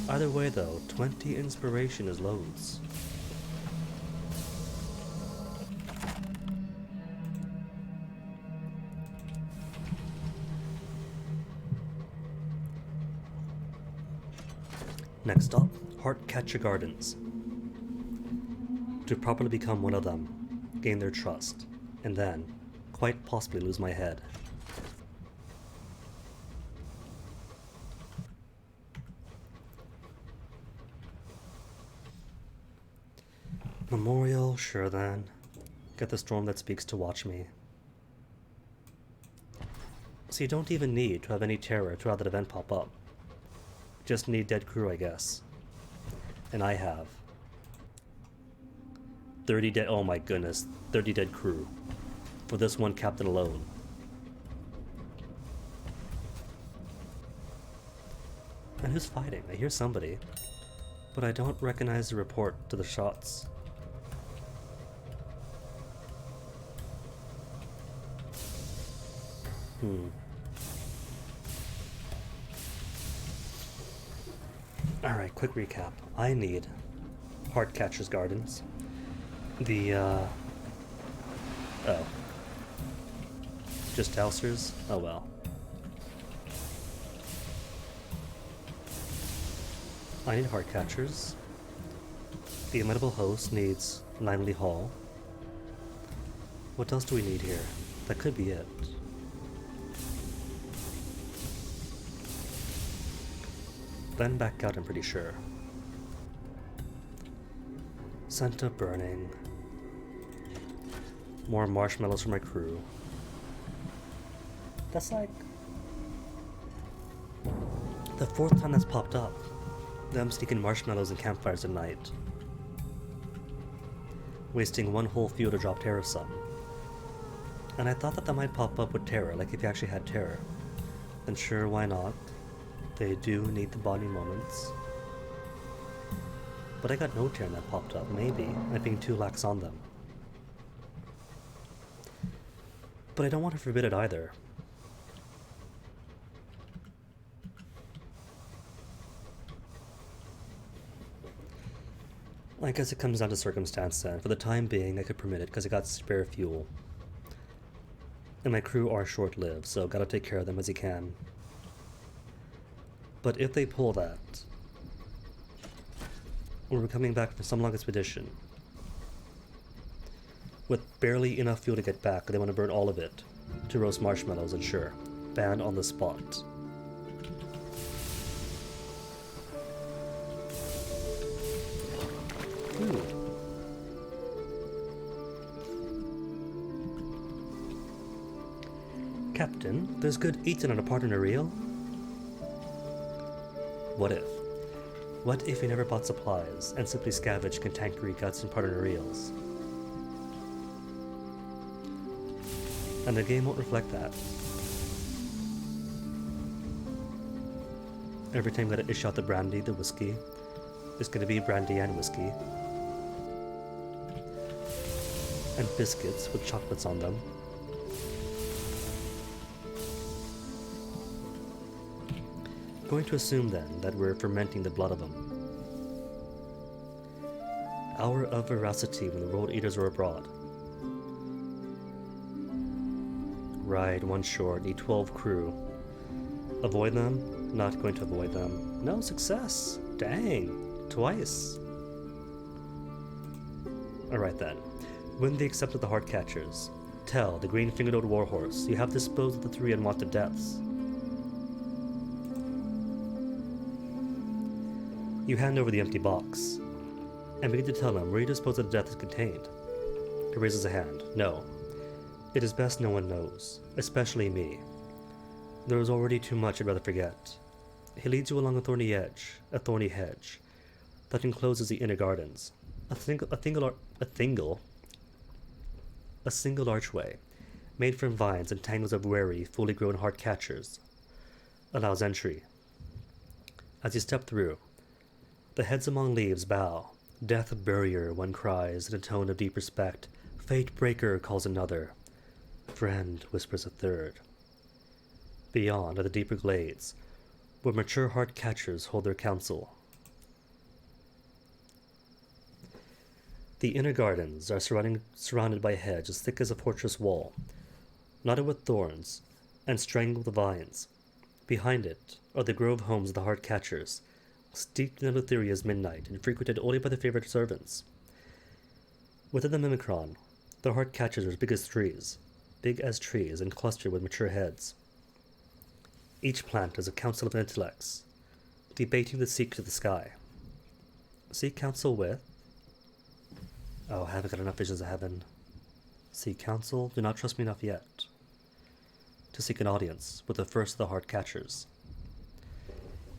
Either way though, 20 inspiration is loads. Next up, Heartcatcher Gardens. To properly become one of them, gain their trust, and then, quite possibly lose my head. Memorial, sure then. Get the storm that speaks to watch me. So you don't even need to have any terror to have that event pop up. Just need dead crew, I guess. And I have 30 dead, oh my goodness, 30 dead crew. For this one captain alone. And who's fighting? I hear somebody. But I don't recognize the report to the shots. Alright, quick recap. I need Heartcatcher's Gardens. The, oh. Just Dousers? Oh well. I need Heartcatchers. The Immutable Host needs Langley Hall. What else do we need here? That could be it. Then back out, I'm pretty sure. Scent of burning. More marshmallows for my crew. That's like the 4th time that's popped up. Them sneaking marshmallows and campfires at night. Wasting one whole field to drop terror some. And I thought that might pop up with terror, like if you actually had terror. Then sure, why not? They do need the bonding moments. But I got no terror that popped up, maybe. I'm being too lax on them. But I don't want to forbid it either. I guess it comes down to circumstance then. For the time being, I could permit it because I got spare fuel. And my crew are short-lived, so gotta take care of them as you can. But if they pull that, when we're coming back from some long expedition, with barely enough fuel to get back, they want to burn all of it to roast marshmallows, and sure, banned on the spot. Ooh. Captain, there's good eating on a partner reel. What if? What if we never bought supplies and simply scavenged cantankerous guts and partner reels? And the game won't reflect that. Every time we gotta ish out the brandy, the whiskey, it's gonna be brandy and whiskey. And biscuits with chocolates on them. Going to assume then that we're fermenting the blood of them. Hour of veracity when the world eaters are abroad. Right, one short, need 12 crew. Avoid them? Not going to avoid them. No success! Dang! Twice! Alright then. When they accepted the Heartcatchers, tell the green-fingered old warhorse you have disposed of the 3 unwanted deaths. You hand over the empty box, and begin to tell him where you dispose of the death is contained. He raises a hand. No. It is best no one knows, especially me. There is already too much I'd rather forget. He leads you along a thorny hedge, that encloses the inner gardens. A single archway, made from vines and tangles of wary, fully grown heart catchers, allows entry. As you step through, the heads among leaves bow. Death Barrier, one cries in a tone of deep respect. Fate Breaker, calls another. Friend, whispers a third. Beyond are the deeper glades, where mature heart catchers hold their council. The inner gardens are surrounded by a hedge as thick as a fortress wall, knotted with thorns and strangled with vines. Behind it are the grove homes of the heart catchers, steeped in Eleutheria's midnight and frequented only by the favorite servants. Within the Mimicron, the heart catchers are big as trees and clustered with mature heads. Each plant is a council of intellects, debating the secret of the sky. Seek counsel with... Oh, I haven't got enough visions of heaven. Seek counsel, do not trust me enough yet. To seek an audience with the first of the heart catchers.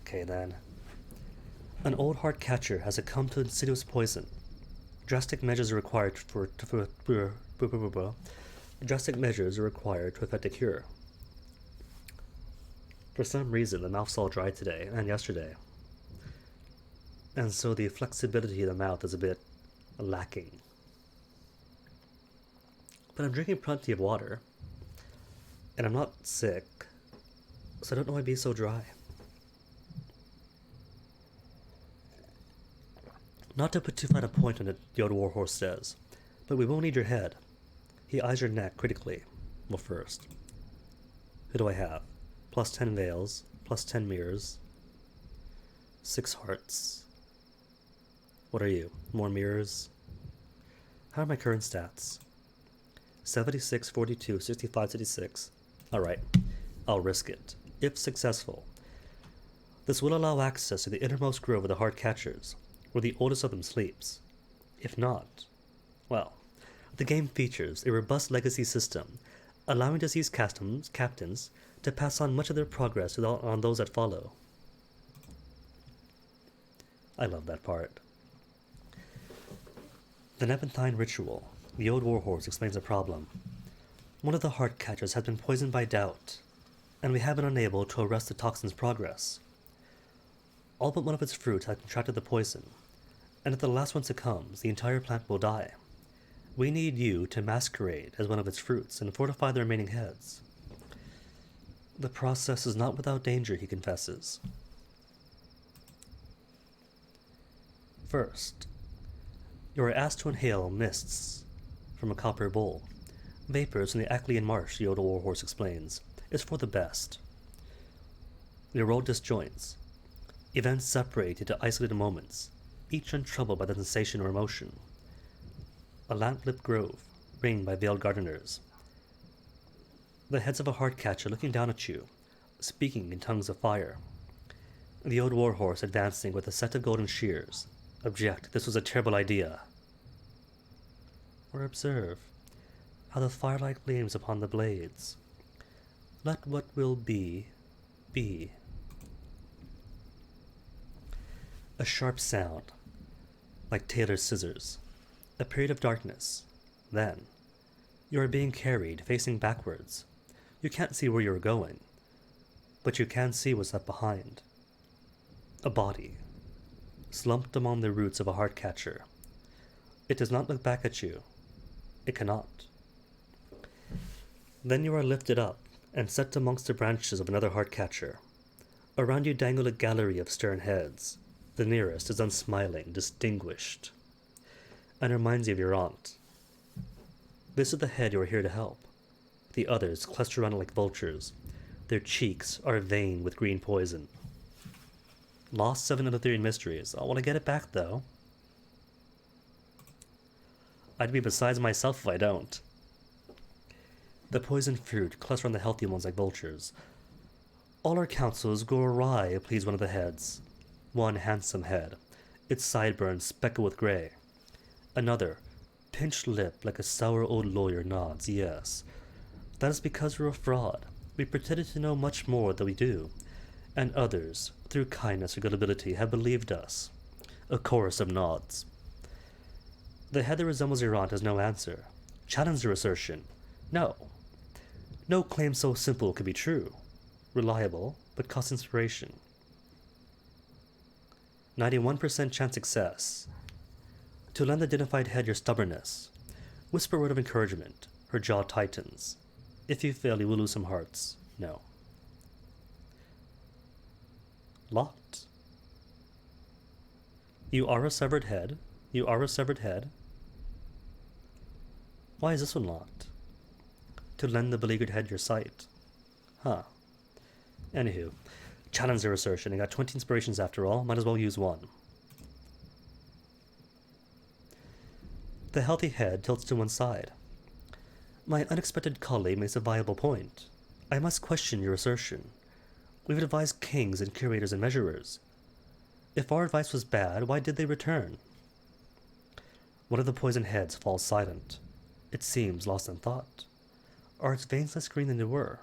Okay then. An old heart catcher has succumbed to insidious poison. Drastic measures are required to effect a cure. For some reason, the mouth's all dry today and yesterday, and so the flexibility of the mouth is a bit lacking. But I'm drinking plenty of water, and I'm not sick, so I don't know why it'd be so dry. Not to put too fine a point on it, the old warhorse says, but we won't need your head. He eyes your neck critically. Well, first, who do I have? Plus 10 veils, plus 10 mirrors, 6 hearts. What are you? More mirrors? How are my current stats? 76, 42, 65, 66. Alright, I'll risk it. If successful, this will allow access to the innermost grove of the heart catchers, where the oldest of them sleeps. If not, well, the game features a robust legacy system, allowing diseased captains to pass on much of their progress on those that follow. I love that part. The Nepentine ritual. The old warhorse explains the problem. One of the heart catchers has been poisoned by doubt, and we have been unable to arrest the toxin's progress. All but one of its fruits have contracted the poison, and if the last one succumbs, the entire plant will die. We need you to masquerade as one of its fruits and fortify the remaining heads. The process is not without danger, he confesses. First, you are asked to inhale mists from a copper bowl. Vapors from the Aclean Marsh, the old warhorse explains, is for the best. Your roll disjoints. Events separate into isolated moments, each untroubled by the sensation or emotion. A lamp-lit grove, ringed by veiled gardeners. The heads of a heart catcher looking down at you, speaking in tongues of fire. The old warhorse advancing with a set of golden shears. Object, this was a terrible idea. Or observe how the firelight gleams upon the blades. Let what will be, be. A sharp sound, like tailor's scissors. A period of darkness. Then, you are being carried, facing backwards. You can't see where you are going, but you can see what's left behind. A body, slumped among the roots of a heart catcher. It does not look back at you. It cannot. Then you are lifted up and set amongst the branches of another heart catcher. Around you dangle a gallery of stern heads. The nearest is unsmiling, distinguished, and reminds you of your aunt. This is the head you are here to help. The others cluster around it like vultures. Their cheeks are veined with green poison. Lost 7 Eleutherian mysteries. I want to get it back, though. I'd be besides myself if I don't. The poisoned fruit cluster on the healthy ones like vultures. All our counsels go awry, please one of the heads. One handsome head, its sideburns speckled with grey. Another, pinched lip like a sour old lawyer, nods, yes. That is because we're a fraud. We pretended to know much more than we do, and others, through kindness or gullibility, have believed us. A chorus of nods. The head that resembles your aunt has no answer. Challenge your assertion. No. No claim so simple could be true. Reliable, but costs inspiration. 91% chance success. To lend the dignified head your stubbornness. Whisper a word of encouragement. Her jaw tightens. If you fail, you will lose some hearts. No. Locked. You are a severed head. You are a severed head. Why is this one locked? To lend the beleaguered head your sight. Huh. Anywho, challenge their assertion. I got 20 inspirations after all. Might as well use one. The healthy head tilts to one side. My unexpected colleague makes a viable point. I must question your assertion. We've advised kings and curators and measurers. If our advice was bad, why did they return? One of the poisoned heads falls silent. It seems lost in thought. Are its veins less green than they were?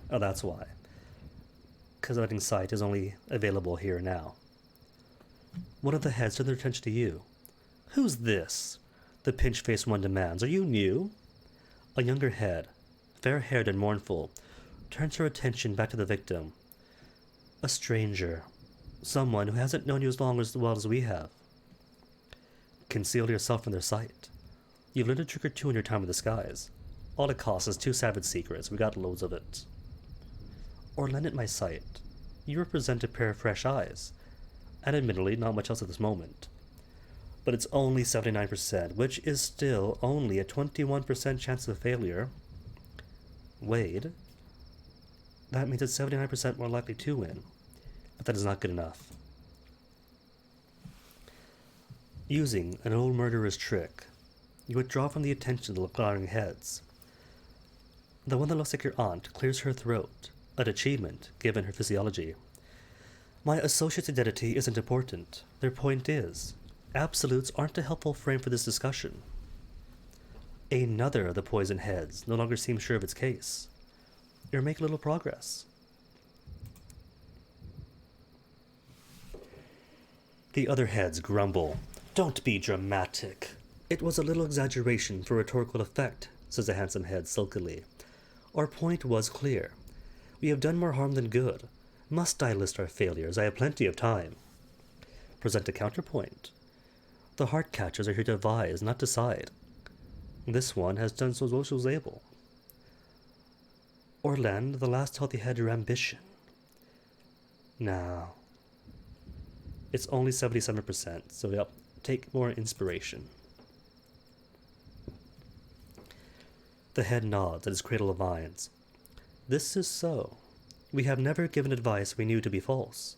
Oh, that's why. Because letting sight is only available here now. One of the heads turned their attention to you. Who's this? The pinch-faced one demands. Are you new? A younger head, fair-haired and mournful, turns her attention back to the victim. A stranger. Someone who hasn't known you as long as well as we have. Conceal yourself from their sight. You've learned a trick or two in your time in the skies. All it costs is 2 savage secrets. We got loads of it. Or lend it my sight. You represent a pair of fresh eyes. And admittedly, not much else at this moment. But it's only 79%, which is still only a 21% chance of failure. Wade. That means it's 79% more likely to win. But that is not good enough. Using an old murderer's trick, you withdraw from the attention of the glaring heads. The one that looks like your aunt clears her throat, an achievement given her physiology. My associate's identity isn't important. Their point is, absolutes aren't a helpful frame for this discussion. Another of the poisoned heads no longer seems sure of its case. You're making little progress. The other heads grumble. Don't be dramatic. It was a little exaggeration for rhetorical effect, says the handsome head sulkily. Our point was clear. We have done more harm than good. Must I list our failures? I have plenty of time. Present a counterpoint. The heart catchers are here to advise, not decide. This one has done so as well as she was able. Or lend the last healthy head your ambition. Now, it's only 77%, so yep, take more inspiration. The head nods at his cradle of vines. This is so. We have never given advice we knew to be false.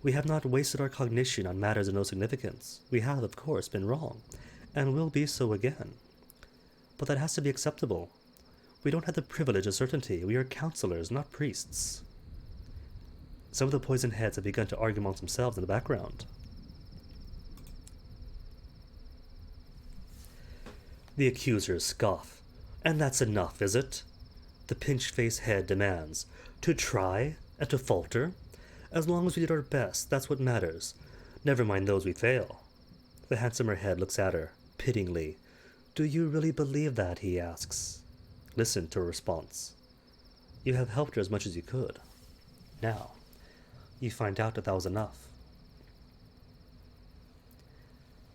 We have not wasted our cognition on matters of no significance. We have, of course, been wrong, and will be so again. But that has to be acceptable. We don't have the privilege of certainty. We are counselors, not priests. Some of the poisoned heads have begun to argue amongst themselves in the background. The accusers scoff. And that's enough, is it? The pinch-faced head demands. To try and to falter? As long as we did our best, that's what matters. Never mind those we fail. The handsomer head looks at her, pityingly. Do you really believe that? He asks. Listen to her response. You have helped her as much as you could. Now, you find out that was enough.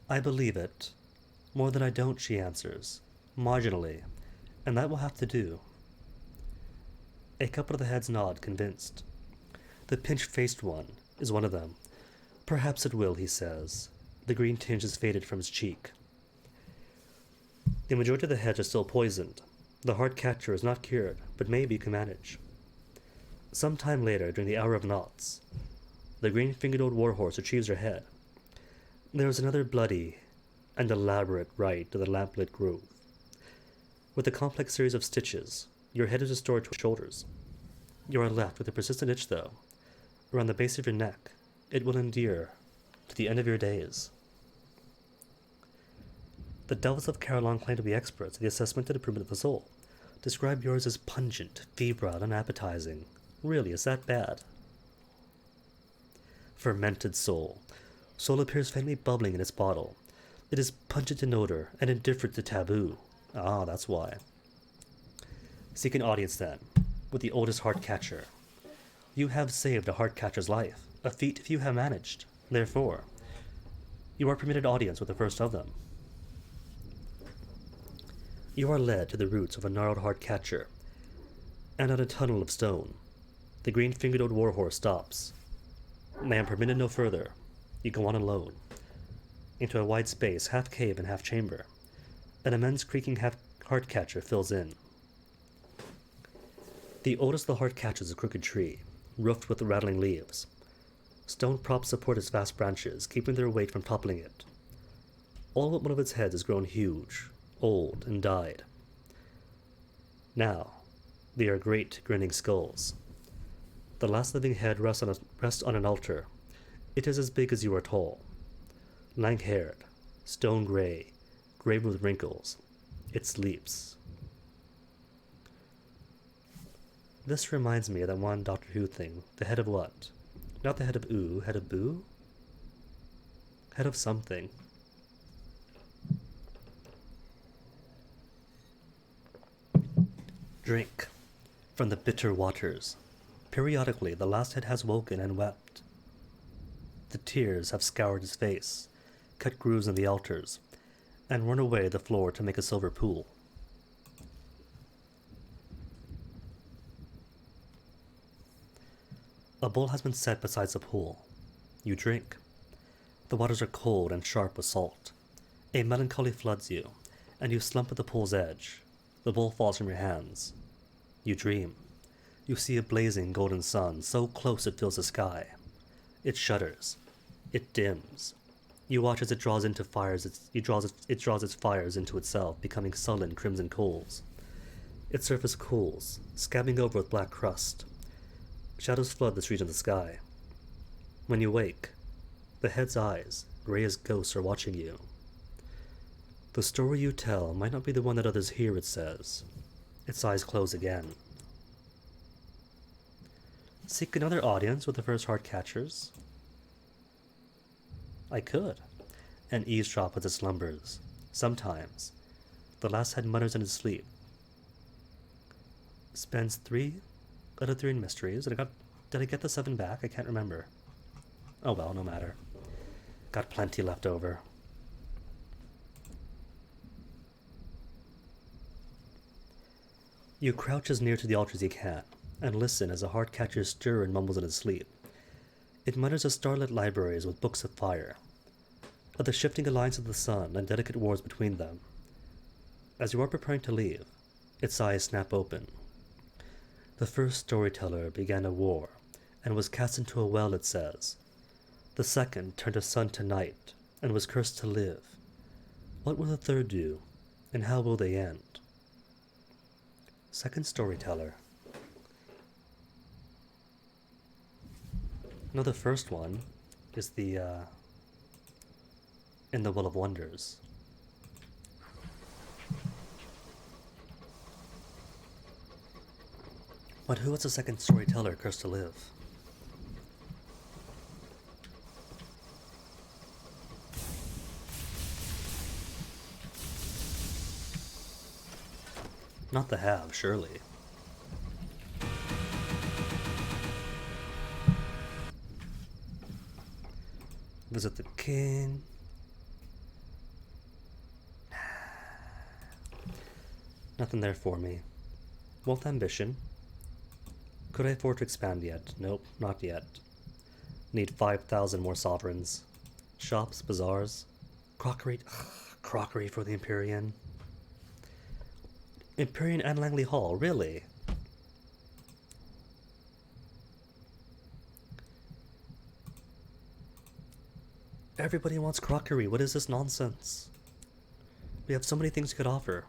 I believe it. More than I don't, she answers. Marginally. And that will have to do. A couple of the heads nod, convinced. The pinch-faced one is one of them. Perhaps it will, he says. The green tinge has faded from his cheek. The majority of the heads are still poisoned. The heart catcher is not cured, but maybe can manage. Some time later, during the hour of knots, the green-fingered old warhorse retrieves her head. There is another bloody and elaborate rite to the lamplit grove. With a complex series of stitches, your head is restored to your shoulders. You are left with a persistent itch, though. Around the base of your neck, it will endure to the end of your days. The devils of Caroline claim to be experts at the assessment and improvement of the soul. Describe yours as pungent, febrile, and appetizing. Really, is that bad? Fermented soul. Soul appears faintly bubbling in its bottle. It is pungent in odor and indifferent to taboo. Ah, that's why. Seek an audience then, with the oldest heart catcher. You have saved a heart catcher's life, a feat few have managed. Therefore, you are permitted audience with the first of them. You are led to the roots of a gnarled heart catcher, and on a tunnel of stone. The green-fingered old warhorse stops. I am permitted no further. You go on alone. Into a wide space, half cave and half chamber. An immense creaking heart catcher fills in. The oldest of the heart catchers is a crooked tree, roofed with rattling leaves. Stone props support its vast branches, keeping their weight from toppling it. All but one of its heads has grown huge, old, and died. Now, they are great, grinning skulls. The last living head rests on an altar. It is as big as you are tall. Lank-haired, stone-gray, graven with wrinkles. It sleeps. This reminds me of that one Doctor Who thing. The head of what? Not the head of Ooh, head of Boo? Head of something. Drink from the bitter waters. Periodically, the last head has woken and wept. The tears have scoured his face, cut grooves in the altars, and run away the floor to make a silver pool. A bowl has been set beside the pool. You drink. The waters are cold and sharp with salt. A melancholy floods you, and you slump at the pool's edge. The bowl falls from your hands. You dream. You see a blazing golden sun, so close it fills the sky. It shudders. It dims. You watch as it draws its fires into itself, becoming sullen crimson coals. Its surface cools, scabbing over with black crust. Shadows flood this region of the sky. When you wake, the head's eyes, gray as ghosts, are watching you. The story you tell might not be the one that others hear, it says. Its eyes close again. Seek another audience with the first heart catchers. I could, and eavesdrop with its slumbers. Sometimes, the last head mutters in his sleep. Spends 3 out of 3 in mysteries. Did I get the 7 back? I can't remember. Oh well, no matter. Got plenty left over. You crouch as near to the altar as you can, and listen as a heart catcher stirs and mumbles in his sleep. It mutters of starlit libraries with books of fire, of the shifting alliance of the sun and delicate wars between them. As you are preparing to leave, its eyes snap open. The first storyteller began a war, and was cast into a well, it says. The second turned a sun to night, and was cursed to live. What will the third do, and how will they end? Second storyteller. No, the first one is the, in the Well of Wonders. But who was the second storyteller cursed to live? Not the have, surely. Visit the king. Nothing there for me. Wealth ambition. Could I afford to expand yet? Nope, not yet. Need 5,000 more sovereigns. Shops, bazaars. Crockery. Crockery for the Empyrean. Empyrean and Langley Hall, really? Everybody wants crockery. What is this nonsense? We have so many things we could offer.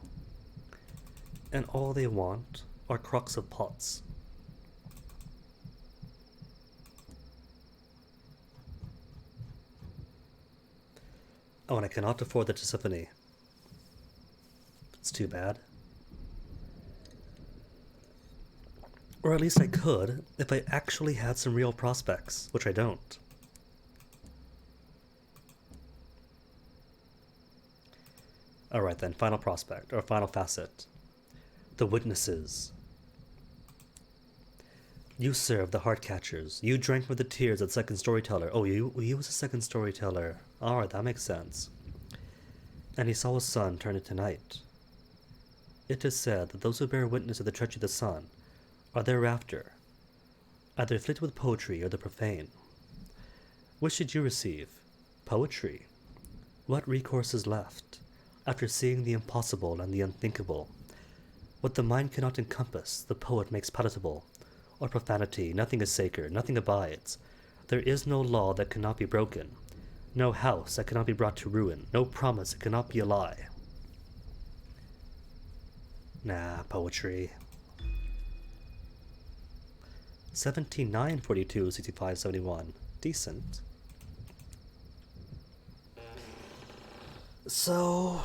And all they want are crocks of pots. Oh, and I cannot afford the Tisiphone. It's too bad. Or at least I could, if I actually had some real prospects, which I don't. Alright then, final prospect, or final facet. The witnesses. You served the heart catchers. You drank with the tears of the second storyteller. Oh, you was a second storyteller. Alright, that makes sense. And he saw his son turn into night. It is said that those who bear witness of the treachery of the sun are thereafter either afflicted with poetry or the profane. Which should you receive? Poetry. What recourse is left, after seeing the impossible and the unthinkable? What the mind cannot encompass, the poet makes palatable. Or profanity, nothing is sacred, nothing abides. There is no law that cannot be broken, no house that cannot be brought to ruin, no promise that cannot be a lie. Nah, poetry. 79, 42, 65, 71. Decent. So,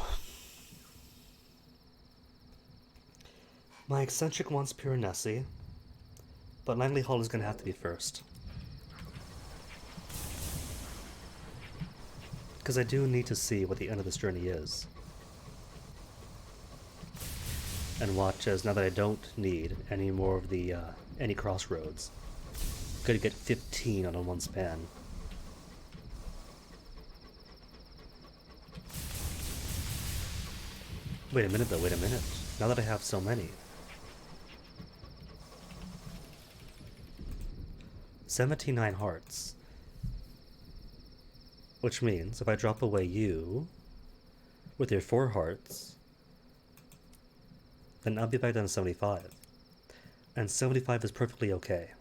my eccentric wants pure Nessie, but Langley Hall is going to have to be first. Because I do need to see what the end of this journey is. And watch as, now that I don't need any more of the, any crossroads, I'm going to get 15 on one span. Wait a minute though, wait a minute. Now that I have so many. 79 hearts. Which means if I drop away you with your 4 hearts, then I'll be back down to 75. And 75 is perfectly okay.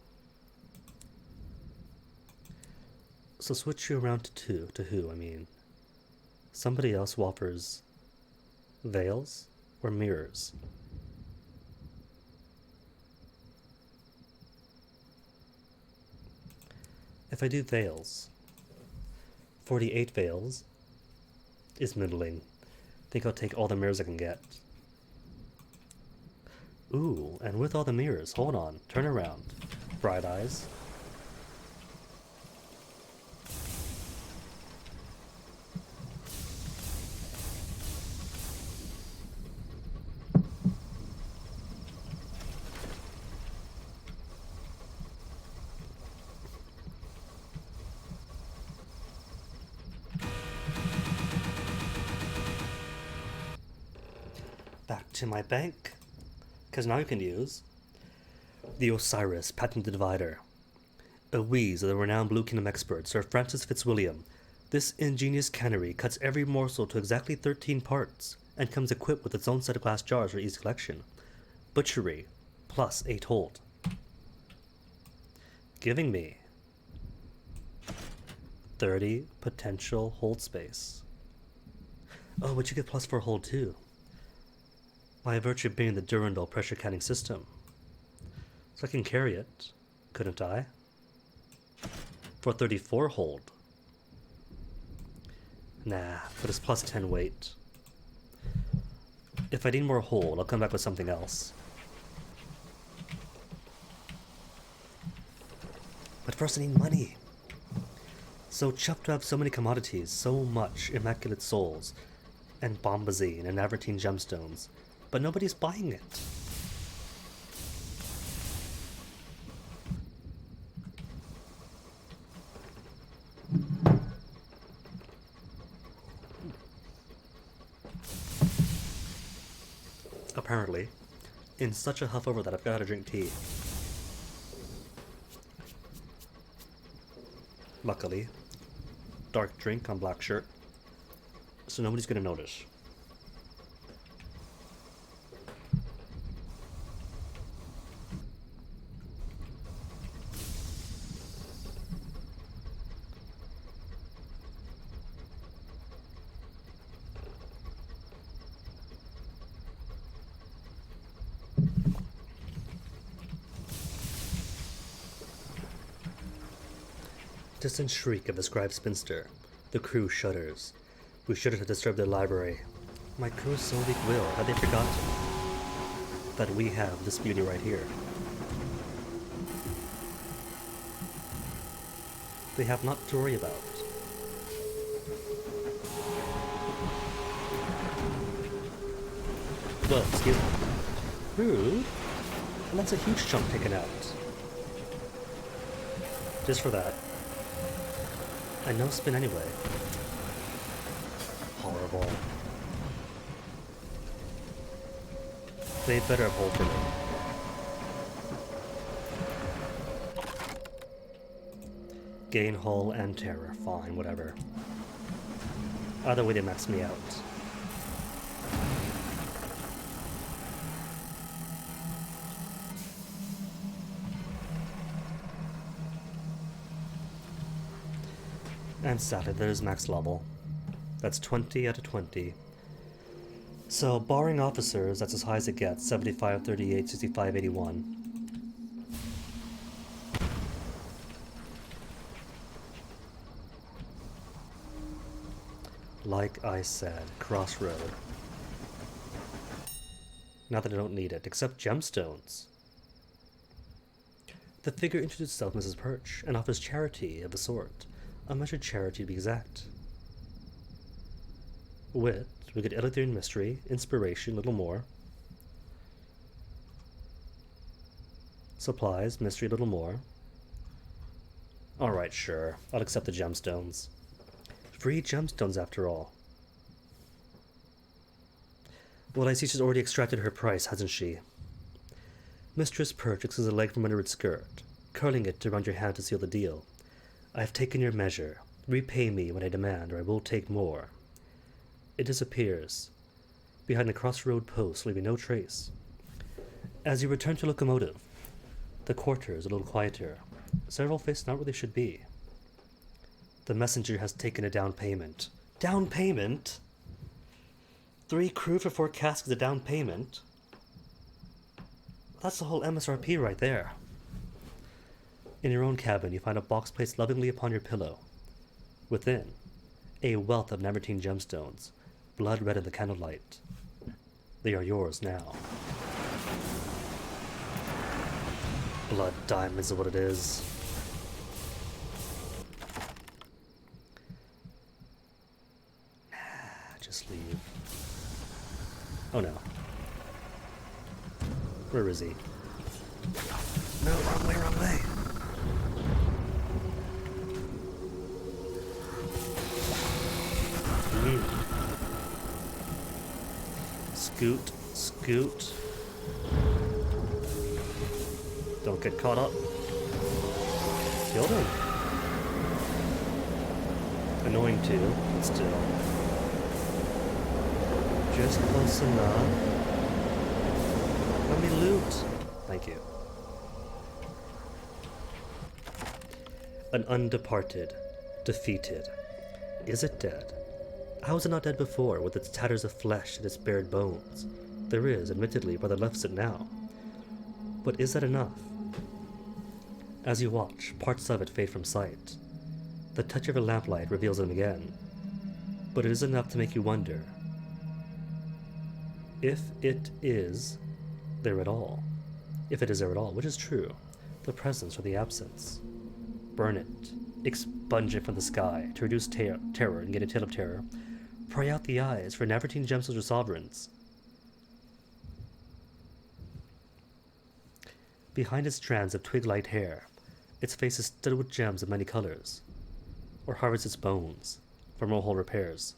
So switch you around to 2. To who, I mean? Somebody else who offers veils or mirrors. If I do veils, 48 veils is middling. I think I'll take all the mirrors I can get. Ooh, and with all the mirrors, hold on, turn around. Bright eyes. Back to my bank, because now you can use the Osiris Patented Divider. A wheeze of the renowned Blue Kingdom expert, Sir Francis Fitzwilliam. This ingenious cannery cuts every morsel to exactly 13 parts, and comes equipped with its own set of glass jars for easy collection. Butchery, plus 8 hold. Giving me 30 potential hold space. Oh, but you get plus 4 hold too, by virtue of being the Durandal pressure canning system. So I can carry it, couldn't I? For 34 hold. Nah, but it's plus 10 weight. If I need more hold, I'll come back with something else. But first I need money. So chuffed to have so many commodities, so much Immaculate Souls, and Bombazine and Avertine Gemstones, but nobody's buying it. Apparently, in such a huff over that I've got to drink tea. Luckily, dark drink on black shirt, so nobody's gonna notice. Distant shriek of the scribe spinster. The crew shudders. We shouldn't have disturbed their library. My crew's so weak-willed, had they forgotten that we have this beauty right here? They have not to worry about. Whoa, excuse me. Rude. And that's a huge chunk taken out. Just for that. And no spin anyway. Horrible. They better hold for me. Gain hull and terror. Fine, whatever. Either way, they max me out. And sadly, there's max level. That's 20 out of 20. So, barring officers, that's as high as it gets. 75, 38, 65, 81. Like I said, crossroad. Not that I don't need it, except gemstones. The figure introduces itself as Mrs. Perch and offers charity of a sort. A measured charity to be exact. Wit, we get Eleutherian mystery, inspiration, little more. Supplies, mystery, little more. Alright, sure. I'll accept the gemstones. Free gemstones, after all. Well, I see she's already extracted her price, hasn't she? Mistress Perch extends a leg from under its skirt, curling it around your hand to seal the deal. I have taken your measure. Repay me when I demand, or I will take more. It disappears. Behind a crossroad post, leaving no trace. As you return to locomotive, the quarter is a little quieter. Several faces not where they should be. The messenger has taken a down payment. Down payment? 3 crew for 4 casks is a down payment? That's the whole MSRP right there. In your own cabin, you find a box placed lovingly upon your pillow. Within, a wealth of Namertine gemstones, blood red in the candlelight. They are yours now. Blood diamonds is what it is. Nah, just leave. Oh no. Where is he? No, wrong way, wrong way. Scoot, scoot. Don't get caught up. Killed him. Annoying too, but still. Just close enough. Let me loot. Thank you. An undeparted, defeated. Is it dead? How is it not dead before, with its tatters of flesh and its bared bones? There is, admittedly, where that left it now. But is that enough? As you watch, parts of it fade from sight. The touch of a lamplight reveals them again. But it is enough to make you wonder if it is there at all. If it is there at all, which is true, the presence or the absence. Burn it, expunge it from the sky to reduce terror and get a tale of terror. Pry out the eyes, for Namertine gemstones are sovereigns. Behind its strands of twig-light hair, its face is studded with gems of many colors, or harvests its bones for more repairs.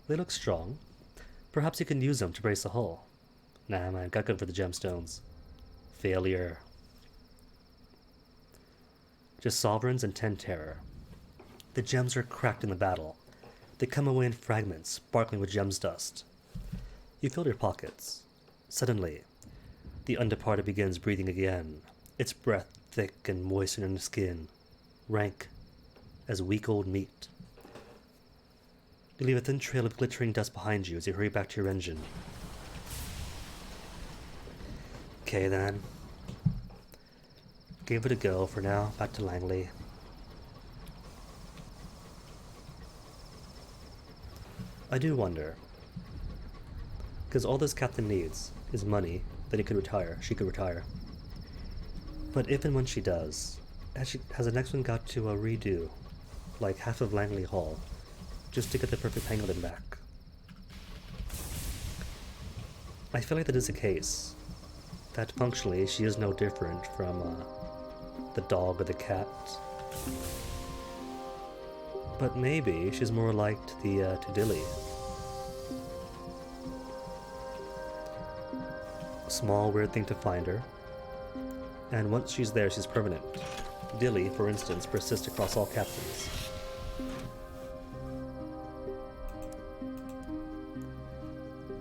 They look strong. Perhaps you can use them to brace the hull. Nah, man, got good for the gemstones. Failure. Just sovereigns and 10 terror. The gems are cracked in the battle. They come away in fragments, sparkling with gems dust. You fill your pockets. Suddenly, the undeparted begins breathing again, its breath thick and moistened in the skin, rank as weak old meat. You leave a thin trail of glittering dust behind you as you hurry back to your engine. Okay then. Give it a go for now, back to Langley. I do wonder, because all this captain needs is money, then he could retire, she could retire. But if and when she does, has the next one got to redo, like half of Langley Hall, just to get the perfect hang of them back? I feel like that is the case. That functionally she is no different from the dog or the cat. But maybe she's more like to Dilly. Small, weird thing to find her. And once she's there, she's permanent. Dilly, for instance, persists across all captains.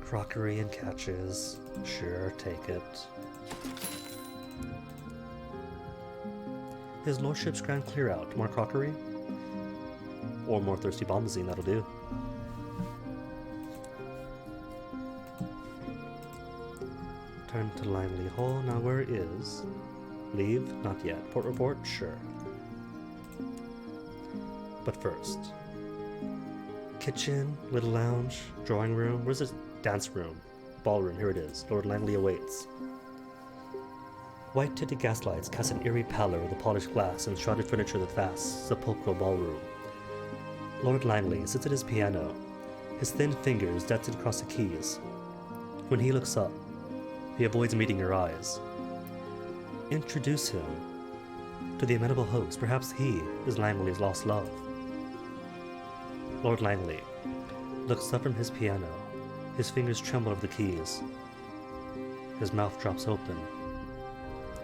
Crockery and catches. Sure, take it. His lordship's grand clear out. More crockery? Or more thirsty bombazine, that'll do. Turn to Langley Hall. Now where is... Leave? Not yet. Port report? Sure. But first... Kitchen, little lounge, drawing room. Where's this? Dance room. Ballroom, here it is. Lord Langley awaits. White tinted gaslights cast an eerie pallor of the polished glass and shrouded furniture of the vast, sepulchral ballroom. Lord Langley sits at his piano, his thin fingers dancing across the keys. When he looks up, he avoids meeting her eyes. Introduce him to the amenable host. Perhaps he is Langley's lost love. Lord Langley looks up from his piano. His fingers tremble over the keys. His mouth drops open.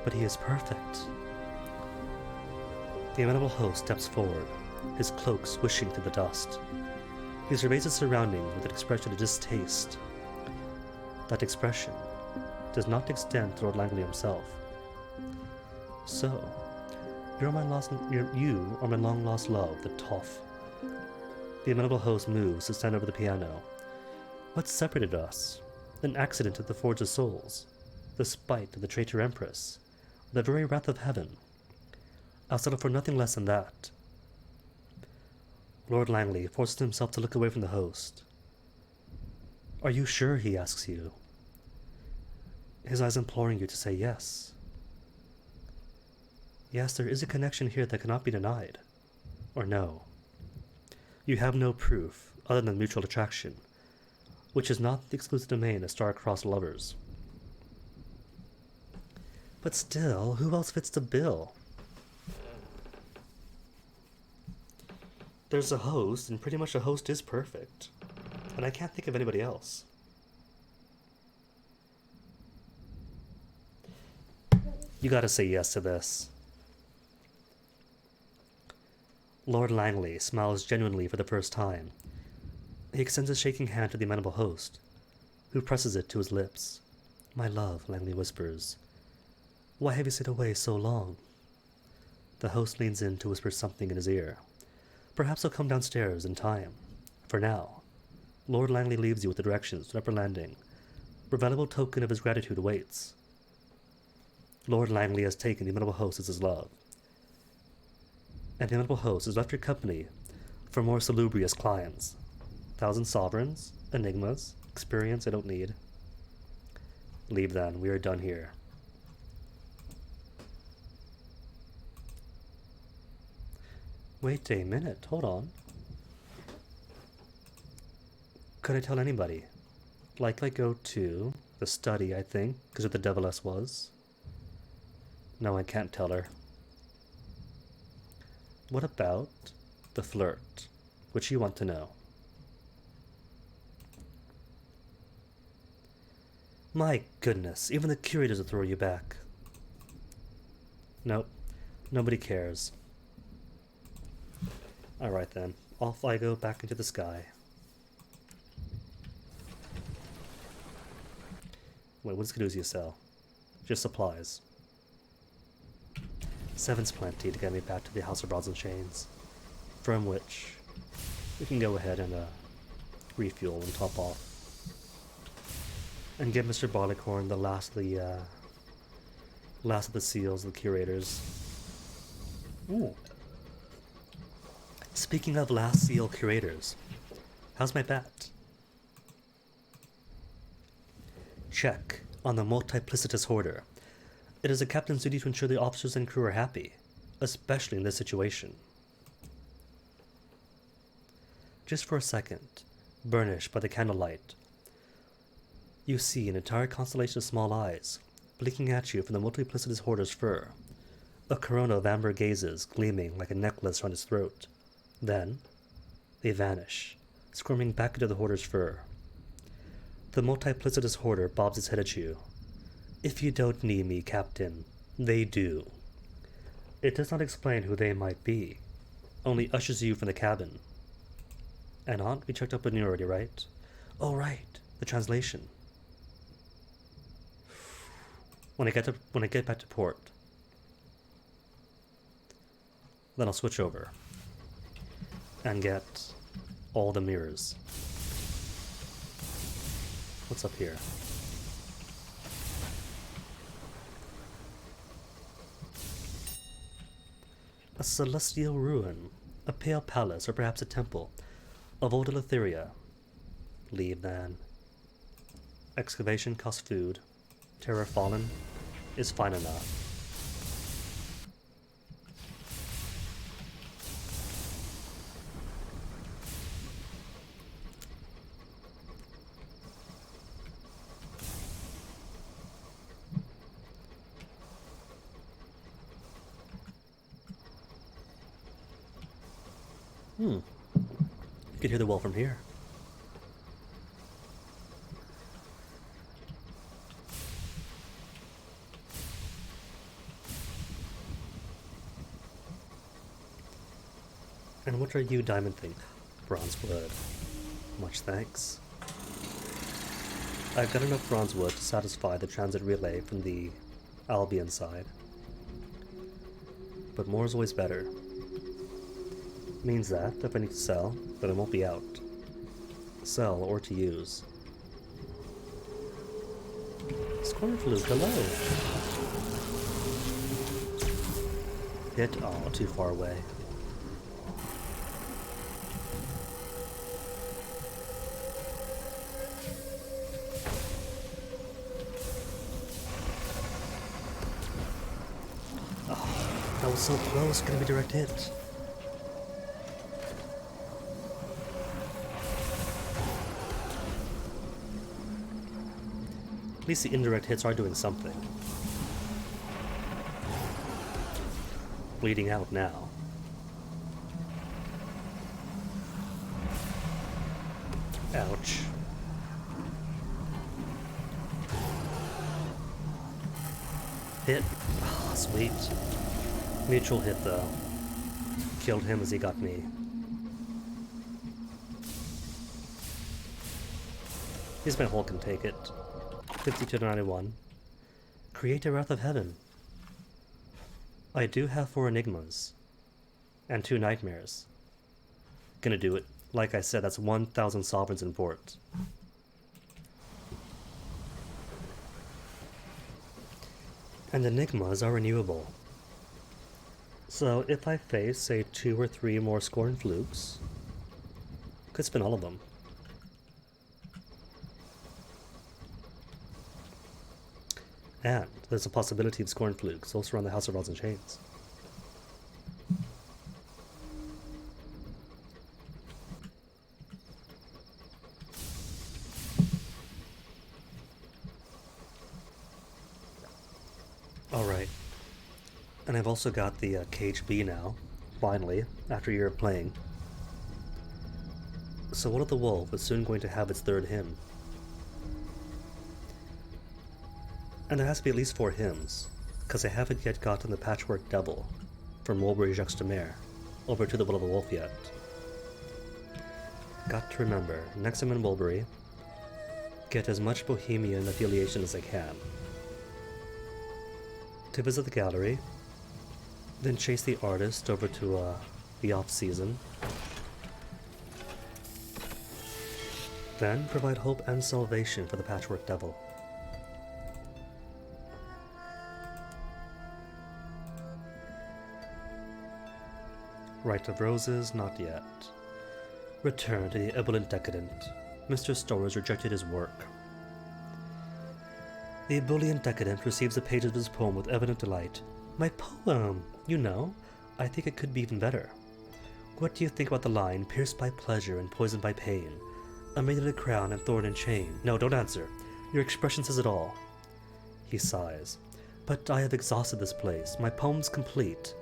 But he is perfect. The amenable host steps forward, his cloak swishing through the dust. He surveys his surroundings with an expression of distaste. That expression does not extend to Lord Langley himself. So, you are my long-lost love, the toff. The amenable host moves to stand over the piano. What separated us? An accident of the Forge of Souls, the spite of the traitor Empress, the very wrath of heaven. I'll settle for nothing less than that. Lord Langley forces himself to look away from the host. Are you sure, he asks you? His eyes imploring you to say yes. Yes, there is a connection here that cannot be denied. Or no. You have no proof other than mutual attraction, which is not the exclusive domain of star-crossed lovers. But still, who else fits the bill? There's a host, and pretty much a host is perfect. And I can't think of anybody else. You gotta say yes to this. Lord Langley smiles genuinely for the first time. He extends a shaking hand to the amenable host, who presses it to his lips. My love, Langley whispers. Why have you stayed away so long? The host leans in to whisper something in his ear. Perhaps he'll come downstairs in time. For now, Lord Langley leaves you with the directions to the upper landing, where a valuable token of his gratitude awaits. Lord Langley has taken the amenable host as his love, and the amenable host has left your company for more salubrious clients. 1,000 sovereigns, enigmas, experience I don't need. Leave then, we are done here. Wait a minute, hold on. Could I tell anybody? Like I go to the study, I think, because where the deviless was. No, I can't tell her. What about the flirt? Which you want to know? My goodness, even the curators will throw you back. Nope, nobody cares. Alright then, off I go back into the sky. Wait, what does Caduceus sell? Just supplies. 7's plenty to get me back to the House of Rods and Chains, from which we can go ahead and refuel and top off. And give Mr. Barleycorn the last of the seals of the curators. Ooh. Speaking of last seal curators, how's my bat? Check on the multiplicitous hoarder. It is a captain's duty to ensure the officers and crew are happy, especially in this situation. Just for a second, burnished by the candlelight, You see an entire constellation of small eyes, blinking at you from the multiplicitous hoarder's fur. A corona of amber gazes gleaming like a necklace around his throat. Then, they vanish, squirming back into the hoarder's fur. The multiplicitous hoarder bobs his head at you. If you don't need me, Captain, they do. It does not explain who they might be, only ushers you from the cabin. And Aunt, we checked up on you already, right? Oh, right, the translation. When I get back to port, then I'll switch over and get all the mirrors. What's up here? A celestial ruin, a pale palace, or perhaps a temple of old Eleutheria. Leave, then. Excavation costs food. Terror fallen is fine enough. You can hear the well from here. And what are you, Diamond think? Bronze wood. Much thanks. I've got enough bronze wood to satisfy the transit relay from the Albion side. But more is always better. Means that, if I need to sell, then I won't be out. Sell or to use. Scornfluke, hello! Hit? Oh, too far away. Oh, that was so close, gonna be direct hit. At least the indirect hits are doing something. Bleeding out now. Ouch. Hit. Oh, sweet. Mutual hit though. Killed him as he got me. He's my Hulk can take it. 52 to 91. Create a Wrath of Heaven. I do have 4 Enigmas. And 2 Nightmares. Gonna do it. Like I said, that's 1,000 Sovereigns in port. And Enigmas are renewable. So if I face, say, 2 or 3 more Scorn Flukes, could spin all of them. And there's a possibility of Scorn Flukes also around the House of Rods and Chains. Alright. And I've also got the Cage B now, finally, after a year of playing. So What of the Wolf is soon going to have its 3rd hymn. And there has to be at least 4 hymns, because I haven't yet gotten the Patchwork Devil from Mulberry Juxtamare over to the Will of the Wolf yet. Got to remember, next I'm in Mulberry, get as much Bohemian affiliation as I can. To visit the gallery, then chase the artist over to the off-season, then provide hope and salvation for the Patchwork Devil. Rite of Roses, not yet. Return to the Ebullient Decadent. Mr. Storrs rejected his work. The Ebullient Decadent receives the pages of his poem with evident delight. My poem! You know, I think it could be even better. What do you think about the line, pierced by pleasure and poisoned by pain? A maiden in a crown and thorn and chain. No, don't answer. Your expression says it all. He sighs. But I have exhausted this place. My poem's complete,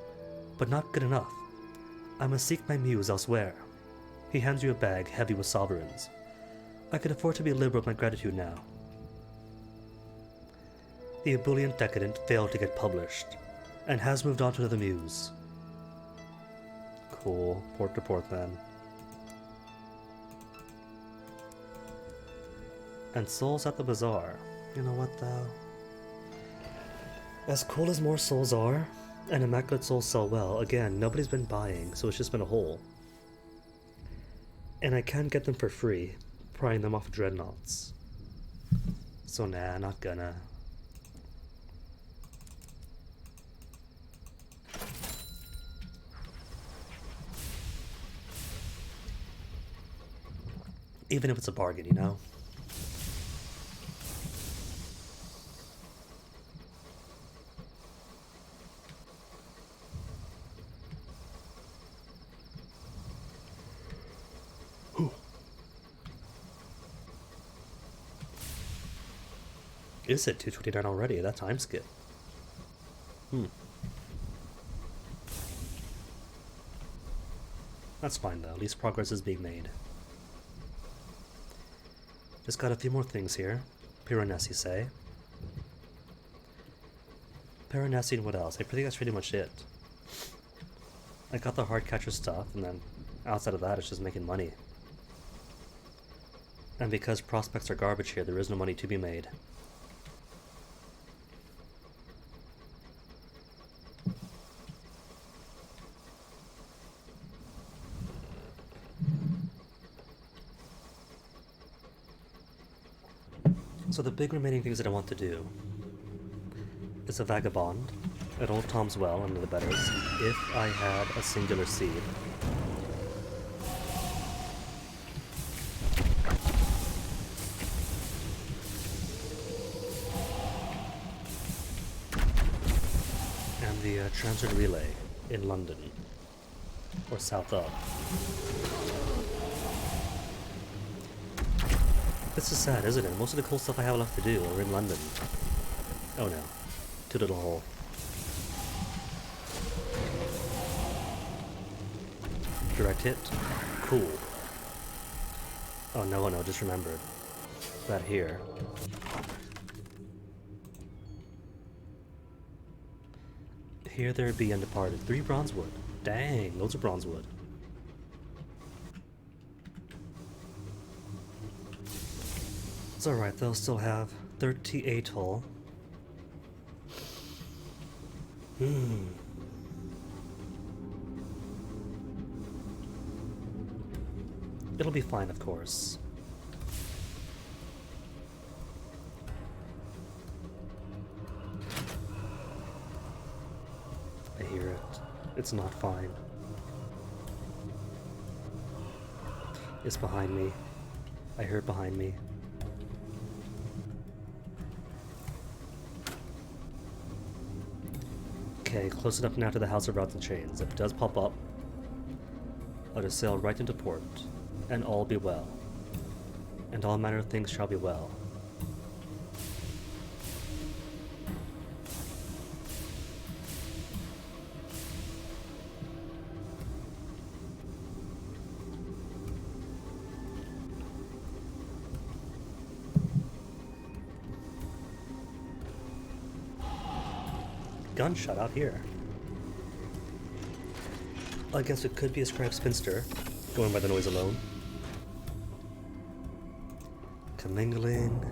but not good enough. I must seek my muse elsewhere. He hands you a bag heavy with sovereigns. I can afford to be liberal with my gratitude now. The ebullient decadent failed to get published, and has moved on to another muse. Cool. Port to port then. And souls at the bazaar. You know what though? As cool as more souls are, and immaculate souls sell well, again, nobody's been buying, so it's just been a hole. And I can get them for free, prying them off dreadnoughts. So nah, not gonna. Even if it's a bargain, you know? Is it 2:29 already? That time skip. That's fine though, at least progress is being made. Just got a few more things here. Piranesi say. Piranesi and what else? I think that's pretty much it. I got the hard catcher stuff, and then outside of that it's just making money. And because prospects are garbage here, there is no money to be made. So the big remaining things that I want to do is a vagabond at Old Tom's Well under the Betters, if I had a singular seed. And the Transferred Relay in London, or south of. This is sad, isn't it? Most of the cool stuff I have left to do are in London. Oh no. Too little hole. Direct hit. Cool. Oh no, just remembered. That here. Here there be undeparted. 3 bronzewood. Dang, loads of bronzewood. It's alright, they'll still have 38 hull. It'll be fine, of course. I hear it. It's not fine. It's behind me. I hear it behind me. Okay, close enough now to the House of Rods and Chains. If it does pop up, I'll just sail right into port, and all be well. And all manner of things shall be well. Gunshot out here. I guess it could be a scribe spinster, going by the noise alone. Commingling.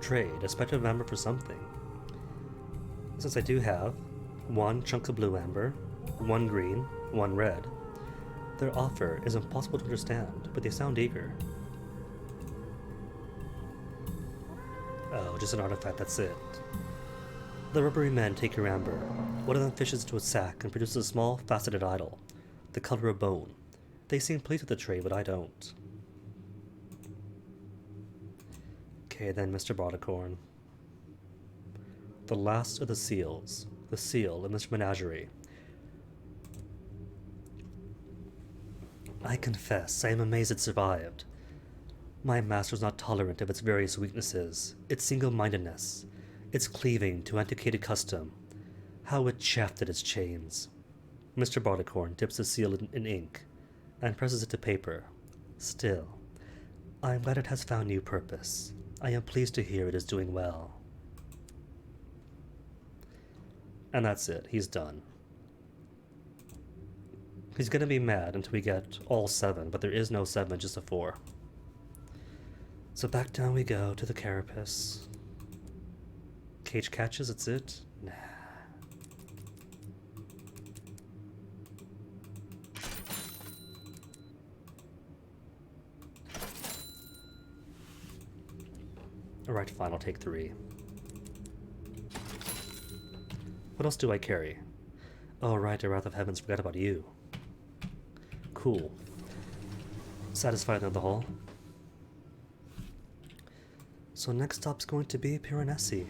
Trade, a spectrum of amber for something. Since I do have 1 chunk of blue amber, 1 green, 1 red, their offer is impossible to understand, but they sound eager. Oh, just an artifact, that's it. The rubbery men take your amber. One of them fishes into a sack and produces a small, faceted idol, the color of bone. They seem pleased with the trade, but I don't. Okay then, Mr. Barleycorn. The last of the seals. The seal in this menagerie. I confess, I am amazed it survived. My master's not tolerant of its various weaknesses, its single-mindedness, its cleaving to antiquated custom, how it chafed at its chains. Mr. Barleycorn dips the seal in ink and presses it to paper. Still, I am glad it has found new purpose. I am pleased to hear it is doing well. And that's it. He's done. He's gonna be mad until we get all 7, but there is no 7, just a 4. So back down we go to the carapace. Cage catches, that's it? Nah. Alright, fine, I'll take 3. What else do I carry? Oh right, a Wrath of Heavens, forgot about you. Cool. Satisfied in the hall. So next stop's going to be Piranesi.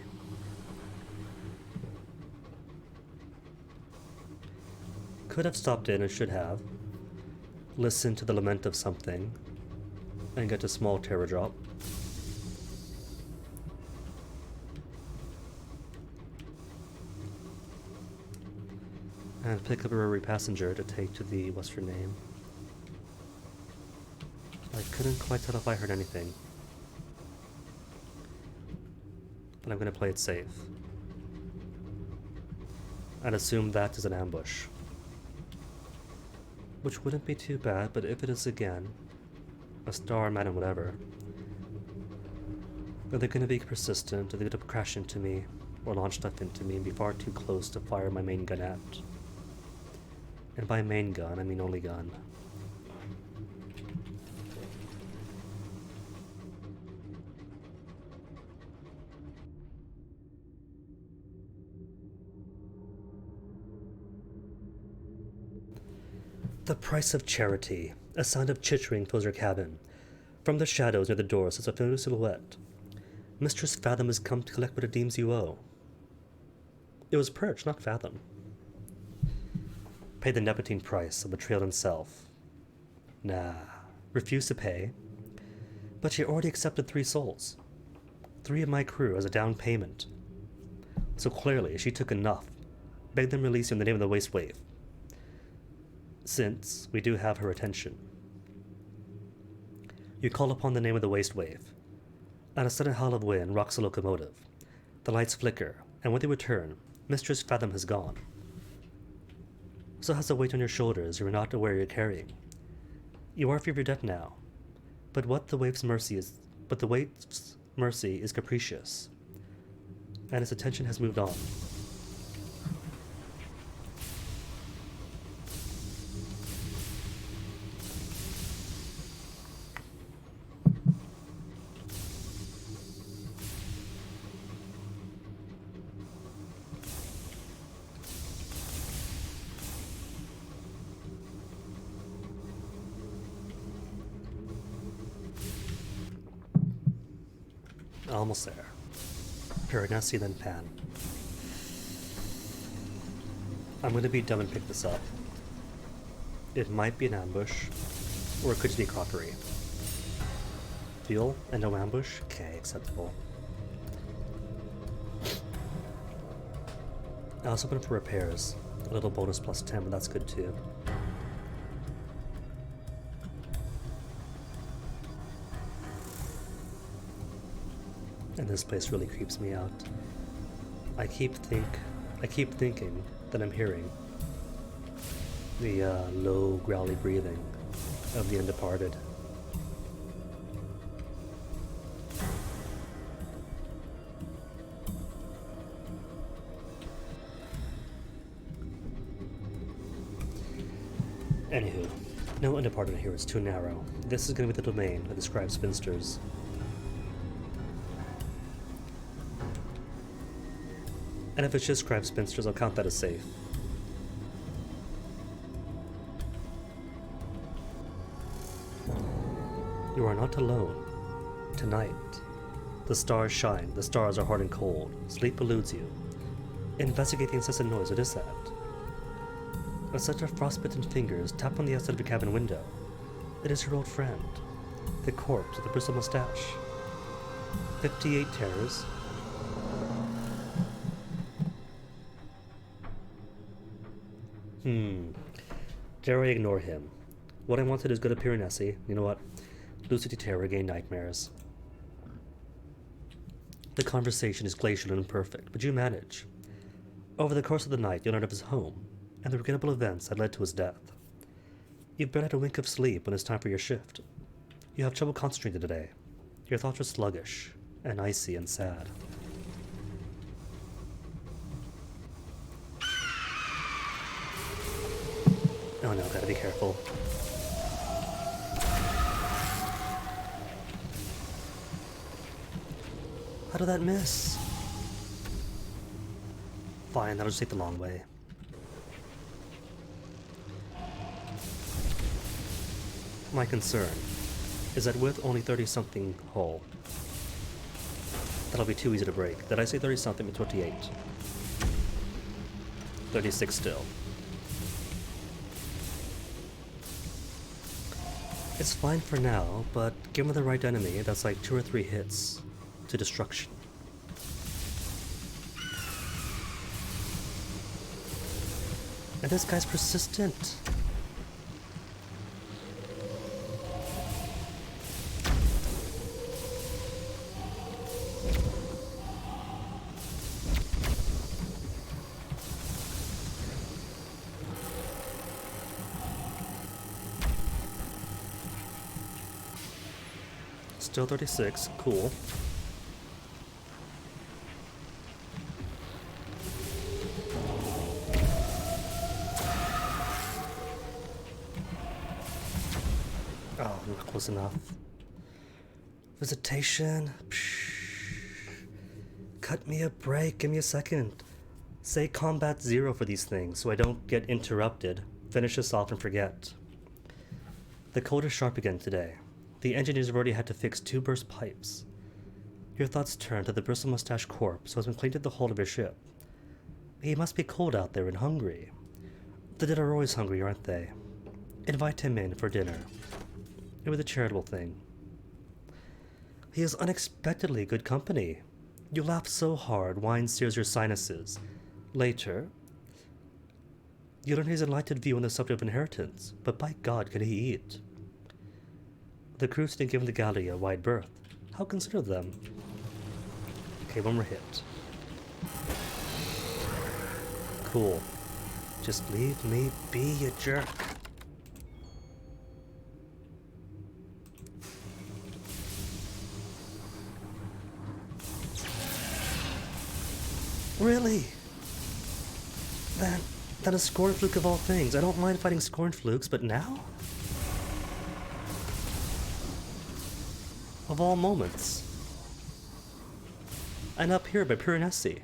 Could have stopped in and should have. Listened to the lament of something. And get a small terror drop. And pick up a rotary passenger to take to the, what's her name? I couldn't quite tell if I heard anything. But I'm gonna play it safe. And assume that is an ambush. Which wouldn't be too bad, but if it is again, a star, madam, whatever, are they gonna be persistent? Are they gonna crash into me? Or launch stuff into me and be far too close to fire my main gun at? And by main gun, I mean only gun. The price of charity. A sound of chittering fills your cabin. From the shadows near the door sits a familiar silhouette. Mistress Fathom has come to collect what it deems you owe. It was Perch, not Fathom. Pay the nepentine price of betrayal himself. Nah. Refuse to pay. But she already accepted 3 souls. 3 of my crew as a down payment. So clearly, she took enough. Beg them release you in the name of the Waste Wave. Since we do have her attention. You call upon the name of the Waste Wave. And a sudden howl of wind rocks the locomotive. The lights flicker, and when they return, Mistress Fathom has gone. So has the weight on your shoulders you are not aware you're carrying. You are free of your debt now, but the wave's mercy is capricious, and its attention has moved on. Almost there. Piranesi, then Pan. I'm gonna be dumb and pick this up. It might be an ambush, or it could just be crockery. Fuel and no ambush? Okay, acceptable. I was hoping for repairs. A little bonus plus 10, but that's good too. And this place really creeps me out. I keep thinking that I'm hearing the low, growly breathing of the undeparted. Anywho, no undeparted here is too narrow. This is going to be the domain of the scribe spinsters. And if it's just scribe spinsters, I'll count that as safe. You are not alone. Tonight, the stars shine, the stars are hard and cold. Sleep eludes you. Investigate the incessant noise, what is that? A set of frostbitten fingers tap on the outside of your cabin window. It is your old friend. The corpse with the bristle mustache. 58 terrors. Dare I ignore him? What I wanted is good at Piranesi. You know what? Lucidity terror gain nightmares. The conversation is glacial and imperfect, but you manage. Over the course of the night, you learn of his home, and the regrettable events that led to his death. You've barely had a wink of sleep when it's time for your shift. You have trouble concentrating today. Your thoughts are sluggish, and icy and sad. Oh no, gotta be careful. How did that miss? Fine, that'll just take the long way. My concern is that with only 30-something hull, that'll be too easy to break. Did I say 30-something or 28? 36 still. It's fine for now, but given the right enemy, that's like 2 or 3 hits to destruction. And this guy's persistent. Still 36, cool. Oh, not close enough. Visitation. Psh. Cut me a break, give me a second. Say combat 0 for these things so I don't get interrupted. Finish this off and forget. The cold is sharp again today. The engineers have already had to fix 2 burst pipes. Your thoughts turn to the bristle mustache corpse who has been clinging to the hull of your ship. He must be cold out there and hungry. The dead are always hungry, aren't they? Invite him in for dinner. It was a charitable thing. He is unexpectedly good company. You laugh so hard, wine sears your sinuses. Later, you learn his enlightened view on the subject of inheritance, but by God can he eat. The crews didn't give the galley a wide berth. How consider them? Okay, one more hit. Cool. Just leave me be, you jerk. Really? Then a scorn fluke of all things. I don't mind fighting scorn flukes, but now? Of all moments. And up here by Piranesi.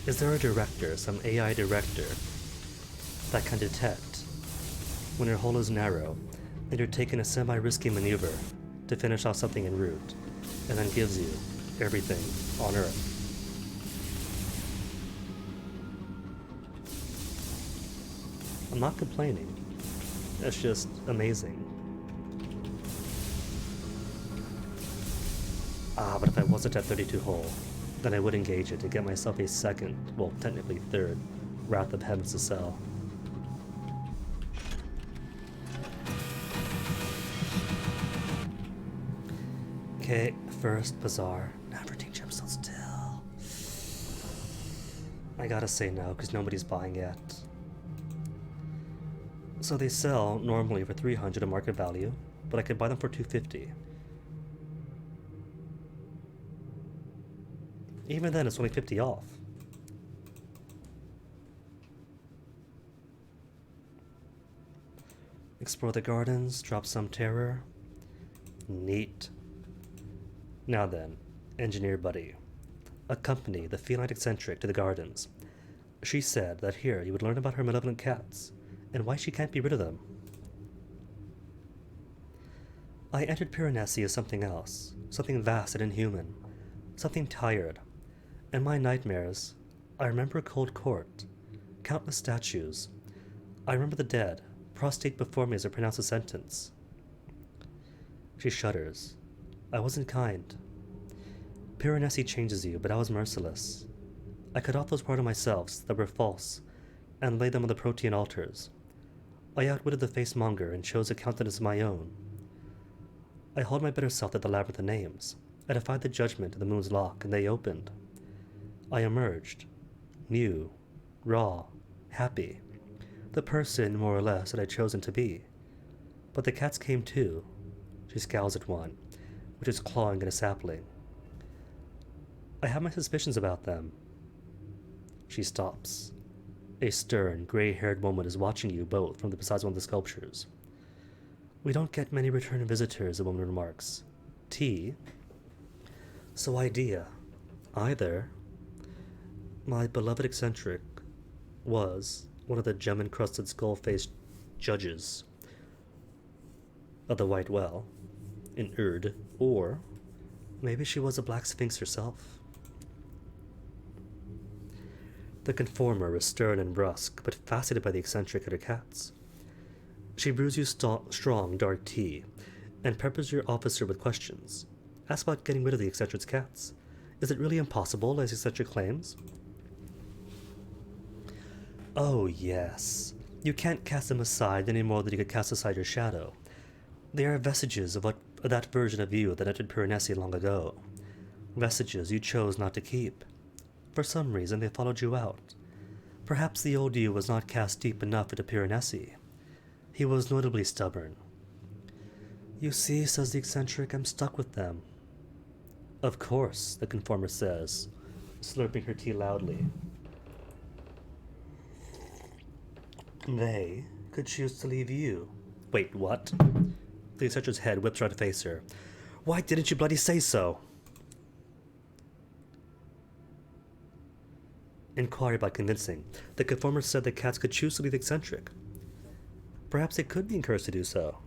Is there a director, some AI director, that can detect when your hole is narrow and you're taking a semi-risky maneuver to finish off something en route, and then gives you everything on Earth? I'm not complaining. It's just amazing. But if I wasn't at 32 hull, then I would engage it to get myself a second, well, technically third, Wrath of Heavens to sell. Okay, first Bazaar. Nevertine gemstone still. I gotta say no, because nobody's buying yet. So they sell normally for 300 at market value, but I could buy them for 250. Even then, it's only 50 off. Explore the gardens, drop some terror. Neat. Now then, engineer buddy. Accompany the feline eccentric to the gardens. She said that here you would learn about her malevolent cats, and why she can't be rid of them. I entered Piranesi as something else, something vast and inhuman, something tired. In my nightmares, I remember a cold court, countless statues. I remember the dead, prostrate before me as I pronounce a sentence. She shudders. I wasn't kind. Piranesi changes you, but I was merciless. I cut off those parts of myself that were false and laid them on the protean altars. I outwitted the facemonger and chose a countenance of my own. I hauled my better self to the labyrinth of names. I defied the judgment of the moon's lock, and they opened. I emerged, new, raw, happy, the person, more or less, that I'd chosen to be. But the cats came too. She scowls at one, which is clawing at a sapling. I have my suspicions about them. She stops. A stern, gray-haired woman is watching you both from beside one of the sculptures. We don't get many return visitors, the woman remarks. Tea? So idea. Either my beloved eccentric was one of the gem-encrusted skull-faced judges of the White Well in Urd, or maybe she was a Black Sphinx herself. The conformer is stern and brusque, but fascinated by the eccentric and her cats. She brews you strong, dark tea, and peppers your officer with questions. Ask about getting rid of the eccentric's cats. Is it really impossible, as the eccentric claims? Oh, yes. You can't cast them aside any more than you could cast aside your shadow. They are vestiges of that version of you that entered Piranesi long ago. Vestiges you chose not to keep. For some reason, they followed you out. Perhaps the old you was not cast deep enough into Piranesi. He was notably stubborn. You see, says the eccentric, I'm stuck with them. Of course, the conformer says, slurping her tea loudly. They could choose to leave you. Wait, what? The eccentric's head whips right to face her. Why didn't you bloody say so? Inquiry by convincing. The conformer said the cats could choose to leave the eccentric. Perhaps they could be encouraged to do so.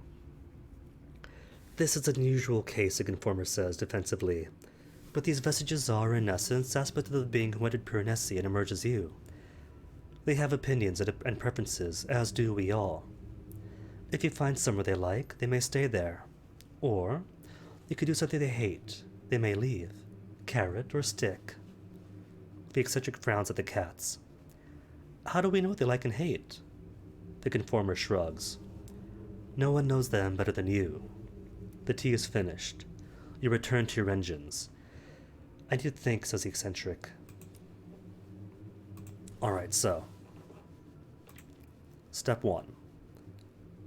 This is an unusual case, the conformer says defensively. But these vestiges are, in essence, aspects of the being who entered Piranesi and emerged as you. They have opinions and preferences, as do we all. If you find somewhere they like, they may stay there. Or, you could do something they hate. They may leave. Carrot or stick. The eccentric frowns at the cats. How do we know what they like and hate? The conformer shrugs. No one knows them better than you. The tea is finished. You return to your engines. I need to think, says the eccentric. Alright, so. Step 1.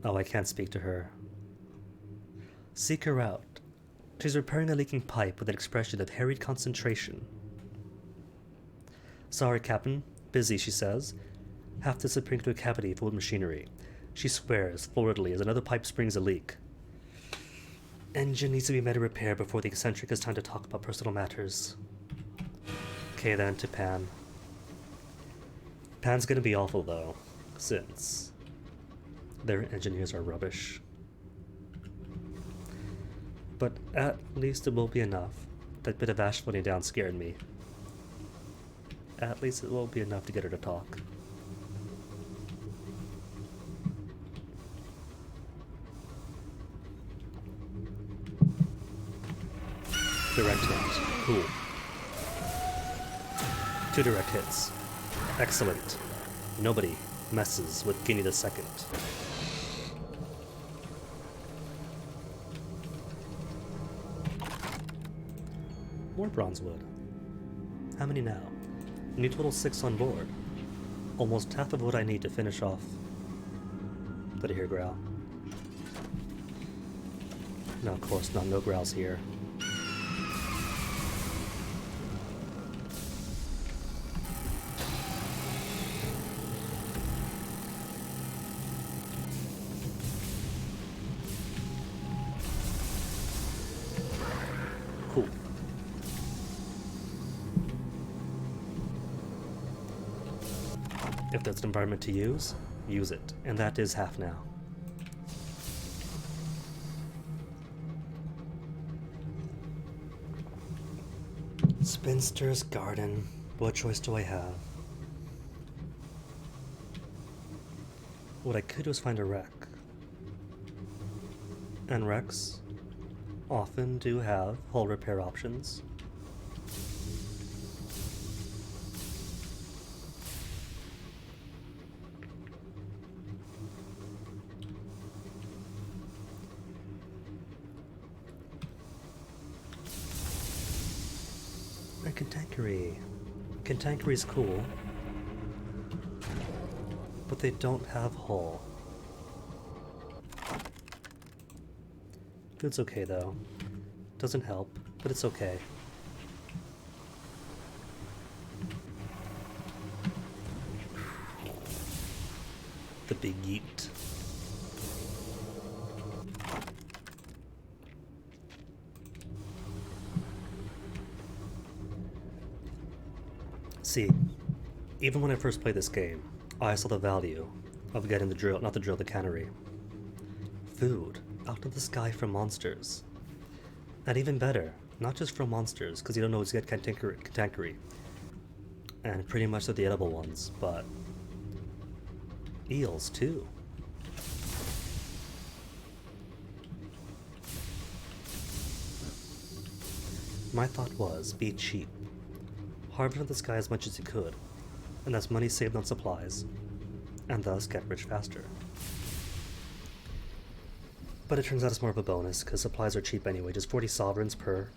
Oh, I can't speak to her. Seek her out. She's repairing a leaking pipe with an expression of harried concentration. Sorry, Captain. Busy, she says. Half disappearing into a cavity full of machinery. She swears floridly as another pipe springs a leak. Engine needs to be made a repair before the eccentric has time to talk about personal matters. Okay then, to Pan. Pan's gonna be awful though, since their engineers are rubbish. But at least it will be enough. That bit of ash floating down scared me. At least it will be enough to get her to talk. Direct hit. Cool. 2 direct hits. Excellent. Nobody messes with Guinea the Second. More bronzewood. How many now? I need total 6 on board. Almost half of what I need to finish off. Did I hear growl? No, of course not. No growls here. Cool. If there's an environment to use it. And that is half now. Spinster's Garden. What choice do I have? What I could do is find a wreck. And wrecks often do have hull repair options. And Cantankerous. Cantankerous's cool, but they don't have hull. Food's okay though. Doesn't help, but it's okay. The big yeet. See, even when I first played this game, I saw the value of getting the drill, not the drill, the cannery. Food out of the sky from monsters. And even better, not just from monsters, because you don't always get Cantankerous. And pretty much the edible ones, but eels too. My thought was, be cheap. Harvest from the sky as much as you could, and that's money saved on supplies, and thus get rich faster. But it turns out it's more of a bonus, because supplies are cheap anyway, just 40 sovereigns per.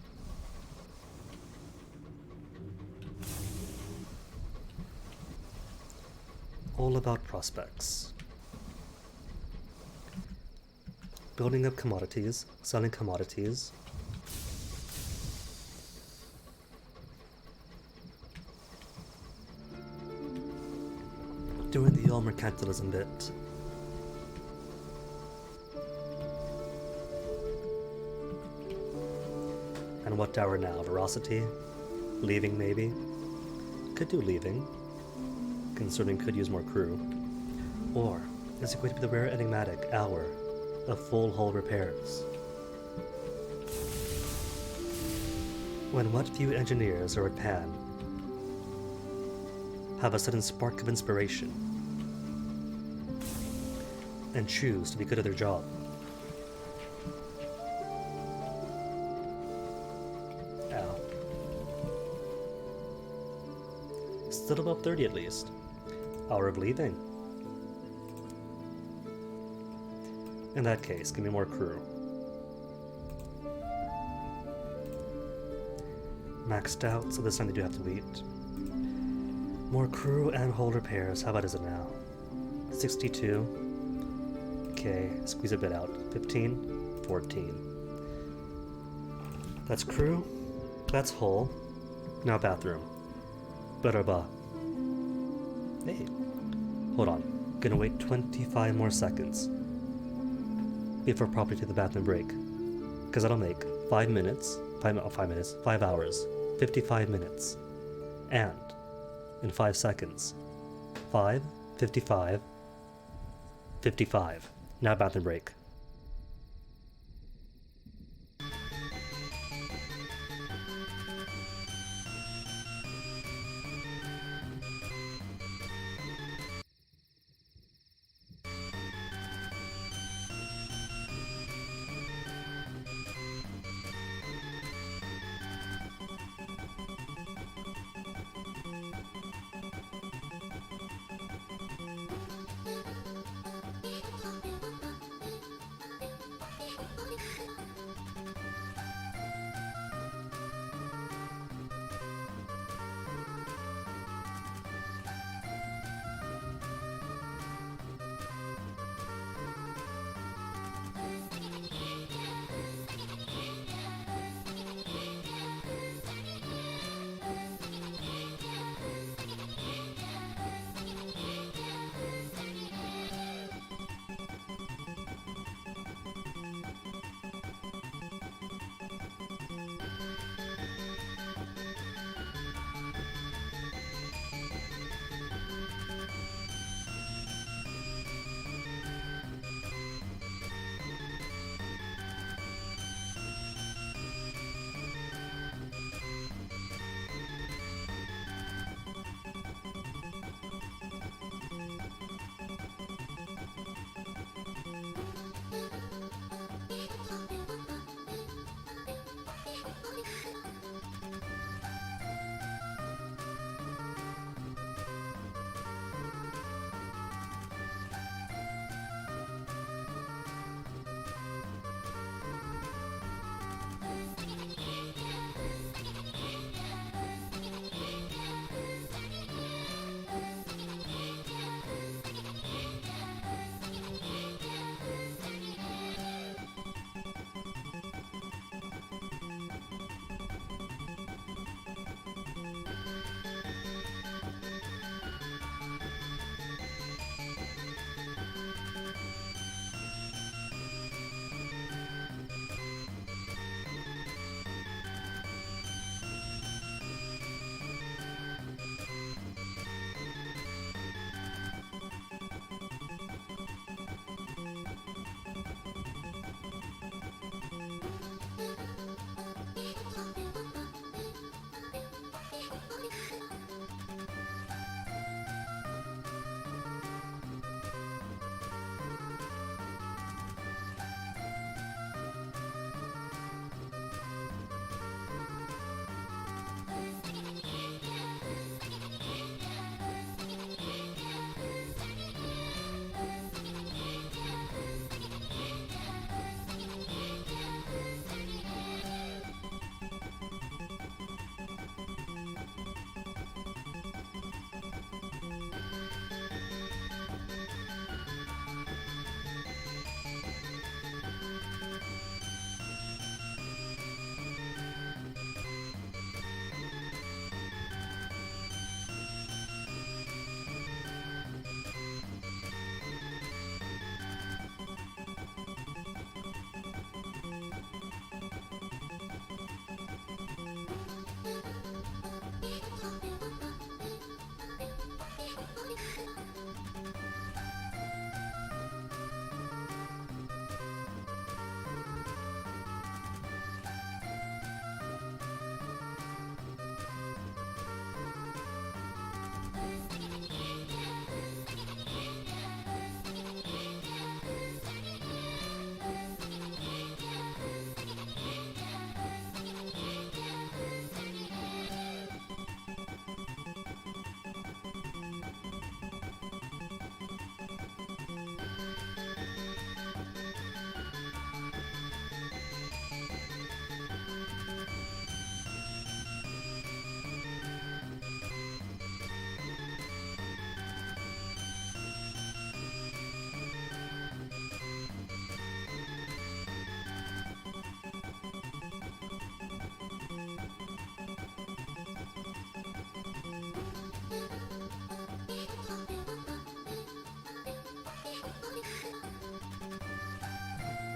All about prospects. Building up commodities, selling commodities. Doing the old mercantilism bit. And what dower now? Veracity? Leaving maybe? Could do leaving, considering could use more crew. Or is it going to be the rare enigmatic hour of full hull repairs? When what few engineers are at Pan have a sudden spark of inspiration and choose to be good at their job. Ow. Still above 30 at least. Hour of leaving. In that case, give me more crew. Maxed out, so this time they do have to eat. More crew and hull repairs. How about is it now? 62. Okay, squeeze a bit out. 15, 14. That's crew. That's hull. Now bathroom. Ba-da-ba. Hey. Hold on. Gonna wait 25 more seconds before properly to the bathroom break. Because that'll make 5 minutes. 5 hours. 55 minutes. And in 5 seconds. 5, 55, 55. Now bathroom break.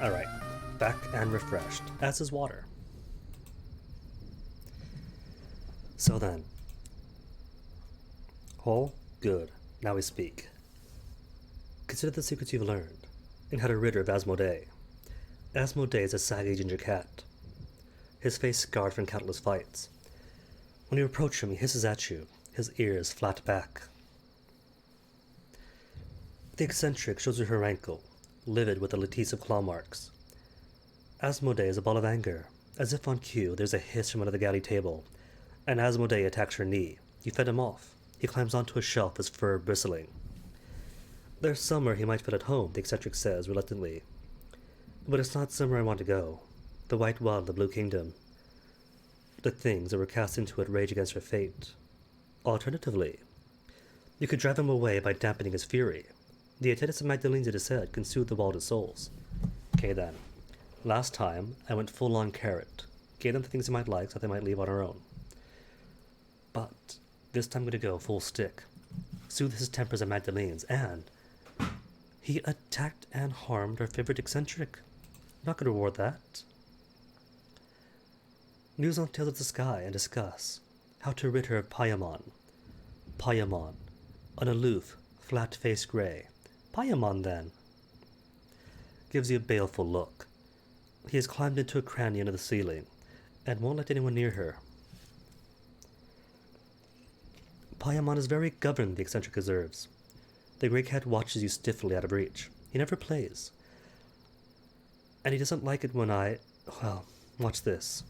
Alright, back and refreshed, as is water. So then. Whole? Good. Now we speak. Consider the secrets you've learned, and how to rid her of Asmodee. Asmodee is a saggy ginger cat, his face scarred from countless fights. When you approach him, he hisses at you, his ears flat back. The eccentric shows you her ankle, livid with a lattice of claw marks. Asmodee is a ball of anger. As if on cue, there's a hiss from under the galley table, and Asmodee attacks her knee. You fed him off. He climbs onto a shelf, his fur bristling. There's somewhere he might fit at home, the eccentric says, reluctantly. But it's not somewhere I want to go. The White Well, the Blue Kingdom. The things that were cast into it rage against her fate. Alternatively, you could drive him away by dampening his fury. The attendants of Magdalene's, it is said, can soothe the wildest souls. Okay then. Last time, I went full-on carrot. Gave them the things they might like so they might leave on their own. But this time I'm going to go full stick. Soothe his tempers at Magdalene's, and he attacked and harmed our favorite eccentric. Not going to reward that. News on Tales of the Sky and discuss how to rid her of Paimon. Paimon, an aloof, flat-faced grey. Paimon, then, gives you a baleful look. He has climbed into a cranny under the ceiling, and won't let anyone near her. Paimon is very governed, the eccentric observes. The grey cat watches you stiffly out of reach. He never plays. And he doesn't like it when well, watch this.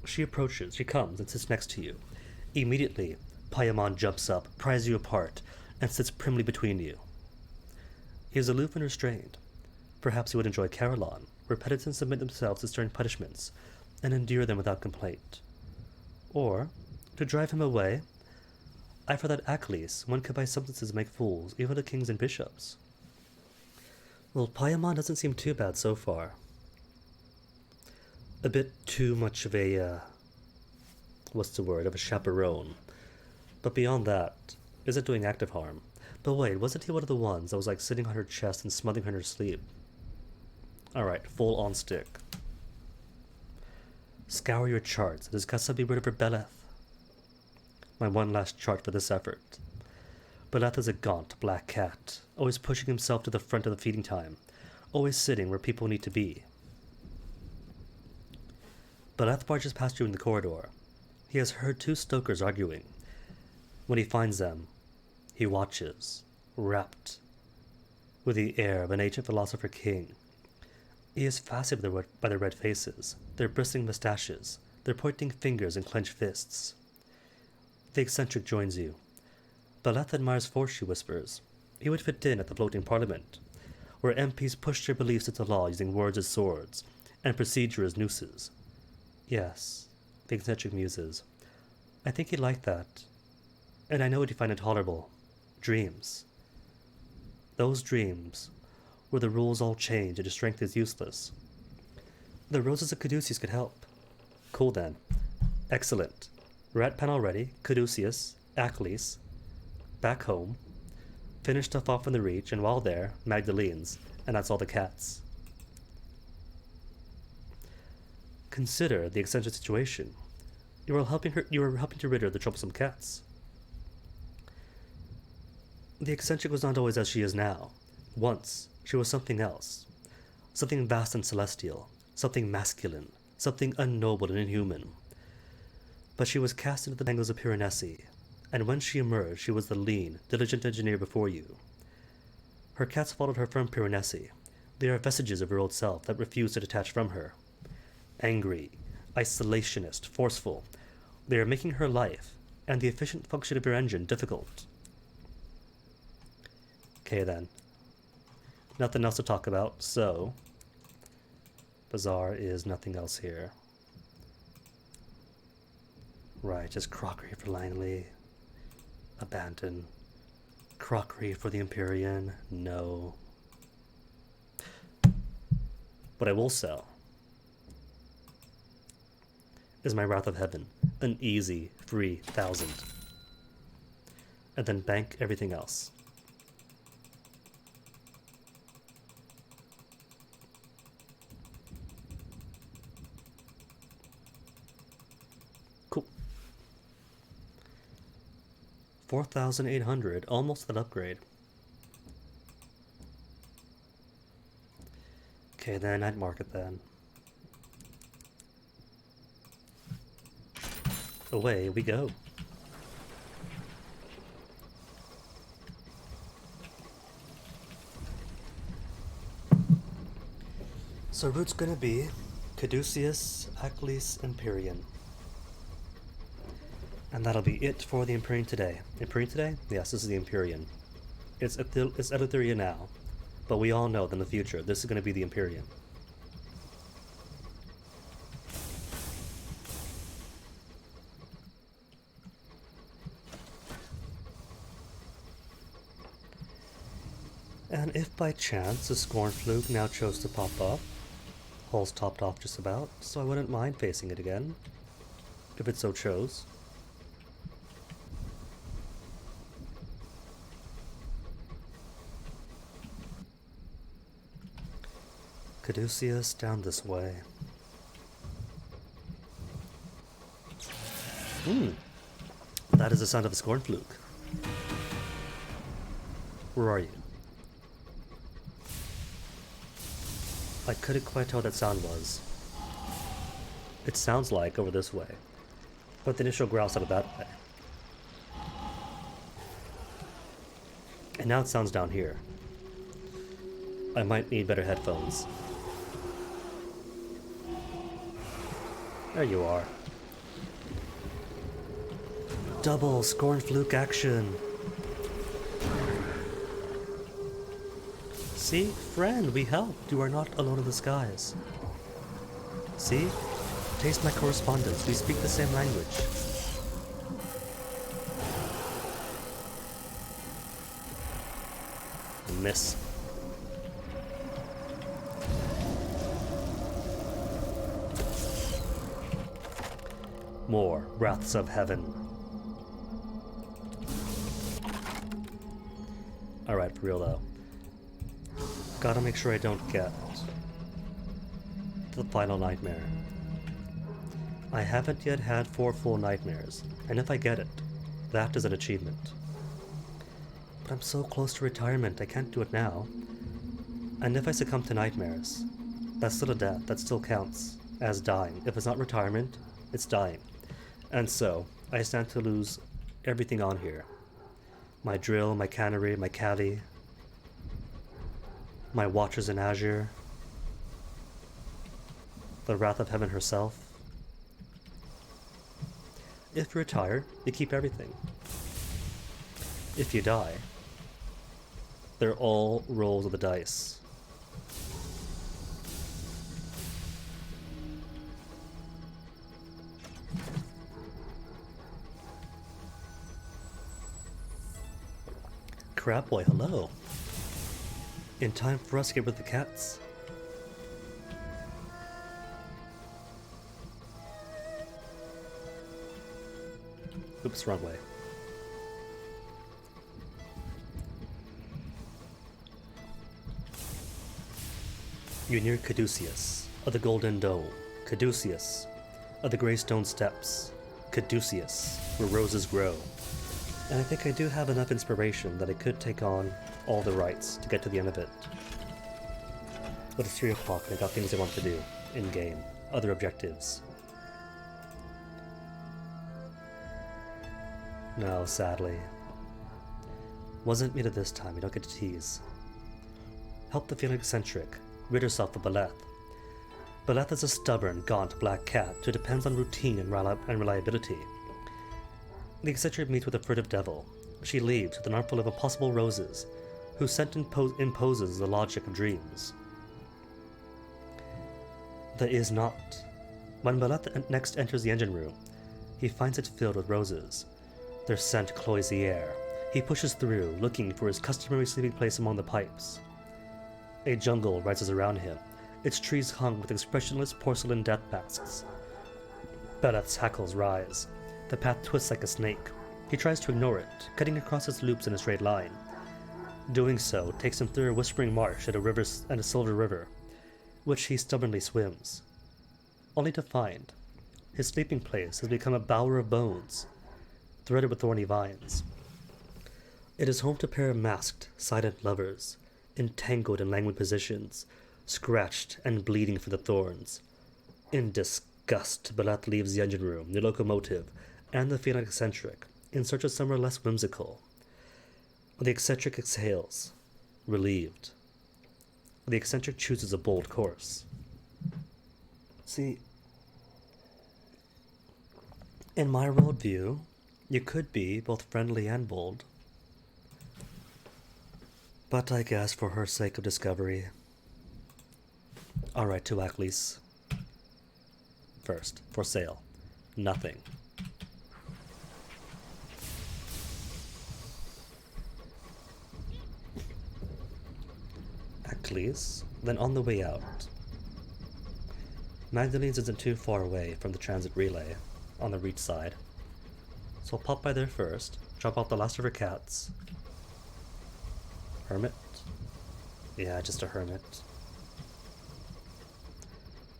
She approaches, she comes and sits next to you. Immediately, Paimon jumps up, pries you apart, and sits primly between you. He is aloof and restrained. Perhaps he would enjoy Carillon, where penitents submit themselves to stern punishments and endure them without complaint. Or, to drive him away, I've heard that Achilles, one could by substances make fools, even of kings and bishops. Well, Paimon doesn't seem too bad so far. A bit too much of a, of a chaperone. But beyond that, isn't doing active harm. But wait, wasn't he one of the ones that was like sitting on her chest and smothering her in her sleep? Alright, full on stick. Scour your charts and discuss how to be rid of her Beleth. My one last chart for this effort. Beleth is a gaunt, black cat, always pushing himself to the front of the feeding time, always sitting where people need to be. Beleth barges past you in the corridor. He has heard two stokers arguing. When he finds them, he watches, rapt, with the air of an ancient philosopher king. He is fascinated by their red faces, their bristling mustaches, their pointing fingers and clenched fists. The eccentric joins you. Beleth admires force, she whispers. He would fit in at the floating parliament, where MPs pushed their beliefs into law using words as swords, and procedure as nooses. Yes, the eccentric muses. I think he'd like that. And I know he'd find intolerable. Dreams. Those dreams, where the rules all change and his strength is useless. The roses of Caduceus could help. Cool then. Excellent. Rat pen already, Caduceus, Achilles, back home, finish stuff off in the Reach, and while there, Magdalene's, and that's all the cats. Consider the eccentric situation. You were helping to rid her of the troublesome cats. The eccentric was not always as she is now. Once, she was something else. Something vast and celestial. Something masculine. Something unknoble and inhuman. But she was cast into the tangles of Piranesi, and when she emerged, she was the lean, diligent engineer before you. Her cats followed her from Piranesi. They are vestiges of her old self that refuse to detach from her. Angry, isolationist, forceful, they are making her life, and the efficient function of your engine, difficult. Okay then. Nothing else to talk about, so... Bazaar is nothing else here. Right, just crockery for Langley. Abandon. Crockery for the Empyrean. No. What I will sell is my Wrath of Heaven. An easy, free 1,000. And then bank everything else. Cool. 4,800, almost an upgrade. Okay, then I'd market then. Away we go. So route's gonna be Caduceus, Aclis, Empyrean. And that'll be it for the Empyrean today. Empyrean today? Yes, this is the Empyrean. It's Eleutheria now, but we all know that in the future this is going to be the Empyrean. And if by chance the Scornfluke now chose to pop up, hull's topped off just about, so I wouldn't mind facing it again, if it so chose. Caduceus down this way. That is the sound of a Scornfluke. Where are you? I couldn't quite tell what that sound was. It sounds like over this way, but the initial growl sounded that way. And now it sounds down here. I might need better headphones. There you are. Double Scornfluke action. See, friend, we helped. You are not alone in the skies. See? Taste my correspondence. We speak the same language. Miss. More Wraths of Heaven. Alright, for real though. Gotta make sure I don't get the final nightmare. I haven't yet had 4 full nightmares, and if I get it, that is an achievement. But I'm so close to retirement, I can't do it now. And if I succumb to nightmares, that's still a death, that still counts as dying. If it's not retirement, it's dying. And so, I stand to lose everything on here. My drill, my cannery, my caddy, my watchers in azure, the Wrath of Heaven herself. If you retire, you keep everything. If you die, they're all rolls of the dice. Crab boy, hello. In time for us to get rid of the cats. Oops, wrong way. You're near Caduceus, of the Golden Dome. Caduceus, of the Greystone Steps. Caduceus, where roses grow. And I think I do have enough inspiration that I could take on all the rights to get to the end of it. But it's 3 o'clock and I got things I want to do in-game, other objectives. No, sadly. Wasn't me to this time, you don't get to tease. Help the feeling eccentric, rid herself of Beleth. Beleth is a stubborn, gaunt black cat who depends on routine and reliability. The eccentric meets with a furtive devil. She leaves with an armful of impossible roses, whose scent imposes the logic of dreams. The is not. When Beleth next enters the engine room, he finds it filled with roses. Their scent cloys the air. He pushes through, looking for his customary sleeping place among the pipes. A jungle rises around him, its trees hung with expressionless porcelain death masks. Beleth's hackles rise. The path twists like a snake. He tries to ignore it, cutting across its loops in a straight line. Doing so takes him through a whispering marsh and a silver river, which he stubbornly swims, only to find his sleeping place has become a bower of bones, threaded with thorny vines. It is home to a pair of masked, silent lovers, entangled in languid positions, scratched and bleeding for the thorns. In disgust, Beleth leaves the engine room, the locomotive, and the feline eccentric, in search of somewhere less whimsical. The eccentric exhales, relieved. The eccentric chooses a bold course. See, in my worldview, you could be both friendly and bold. But I guess for her sake of discovery, alright, to Aklis. First, for sale. Nothing. Aklis, then on the way out. Magdalene's isn't too far away from the transit relay, on the reach side. So I'll pop by there first, drop off the last of her cats. Hermit? Yeah, just a hermit.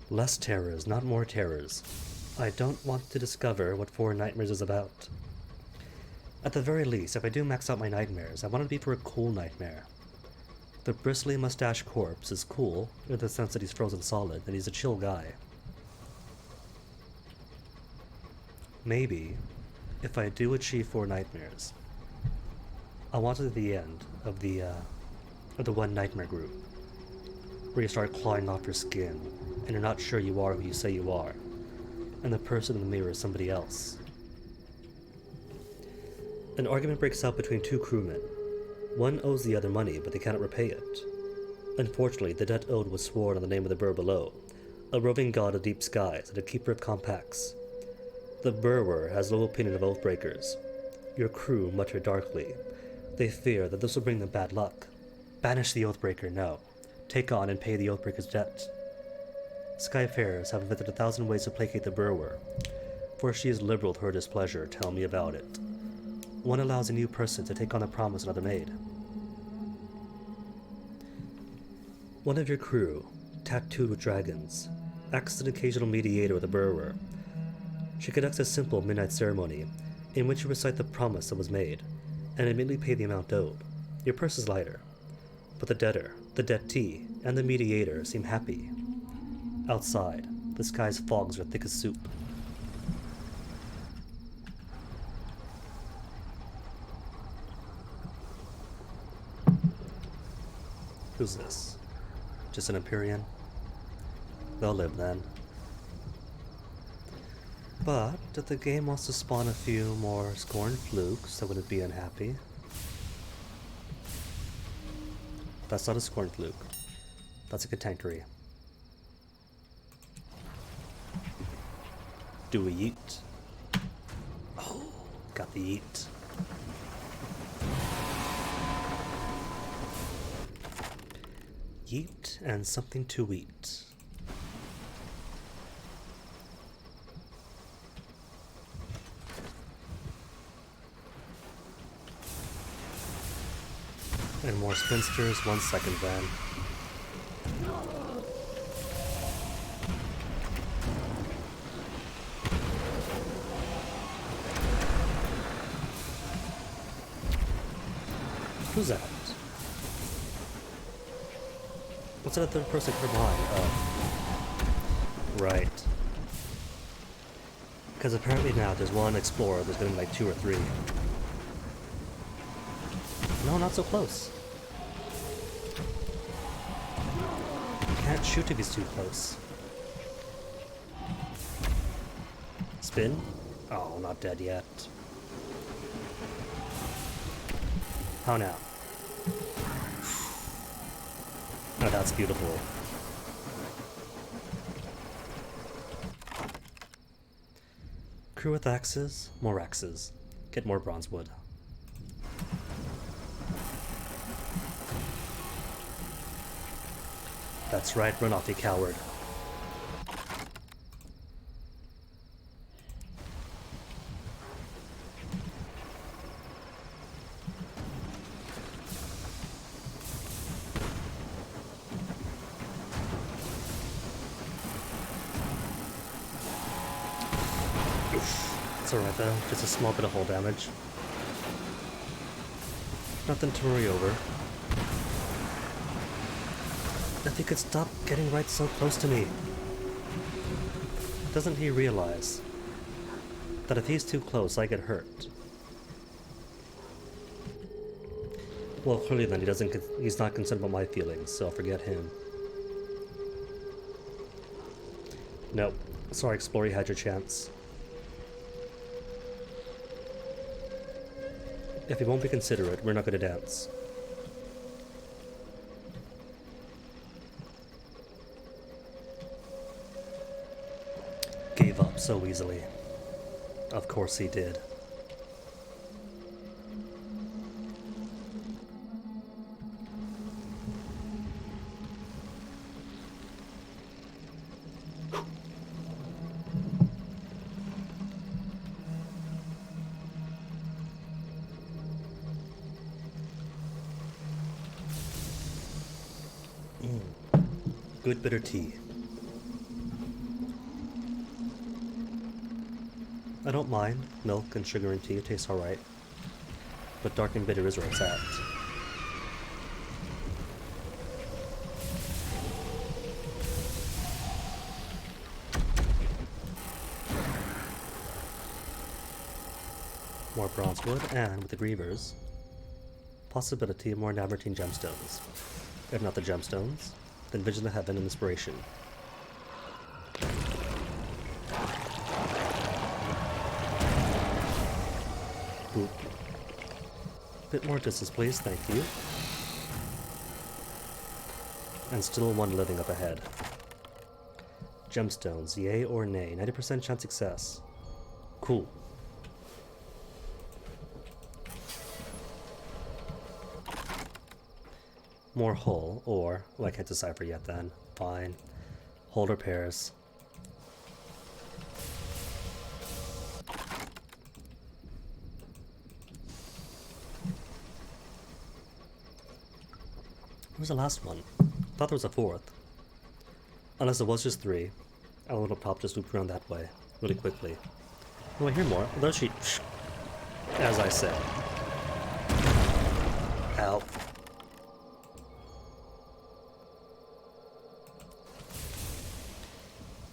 Less terrors, not more terrors. I don't want to discover what 4 Nightmares is about. At the very least, if I do max out my nightmares, I want it to be for a cool nightmare. The bristly mustache corpse is cool, in the sense that he's frozen solid, and he's a chill guy. Maybe, if I do achieve 4 nightmares, I want it at the end of the one nightmare group, where you start clawing off your skin, and you're not sure you are who you say you are, and the person in the mirror is somebody else. An argument breaks out between 2 crewmen. One owes the other money, but they cannot repay it. Unfortunately, the debt owed was sworn on the name of the Burr below, a roving god of deep skies and a keeper of compacts. The Burwer has low opinion of oathbreakers. Your crew mutter darkly. They fear that this will bring them bad luck. Banish the oathbreaker, no. Take on and pay the oathbreaker's debt. Skyfarers have invented 1,000 ways to placate the Burwer. For she is liberal to her displeasure, tell me about it. One allows a new person to take on the promise another made. One of your crew, tattooed with dragons, acts as an occasional mediator with the Burwer. She conducts a simple midnight ceremony, in which you recite the promise that was made, and immediately pay the amount owed. Your purse is lighter, but the debtor, the dettee, and the mediator seem happy. Outside, the sky's fogs are thick as soup. Who's this? Just an Empyrean? They'll live then. But if the game wants to spawn a few more scorned flukes, I wouldn't be unhappy. That's not a scorned fluke. That's a Katankery. Do we eat? Oh, got the eat. Yeet and something to eat. And more spinsters, 1 second then. Who's that? What's that third person from behind? Oh. Right. Because apparently now there's one explorer, there's gonna be like 2 or 3. No, not so close. Can't shoot if he's too close. Spin? Oh, not dead yet. How now? Oh, that's beautiful. Crew with axes, more axes. Get more bronze wood. That's right, run off, you coward. It's alright though, just a small bit of hull damage. Nothing to worry over. If he could stop getting right so close to me. Doesn't he realize that if he's too close, I get hurt? Well, clearly then he's not concerned about my feelings, so forget him. Nope. Sorry, Explorer, you had your chance. If he won't be considerate, we're not going to dance. Gave up so easily. Of course he did. Good bitter tea. I don't mind. Milk and sugar and tea, it tastes alright. But dark and bitter is where it's at. More bronze wood, and with the grievers, possibility of more Namertine gemstones. If not the gemstones, then Vision of Heaven and Inspiration. Boop. Bit more distance, please, thank you. And still one living up ahead. Gemstones, yay or nay? 90% chance success. Cool. More hull, or, well, I can't decipher yet then. Fine. Hull repairs. Where's the last one? Thought there was a 4th. Unless it was just 3. A little prop just looped around that way, really quickly. Oh, I hear more. Well, there she... As I said. Ow.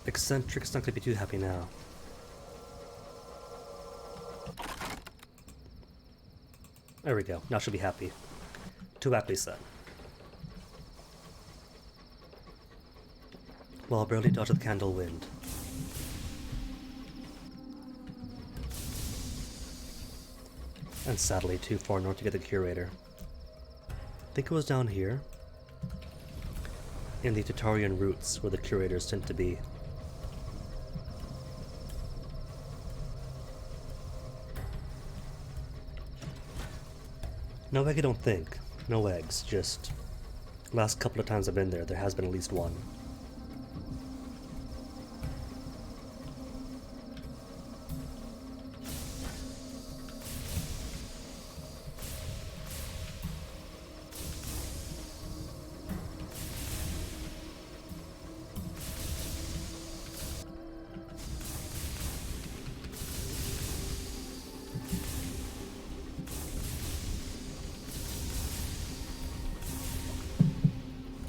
Eccentric's not gonna be too happy now. There we go. Now she'll be happy. Too aptly said. Well, barely dodged the candle wind. And sadly, too far north to get the curator. I think it was down here. In the Tatarian roots, where the curators tend to be. No egg, I don't think. No eggs, just... Last couple of times I've been there, there has been at least one.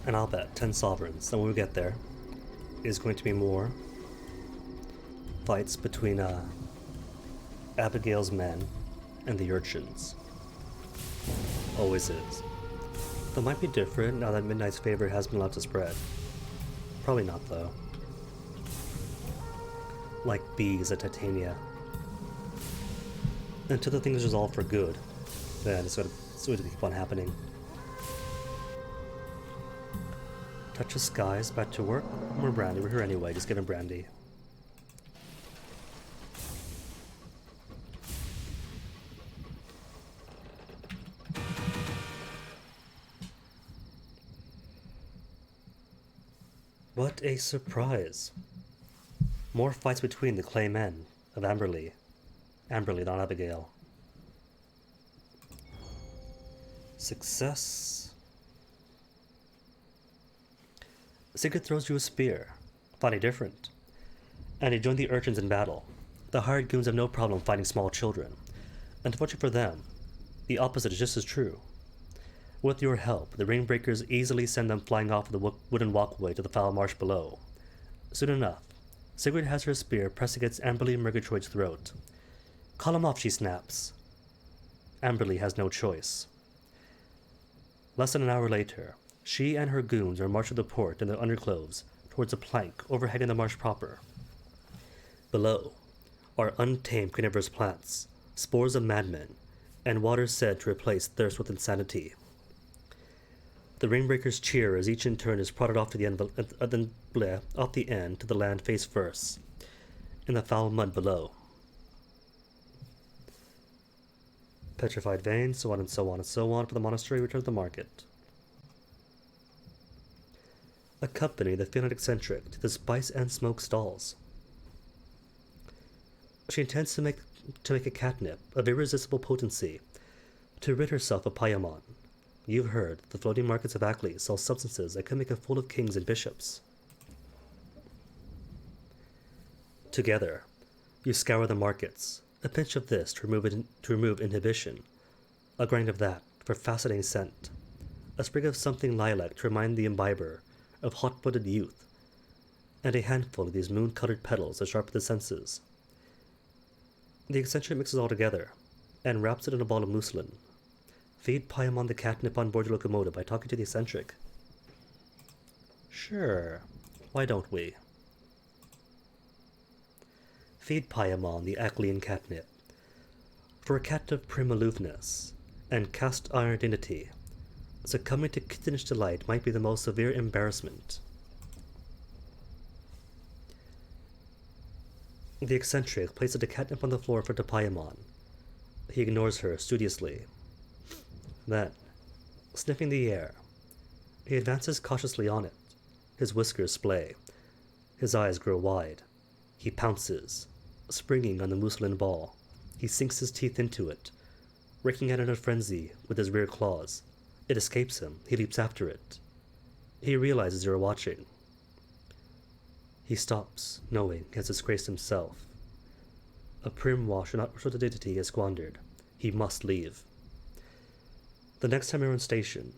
And I'll bet 10 sovereigns that when we get there, is going to be more fights between Abigail's men and the urchins. Always is. That might be different now that Midnight's favor has been allowed to spread. Probably not, though. Like bees at Titania. Until the thing is resolved for good, then it's going to keep on happening. Touch of Skies, back to work. More brandy, we're here anyway, just give him brandy. What a surprise. More fights between the clay men of Amberley. Amberley, not Abigail. Success. Sigurd throws you a spear. Funny different. And he joined the urchins in battle. The hired goons have no problem fighting small children. And unfortunately for them, the opposite is just as true. With your help, the Ringbreakers easily send them flying off the wooden walkway to the foul marsh below. Soon enough, Sigrid has her spear pressed against Amberley Murgatroyd's throat. Call him off, she snaps. Amberley has no choice. Less than an hour later, she and her goons are marched to the port in their underclothes towards a plank overhanging the marsh proper. Below are untamed carnivorous plants, spores of madmen, and water said to replace thirst with insanity. The Rainbreakers cheer as each in turn is prodded off to the end off the end to the land face first, in the foul mud below. Petrified veins, so on and so on and so on, for the monastery return to the market. Accompany the Finland eccentric to the spice and smoke stalls. She intends to make a catnip of irresistible potency, to rid herself of Paimon. You've heard the floating markets of Ackley sell substances that can make a fool of kings and bishops. Together, you scour the markets, a pinch of this to remove inhibition, a grind of that for fascinating scent, a sprig of something lilac to remind the imbiber of hot-blooded youth, and a handful of these moon-colored petals that sharpen the senses. The eccentric mixes all together, and wraps it in a ball of muslin. Feed Paimon the catnip on board your locomotive by talking to the eccentric. Sure, why don't we? Feed Paimon the Ackleyan catnip. For a cat of prim aloofness and cast iron dignity, succumbing to kittenish delight might be the most severe embarrassment. The eccentric places the catnip on the floor for Paimon. He ignores her studiously. Then, sniffing the air, he advances cautiously on it. His whiskers splay. His eyes grow wide. He pounces, springing on the muslin ball. He sinks his teeth into it, raking at it in a frenzy with his rear claws. It escapes him. He leaps after it. He realizes you are watching. He stops, knowing he has disgraced himself. A prim wash and not restore to dignity is squandered. He must leave. The next time you're on station,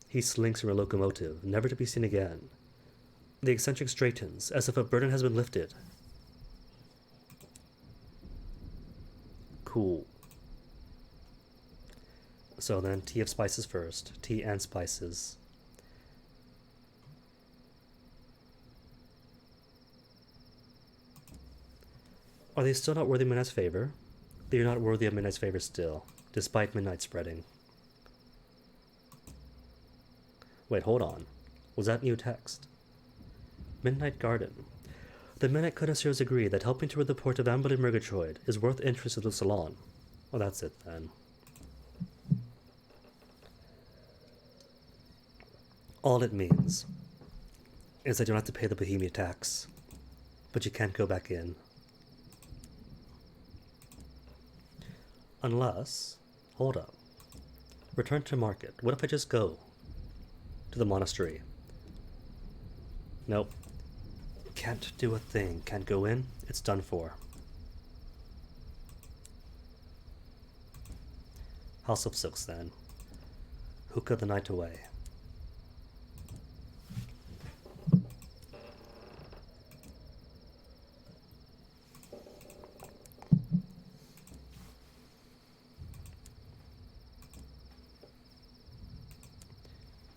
he slinks from a locomotive, never to be seen again. The eccentric straightens, as if a burden has been lifted. Cool. So then, tea of spices first. Tea and spices. Are they still not worthy of Midnight's favor? They are not worthy of Midnight's favor still, despite Midnight spreading. Wait, hold on. Was that new text? Midnight Garden. The Midnight connoisseurs agree that helping to rid the port of Amberley Murgatroyd is worth interest of the salon. Well, that's it then. All it means is that you don't have to pay the Bohemia tax, but you can't go back in. Unless, hold up. Return to market. What if I just go to the monastery? Nope. Can't do a thing. Can't go in. It's done for. House of Silks then. Hookah the night away.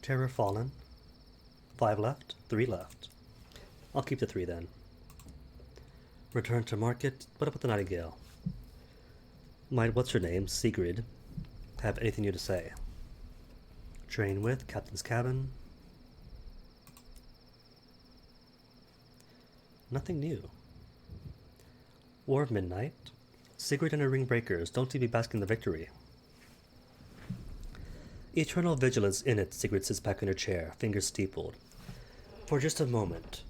Terror Fallen. 5 left, 3 left. I'll keep the 3 then. Return to market, put up with the Nightingale. Might what's her name, Sigrid, have anything new to say? Train with Captain's Cabin. Nothing new. War of Midnight. Sigrid and her ring breakers don't seem to be basking the victory. Eternal vigilance in it, Sigrid sits back in her chair, fingers steepled. For just a moment,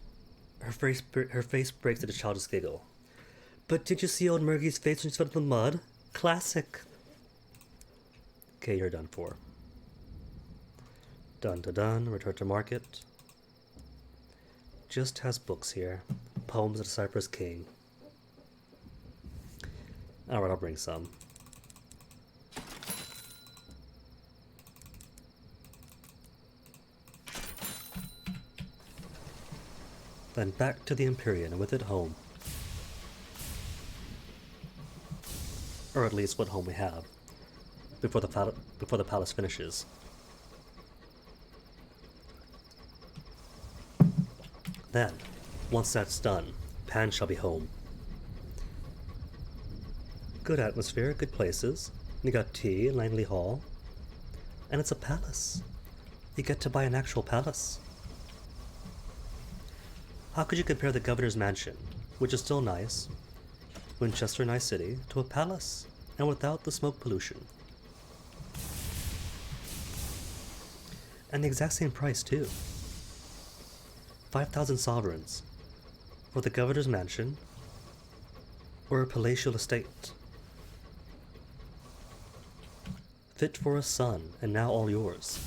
her face breaks into a childish giggle. But did you see old Murgy's face when she fell in the mud? Classic. Okay, you're done for. Done to done, return to market. Just has books here. Poems of the Cypress King. Alright, I'll bring some. Then back to the Empyrean and with it home. Or at least what home we have. Before the palace finishes. Then, once that's done, Pan shall be home. Good atmosphere, good places. You got tea in Langley Hall. And it's a palace. You get to buy an actual palace. How could you compare the governor's mansion, which is still nice, Winchester nice city, to a palace, and without the smoke pollution? And the exact same price, too. 5,000 sovereigns for the governor's mansion or a palatial estate. Fit for a son, and now all yours.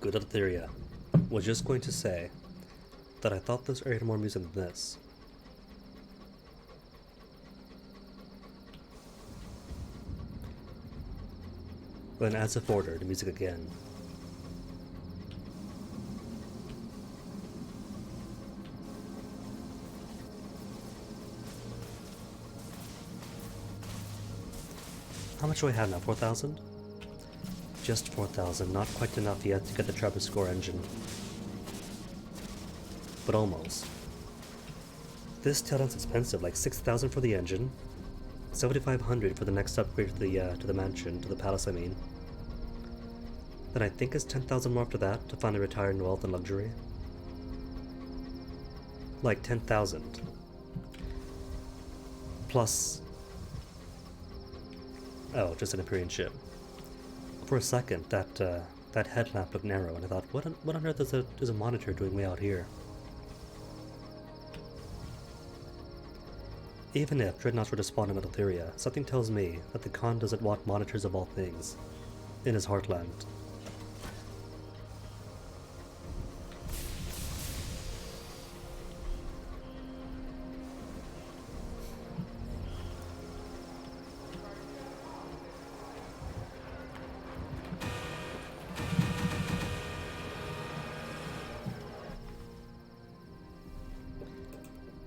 Good Eltheria. Was just going to say that I thought this area had more music than this. Then as if ordered, music again. How much do I have now? 4,000? Just 4,000, not quite enough yet to get the Trebiscore engine. But almost. This talent's expensive, like 6,000 for the engine, 7,500 for the next upgrade to the mansion, to the palace I mean. Then I think it's 10,000 more after that to finally retire in wealth and luxury. Like 10,000. Plus... oh, just an Empyrean ship. For a second, that headlamp looked narrow, and I thought, what on earth is a monitor doing way out here? Even if dreadnoughts were to spawn in Eltheria, something tells me that the Khan doesn't want monitors of all things in his heartland.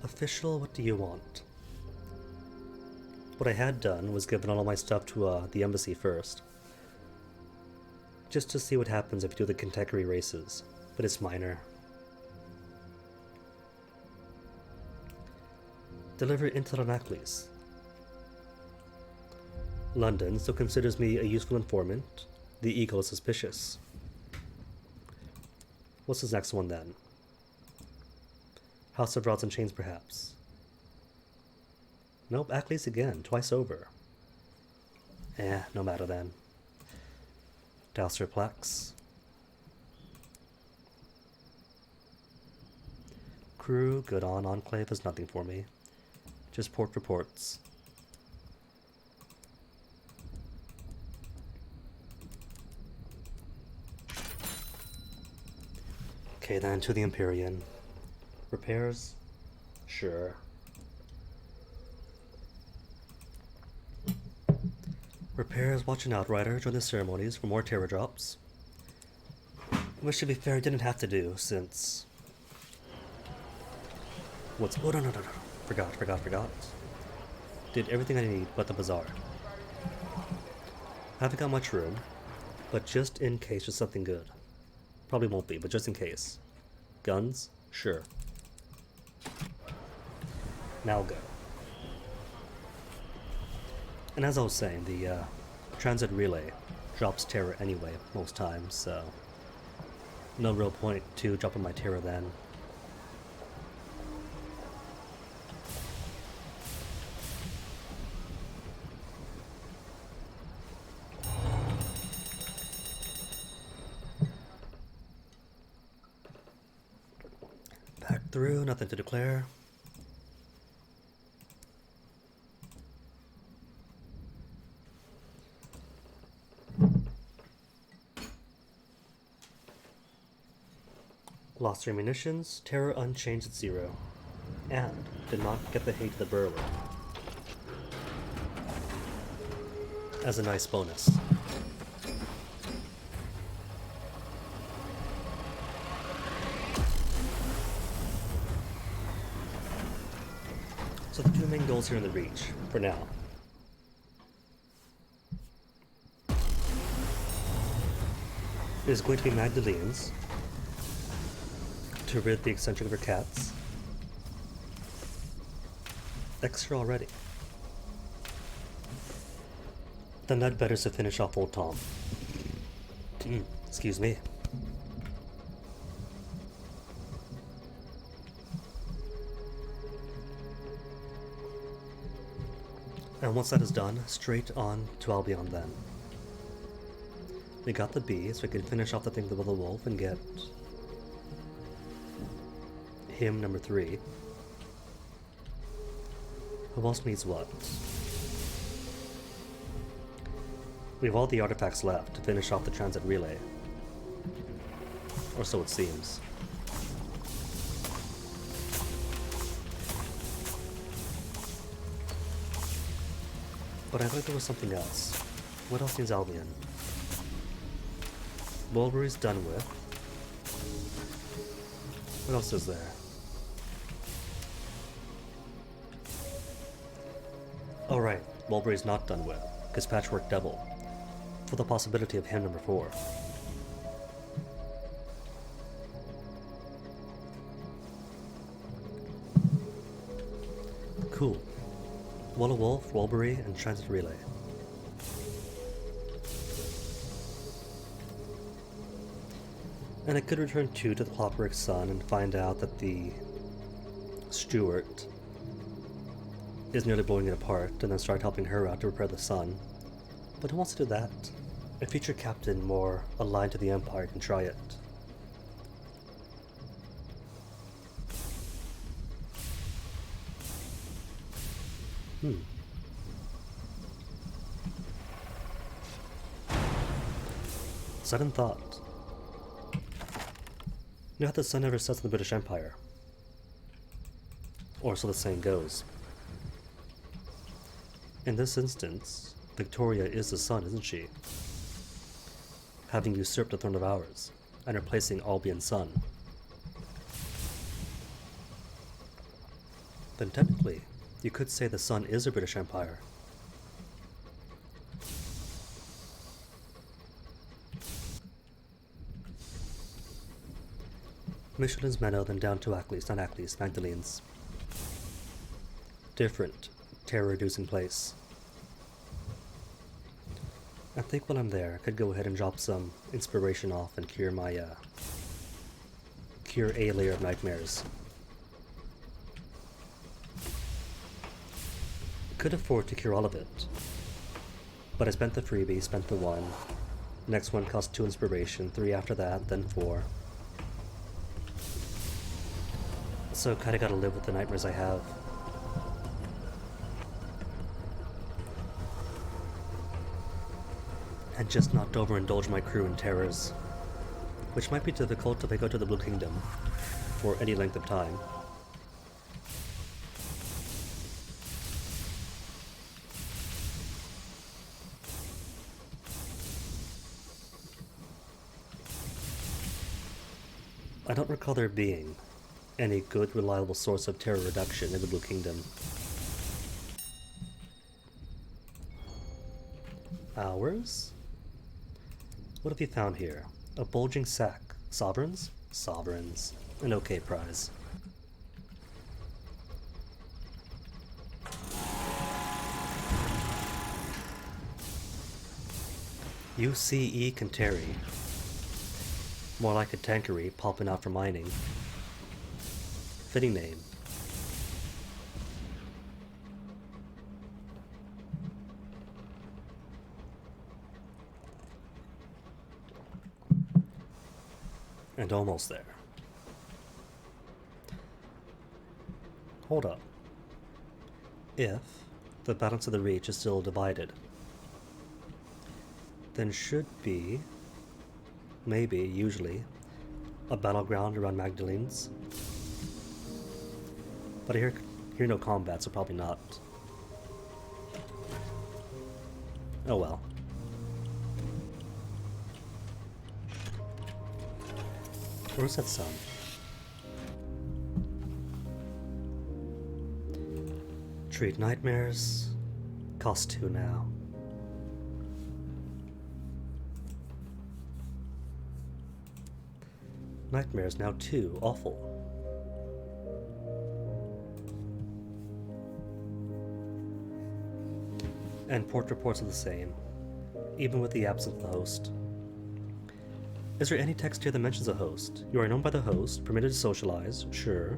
Official, what do you want? What I had done was given all my stuff to the embassy first. Just to see what happens if you do the contemporary races, but it's minor. Deliver intel on Aklis. London still considers me a useful informant. The Eagle is suspicious. What's his next one then? House of Rods and Chains, perhaps. Nope, Aklis again, twice over. No matter then. Dowser Plaques. Crew, good on. Enclave is nothing for me. Just port reports. Okay then, to the Empyrean. Repairs? Sure. Repairs, watch an outrider, join the ceremonies for more terror drops. Which, to be fair, didn't have to do, since... What's... Oh, no. Forgot. Did everything I need but the bazaar. Haven't got much room, but just in case there's something good. Probably won't be, but just in case. Guns? Sure. Now go. And as I was saying, the transit relay drops terror anyway, most times, so no real point to dropping my terror then. Back through, nothing to declare. Lost 3 munitions, terror unchanged at 0, and did not get the hate of the burler. As a nice bonus. So the 2 main goals here in the Reach, for now. Is going to be Magdalene's, to rid the eccentric of her cats. Extra already. Then that better to finish off old Tom. Excuse me. And once that is done, straight on to Albion then. We got the B, so we can finish off the thing with the wolf and get him number 3. Who else needs what? We have all the artifacts left to finish off the transit relay. Or so it seems. But I thought there was something else. What else needs Albion? Mulberry's done with. What else is there? Oh right, Mulberry's not done with, because Patchwork double, for the possibility of him number 4. Cool. Walla Wolf, Mulberry, and Transit Relay. And I could return to the Clockwork Sun and find out that the Stewart is nearly blowing it apart, and then start helping her out to repair the sun. But who wants to do that? A future captain more aligned to the Empire can try it. Sudden thought. You know how the sun never sets in the British Empire? Or so the saying goes. In this instance, Victoria is the sun, isn't she? Having usurped the throne of ours, and replacing Albion's son. Then technically, you could say the sun is a British Empire. Michelin's Meadow, then down to Ackley's, not Ackley's, Magdalene's. Different, terror-reducing place. I think while I'm there, I could go ahead and drop some inspiration off and cure my, cure a layer of nightmares. Could afford to cure all of it, but I spent the freebie, spent the 1. Next one cost 2 inspiration, 3 after that, then 4. So kinda gotta live with the nightmares I have. And just not overindulge my crew in terrors. which might be difficult if I go to the Blue Kingdom for any length of time. I don't recall there being any good, reliable source of terror reduction in the Blue Kingdom. Ours? What have you found here? A bulging sack. Sovereigns? Sovereigns. An okay prize. UCE Canteri. More like a tankery popping out for mining. Fitting name. And almost there. Hold up. If the balance of the reach is still divided, then should be, maybe, usually, a battleground around Magdalene's. But I hear no combat, so probably not. Oh well. Where's that sun? Treat nightmares. Cost 2 now. Nightmares now 2. Awful. And port reports are the same, even with the absence of the host. Is there any text here that mentions a host? You are known by the host, permitted to socialize, sure.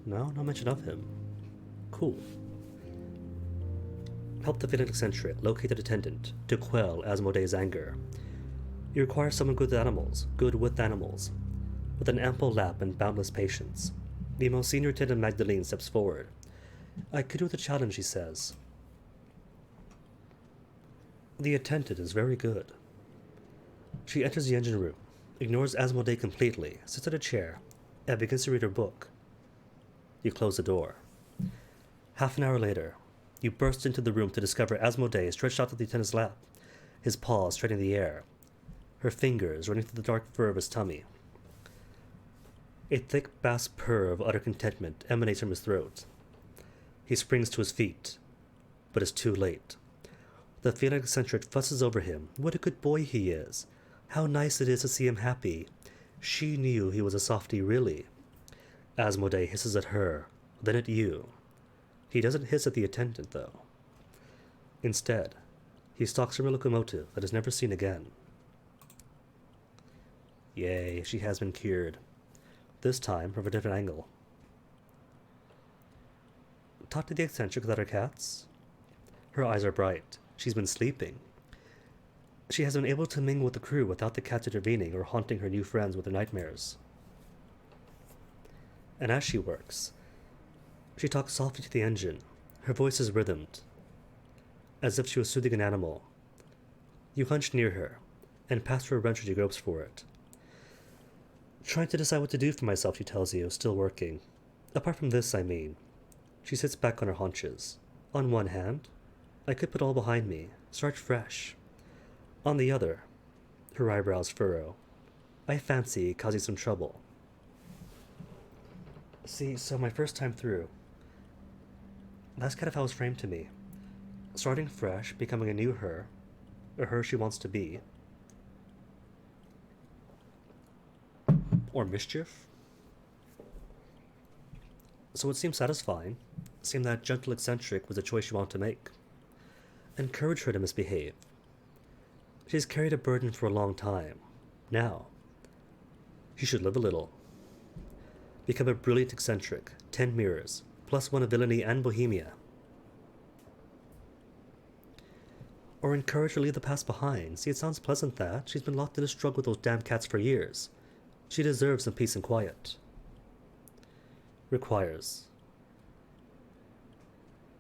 No mention of him. Cool. Help the villain eccentric locate the attendant to quell Asmodee's anger. You require someone good with animals, with an ample lap and boundless patience. The most senior attendant Magdalene steps forward. I could do the challenge, he says. The attendant is very good. She enters the engine room, ignores Asmodee completely, sits at a chair, and begins to read her book. You close the door. Half an hour later, you burst into the room to discover Asmodee stretched out to the attendant's lap, his paws treading the air, her fingers running through the dark fur of his tummy. A thick bass purr of utter contentment emanates from his throat. He springs to his feet, but is too late. The feline eccentric fusses over him. What a good boy he is. How nice it is to see him happy. She knew he was a softie, really. Asmodee hisses at her, then at you. He doesn't hiss at the attendant, though. Instead, he stalks from a locomotive that is never seen again. Yay, she has been cured. This time from a different angle. Talk to the eccentric without her cats? Her eyes are bright. She's been sleeping. She has been able to mingle with the crew without the cats intervening or haunting her new friends with their nightmares. And as she works, she talks softly to the engine. Her voice is rhythmed, as if she was soothing an animal. You hunch near her, and pass her a wrench as she gropes for it. Trying to decide what to do for myself, she tells you, still working. Apart from this, I mean. She sits back on her haunches. On one hand, I could put all behind me, start fresh. On the other, her eyebrows furrow. I fancy causing some trouble. See, so my first time through, that's kind of how it was framed to me. Starting fresh, becoming a new her, a her she wants to be. Or mischief. So it seemed satisfying. It seemed that gentle eccentric was a choice she wanted to make. Encourage her to misbehave. She's carried a burden for a long time. Now, she should live a little. Become a brilliant eccentric, 10 mirrors, plus 1 of villainy and bohemia. Or encourage her to leave the past behind. See, it sounds pleasant that she's been locked in a struggle with those damn cats for years. She deserves some peace and quiet. Requires.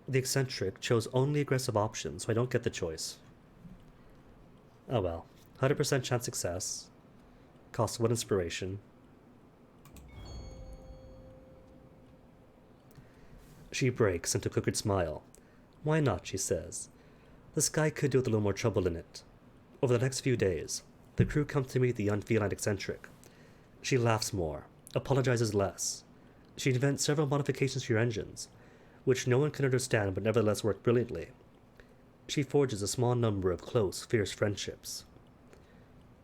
The eccentric chose only aggressive options, so I don't get the choice. Oh well. 100% chance success. Costs 1 inspiration. She breaks into a crooked smile. Why not, she says. The sky could do with a little more trouble in it. Over the next few days, the crew come to meet the unfeline eccentric. She laughs more, apologizes less. She invents several modifications for your engines, which no one can understand but nevertheless work brilliantly. She forges a small number of close, fierce friendships,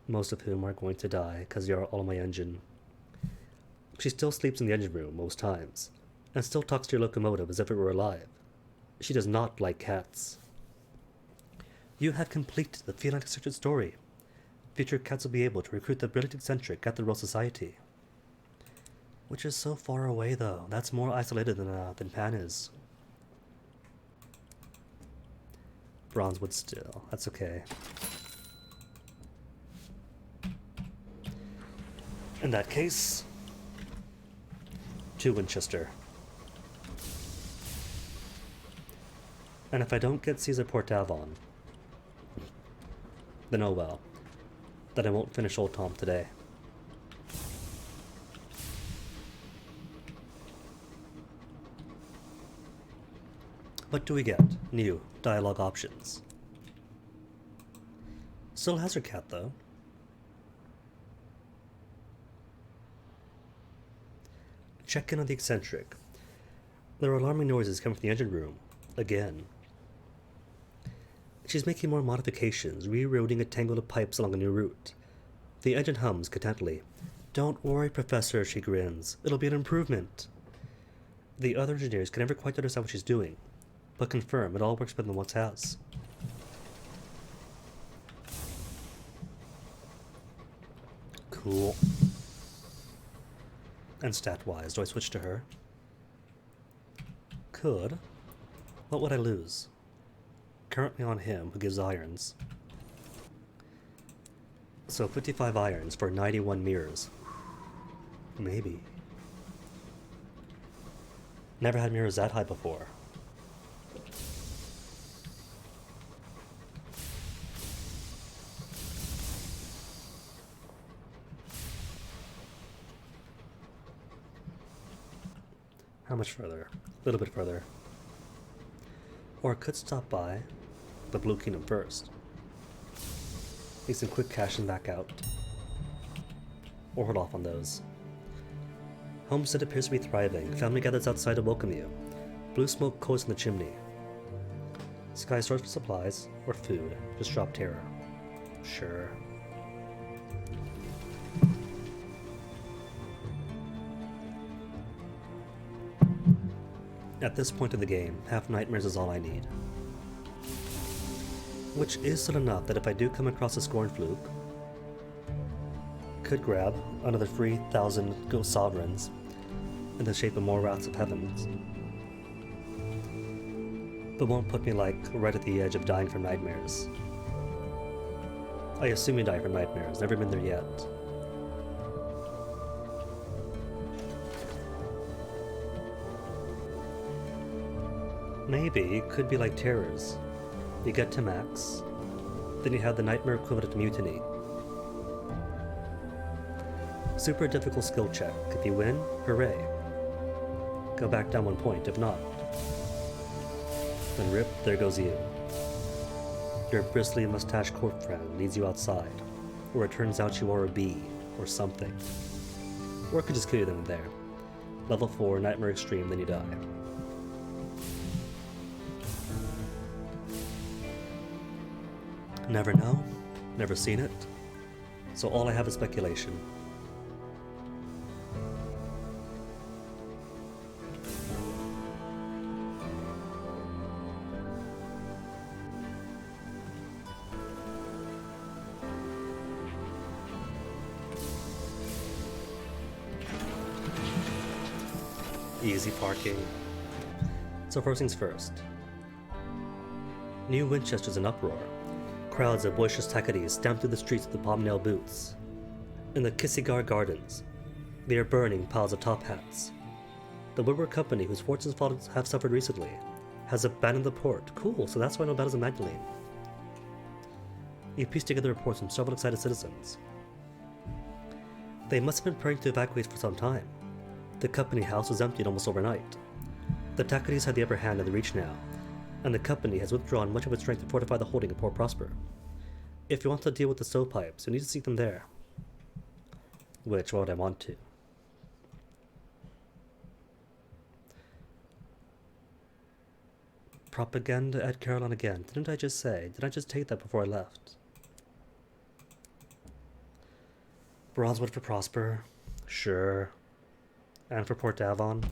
most of whom are going to die because they are all on my engine. She still sleeps in the engine room most times, and still talks to your locomotive as if it were alive. She does not like cats. You have completed the feline eccentric story. Future cats will be able to recruit the brilliant eccentric at the Royal Society. Which is so far away, though. That's more isolated than Pan is. Bronzewood still. That's okay. In that case, to Winchester. And if I don't get Caesar Port Avon, then oh well. Then I won't finish Old Tom today. What do we get? New dialogue options. Still has her cat, though. Check in on the eccentric. There are alarming noises coming from the engine room. Again. She's making more modifications, rerouting a tangle of pipes along a new route. The engine hums contentedly. Don't worry, Professor, she grins. It'll be an improvement. The other engineers can never quite understand what she's doing, but confirm it all works better than once has. Cool. And stat-wise, do I switch to her? Could. What would I lose? Currently on him, who gives irons. So 55 irons for 91 mirrors. Maybe. Never had mirrors that high before. How much further? A little bit further. Or I could stop by the Blue Kingdom first. Make some quick cash and back out. Or hold off on those. Homestead appears to be thriving. Family gathers outside to welcome you. Blue smoke coils in the chimney. Sky stores for supplies or food. Just drop terror. Sure. At this point in the game, half nightmares is all I need. Which is still enough that if I do come across a Scorn Fluke, could grab another 3,000 ghost sovereigns in the shape of more Wraths of Heavens. But won't put me like right at the edge of dying from nightmares. I assume you die from nightmares, never been there yet. Maybe it could be like terrors. You get to max, then you have the nightmare equivalent to mutiny. Super difficult skill check. If you win, hooray. Go back down 1 point. If not, then rip, there goes you. Your bristly mustache court friend leads you outside, or it turns out you are a bee, or something. Or it could just kill you then and there. Level 4, Nightmare Extreme, then you die. Never know, never seen it, so all I have is speculation. Easy parking. So first things first. New Winchester's in uproar. Crowds of boisterous Tacadies stamp through the streets with the bobnail boots. In the Kissigar Gardens, they are burning piles of top hats. The Woodward Company, whose fortunes have suffered recently, has abandoned the port. Cool, so that's why no battles in Magdalene. You piece together reports from several excited citizens. They must have been preparing to evacuate for some time. The company house was emptied almost overnight. The Takuris had the upper hand in the reach now, and the company has withdrawn much of its strength to fortify the holding of Port Prosper. If you want to deal with the stovepipes, you need to seek them there. Which, why would I want to? Propaganda at Caroline again. Didn't I just say? Did I just take that before I left? Bronzewood for Prosper. Sure. And for Port Davon.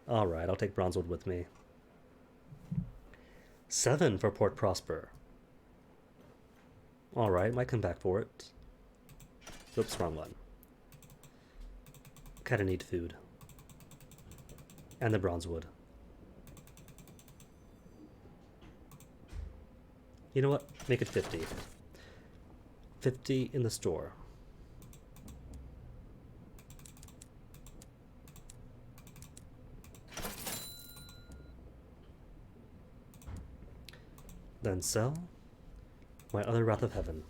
Alright, I'll take Bronzewood with me. 7 for Port Prosper. Alright, might come back for it. Oops, wrong one. Kinda need food. And the Bronzewood. You know what? Make it 50. 50 in the store. Then sell my other Wrath of Heaven.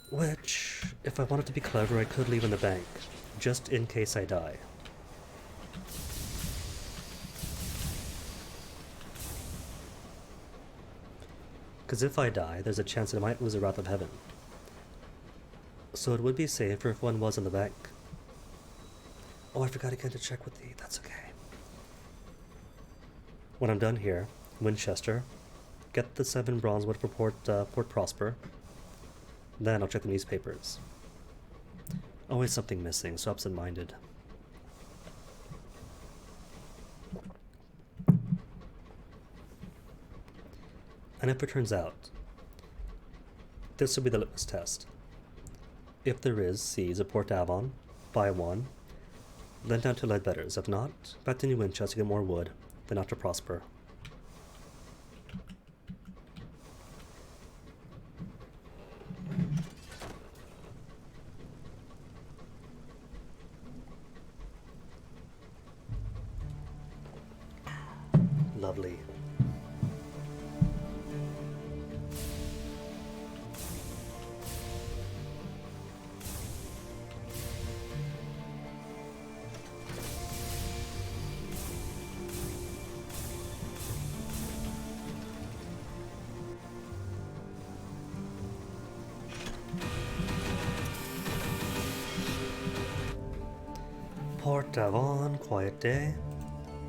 Which, if I wanted to be clever, I could leave in the bank, just in case I die. Because if I die, there's a chance that I might lose a Wrath of Heaven. So it would be safer if one was in the bank. Oh, I forgot again to check with the... That's okay. When I'm done here, Winchester, get the 7 Bronzewood for Port Prosper. Then I'll check the newspapers. Always something missing, so absent-minded. And if it turns out, this will be the litmus test. If there is seeds at Port Avon, buy 1, then down to Ledbetter's. If not, back to New Winchester to get more wood, then out to Prosper. Lovely. Port Avon, quiet day.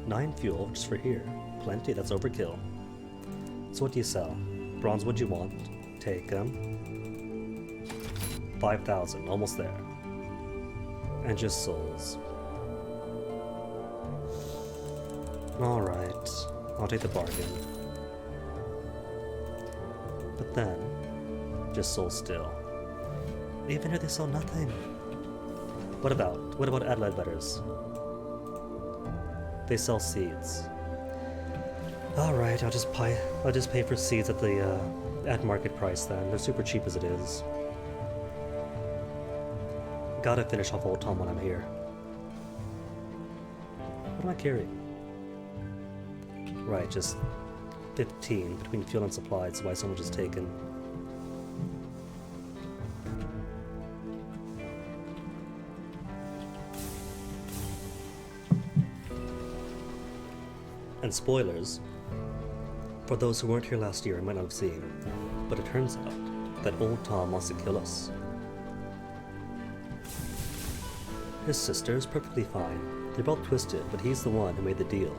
9 fuel just for here. Plenty, that's overkill. So what do you sell? Bronzewood you want? Take them. 5,000, almost there. And just souls. Alright, I'll take the bargain. But then, just souls still. Even here they sell nothing. What about at Ledbetter's? They sell seeds. Alright, I'll just pay for seeds at the at market price then. They're super cheap as it is. Gotta finish off Old Tom when I'm here. What am I carrying? Right, just 15 between fuel and supplies, why so much is taken. And spoilers, for those who weren't here last year and might not have seen, but it turns out that Old Tom wants to kill us. His sister is perfectly fine. They're both twisted, but he's the one who made the deal.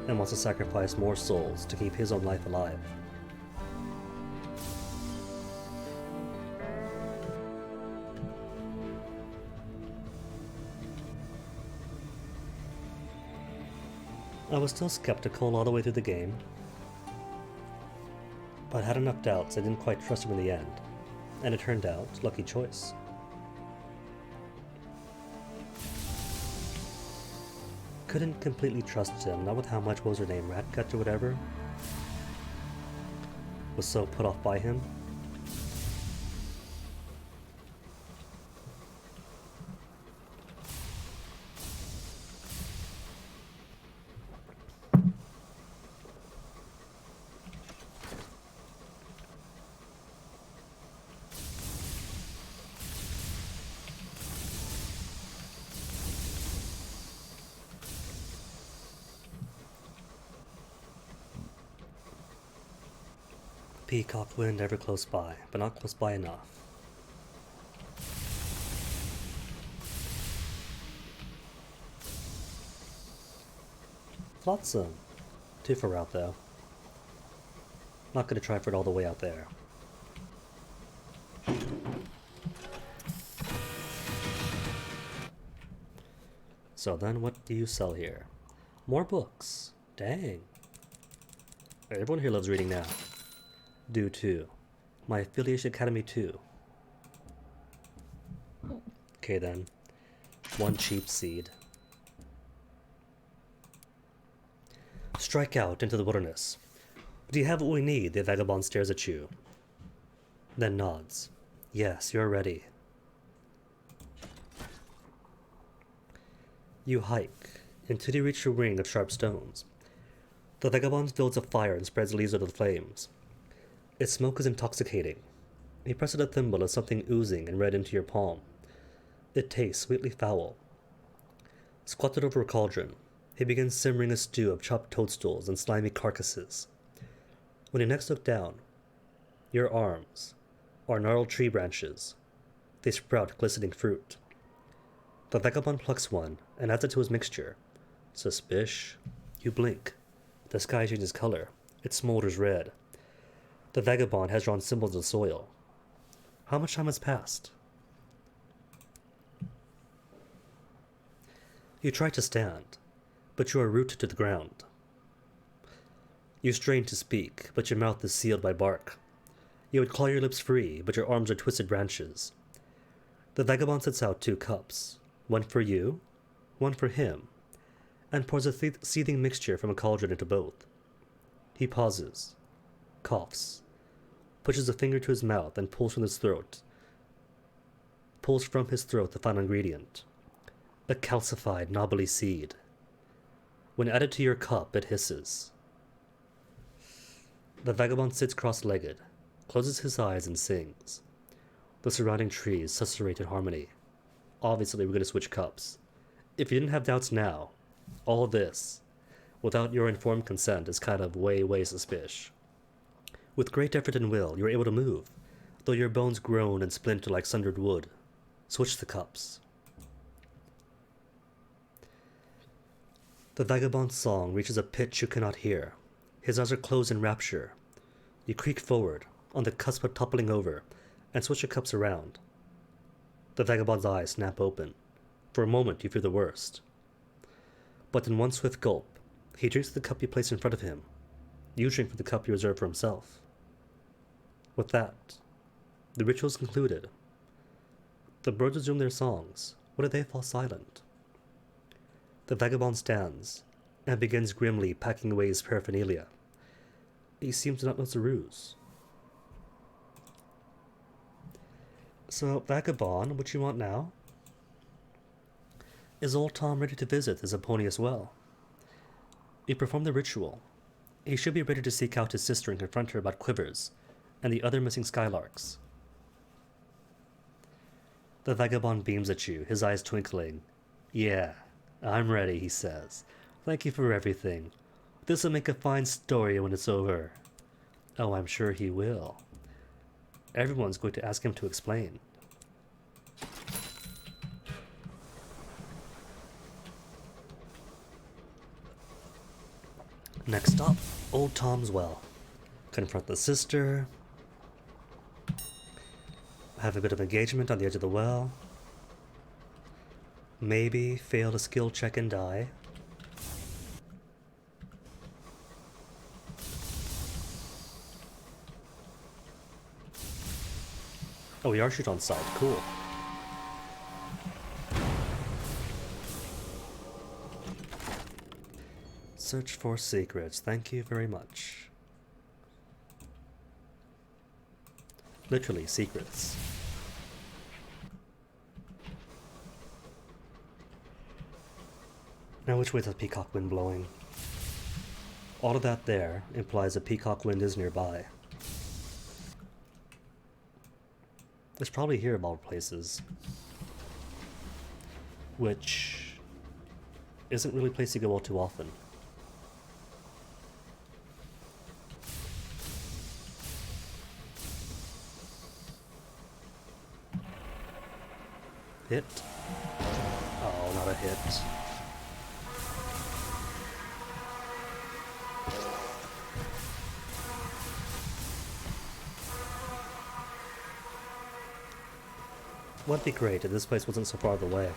And wants to sacrifice more souls to keep his own life alive. I was still skeptical all the way through the game, but had enough doubts I didn't quite trust him in the end, and it turned out, lucky choice. Couldn't completely trust him, not with how much, what was her name, Ratgut or whatever? Was so put off by him. Peacock wind ever close by, but not close by enough. Flotsam. Too far out though. Not gonna try for it all the way out there. So then what do you sell here? More books. Dang. Everyone here loves reading now. Do too. My affiliation academy too. Okay then. One cheap seed. Strike out into the wilderness. Do you have what we need? The vagabond stares at you. Then nods. Yes, you're ready. You hike until you reach a ring of sharp stones. The vagabond builds a fire and spreads leaves over the flames. Its smoke is intoxicating. He presses a thimble of something oozing and red into your palm. It tastes sweetly foul. Squatted over a cauldron, he begins simmering a stew of chopped toadstools and slimy carcasses. When you next look down, your arms are gnarled tree branches. They sprout glistening fruit. The vagabond plucks one and adds it to his mixture. Suspish. You blink. The sky changes color. It smolders red. The vagabond has drawn symbols of soil. How much time has passed? You try to stand, but you are rooted to the ground. You strain to speak, but your mouth is sealed by bark. You would claw your lips free, but your arms are twisted branches. The vagabond sets out 2 cups, one for you, one for him, and pours a seething mixture from a cauldron into both. He pauses, coughs, pushes a finger to his mouth and pulls from his throat the final ingredient, a calcified, knobbly seed. When added to your cup, it hisses. The vagabond sits cross-legged, closes his eyes and sings. The surrounding trees susurrate in harmony. Obviously, we're going to switch cups. If you didn't have doubts now, all this, without your informed consent, is kind of way suspicious. With great effort and will, you are able to move, though your bones groan and splinter like sundered wood. Switch the cups. The vagabond's song reaches a pitch you cannot hear. His eyes are closed in rapture. You creak forward, on the cusp of toppling over, and switch your cups around. The vagabond's eyes snap open. For a moment, you fear the worst. But in one swift gulp, he drinks the cup you place in front of him. You drink from the cup you reserve for himself. With that, the ritual is concluded. The birds resume their songs. What do they fall silent? The vagabond stands and begins grimly packing away his paraphernalia. He seems to not notice a ruse. So, vagabond, what you want now? Is old Tom ready to visit his pony as well? You perform the ritual. He should be ready to seek out his sister and confront her about Quivers and the other missing skylarks. The vagabond beams at you, his eyes twinkling. Yeah, I'm ready, he says. Thank you for everything. This'll make a fine story when it's over. Oh, I'm sure he will. Everyone's going to ask him to explain. Next up, old Tom's well. Confront the sister. Have a bit of engagement on the edge of the well. Maybe fail a skill check and die. Oh, we are shoot on sight. Cool. Search for secrets. Thank you very much. Literally, secrets. Now which way is the peacock wind blowing? All of that there implies a peacock wind is nearby. It's probably here of all places. Which isn't really a place you go all too often. Hit. Oh, not a hit. Would be great if this place wasn't so far away.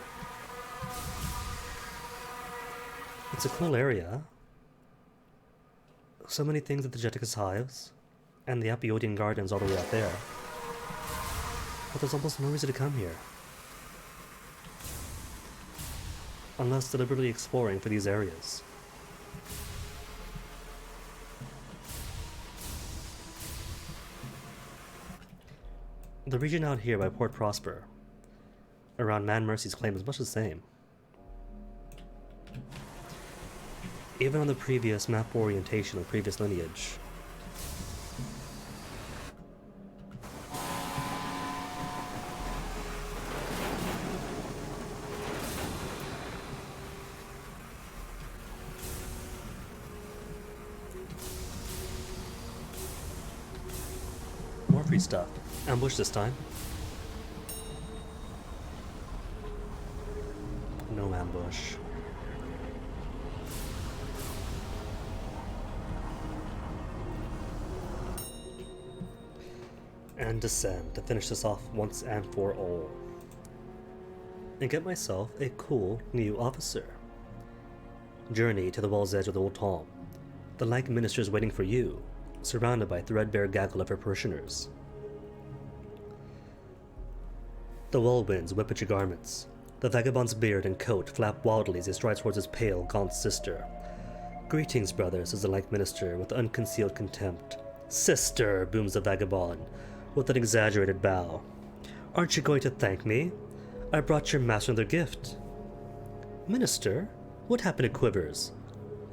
It's a cool area. So many things at the Jeticus Hives, and the Apiodian Gardens all the way up there. But there's almost no reason to come here. Unless deliberately exploring for these areas. The region out here by Port Prosper, around Man Mercy's claim, is much the same. Even on the previous map orientation of previous lineage. More free stuff. Ambush this time. No ambush. And descend to finish this off once and for all. And get myself a cool new officer. Journey to the wall's edge with Old Tom. The Lank Minister is waiting for you, surrounded by threadbare gaggle of her parishioners. The whirlwinds whip at your garments. The vagabond's beard and coat flap wildly as he strides towards his pale, gaunt sister. Greetings, brother, says the Lank Minister with unconcealed contempt. Sister, booms the vagabond, with an exaggerated bow. Aren't you going to thank me? I brought your master another gift. Minister? What happened to Quivers?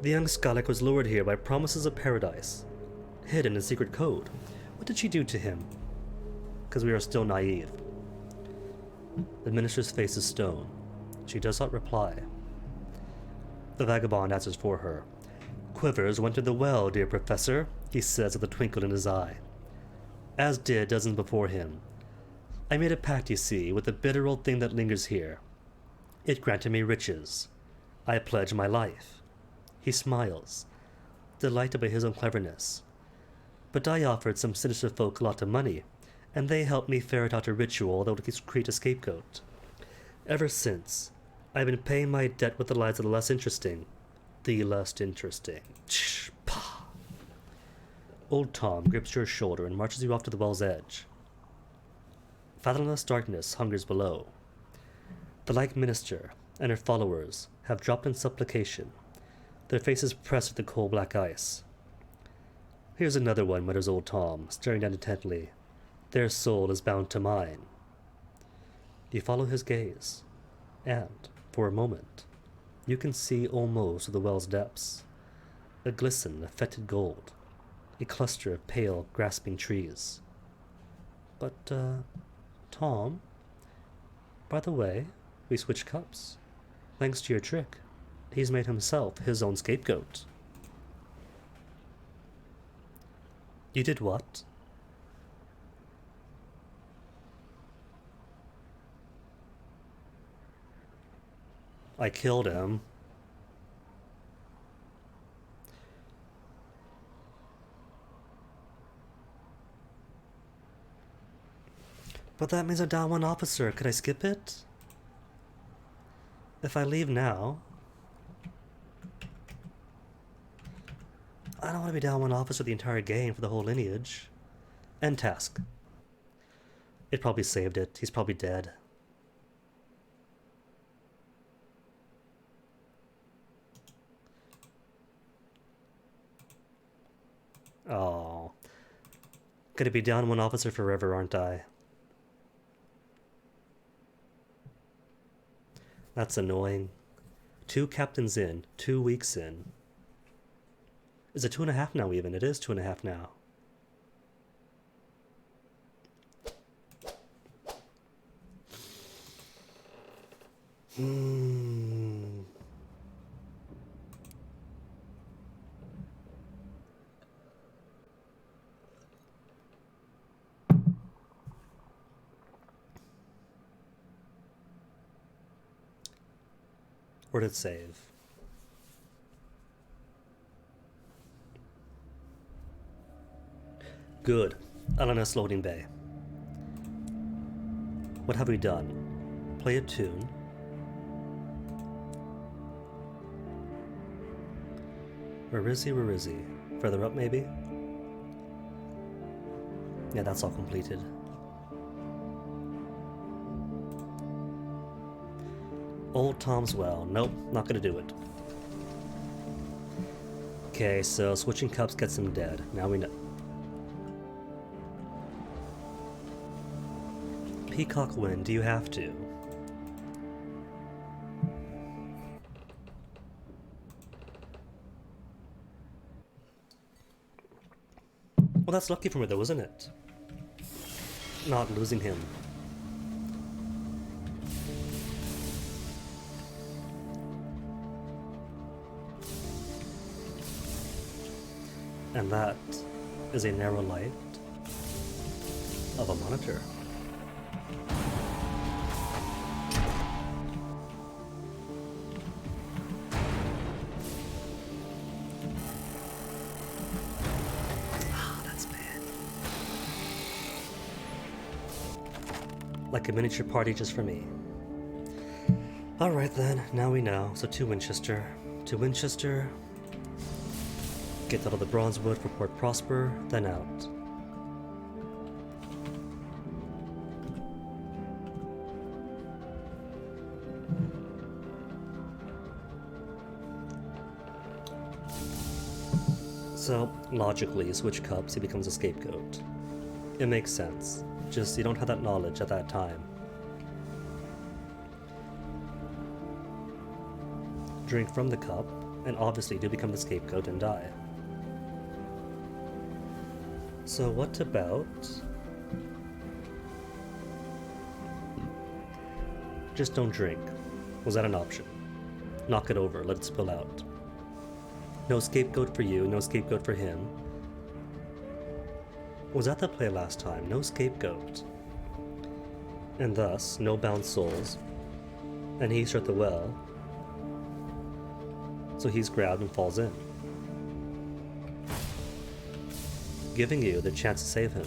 The young Skalak was lured here by promises of paradise, hidden in secret code. What did she do to him? Because we are still naive. The minister's face is stone. She does not reply. The vagabond answers for her. Quivers went to the well, dear professor, he says with a twinkle in his eye. As did dozens before him. I made a pact, you see, with the bitter old thing that lingers here. It granted me riches. I pledge my life. He smiles, delighted by his own cleverness. But I offered some sinister folk a lot of money, and they helped me ferret out a ritual that would create a scapegoat. Ever since, I've been paying my debt with the lives of the less interesting. The less interesting. Tsh, pah. Old Tom grips your shoulder and marches you off to the well's edge. Fathomless darkness hungers below. The Lank Minister and her followers have dropped in supplication, their faces pressed with the coal black ice. Here's another one, mutters Old Tom, staring down intently. Their soul is bound to mine. You follow his gaze, and, for a moment, you can see almost to the well's depths. A glisten of fetid gold, a cluster of pale, grasping trees. But, Tom, by the way, we switched cups. Thanks to your trick, he's made himself his own scapegoat. You did what? I killed him. But that means I'm down one officer. Could I skip it? If I leave now... I don't want to be down one officer the entire game for the whole lineage. End task. It probably saved it. He's probably dead. Oh. Gonna be down one officer forever, aren't I? That's annoying. 2 captains in, 2 weeks in. Is it 2.5 now even? It is 2.5 now. Where did it save? Good. LNS loading bay. What have we done? Play a tune. Where is he? Where is he? Further up, maybe? Yeah, that's all completed. Old Tom's Well. Nope, not gonna do it. Okay, so switching cups gets him dead. Now we know. Peacock Wind, do you have to? Well, that's lucky for me though, isn't it? Not losing him. And that is a narrow light of a monitor. Like a miniature party just for me. Alright then, now we know. So to Winchester. To Winchester. Get out of the Bronzewood for Port Prosper, then out. So, logically, switch cups, he becomes a scapegoat. It makes sense. Just, you don't have that knowledge at that time. Drink from the cup, and obviously do become the scapegoat and die. So what about... just don't drink. Was that an option? Knock it over, let it spill out. No scapegoat for you, no scapegoat for him. Was that the play last time? No scapegoat. And thus, no bound souls. And he's at the well. So he's grabbed and falls in. Giving you the chance to save him.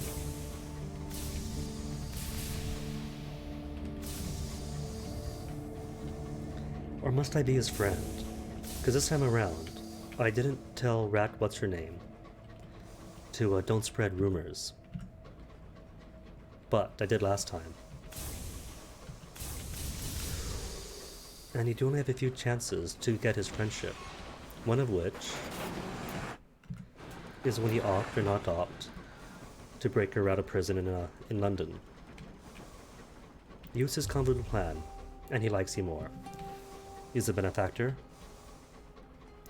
Or must I be his friend? Because this time around, I didn't tell Rat What's-Her-Name to don't spread rumors. But I did last time. And you do only have a few chances to get his friendship. One of which is when you opt or not opt to break her out of prison in London. Use his convoluted plan, and he likes you more. He's a benefactor,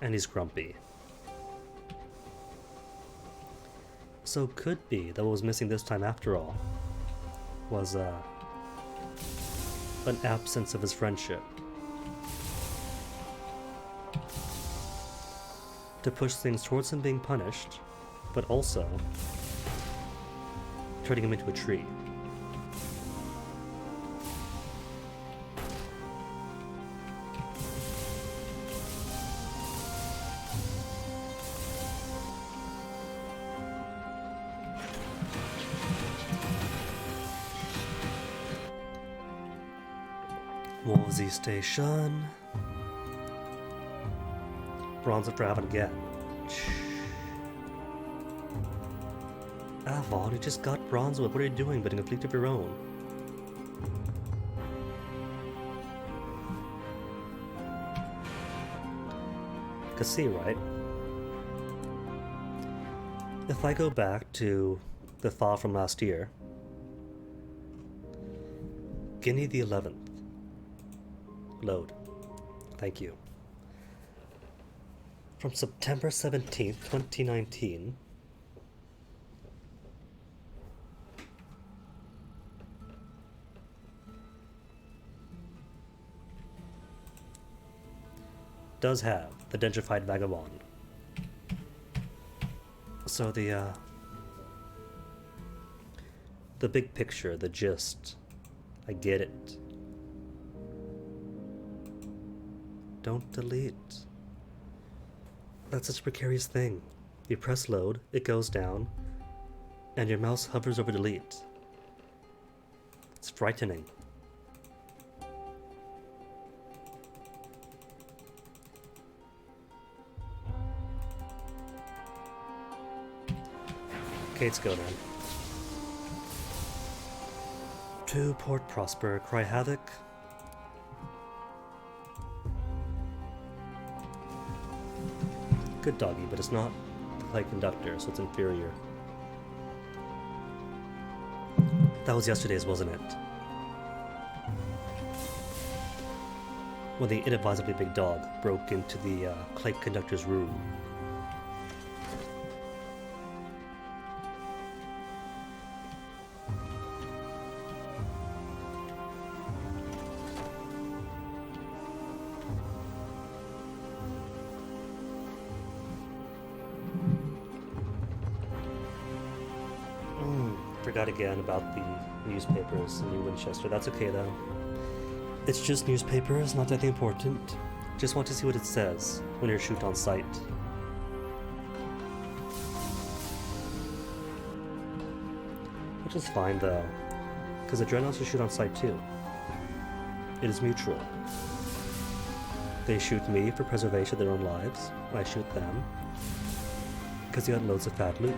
and he's grumpy. So could be that what was missing this time after all was an absence of his friendship. To push things towards him being punished, but also turning him into a tree. Wolsey Station. Bronze of Draven again. Avon, you just got Bronzewood. What are you doing but in a fleet of your own? Can see, right? If I go back to the file from last year, Guinea the 11th. Load. Thank you. From September 17th, 2019. Does have the Dendrified Vagabond. So the big picture, the gist, I get it. Don't delete. That's such a precarious thing. You press load, it goes down, and your mouse hovers over delete. It's frightening. Okay, let's go then. To Port Prosper, cry havoc. Good doggy, but it's not like conductor, so it's inferior. That was yesterday's, wasn't it? When the inadvisably big dog broke into the clay conductor's room. Forgot again about the newspapers in New Winchester. That's okay though. It's just newspapers, not that important. Just want to see what it says when you're shoot on site. Which is fine though, because the Dreadnoughts will shoot on site too. It is mutual. They shoot me for preservation of their own lives. I shoot them because they got loads of fat loot.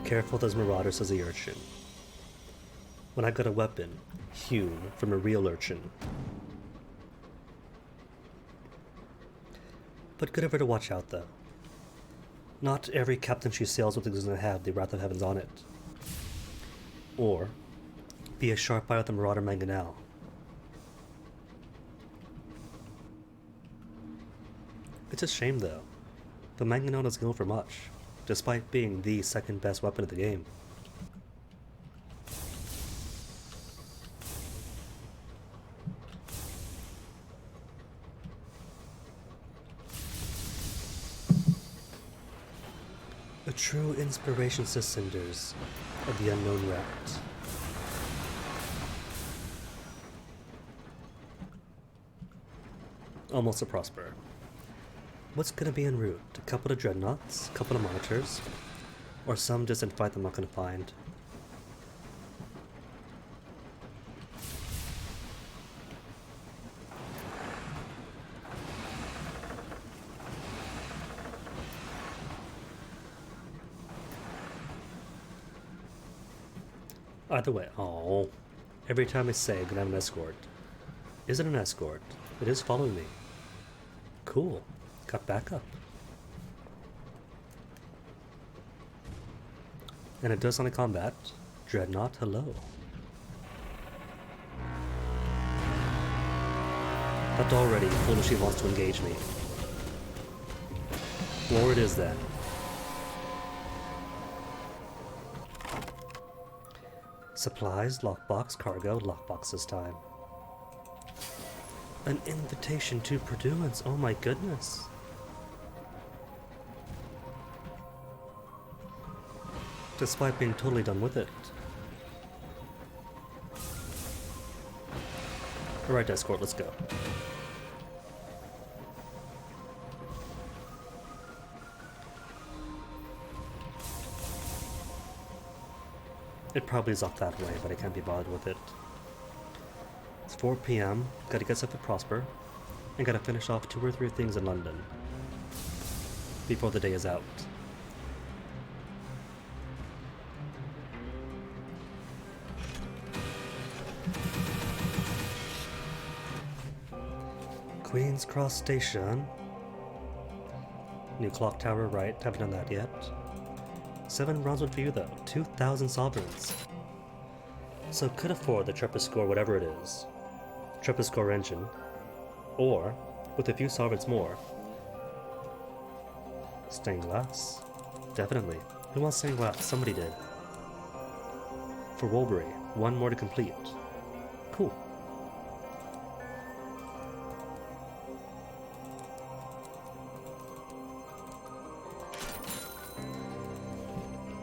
Careful those marauders, says the urchin. When I got a weapon, hewn from a real urchin. But good of her to watch out, though. Not every captain she sails with is going to have the Wrath of Heavens on it. Or be a sharp eye with the marauder mangonel. It's a shame, though. The mangonel doesn't go for much, despite being the second best weapon of the game. A true inspiration, says Cinders, of the unknown rat. Almost a Prosper. What's gonna be en route? A couple of dreadnoughts, a couple of monitors, or some distant fight I'm not gonna find. Either way, oh, every time I say I'm gonna have an escort. Is it an escort? It is following me. Cool. Got backup. And it does on a combat. Dreadnought, hello. That already foolishly wants to engage me. War it is then. Supplies, lockbox, cargo, lockbox this time. An invitation to Purduance, oh my goodness. Despite being totally done with it. Alright, escort, let's go. It probably is off that way, but I can't be bothered with it. It's 4 PM, gotta get stuff to Prosper, and gotta finish off 2 or 3 things in London before the day is out. Queen's Cross Station. New clock tower, right, haven't done that yet. 7 Brunswick for you though, 2,000 sovereigns. So could afford the Trepidcore, whatever it is. Trepidcore engine. Or, with a few sovereigns more. Stained glass. Definitely. Who wants stained glass? Somebody did. For Wolbury, 1 more to complete. Cool.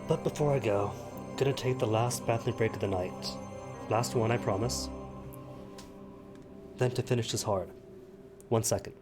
But before I go, gonna take the last bathroom break of the night. Last one, I promise. Then to finish this hard. 1 second.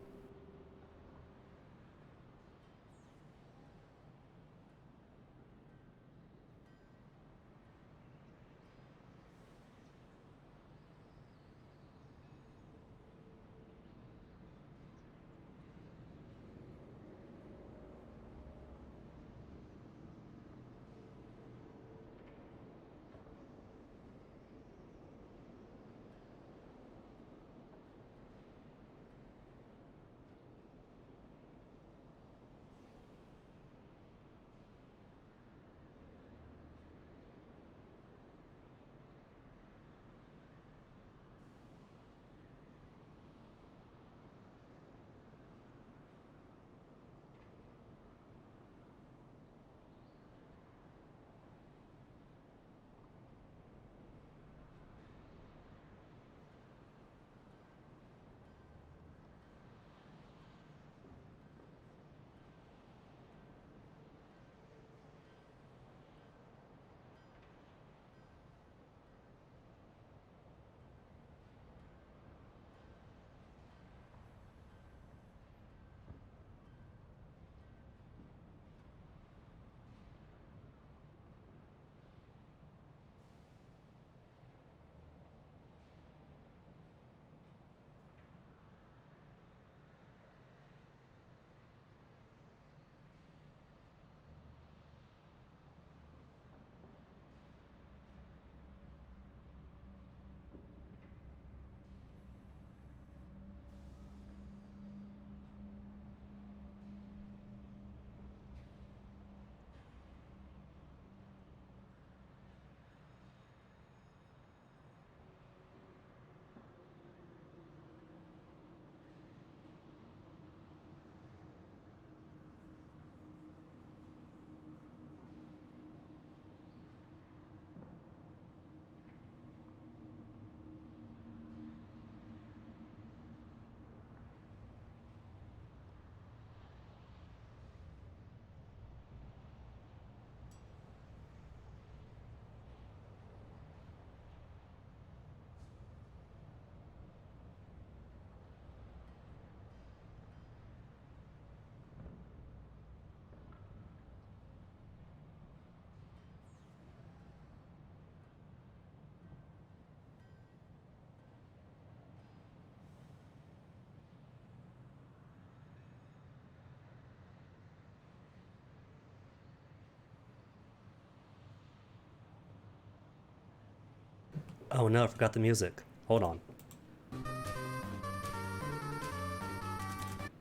Oh no, I forgot the music. Hold on.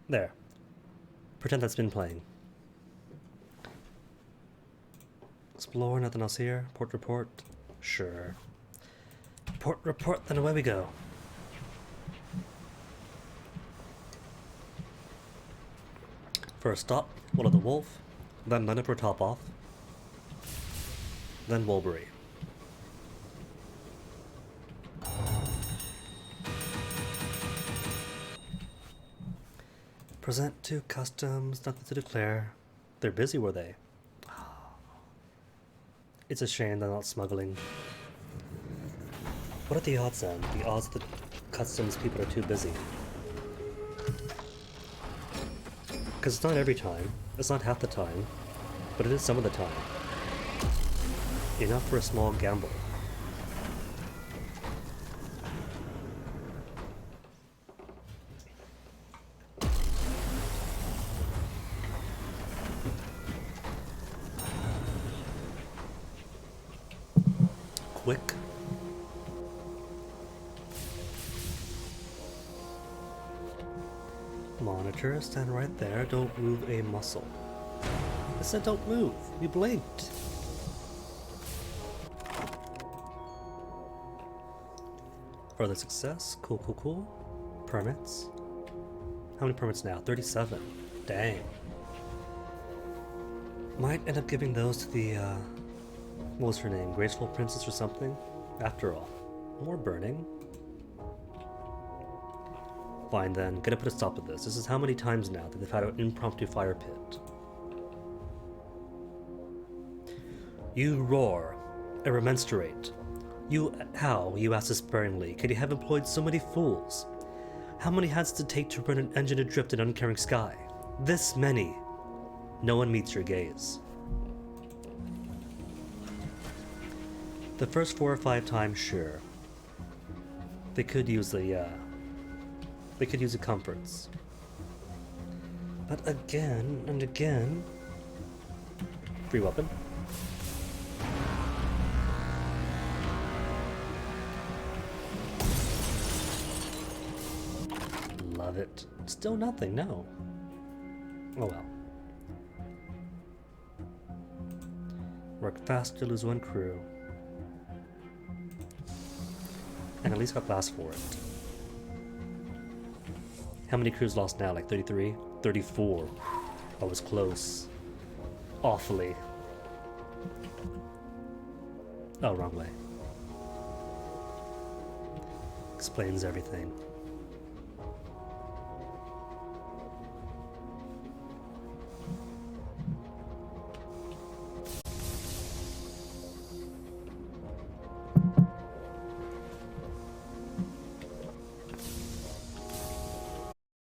There. Pretend that's been playing. Explore, nothing else here. Port report. Sure. Port report, then away we go. First stop, Will of the Wolf, then None for Top Off, then Wolbury. Present to customs, nothing to declare. They're busy, were they? It's a shame they're not smuggling. What are the odds then? The odds that customs people are too busy. Because it's not every time, it's not half the time, but it is some of the time. Enough for a small gamble. Quick. Monitor, stand right there, don't move a muscle. I said don't move, you blinked. Further success, cool. Permits. How many permits now? 37. Dang. Might end up giving those to the, what was her name? Graceful Princess or something? After all. More burning. Fine then, gonna put a stop to this. This is how many times now that they've had an impromptu fire pit. You roar and remonstrate. How, you ask despairingly, could he have employed so many fools? How many has it to take to run an engine adrift in an uncaring sky? This many. No one meets your gaze. The first 4 or 5 times, sure. They could use the comforts. But again and again... Free weapon. Love it. Still nothing, no. Oh well. Work fast to lose 1 crew. And at least got glass for it. How many crews lost now? Like 33? 34. I was close. Awfully. Oh, wrong way. Explains everything.